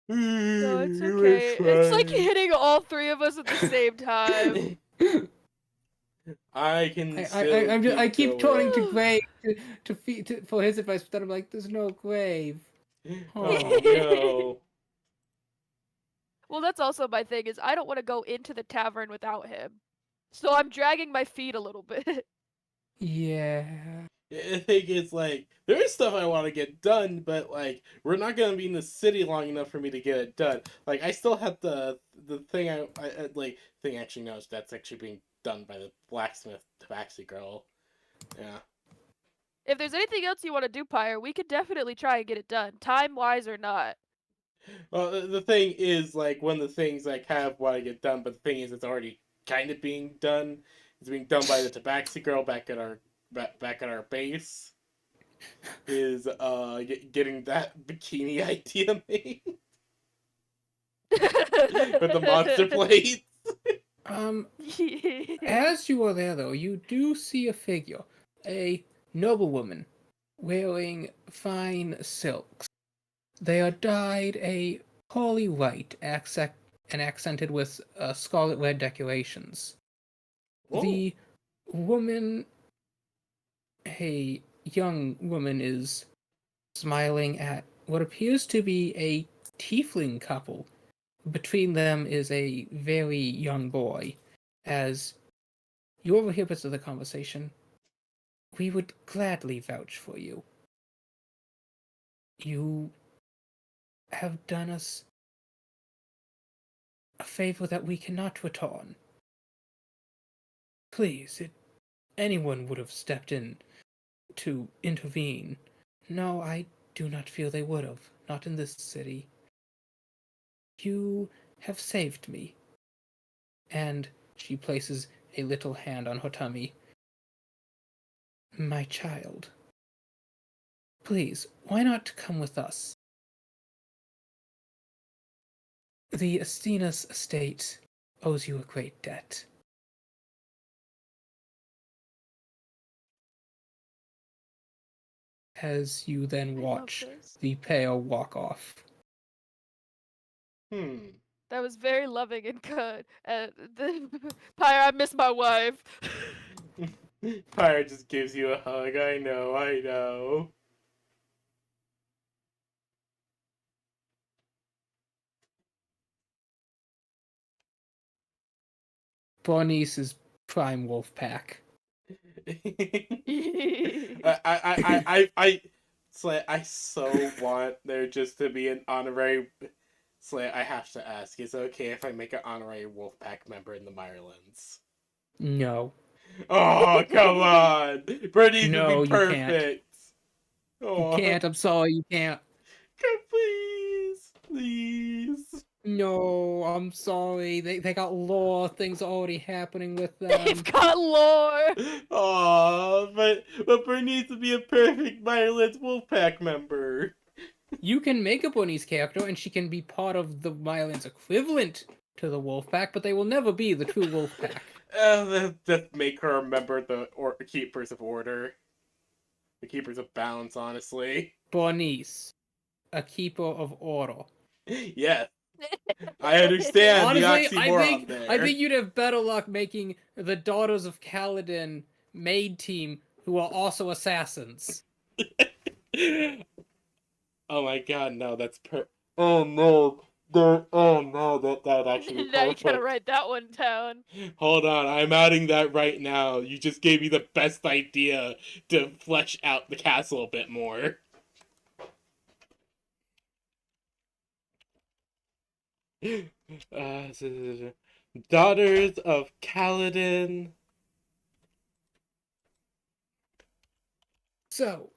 No, it's okay. It's like hitting all three of us at the same time.
I can
I keep turning to
going.
Grave for his advice, but then I'm like, there's no grave.
Oh no.
Well, that's also my thing is I don't want to go into the tavern without him. So I'm dragging my feet a little bit.
Yeah.
I think it's like there is stuff I want to get done, but like we're not gonna be in the city long enough for me to get it done. Like I still have the thing I like thing actually knows that's actually being done by the blacksmith tabaxi girl. Yeah.
If there's anything else you want to do, Pyre, we could definitely try and get it done, time-wise or not.
Well, the thing is like one of the things I kind of want to get done, but the thing is it's already kind of being done. It's being done by the tabaxi girl back at our base. Is getting that bikini idea made with the monster plates.
As you are there, though, you do see a figure, a noblewoman, wearing fine silks. They are dyed a pearly white, and accented with scarlet red decorations.
Oh.
The woman, a young woman, is smiling at what appears to be a tiefling couple. Between them is a very young boy. As you overhear bits of the conversation, we would gladly vouch for you. You have done us a favor that we cannot return. Please, anyone would have stepped in to intervene. No, I do not feel they would have. Not in this city. You have saved me. And she places a little hand on her tummy. My child. Please, why not come with us? The Astenas estate owes you a great debt. As you then
I love
watch
this.
the pair walk off.
That was very loving and good. Pyre, I miss my wife.
Pyre just gives you a hug. I know, I know.
Bernice's prime wolf pack.
I so want there just to be an honorary. Slay, I have to ask, is it okay if I make an honorary Wolfpack member in the Mirelands?
No.
Oh, come on! Bernice
No,
would be
you can't.
perfect!
You can't, I'm sorry, you can't.
Come, please! Please!
No, I'm sorry. They got lore, things already happening with them.
They've got lore.
Aw, but Bernice would be a perfect Mirelands Wolfpack member.
You can make a Bernice character, and she can be part of the Mirelands equivalent to the Wolfpack, but they will never be the true Wolfpack.
Just make her a member of the Keepers of Order. The Keepers of Balance, honestly.
Bernice, a keeper of order.
Yes. I understand
Honestly,
the oxymoron there.
I think you'd have better luck making the Daughters of Kaladin maid team who are also assassins.
Oh my god, no, that's oh no. Oh no, that actually be
Now you
perfect.
gotta write that one down.
Hold on, I'm adding that right now. You just gave me the best idea to flesh out the castle a bit more. Daughters of Kaladin.
So,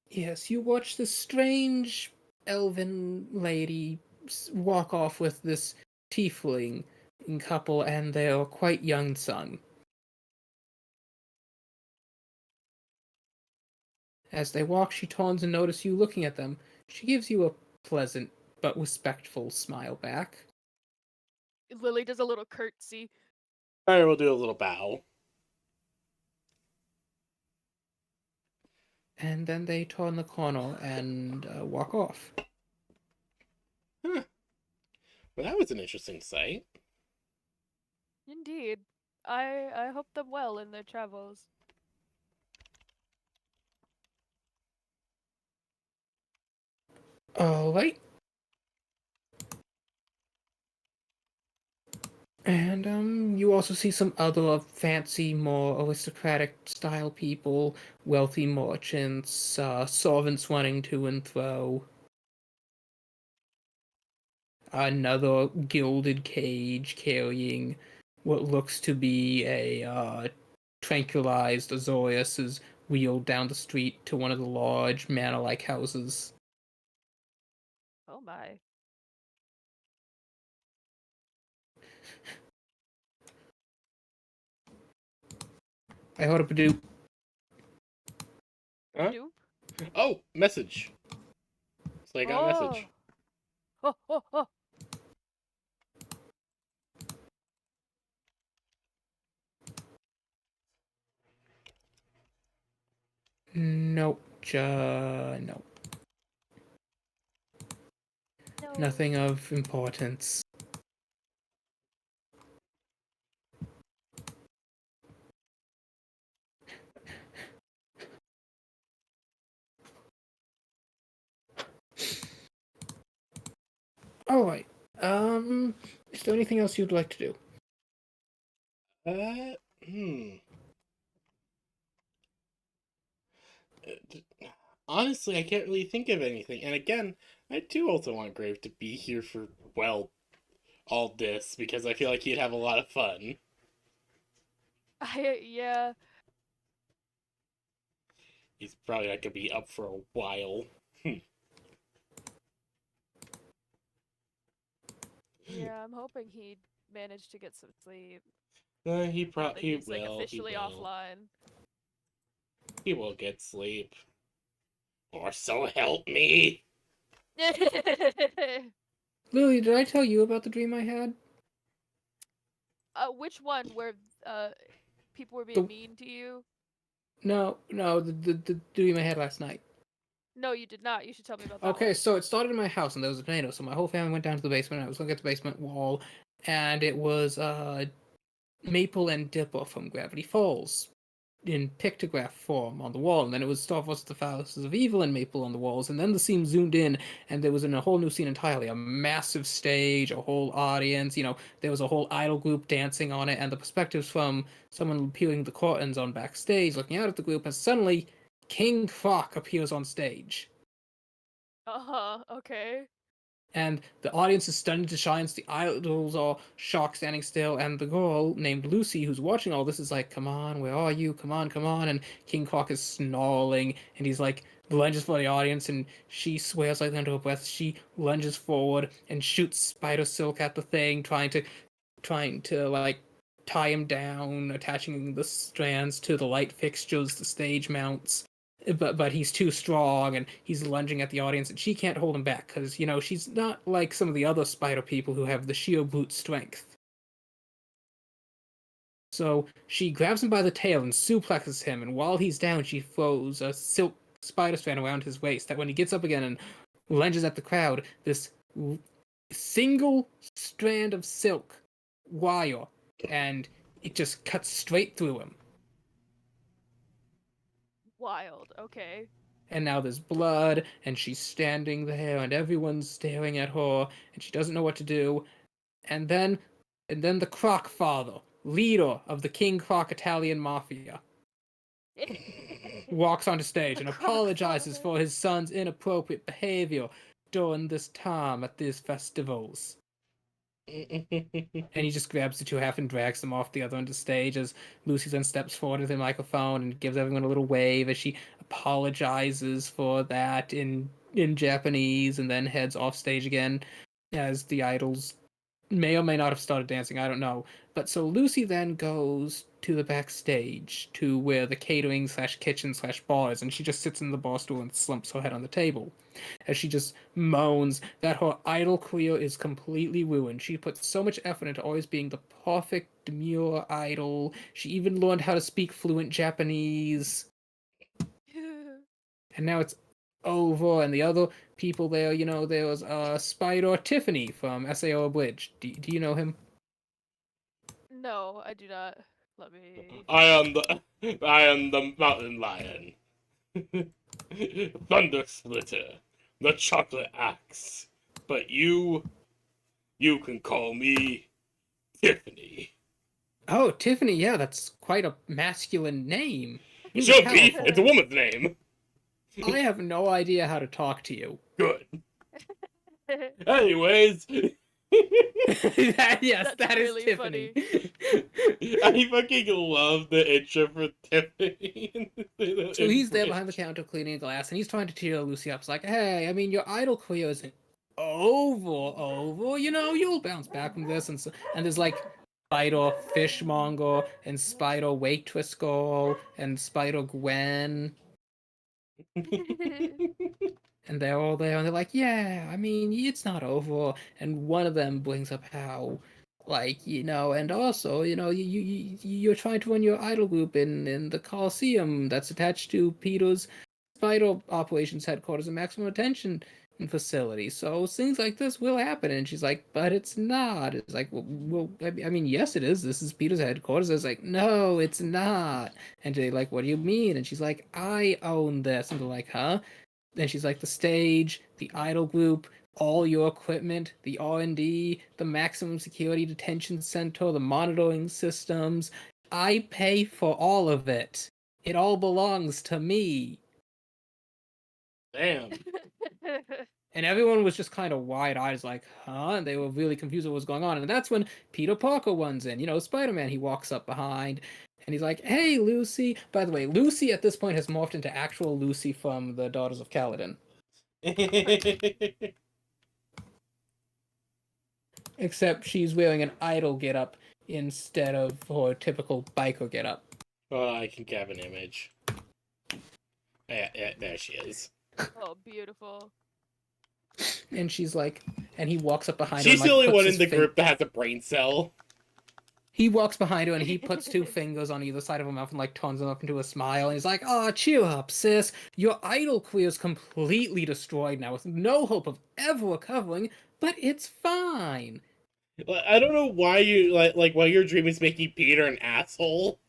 yes, you watch this strange elven lady walk off with this tiefling couple and their quite young son. As they walk, she turns and notices you looking at them. She gives you a pleasant but respectful smile back.
Lily does a little curtsy.
Alright, we'll do a little bow.
And then they turn the corner and walk off.
Huh. Well, that was an interesting sight.
Indeed. I hope them well in their travels.
Alright. And you also see some other fancy, more aristocratic style people, wealthy merchants, servants running to and fro. Another gilded cage carrying what looks to be a tranquilized Azorius is wheeled down the street to one of the large manor-like houses.
Oh my.
I heard a Padoop.
Huh?
Doop.
Oh, message. So I got a message.
Oh, oh, oh.
Nope, no.
No.
Nothing of importance. Alright. Is there anything else you'd like to do?
Hmm. Honestly, I can't really think of anything. And again, I do also want Grave to be here for, well, all this, because I feel like he'd have a lot of fun.
Yeah.
He's probably not gonna be up for a while.
Yeah, I'm hoping he'd manage to get some sleep.
He
Now that
he
he's like
will. He
officially
will.
offline.
He will get sleep. Or so help me.
Lily, did I tell you about the dream I had?
Which one where uh people were being
The
mean to you?
no, the dream I had last night.
No, you did not. You should tell me about that
Okay,
one.
so it started in my house and there was a tornado, so my whole family went down to the basement and I was looking at the basement wall and it was Maple and Dipper from Gravity Falls in pictograph form on the wall, and then it was Star Wars the Fallacies of Evil and Maple on the walls, and then the scene zoomed in, and there was in a whole new scene entirely, a massive stage, a whole audience, there was a whole idol group dancing on it, and the perspectives from someone peeling the curtains on backstage, looking out at the group, and suddenly King Croc appears on stage.
Uh-huh, okay.
And the audience is stunned to shines. The idols are shocked, standing still, and the girl named Lucy, who's watching all this, is like, "Come on, where are you? Come on, come on!" And King Croc is snarling, and he's like lunges for the audience, and she swears like under her breath. She lunges forward and shoots spider silk at the thing, trying to like tie him down, attaching the strands to the light fixtures, the stage mounts. But he's too strong and he's lunging at the audience and she can't hold him back because she's not like some of the other spider people who have the sheer brute strength. So she grabs him by the tail and suplexes him, and while he's down she throws a silk spider strand around his waist that when he gets up again and lunges at the crowd, this single strand of silk wire, and it just cuts straight through him.
Wild, okay.
And now there's blood, and she's standing there, and everyone's staring at her, and she doesn't know what to do. And then the Croc Father, leader of the King Croc Italian Mafia, walks onto stage
The
and
Croc
apologizes
Father.
for his son's inappropriate behavior during this time at these festivals. And he just grabs the two half and drags them off the other end of the stage as Lucy then steps forward with the microphone and gives everyone a little wave as she apologizes for that in Japanese and then heads off stage again as the idols may or may not have started dancing, I don't know. But so Lucy then goes to the backstage to where the catering slash kitchen slash bar is, and she just sits in the bar stool and slumps her head on the table as she just moans that her idol career is completely ruined. She put so much effort into always being the perfect demure idol. She even learned how to speak fluent Japanese, and now it's over. And the other people there, there was Spider Tiffany from SAO Abridged. Do you know him?
No, I do not. Let me.
I am the mountain lion. Thunder Splitter, the chocolate axe. But you can call me Tiffany.
Oh, Tiffany, yeah, that's quite a masculine name.
It
You're
should be.
powerful.
It's a woman's name.
I have no idea how to talk to you.
Good. Anyways.
Yes,
That's
that is
really
Tiffany.
I fucking love the intro for Tiffany.
So he's there behind the counter cleaning a glass, and he's trying to cheer Lucy up. It's like, hey, I mean, your idol career isn't over. You'll bounce back from this. And there's like Spider Fishmonger and Spider Waitress Girl and Spider Gwen, and they're all there, and they're like, yeah, I mean, it's not over. And one of them brings up how, like, and also, you're trying to run your idol group in the Coliseum that's attached to Peter's Spider Operations Headquarters and Maximum Attention facility. So things like this will happen. And she's like, but it's not. It's like, well, I mean, yes, it is. This is Peter's headquarters. It's like, no, it's not. And they're like, what do you mean? And she's like, I own this. And they're like, huh? Then she's like, the stage, the idol group, all your equipment, the R&D, the maximum security detention center, the monitoring systems. I pay for all of it. It all belongs to me.
Damn.
And everyone was just kind of wide-eyed, like, huh? And they were really confused what was going on. And that's when Peter Parker runs in. You know, Spider-Man, he walks up behind, and he's like, hey, Lucy. By the way, Lucy at this point has morphed into actual Lucy from the Daughters of Kaladin. Except she's wearing an idol getup instead of her typical biker getup.
Oh, I can grab an image. Yeah, there she is.
Oh, beautiful.
And she's like, and he walks up behind her.
She's
And, like,
the only
puts
one
his
in the group that has a brain cell.
He walks behind her and he puts two fingers on either side of her mouth and like turns them up into a smile. And he's like, "Oh, cheer up, sis. Your idol career's completely destroyed now with no hope of ever recovering, but it's fine."
I don't know why you like why your dream is making Peter an asshole.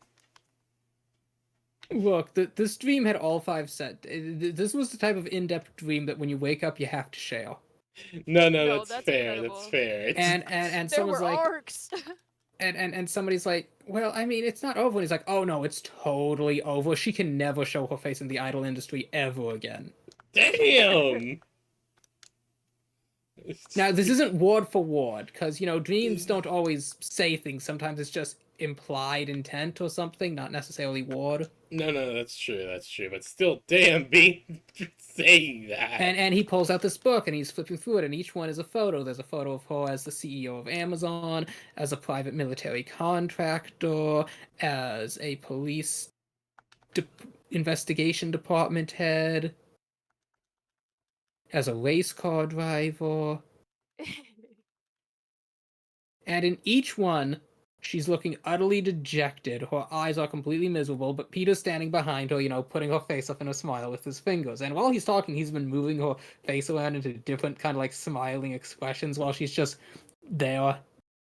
Look, this dream had all 5 set. This was the type of in-depth dream that when you wake up, you have to share.
No,
No,
that's fair.
incredible.
That's fair. It's...
And
There
someone's
were
like,
arcs.
and somebody's like, well, I mean, it's not over. And he's like, oh no, it's totally over. She can never show her face in the idol industry ever again.
Damn.
Now, this isn't word for word, because, you know, dreams don't always say things. Sometimes it's just implied intent or something, not necessarily word.
No, that's true. That's true. But still, damn, being saying that.
And he pulls out this book, and he's flipping through it, and each one is a photo. There's a photo of her as the CEO of Amazon, as a private military contractor, as a police investigation department head, as a race car driver. And in each one, she's looking utterly dejected. Her eyes are completely miserable, but Peter's standing behind her, you know, putting her face up in a smile with his fingers. And while he's talking, he's been moving her face around into different kind of like smiling expressions while she's just there,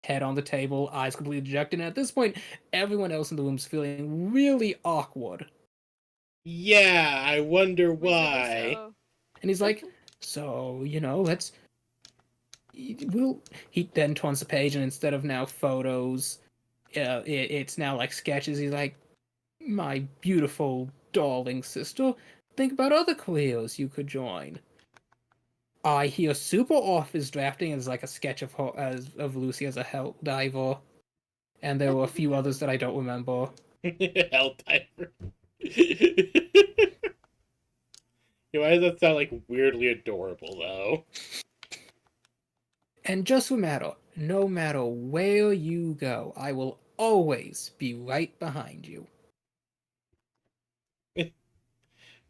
head on the table, eyes completely dejected. And at this point, everyone else in the room's feeling really awkward.
Yeah, I wonder
Reasonably
why.
so.
And he's like, so, you know, he then turns the page, and instead of now photos, it's now like sketches. He's like, my beautiful darling sister, think about other careers you could join. I hear Super Off is drafting as like a sketch of her, of Lucy as a hell diver, and there were a few others that I don't remember.
Hell diver. Why does that sound like weirdly adorable though?
And just remember, no matter where you go, I will always be right behind you.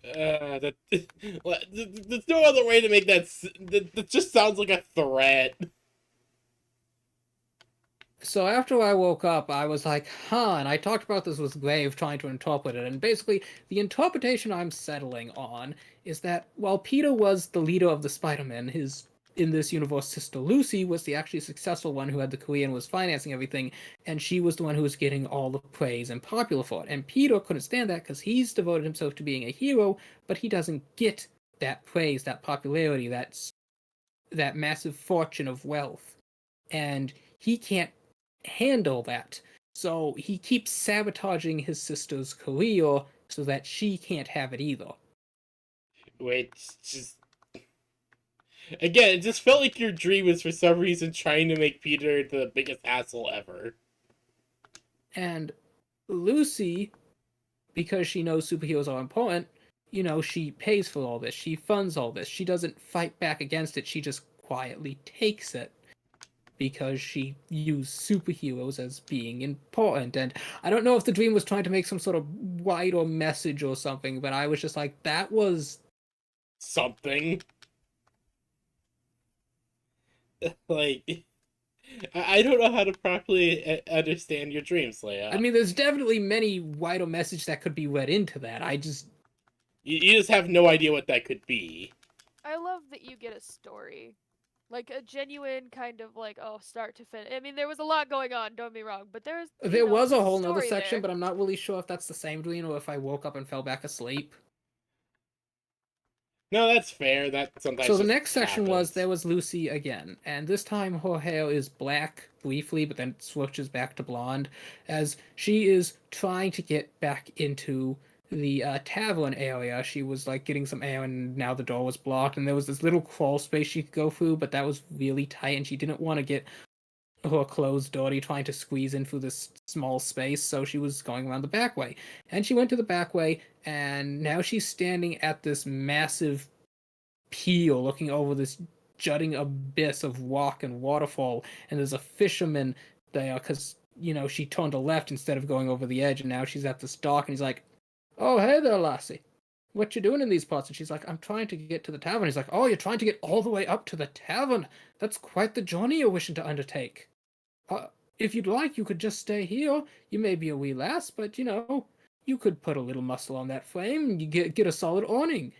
There's no other way to make that. That just sounds like a threat.
So after I woke up, I was like, huh, and I talked about this with Grave trying to interpret it, and basically, the interpretation I'm settling on is that while Peter was the leader of the Spider-Man, his, in this universe, sister Lucy was the actually successful one who had the career and was financing everything, and she was the one who was getting all the praise and popular for it. And Peter couldn't stand that because he's devoted himself to being a hero, but he doesn't get that praise, that popularity, that massive fortune of wealth. And he can't handle that. So he keeps sabotaging his sister's career so that she can't have it either.
Wait, just... Again, it just felt like your dream was for some reason trying to make Peter the biggest asshole ever.
And Lucy, because she knows superheroes are important, you know, she pays for all this. She funds all this. She doesn't fight back against it. She just quietly takes it. Because she used superheroes as being important. And I don't know if the dream was trying to make some sort of wider message or something, but I was just like, that was...
something. Like, I don't know how to properly understand your dreams, Leia.
I mean, there's definitely many wider message that could be read into that. I just...
You just have no idea what that could be.
I love that you get a story. Like a genuine kind of like, oh, start to finish. I mean, there was a lot going on, don't be wrong, but there
was a whole nother
story
section,
there.
but I'm not really sure if that's the same dream or if I woke up and fell back asleep.
No, that's fair. That sometimes.
So the
just
next section was,
happens.
there was Lucy again, and this time her hair is black briefly, but then it switches back to blonde, as she is trying to get back into the tavern area. She was like getting some air, and now the door was blocked, and there was this little crawl space she could go through, but that was really tight, and she didn't want to get her closed door trying to squeeze in through this small space, so she was going around the back way. And she went to the back way, and now she's standing at this massive pier looking over this jutting abyss of rock and waterfall, and there's a fisherman there because she turned a left instead of going over the edge, and now she's at this dock, and he's like, "Oh, hey there, lassie. What you doing in these parts?" And she's like, "I'm trying to get to the tavern." He's like, "Oh, you're trying to get all the way up to the tavern? That's quite the journey you're wishing to undertake. If you'd like, you could just stay here. You may be a wee lass, but you could put a little muscle on that frame and you get a solid awning.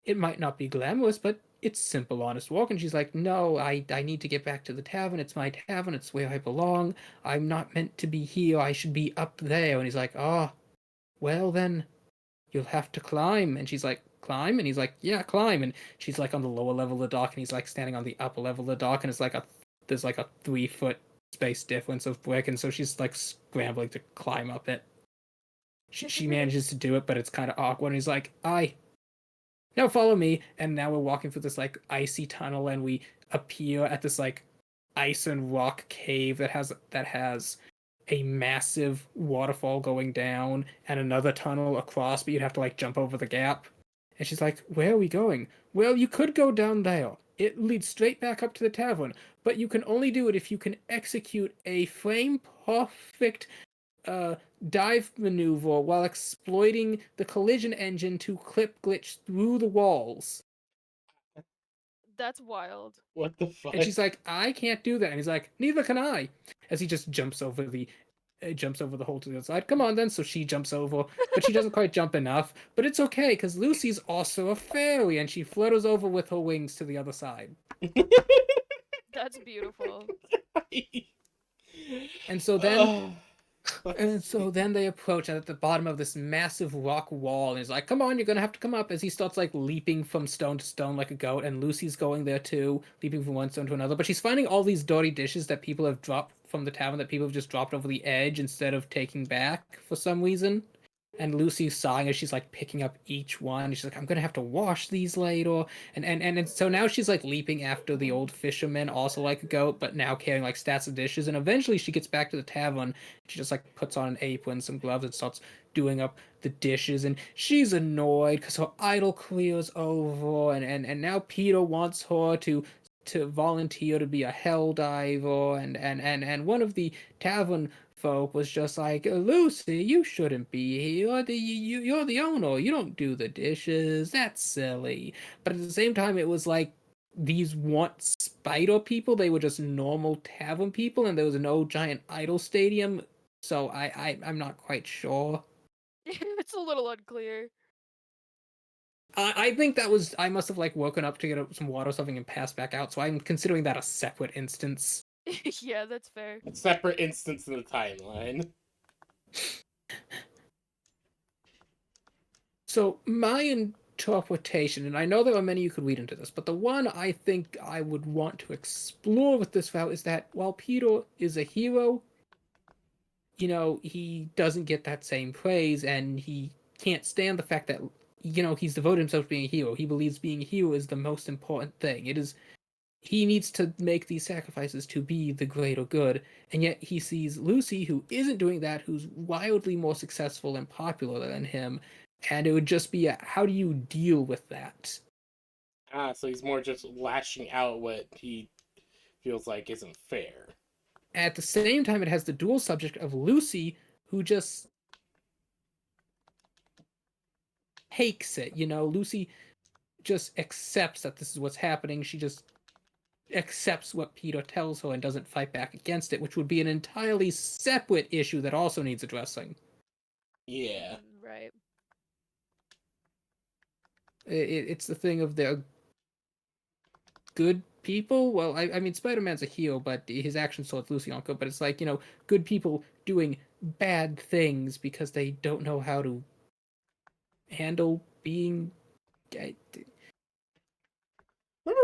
It might not be glamorous, but it's simple, honest work." And she's like, "No, I need to get back to the tavern. It's my tavern. It's where I belong. I'm not meant to be here. I should be up there." And he's like, "Oh, well then, you'll have to climb." And she's like, "Climb?" And he's like, "Yeah, climb." And she's like on the lower level of the dock, and he's like standing on the upper level of the dock, and there's like a 3 foot space difference of brick, and so she's like scrambling to climb up it. She manages to do it, but it's kind of awkward. And he's like, "Now follow me." And now we're walking through this like icy tunnel, and we appear at this like ice and rock cave that has a massive waterfall going down and another tunnel across, but you'd have to like jump over the gap. And she's like, "Where are we going?" "Well, you could go down there. It leads straight back up to the tavern, but you can only do it if you can execute a frame perfect dive maneuver while exploiting the collision engine to clip glitch through the walls."
That's wild.
What the fuck?
And she's like, "I can't do that." And he's like, "Neither can I." As he just jumps over the hole to the other side. "Come on then." So she jumps over, but she doesn't quite jump enough. But it's okay because Lucy's also a fairy, and she flutters over with her wings to the other side.
That's beautiful.
And so then they approach at the bottom of this massive rock wall, and he's like, "Come on, you're gonna have to come up." As he starts like leaping from stone to stone like a goat, and Lucy's going there too, leaping from one stone to another. But she's finding all these dirty dishes that people have dropped from the tavern that people have just dropped over the edge instead of taking back for some reason. And Lucy's sighing as she's like picking up each one. She's like, "I'm gonna have to wash these later." And so now she's like leaping after the old fisherman, also like a goat, but now carrying like stacks of dishes. And eventually she gets back to the tavern. She just like puts on an apron, some gloves, and starts doing up the dishes. And she's annoyed because her idol career's over. And now Peter wants her to volunteer to be a hell diver. And one of the tavern folk was just like, "Lucy, you shouldn't be here. You're the owner. You don't do the dishes. That's silly." But at the same time, it was like these weren't spider people. They were just normal tavern people, and there was no giant idol stadium. So I'm not quite sure.
It's a little unclear.
I think I must have like woken up to get some water or something and passed back out. So I'm considering that a separate instance.
Yeah, that's fair.
A separate instance in the timeline.
So my interpretation, and I know there are many you could read into this, but the one I think I would want to explore with this vow is that while Peter is a hero, he doesn't get that same praise, and he can't stand the fact that, he's devoted himself to being a hero. He believes being a hero is the most important thing. He needs to make these sacrifices to be the greater good, and yet he sees Lucy, who isn't doing that, who's wildly more successful and popular than him, and it would just be how do you deal with that?
So he's more just lashing out what he feels like isn't fair.
At the same time, it has the dual subject of Lucy, who just takes it. Lucy just accepts that this is what's happening. She just accepts what Peter tells her and doesn't fight back against it, which would be an entirely separate issue that also needs addressing.
Yeah.
Right.
It's the thing of they're good people. Well, I mean, Spider-Man's a hero, but his actions towards Lucy aren't good. But it's like, good people doing bad things because they don't know how to handle being...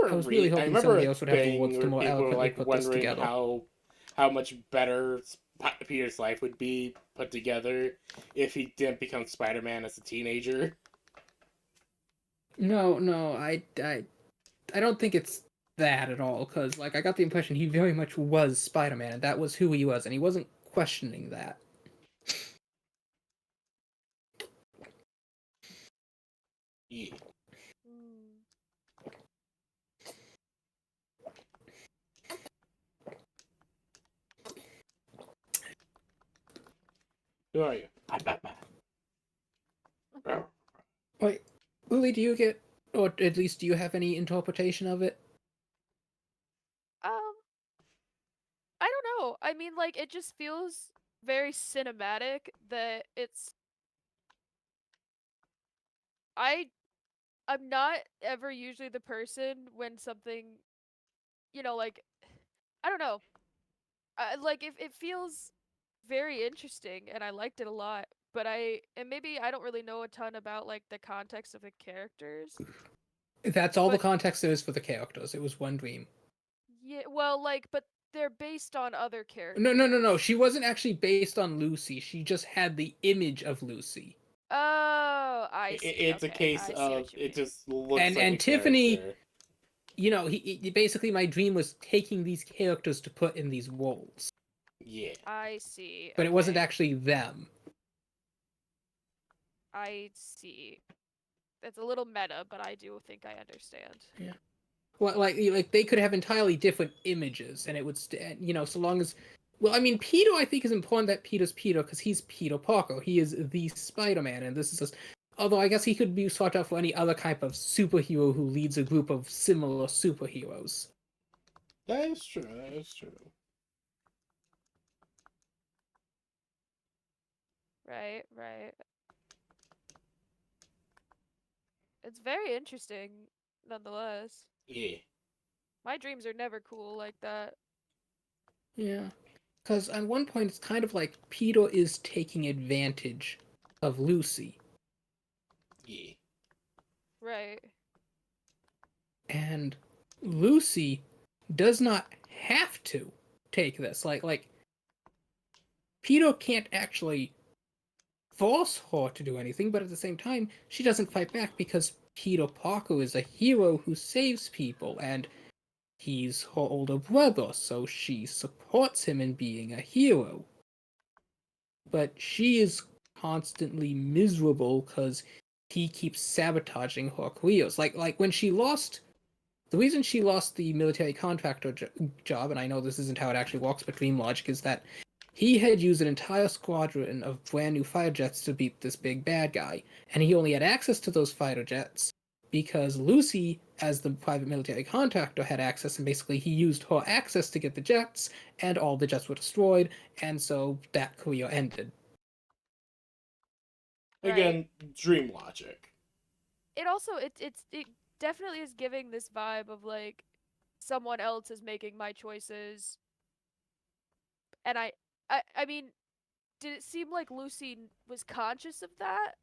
I was really hoping somebody else would have the words to more
people were
eloquently
like
put this
wondering
together.
how much better Peter's life would be put together if he didn't become Spider-Man as a teenager.
No, I don't think it's that at all. Because like I got the impression he very much was Spider-Man, and that was who he was, and he wasn't questioning that.
Yeah.
Mm.
Who are you? I'm Batman.
Wait, Lily, do you get, or at least do you have any interpretation of it?
I don't know. I mean, like, it just feels very cinematic that it's. I I'm not ever usually the person when something, like, I don't know. Like, if it feels very interesting and I liked it a lot, but and maybe I don't really know a ton about like the context of the characters.
That's all the
But
context there is for the characters. It was one dream.
yeah, well, like, but they're based on other
No.
characters.
She wasn't actually based on Lucy. She just had the image of Lucy.
Oh, I see.
It's a
Okay,
case
I see
of
what you
it
mean.
just looks like
And
a
Tiffany,
character.
basically my dream was taking these characters to put in these roles,
Yeah.
I see.
but it wasn't
Okay,
actually them.
I see. It's a little meta, but I do think I understand.
Yeah. Well, like they could have entirely different images, and it would, so long as. Well, I mean, Peter, I think is important that Peter's Peter because he's Peter Parker. He is the Spider-Man, and this is just. Although I guess he could be swapped out for any other type of superhero who leads a group of similar superheroes.
That is true. That is true.
Right, right. It's very interesting, nonetheless.
Yeah.
My dreams are never cool like that.
Yeah. Because at one point it's kind of like Peter is taking advantage of Lucy.
Yeah.
Right.
And Lucy does not have to take this. Like Peter can't actually force her to do anything, but at the same time, she doesn't fight back because Peter Parker is a hero who saves people, and he's her older brother, so she supports him in being a hero. But she is constantly miserable because he keeps sabotaging her careers. Like when she lost the reason she lost the military contractor job, and I know this isn't how it actually works, but dream logic is that he had used an entire squadron of brand new fighter jets to beat this big bad guy, and he only had access to those fighter jets because Lucy, as the private military contractor, had access, and basically he used her access to get the jets, and all the jets were destroyed, and so that career ended.
Right.
Again, dream logic.
It also it definitely is giving this vibe of like someone else is making my choices, and I mean, did it seem like Lucy was conscious of that?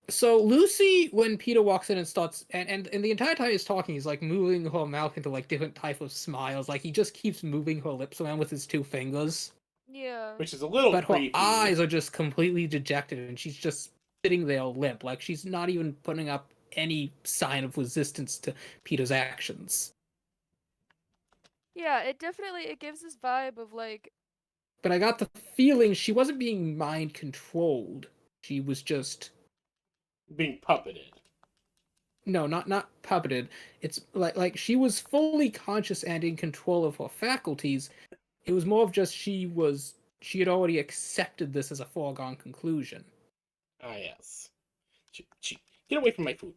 So Lucy, when Peter walks in and starts, and the entire time he's talking, he's like moving her mouth into like different type of smiles. Like he just keeps moving her lips around with his two fingers.
Yeah.
Which is a little
But her
creepy.
eyes are just completely dejected, and she's just sitting there limp. Like she's not even putting up any sign of resistance to Peter's actions.
Yeah, it gives this vibe of like
But I got the feeling she wasn't being mind controlled. She was just
Being puppeted.
no, not puppeted. It's like she was fully conscious and in control of her faculties. It was more of just she had already accepted this as a foregone conclusion.
Ah, yes. Get away from my food.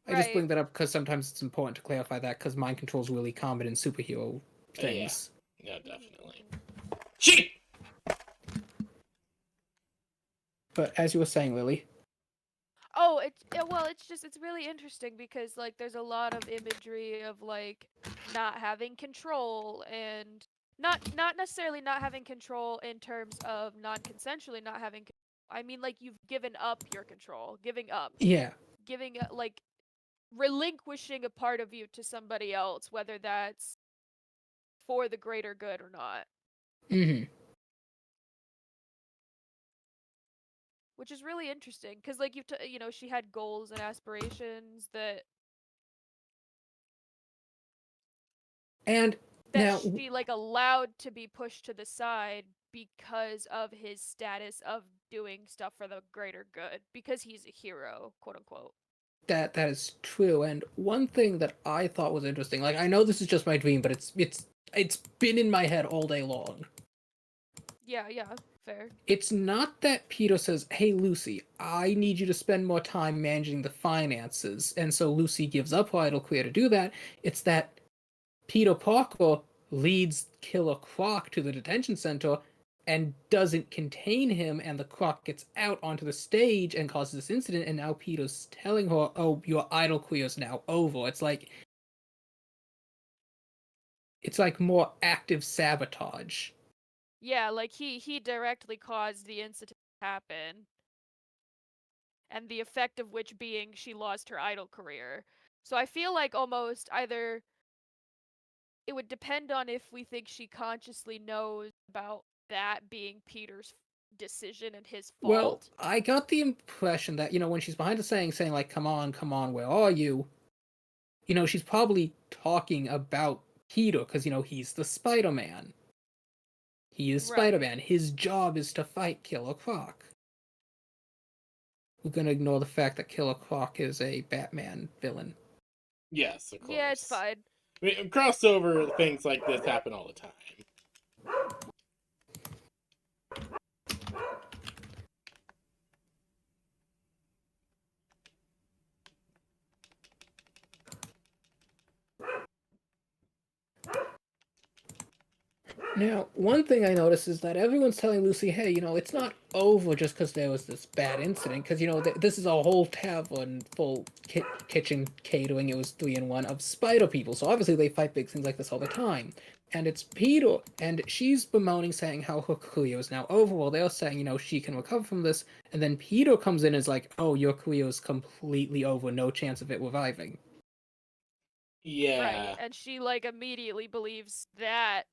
I just
right.
bring that up because sometimes it's important to clarify that because mind control is really common in superhero things.
Yeah,
Mhm,
definitely.
mhm.
Sheep!
But as you were saying, Lily,
Oh, well, it's really interesting because like there's a lot of imagery of like not having control and not necessarily not having control in terms of non-consensually not having I mean like you've given up your control,
yeah,
like relinquishing a part of you to somebody else, whether that's for the greater good or not.
Mm-hmm.
which is really interesting because like you know, she had goals and aspirations
And
that
now,
she like allowed to be pushed to the side because of his status of doing stuff for the greater good because he's a hero, quote unquote.
that is true. And one thing that I thought was interesting, like I know this is just my dream, but it's been in my head all day long.
Yeah, fair.
It's not that Peter says, "Hey Lucy, I need you to spend more time managing the finances," and so Lucy gives up her idol career to do that. It's that Peter Parker leads Killer Croc to the detention center and doesn't contain him, and the Croc gets out onto the stage and causes this incident, and now Peter's telling her, "Oh, your idol career is now over." It's like more active sabotage.
Yeah, like he directly caused the incident to happen, and the effect of which being she lost her idol career. So I feel like almost either it would depend on if we think she consciously knows about that being Peter's decision and his
Well,
fault.
I got the impression that, when she's behind the saying like, come on, where are you? She's probably talking about Peter, because, he's the Spider-Man. He is
Right.
Spider-Man. His job is to fight Killer Croc. We're gonna ignore the fact that Killer Croc is a Batman villain.
Yes, of course.
Yeah, it's fine.
I mean, crossover things like this happen all the time.
Now, one thing I noticed is that everyone's telling Lucy, hey, it's not over just because there was this bad incident, because, this is a whole tavern full kitchen catering, it was 3-in-1 of spider people, so obviously they fight big things like this all the time. And it's Peter, and she's bemoaning, saying how her career is now over, while they're saying, she can recover from this, and then Peter comes in and is like, oh, your career is completely over, no chance of it reviving.
Yeah.
Right. And she like immediately believes that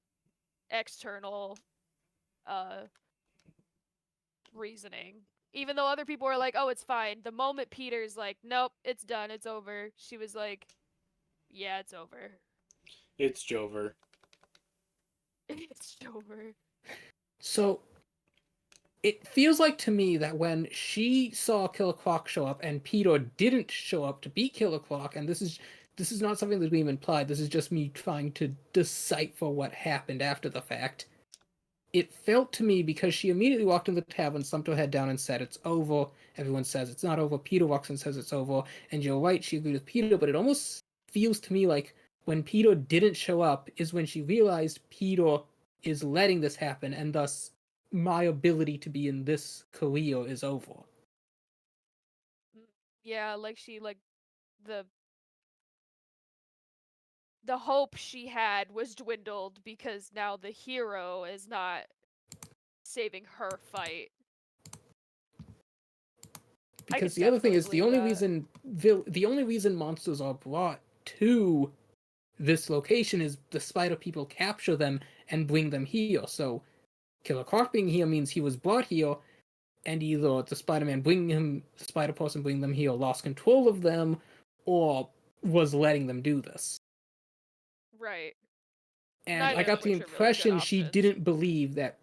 external reasoning. Even though other people are like, "Oh, it's fine." The moment Peter's like, "Nope, it's done. It's over." She was like, "Yeah, it's over."
It's Jover.
It's over.
So it feels like to me that when she saw Killer Croc show up and Peter didn't show up to beat Killer Croc, and this is not something that we implied, this is just me trying to decipher what happened after the fact. It felt to me, because she immediately walked in the tavern, slumped her head down and said, it's over. Everyone says it's not over. Peter walks in and says it's over. And you're right, she agreed with Peter, but it almost feels to me like when Peter didn't show up is when she realized Peter is letting this happen, and thus my ability to be in this career is over.
Yeah, like she like the the hope she had was dwindled because now the hero is not saving her fight.
Because the other thing is, the only
that.
reason monsters are brought to this location is the spider people capture them and bring them here. So Killer Croc being here means he was brought here, and either the Spider-Man the Spider-Person bring them here lost control of them, or was letting them do this.
Right.
And
Neither
I
of
got the
which are really good
impression she
options.
didn't believe that,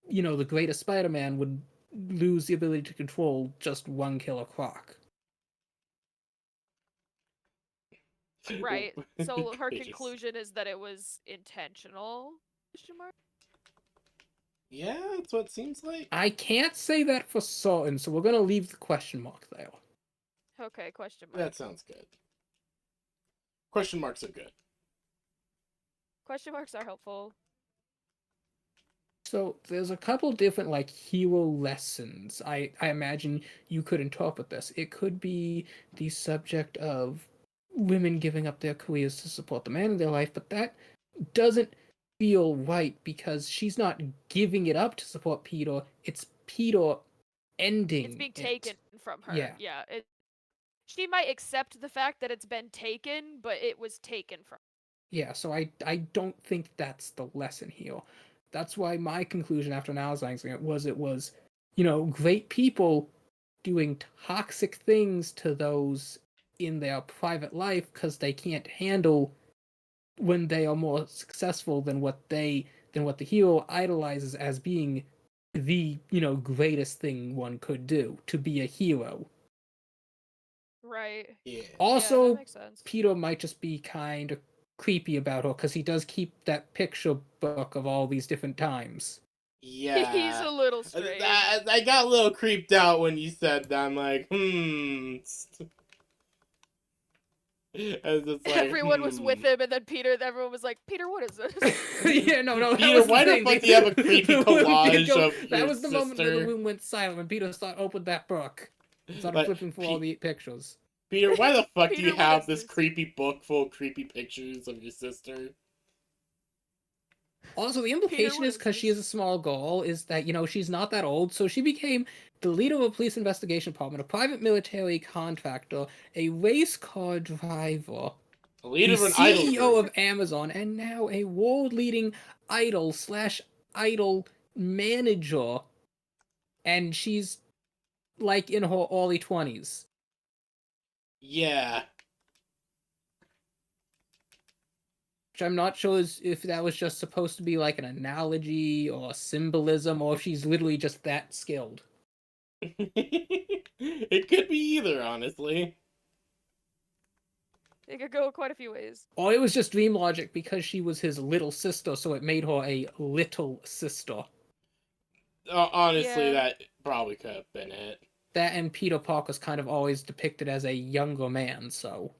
the greatest Spider-Man would lose the ability to control just one Killer Croc.
Right. So her
Gracious.
conclusion is that it was intentional? Question mark?
Yeah, that's what it seems like.
I can't say that for certain, so we're gonna leave the question mark there.
Okay, question mark.
That sounds good. Question marks are good.
Question marks are helpful.
So there's a couple different hero lessons I imagine you could interpret this. It could be the subject of women giving up their careers to support the man in their life, but that doesn't feel right, because she's not giving it up to support Peter. It's Peter ending
It's being
it.
taken from her.
Yeah.
Yeah. She might accept the fact that it's been taken, but it was taken from her.
Yeah, so I don't think that's the lesson here. That's why my conclusion after analyzing it was, great people doing toxic things to those in their private life because they can't handle when they are more successful than what the hero idolizes as being the greatest thing one could do, to be a hero.
Right.
Yeah.
Yeah, that
Also,
makes sense.
Peter might just be kind of creepy about her because he does keep that picture book of all these different times.
Yeah.
He's a little strange.
I got a little creeped out when you said that. I'm like, I was just like,
Everyone was with him, and then everyone was like, Peter, what is this?
Yeah, no, that
Peter,
was
why the
thing.
fuck do you have a creepy collage of
That
your
was the moment where the
sister?
room went silent when Peter opened that book and started
Like,
flipping through all the pictures.
Peter, why the fuck do you
Peter, what
have
is
this
this?
creepy book full of creepy pictures of your sister?
Also, the implication
what
is
is
because she
this?
is a small girl, is that, she's not that old, so she became the leader of a police investigation department, a private military contractor, a race car driver,
A leader
the
of an idol
CEO
group.
of Amazon, and now a world-leading idol manager, and she's, like, in her early 20s.
Yeah.
Which I'm not sure if that was just supposed to be like an analogy or symbolism, or if she's literally just that skilled.
It could be either, honestly.
It could go quite a few ways.
Or it was just dream logic because she was his little sister, so it made her a little sister.
Honestly,
Yeah.
that probably could have been it.
That and Peter Parker's kind of always depicted as a younger man, so.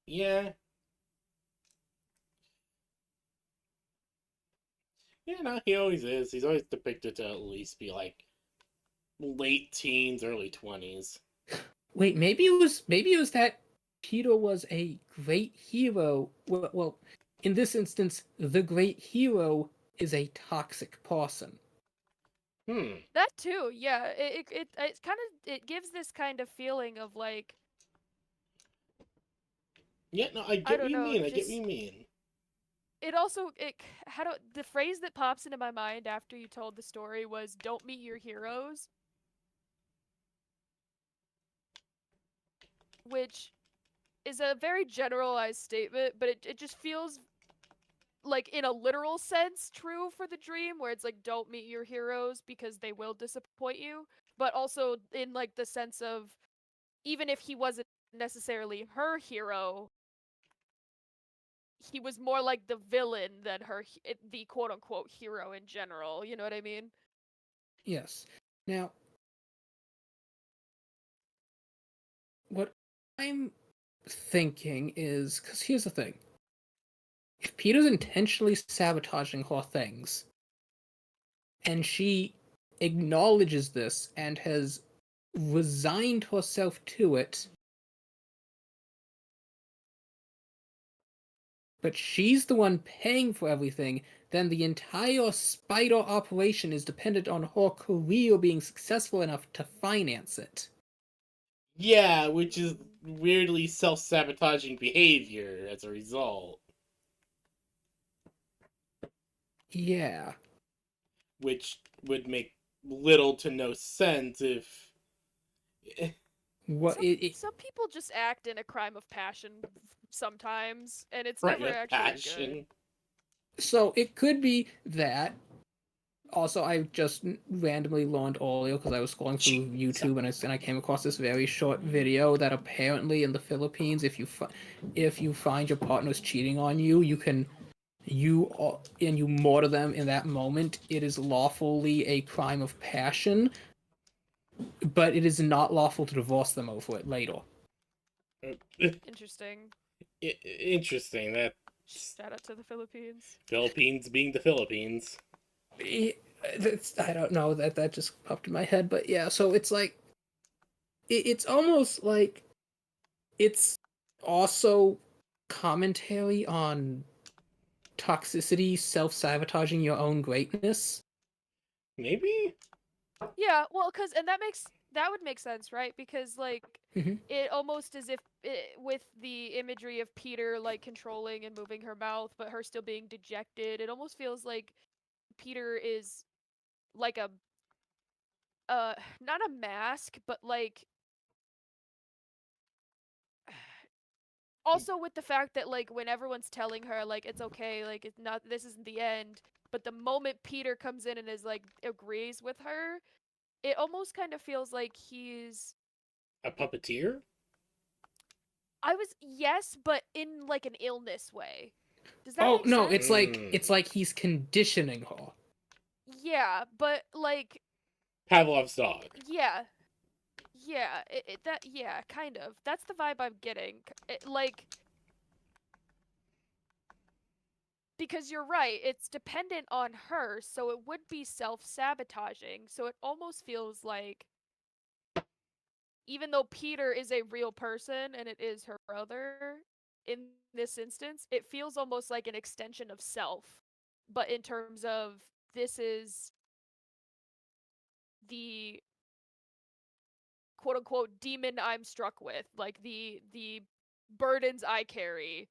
Yeah. Yeah, no, he always is. He's always depicted to at least be like late teens, early 20s.
Wait, maybe it was that Peter was a great hero. Well, in this instance, the great hero is a toxic person.
That too, yeah. It's kind of, it gives this kind of feeling of like,
Yeah, no, I
I
get what
don't
you
know,
mean. I get what
just
you mean.
it also the phrase that pops into my mind after you told the story was "Don't meet your heroes," which is a very generalized statement, but it just feels like in a literal sense true for the dream, where it's like don't meet your heroes because they will disappoint you, but also in like the sense of even if he wasn't necessarily her hero, he was more like the villain than the quote unquote hero in general. You know what I mean?
Yes. Now, what I'm thinking is, because here's the thing. If Peter's intentionally sabotaging her things, and she acknowledges this and has resigned herself to it, but she's the one paying for everything, then the entire spider operation is dependent on her career being successful enough to finance it.
Yeah, which is weirdly self-sabotaging behavior as a result.
Yeah.
Which would make little to no sense if...
What
Some people just act in a crime of passion sometimes, and it's
Crime
never
of
actually good.
passion.
So it could be that. Also, I just randomly learned earlier because I was scrolling through YouTube and I came across this very short video that apparently in the Philippines, if you find your partner's cheating on you, and you murder them in that moment, it is lawfully a crime of passion, but it is not lawful to divorce them over it later.
Interesting.
Interesting. That
Shout out to the Philippines.
Philippines being the Philippines.
I don't know, that just popped in my head, but yeah, so it's like it's almost like it's also commentary on toxicity, self-sabotaging your own greatness.
Maybe?
Yeah, well, and that would make sense, right? Because like
Mhm.
it almost as if with the imagery of Peter like controlling and moving her mouth, but her still being dejected, it almost feels like Peter is like a not a mask, but like also with the fact that like when everyone's telling her like it's okay, like it's not, this isn't the end, but the moment Peter comes in and is like agrees with her, it almost kind of feels like he's
A puppeteer?
I was yes, but in like an illness way. Does that
Oh
make
no,
sense?
it's like he's conditioning her.
Yeah, but like
Pavlov's dog.
yeah. Yeah, that yeah, kind of. That's the vibe I'm getting. Like because you're right, it's dependent on her, so it would be self-sabotaging. So it almost feels like even though Peter is a real person and it is her brother in this instance, it feels almost like an extension of self. But in terms of this is the quote unquote demon I'm struck with, like the burdens I carry.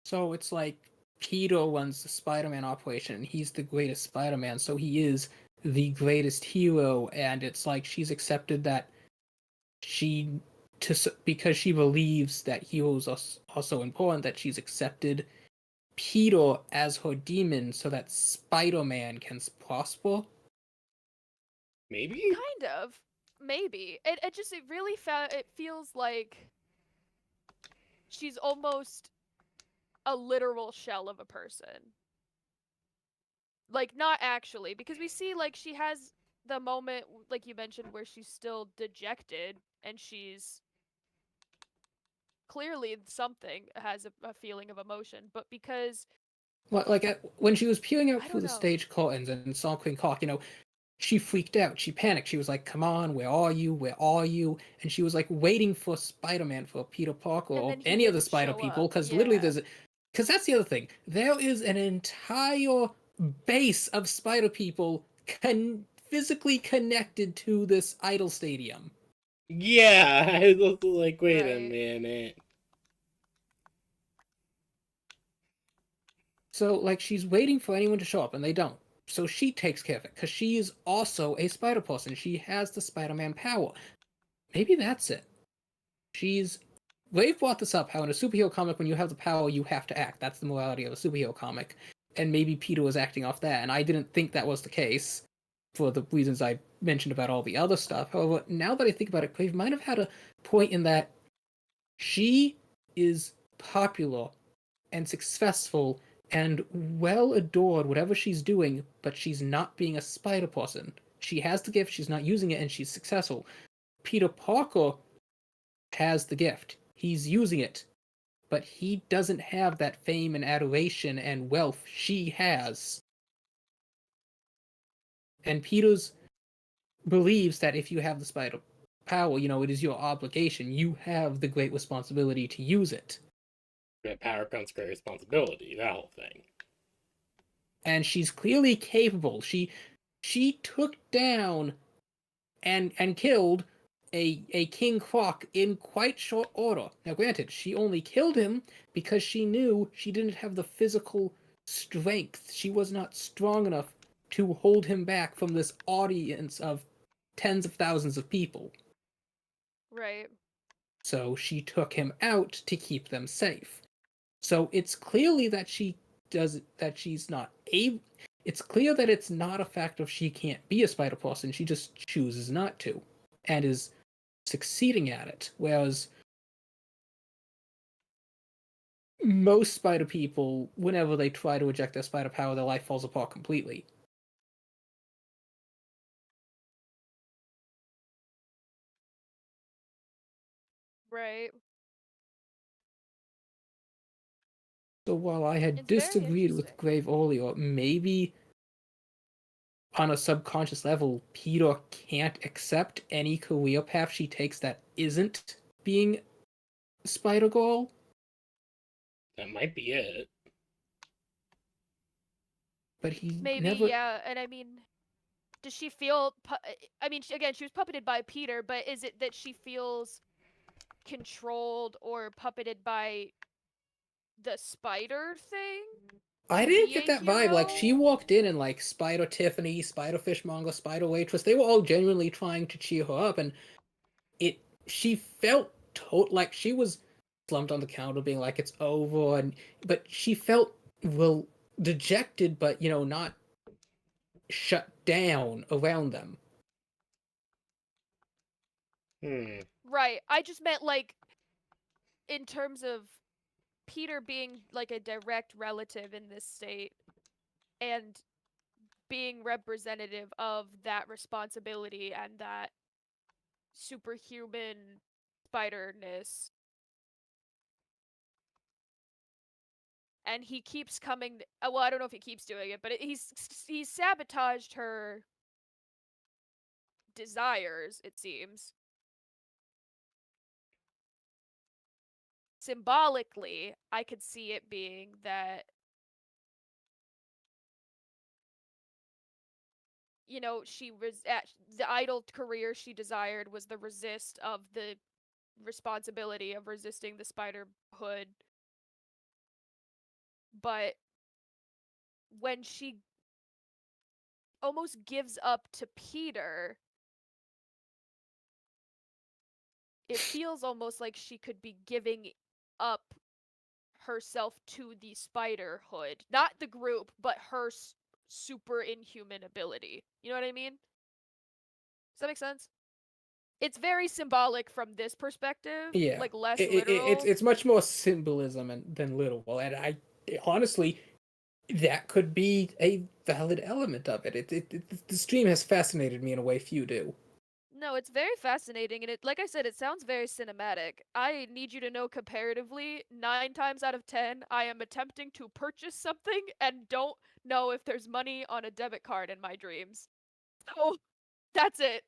So it's like Peter runs the Spider-Man operation, and he's the greatest Spider-Man, so he is the greatest hero. And it's like she's accepted that she because she believes that heroes are so important that she's accepted Peter as her demon so that Spider-Man can prosper.
Maybe?
Kind of. Maybe. It just it really it feels like she's almost a literal shell of a person. Like not actually, because we see like she has the moment like you mentioned where she's still dejected and she's clearly something has a feeling of emotion, but because
Like when she was peering out
I
through
don't
the
know.
stage curtains and saw Queen Hawk, she freaked out. She panicked. She was like, "Come on, where are you? Where are you?" And she was like waiting for Spider-Man, for Peter Parker,
And
or
then he
any of the
didn't
Spider
show
people,
up.
because literally
Yeah.
because that's the other thing. There is an entire base of Spider people physically connected to this idol stadium.
Yeah, I was also like, wait a
Right.
minute.
So like she's waiting for anyone to show up, and they don't. So she takes care of it because she is also a Spider person. She has the Spider-Man power. Maybe that's it. She's They've brought this up how in a superhero comic, when you have the power, you have to act. That's the morality of a superhero comic. And maybe Peter was acting off that, and I didn't think that was the case for the reasons I mentioned about all the other stuff. However, now that I think about it, Crave might have had a point in that she is popular and successful and well adored, whatever she's doing, but she's not being a spider person. She has the gift, she's not using it, and she's successful. Peter Parker has the gift. He's using it, but he doesn't have that fame and adoration and wealth she has. And Peters believes that if you have the spider power, it is your obligation. You have the great responsibility to use it.
That power comes great responsibility, that whole thing.
And she's clearly capable. She took down and killed a King Croc in quite short order. Now, granted, she only killed him because she knew she didn't have the physical strength. She was not strong enough to hold him back from this audience of tens of thousands of people.
Right.
So she took him out to keep them safe. So it's clearly that she's not able. It's clear that it's not a fact of she can't be a spider person. She just chooses not to, and is succeeding at it. Whereas most spider people, whenever they try to eject their spider power, their life falls apart completely.
Right.
So while I had
It's very
disagreed with
interesting.
Grave earlier, maybe on a subconscious level, Peter can't accept any career path she takes that isn't being Spider Girl.
That might be it.
But he
Maybe,
never.
yeah, and I mean, does she feel I mean, again, she was puppeted by Peter, but is it that she feels controlled or puppeted by the spider thing?
I
to
didn't
be
get
a
that vibe. Like, she
hero.
walked in and, like, Spider Tiffany, Spider Fishmonger, Spider Waitress, they were all genuinely trying to cheer her up, and she felt like she was slumped on the counter being like, it's over, but she felt, well, dejected, but, not shut down around them.
Right. I just meant, like, in terms of Peter being, like, a direct relative in this state and being representative of that responsibility and that superhuman spiderness. And he keeps coming. Well, I don't know if he keeps doing it, but he's sabotaged her desires, it seems. Symbolically, I could see it being that, she was at the idle career she desired was the resist of the responsibility of resisting the spiderhood. But when she almost gives up to Peter, it feels almost like she could be giving up herself to the spiderhood. Not the group, but her super inhuman ability. You know what I mean? Does that make sense? It's very symbolic from this perspective,
Yeah,
like less
it's
literal.
it's much more symbolism than literal, and honestly, that could be a valid element of it. The stream has fascinated me in a way few do.
No, it's very fascinating, and like I said, it sounds very cinematic. I need you to know comparatively, 9 times out of 10, I am attempting to purchase something and don't know if there's money on a debit card in my dreams. So, that's it.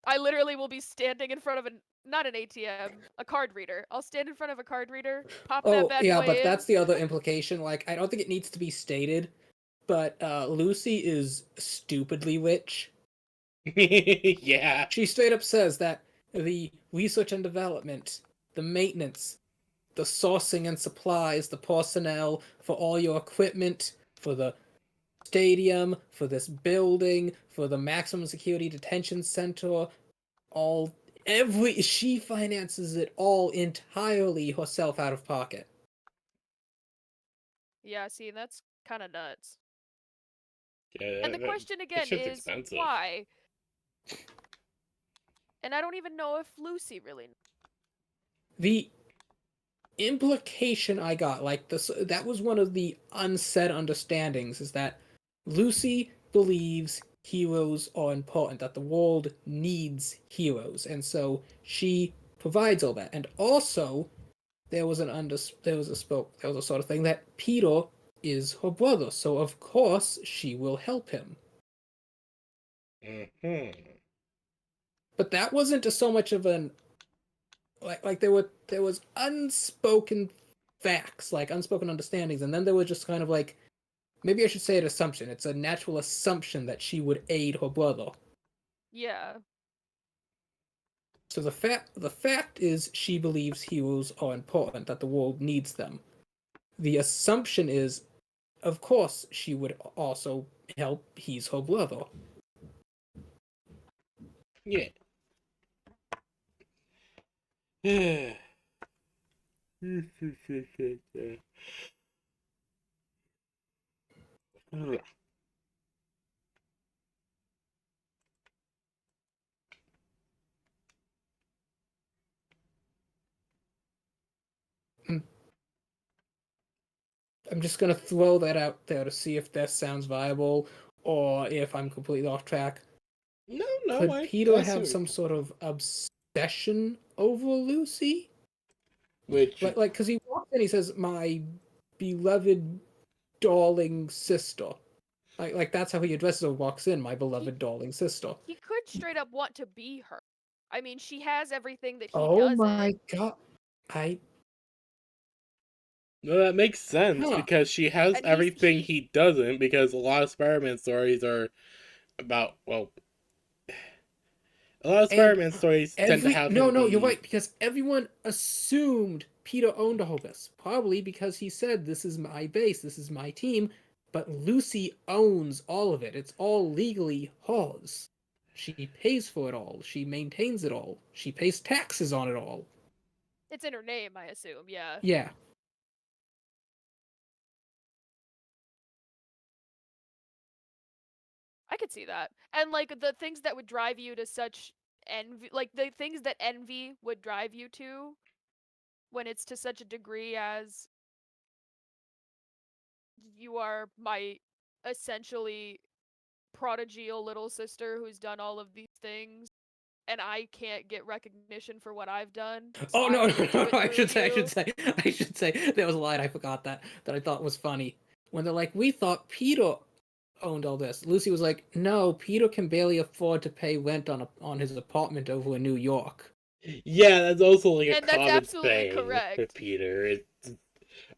I literally will be standing in front of not an ATM, a card reader. I'll stand in front of a card reader, pop that
Oh,
bad
yeah,
boy
but
in.
that's the other implication. Like, I don't think it needs to be stated, but Lucy is stupidly rich.
Yeah.
She straight up says that the research and development, the maintenance, the sourcing and supplies, the personnel for all your equipment, for the stadium, for this building, for the maximum security detention center, she finances it all entirely herself out of pocket.
Yeah, see, that's kind of nuts.
Yeah,
And the question
that
again
shit's
is
expensive.
why? And I don't even know if Lucy really.
The implication I got, like this, that was one of the unsaid understandings, is that Lucy believes heroes are important, that the world needs heroes, and so she provides all that. And also, there was a sort of thing that Peter is her brother, so of course she will help him. But that wasn't so much of an like there was unspoken facts, like unspoken understandings, and then there was just kind of like, maybe I should say an assumption. It's a natural assumption that she would aid her brother.
Yeah.
So the fact is she believes heroes are important, that the world needs them. The assumption is, of course, she would also help. He's her brother.
Yeah.
I'm just gonna throw that out there to see if this sounds viable or if I'm completely off track.
No,
Could Peter
I see
have some sort of obsession over Lucy?
which
Like, because he walks in, he says, "My beloved, darling sister." Like that's how he addresses her. Walks in, "My beloved, darling sister."
He could straight up want to be her. I mean, she has everything that he
Oh
doesn't.
my god! I
no, that makes sense
Huh.
because she has
And
everything he doesn't. Because a lot of Spider-Man stories are about a lot of
and
Spider-Man stories tend to have
no
him
no, you're
be.
right, because everyone assumed Peter owned all this, probably because he said, "This is my base, this is my team." But Lucy owns all of it. It's all legally hers. She pays for it all. She maintains it all. She pays taxes on it all.
It's in her name, I assume. Yeah.
Yeah.
I could see that. And like the things that would drive you to such envy, like the things that envy would drive you to when it's to such a degree as you are my essentially prodigal little sister who's done all of these things and I can't get recognition for what I've done. So
Oh
I'm
no,
gonna
no,
do
no!
it
I
through
should say, I
you.
should say, I should say. There was a line I forgot that I thought was funny when they're like, "We thought Peter owned all this." Lucy was like, "No, Peter can barely afford to pay rent on his apartment over in New York."
Yeah, that's also like a
And that's
common
absolutely
thing
correct.
with Peter. It's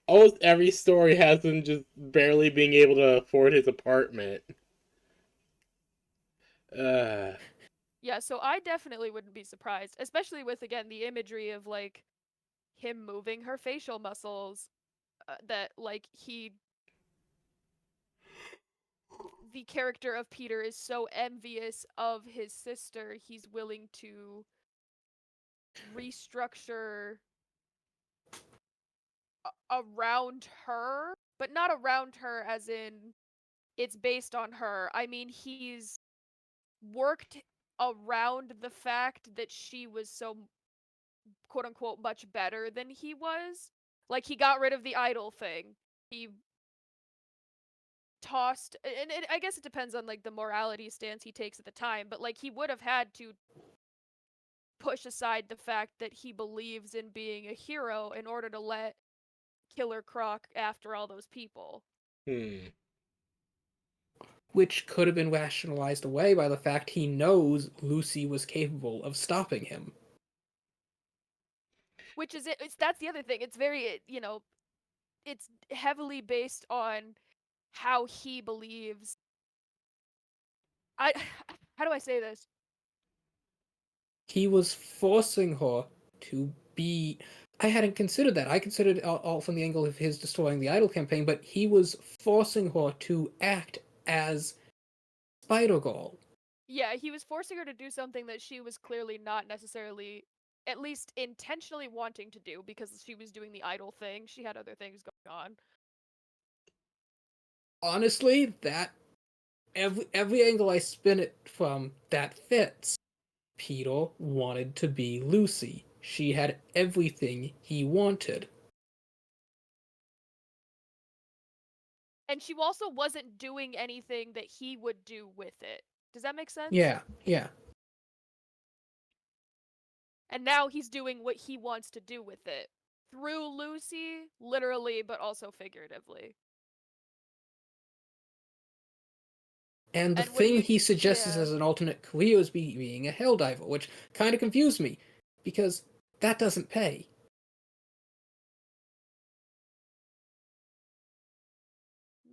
almost every story has him just barely being able to afford his apartment.
Yeah, so I definitely wouldn't be surprised, especially with again the imagery of like him moving her facial muscles that like the character of Peter is so envious of his sister, he's willing to restructure around her, but not around her as in it's based on her. I mean, he's worked around the fact that she was so quote unquote much better than he was. Like he got rid of the idol thing. He tossed and I guess it depends on like the morality stance he takes at the time, but like he would have had to push aside the fact that he believes in being a hero in order to let Killer Croc after all those people.
Which could have been rationalized away by the fact he knows Lucy was capable of stopping him.
Which is it's that's the other thing. It's very it's heavily based on how he believes. I how do I say this?
He was forcing her to be. I hadn't considered that. I considered it all from the angle of his destroying the idol campaign, but he was forcing her to act as Spider-Girl.
Yeah, he was forcing her to do something that she was clearly not necessarily, at least intentionally wanting to do because she was doing the idol thing. She had other things going on.
Honestly, that every angle I spin it from, that fits. Peter wanted to be Lucy. She had everything he wanted.
And she also wasn't doing anything that he would do with it. Does that make sense?
Yeah, yeah.
And now he's doing what he wants to do with it. Through Lucy, literally, but also figuratively.
And the
And what do
thing
you.
he suggests
Yeah.
as an alternate career is being a helldiver, which kind of confused me, because that doesn't pay.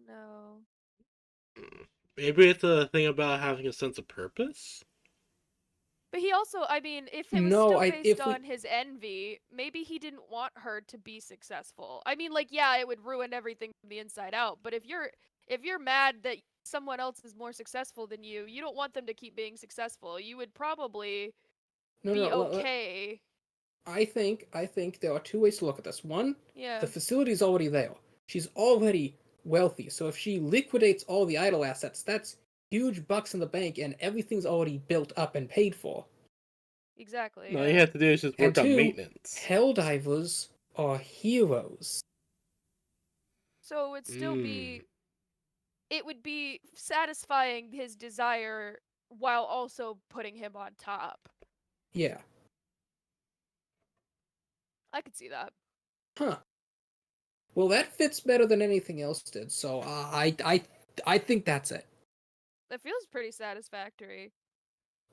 No.
Maybe it's a thing about having a sense of purpose?
But he also, I mean, if it was
No,
still based
if we
on his envy, maybe he didn't want her to be successful. I mean, like, yeah, it would ruin everything from the inside out. But if you're mad that someone else is more successful than you don't want them to keep being successful. You would probably
no,
be
no,
okay.
I think there are two ways to look at this. One,
Yeah,
the facility's already there. She's already wealthy, so if she liquidates all the idol assets, that's huge bucks in the bank, and everything's already built up and paid for.
exactly.
All you
Yeah.
have to do is just
And
work on
two,
maintenance.
Helldivers are heroes.
So it would still be. It would be satisfying his desire while also putting him on top.
Yeah.
I could see that.
Huh. Well, that fits better than anything else did, so I think that's it.
That feels pretty satisfactory.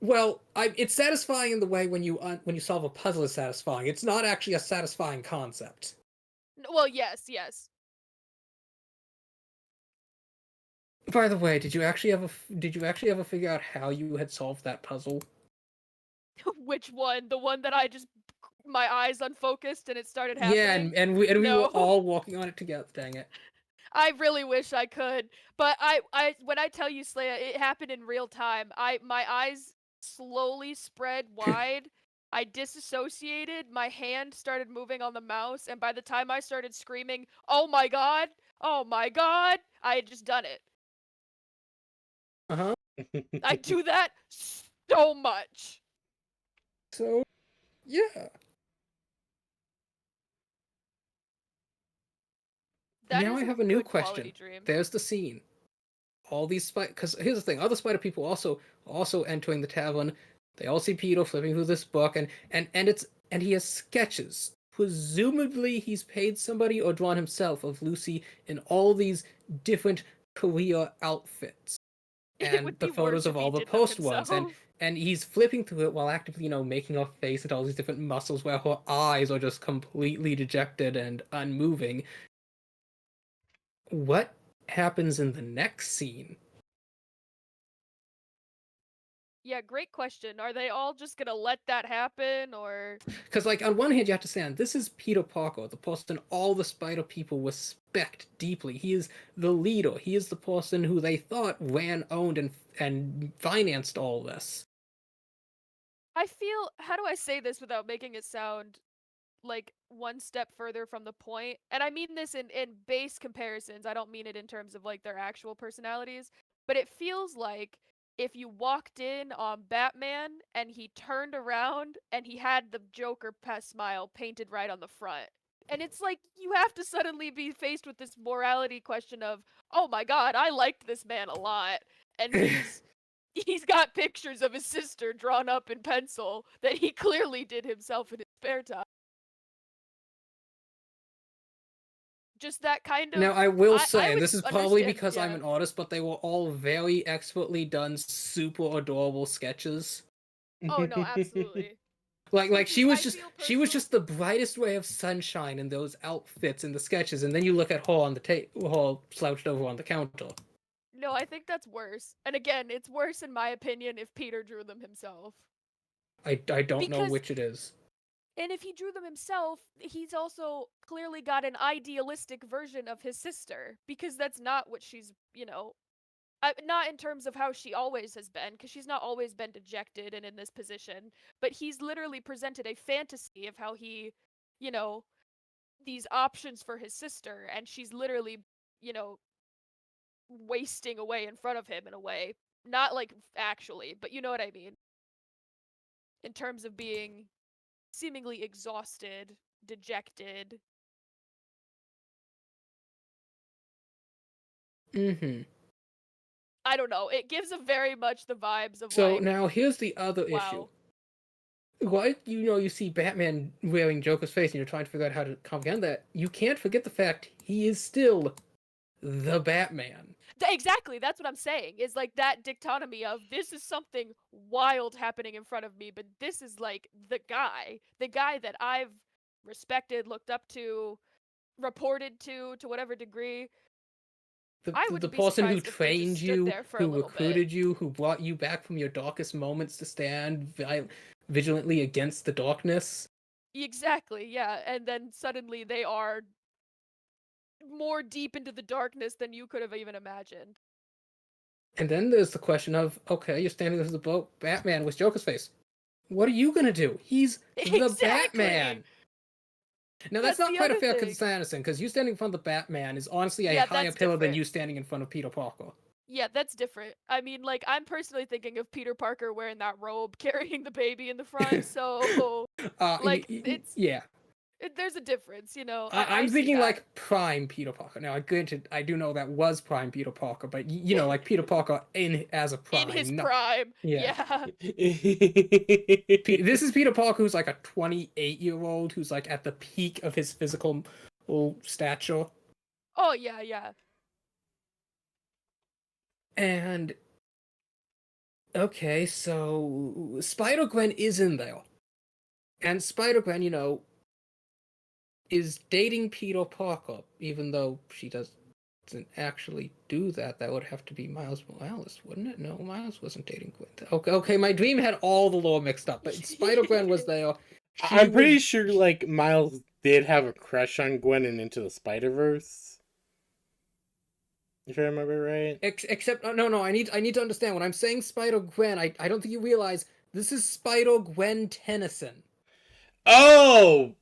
Well, it's satisfying in the way when you solve a puzzle is satisfying. It's not actually a satisfying concept.
Well, yes, yes.
By the way, did you actually ever figure out how you had solved that puzzle?
Which one? The one that I just my eyes unfocused and it started
Yeah,
happening.
and we were
No.
all walking on it together. Dang it.
I really wish I could, but I when I tell you, Slaya, it happened in real time. My eyes slowly spread wide. I disassociated. My hand started moving on the mouse, and by the time I started screaming, "Oh my god! Oh my god!" I had just done it.
Uh huh.
I do that so much.
So, yeah.
That
Now
is
I
a
have a new
good quality
question.
dream.
There's the scene. All these spider, because here's the thing: other spider people also entering the tavern. They all see Peter flipping through this book, and he has sketches. Presumably, he's paid somebody or drawn himself of Lucy in all these different career outfits,
It
and
would
the
be worse
photos
if
of
he
all the
did them
post ones,
himself.
and he's flipping through it while actively, making her face at all these different muscles where her eyes are just completely dejected and unmoving. What happens in the next scene?
Yeah, great question. Are they all just gonna let that happen, or
Because, like, on one hand, you have to stand, this is Peter Parker, the person all the Spider people respect deeply. He is the leader. He is the person who they thought ran, owned, and financed all this.
I feel, how do I say this without making it sound like one step further from the point? And I mean this in base comparisons. I don't mean it in terms of like their actual personalities, but it feels like if you walked in on Batman and he turned around and he had the Joker smile painted right on the front. And it's like you have to suddenly be faced with this morality question of, "Oh my god, I liked this man a lot." And he's got pictures of his sister drawn up in pencil that he clearly did himself in his spare time. Just that kind
Now,
of
I will
I
say, and
would
this is probably
understand,
because I'm
yeah.
an artist, but they were all very expertly done, super adorable sketches.
Oh no, absolutely.
Like
Which is,
she was
I
just
feel
she was
personally,
just the brightest ray of sunshine in those outfits in the sketches, and then you look at her on the her slouched over on the counter.
no, I think that's worse. And again, it's worse in my opinion if Peter drew them himself.
I don't know
Because
which it is.
and if he drew them himself, he's also clearly got an idealistic version of his sister because that's not what she's, not in terms of how she always has been, because she's not always been dejected and in this position, but he's literally presented a fantasy of how he, you know, these options for his sister, and she's literally, you know, wasting away in front of him in a way. Not like actually, but you know what I mean. In terms of being seemingly exhausted, dejected.
Mm-hmm.
I don't know. It gives a very much the vibes of
So
like,
now here's the other issue.
wow.
Why you see Batman wearing Joker's face and you're trying to figure out how to comprehend that, you can't forget the fact he is still the Batman.
Exactly, that's what I'm saying. Is like that dichotomy of this is something wild happening in front of me, but this is like the guy that I've respected, looked up to, reported to whatever degree. I
The
wouldn't be
person who
surprised if they just
trained
stood
you,
there for a
who
little bit.
recruited you, who brought you back from your darkest moments to stand vigilantly against the darkness.
Exactly, yeah. And then suddenly they are more deep into the darkness than you could have even imagined.
And then there's the question of, okay, you're standing with the boat, Batman with Joker's face. What are you gonna do? He's the
Exactly.
Batman. Now that's
That's
not
the
quite a
other
fair
thing.
comparison, because you standing in front of the Batman is honestly a
Yeah,
higher
that's
pillar than
different.
you standing in front of Peter Parker.
Yeah, that's different. I mean, like, I'm personally thinking of Peter Parker wearing that robe, carrying the baby in the front, so, like,
Yeah.
there's a difference, you know? I
I'm
see
thinking
that.
like prime Peter Parker. Now, granted, I do know that was prime Peter Parker, but like Peter Parker in as a
In his
prime. No,
prime.
yeah.
Yeah.
This is Peter Parker, who's like a 28-year-old who's like at the peak of his physical stature,
Oh, yeah, yeah.
and okay, so Spider Gwen is in there, and Spider Gwen, is dating Peter Parker, even though she doesn't actually do that. That would have to be Miles Morales, wouldn't it? No, Miles wasn't dating Gwen. Okay, my dream had all the lore mixed up, but Spider Gwen was there,
I'm pretty sure like Miles did have a crush on Gwen in Into the Spider-Verse. If I remember right.
Except no, I need to understand when I'm saying Spider Gwen. I don't think you realize this is Spider Gwen Tennyson.
Oh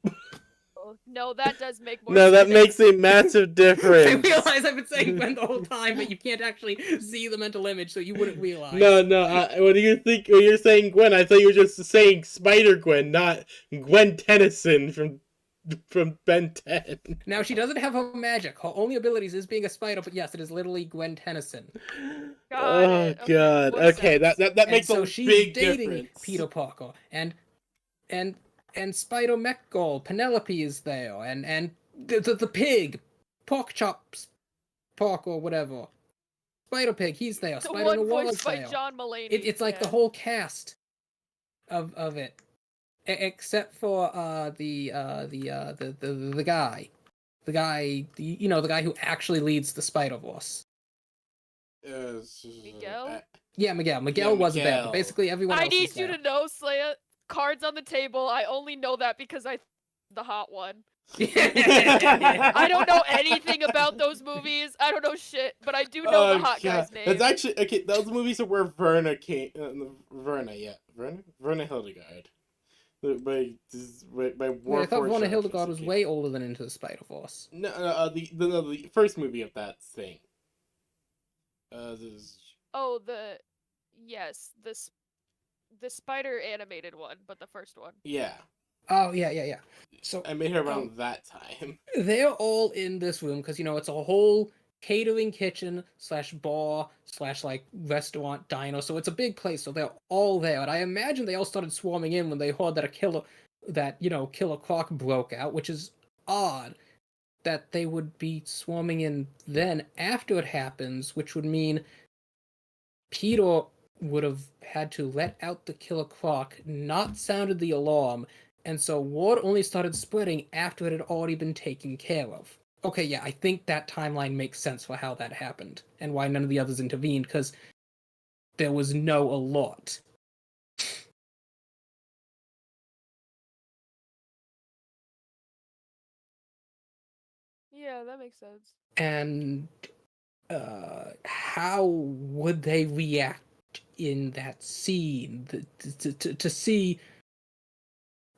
Oh, no, that does make more
no,
sense.
that makes a massive
I
difference.
realize I've been saying Gwen the whole time, but you can't actually see the mental image, so you wouldn't realize.
No, what do you think when you're saying Gwen? I thought you were just saying Spider Gwen, not Gwen Tennyson from Ben 10.
Now she doesn't have her magic. Her only abilities is being a spider, but yes, it is literally Gwen Tennyson.
Got
Oh
it. Okay,
god.
more
Okay,
sense.
that
And
makes
so
a
she's
big
dating
difference.
Peter Parker, and Spider McGall, Penelope is there, and the pig, Pork Chops, Pork or whatever, Spider Pig, he's there.
The
Spider
one
Noir's
voiced by
there.
John Mulaney.
It's like the
yeah.
whole cast of it, except for the guy, the guy who actually leads the Spider Verse.
Miguel?
Yeah, Miguel wasn't there, but
Miguel.
basically everyone
I
else
need
is
you
there.
to know, Slaya. Cards on the table. I only know that because the hot one. I don't know anything about those movies. I don't know shit, but I do know the hot guy's name.
That's actually okay. Those movies are where Verna came. Verna Hildegard. By
Wait, I
War
thought Verna
Force
Hildegard was
Reference,
way older than Into the Spider Verse.
No, the first movie of that thing. This is...
Oh, yes, the spider animated one, but the first one.
Yeah.
Oh yeah. So
I made her around that time.
they're all in this room because it's a whole catering kitchen / bar / like restaurant diner, so it's a big place. So they're all there, and I imagine they all started swarming in when they heard that Killer Croc broke out, which is odd that they would be swarming in then after it happens, which would mean Peter would have had to let out the Killer Croc, not sounded the alarm, and so word only started spreading after it had already been taken care of. Okay, yeah, I think that timeline makes sense for how that happened, and why none of the others intervened, because there was no alert.
Yeah, that makes sense.
And how would they react in that scene to see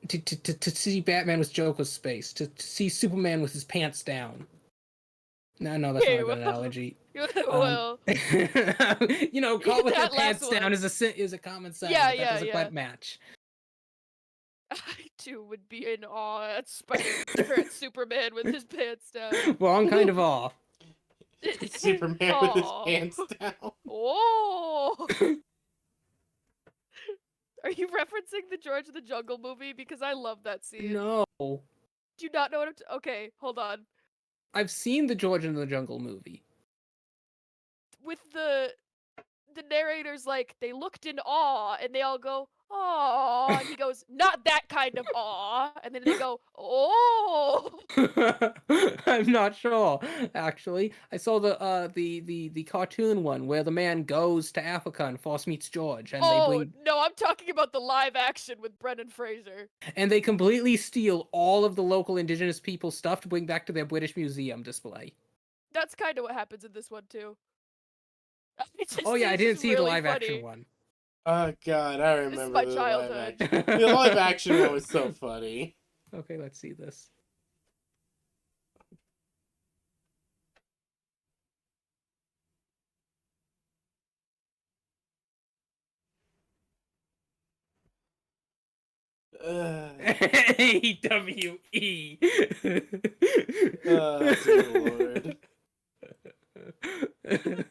to see Batman with Joker's space, to see Superman with his pants down? No, that's
Okay,
not a good
well,
analogy.
well,
Caught with their
that last
pants down
one.
is a common saying.
Yeah,
but that
yeah,
doesn't
yeah.
quite match.
I too would be in awe at at Superman with his pants down.
Wrong kind of awe.
Superman with his
Aw.
pants down.
Oh! Are you referencing the George of the Jungle movie? Because I love that scene.
No,
Do you not know what okay, hold on.
I've seen the George in the Jungle movie.
With the narrator's like, they looked in awe, and they all go, aw, and he goes, not that kind of awe, and then they go, oh!
I'm not sure. Actually, I saw the cartoon one where the man goes to Africa and first meets George, and
Oh, no, I'm talking about the live action with Brendan Fraser.
they completely steal all of the local indigenous people stuff to bring back to their British Museum display.
That's kind of what happens in this one, too.
Oh yeah, I didn't see
really
the live
funny.
action one.
Oh god, I
This is
remember
my
the
childhood.
live action. The live action one was so funny.
Okay, let's see this. AWE.
Oh, dear lord.